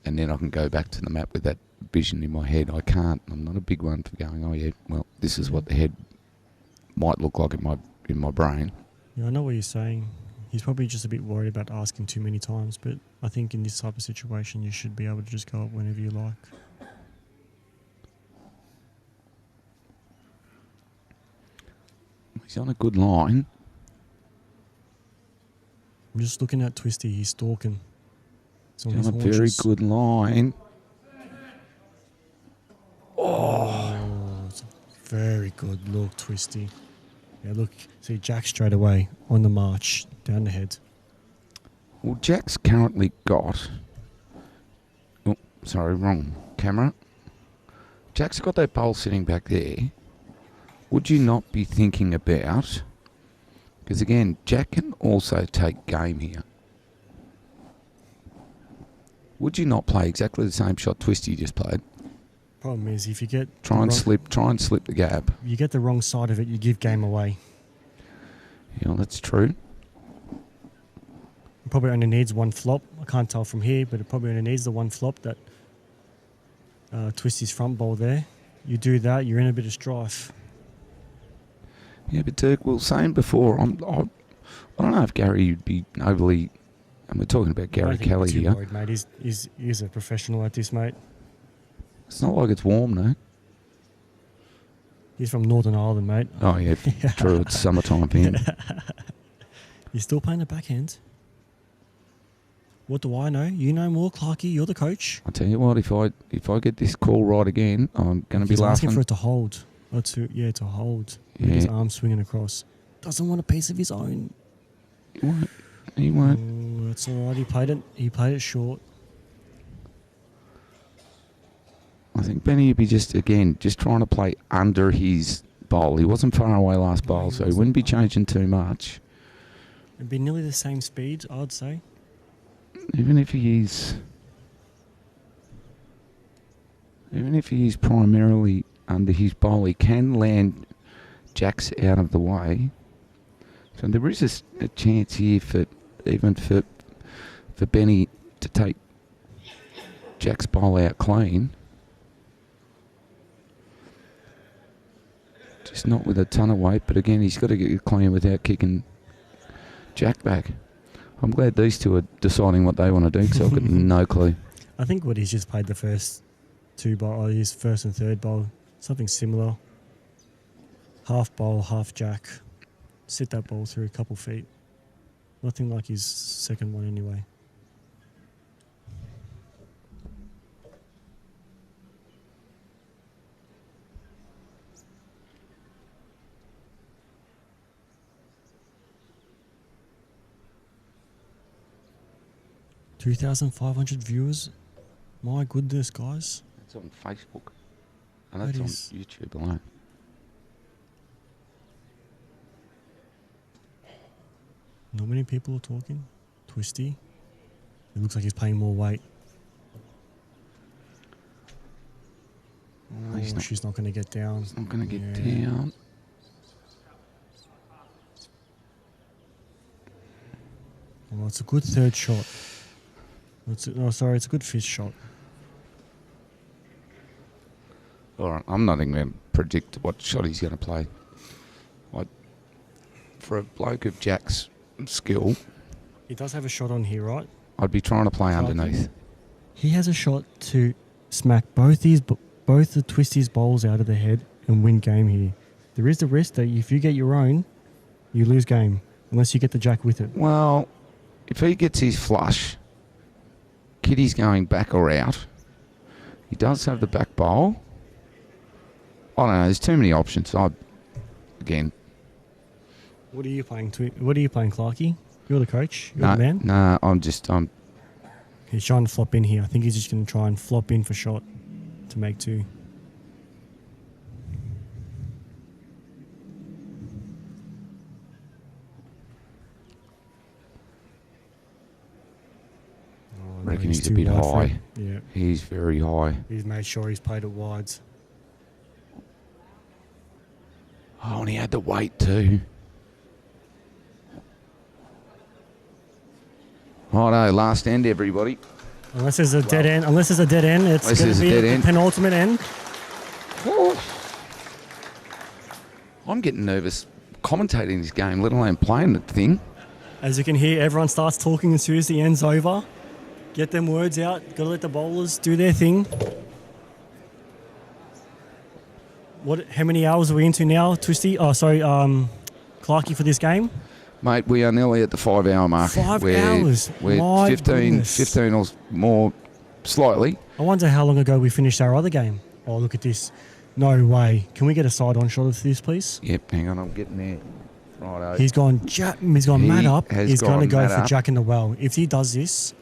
and then I can go back to the map with that vision in my head. I can't. I'm not a big one for going, oh yeah, well, this is what the head might look like in my brain. Yeah, I know what you're saying. He's probably just a bit worried about asking too many times, but I think in this type of situation, you should be able to just go up whenever you like. He's on a good line. I'm just looking at Twisty. He's stalking. It's on He's his on a very haunches. good line. Oh, it's a very good look, Twisty. Yeah, look. See, Jack straight away on the march, down the head. Well, Jack's currently got... Oh, sorry, wrong camera. Jack's got that bowl sitting back there. Would you not be thinking about... Because again, Jack can also take game here. Would you not play exactly the same shot Twisty just played? Problem is, if you get Try and slip the gap. you get the wrong side of it, you give game away. Yeah, that's true. It probably only needs one flop. I can't tell from here, but it probably only needs the one flop that twists his front ball there. You do that, you're in a bit of strife. Yeah, but Dirk, we were saying before, I don't know if Gary would be overly, and we're talking about I Gary don't think Kelly you're too here. worried, mate. He's a professional at this, mate. It's not like it's warm, no? He's from Northern Ireland, mate. Oh, yeah, true. It's summertime for him. You're still playing the backhand? What do I know? You know more, Clarkie. You're the coach. I'll tell you what, if I get this call right again, I'm going to be He's laughing. asking for it to hold. Or to hold. With his Yeah. arm swinging across. Doesn't want a piece of his own. He won't. He won't. Oh, that's all right. He played it short. I think Benny would be just trying to play under his bowl. He wasn't far away last bowl, so he wouldn't be changing too much. It'd be nearly the same speed, I'd say. Even if he is primarily under his bowl, he can land jacks out of the way. So there is a chance here for Benny to take Jack's bowl out clean. Just not with a ton of weight, but again, he's got to get it clean without kicking Jack back. I'm glad these two are deciding what they want to do, because I've got no clue. I think what he's just played the first two bowl, or his first and third bowl, something similar. Half bowl, half jack. Sit that ball through a couple feet. Nothing like his second one anyway. $2,500 viewers. My goodness, guys. It's on Facebook, and That that's on is- YouTube alone. Not many people are talking. Twisty. It looks like he's playing more weight. No, he's not. She's not going to get down. He's not going to get Yeah. down. Well, it's a good third shot. It's a good fifth shot. All right, I'm not even going to predict what shot he's going to play. For a bloke of Jack's skill, He does have a shot on here, right? I'd be trying to play underneath. He has a shot to smack both the Twisties bowls out of the head and win game here. There is the risk that if you get your own, you lose game unless you get the jack with it. Well, if he gets his flush, Kitty's going back or out. He does have the back bowl. I don't know. There's too many options. Again, What are you playing, Clarkie? You're the coach. You're the man. nah. I'm He's trying to flop in here. I think he's just going to try and flop in for shot to make two. Oh, no, reckon he's a too bit wide for high. it. Yeah, He's very high. he's made sure he's played it wides. Oh, and he had the weight too. Righto, last end, everybody. Unless there's a dead end. Unless there's a dead end, it's Unless going there's to a be dead the end. penultimate end. I'm getting nervous commentating this game, let alone playing the thing. As you can hear, everyone starts talking as soon as the end's over. Get them words out. Got to let the bowlers do their thing. How many hours are we into now, Twisty? Oh, sorry, Clarkie, for this game? Mate, we are nearly at the 5 hour mark. 5 hours? We're My 15 goodness. or more, slightly. I wonder how long ago we finished our other game. Oh, look at this. No way. Can we get a side-on shot of this, please? Yep, hang on, I'm getting there. Righto. He's gone He mad up. has He's going to gone go mad for up. Jack in the well. If he does this,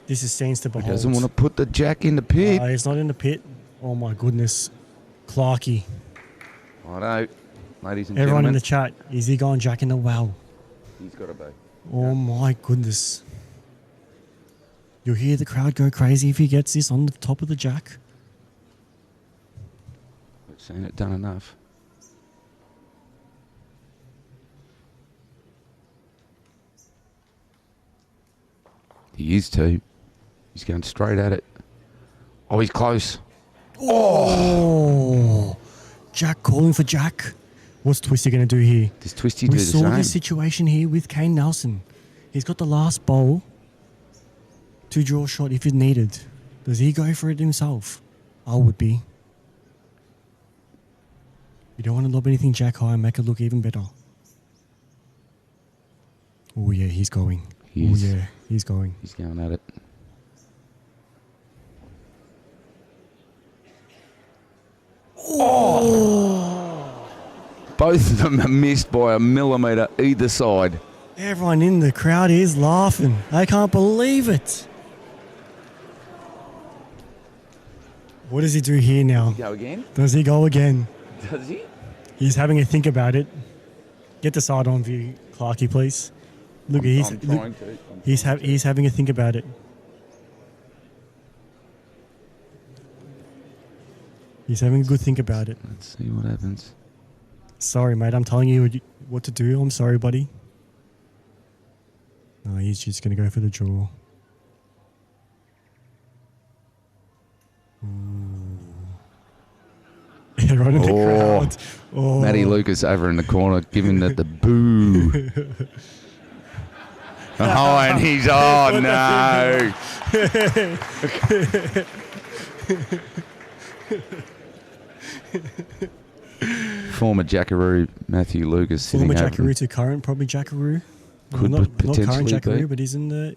this is scenes to He behold. doesn't want to put the jack in the pit. He's not in the pit. Oh, my goodness. Clarkie. Righto, ladies and Everyone in gentlemen. the chat, is he going Jack in the well? He's got to be. Oh, my goodness. You'll hear the crowd go crazy if he gets this on the top of the jack. We've seen it done enough. He is too. He's going straight at it. Oh, he's close. Oh! Jack calling for Jack. What's Twisty going to do here? Does Twisty do We the saw same? this situation here with Kane Nelson. He's got the last bowl to draw a shot if it needed. Does he go for it himself? I would be. You don't want to lob anything jack high and make it look even better. Oh yeah, he's going. He Oh is. yeah, he's going. He's going at it. Oh! Both of them are missed by a millimetre either side. Everyone in the crowd is laughing. They can't believe it. What does he do here now? Go again? Does he go again? Does he? He's having a think about it. Get the side on view, Clarky, please. Look, he's I'm trying to. he's having a think about it. He's having a good think about it. Let's see what happens. Sorry, mate. I'm telling you what to do. I'm sorry, buddy. No, he's just going to go for the draw. Everyone in the crowd. Oh. Matty Lucas over in the corner giving it the boo. Oh, and he's, oh no. Former Jackaroo Matthew Lucas sitting Former over. Jackaroo to current, probably Jackaroo. Could not current potentially Jackaroo, be. but he's in the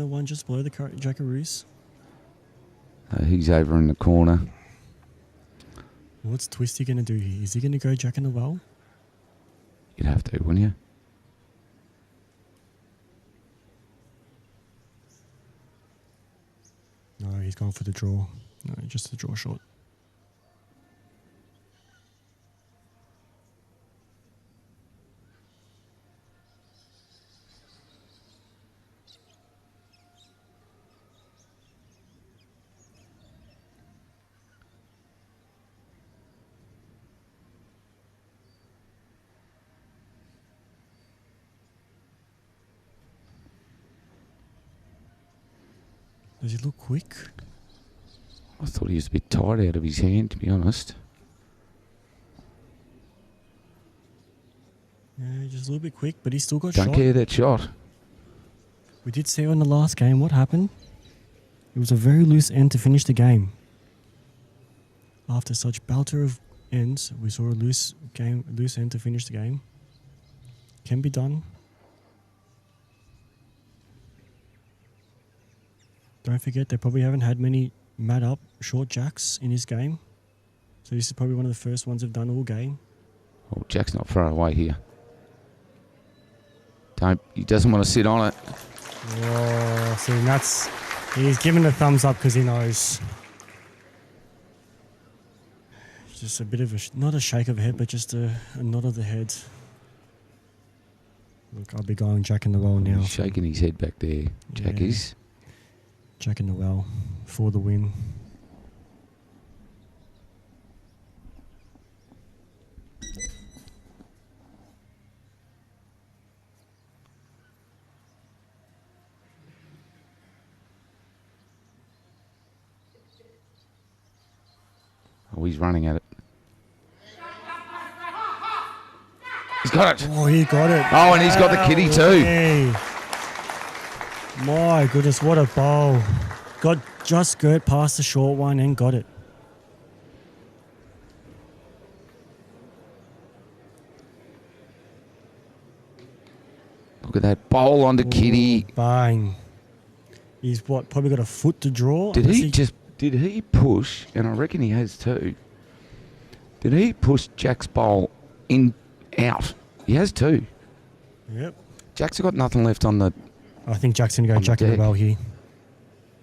one just below the current Jackaroos. He's over in the corner. What's Twisty going to do here? Is he going to go Jack in the well? You'd have to, wouldn't you? No, he's gone for the draw. No, just the draw shot. Does he look quick? I thought he was a bit tired out of his hand, to be honest. Yeah, just a little bit quick, but he's still got Don't shot. care that shot. We did see on the last game what happened. It was a very loose end to finish the game. After such belter of ends, we saw a loose end to finish the game. Can be done. Don't forget, they probably haven't had many mat up short jacks in his game. So this is probably one of the first ones they've done all game. Oh, Jack's not far away here. He doesn't want to sit on it. Oh, see, he's giving a thumbs up because he knows. Just a bit of not a shake of the head, but just a nod of the head. Look, I'll be going Jack in the well now. He's shaking his head back there. Jack Yeah. is. Jack in the well for the win. Oh, he's running at it. He's got it. Oh, he got it. Oh, and he's got the kitty too. Hey. My goodness, what a bowl. Got just skirt past the short one and got it. Look at that bowl onto kitty. Bang. He's probably got a foot to draw. Did unless did he push, and I reckon he has too, did he push Jack's bowl out? He has too. Yep. Jack's got nothing left on the... I think Jack's going to go On the Jack in the deck. well here.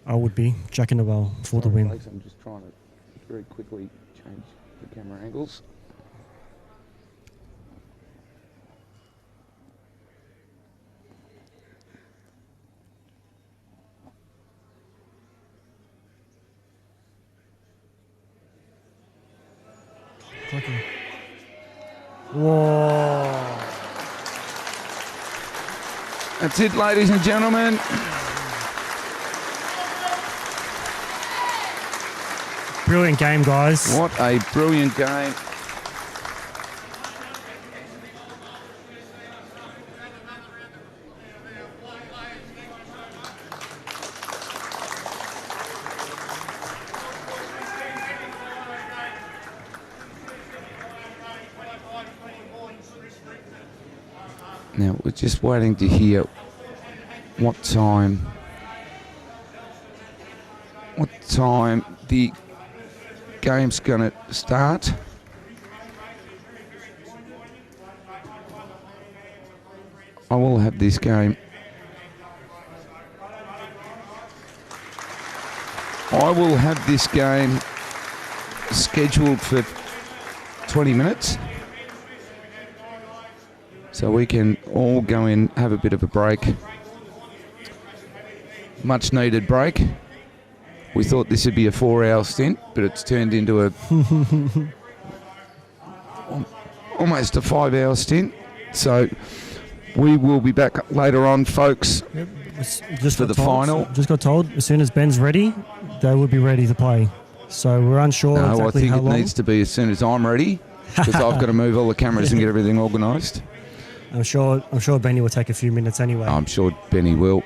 I would be. Jack in the well for the win. I'm just trying to very quickly change the camera angles. Whoa. That's it, ladies and gentlemen. Brilliant game, guys. What a brilliant game. Now, we're just waiting to hear what time the game's going to start. I will have this game. I will have this game scheduled for 20 minutes. So we can all go in, have a bit of a break. Much needed break. We thought this would be a 4-hour stint, but it's turned into a almost a 5-hour stint. So we will be back later on, folks, Just for the final. Just got told as soon as Ben's ready, they will be ready to play. So we're unsure No, exactly I think how it long. needs to be as soon as I'm ready, because I've got to move all the cameras and get everything organised. I'm sure Benny will take a few minutes anyway. I'm sure Benny will.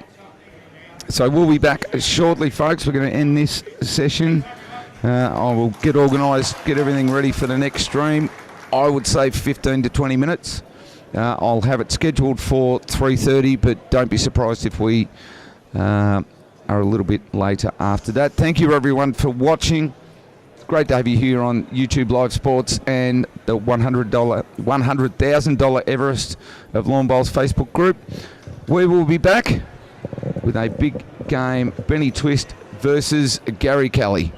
So we'll be back shortly, folks. We're going to end this session. I will get organised, get everything ready for the next stream. I would say 15 to 20 minutes. I'll have it scheduled for 3:30, but don't be surprised if we are a little bit later after that. Thank you, everyone, for watching. Great to have you here on YouTube Live Sports and the $100,000 Everest of Lawn Bowls Facebook group. We will be back with a big game, Benny Twist versus Gary Kelly.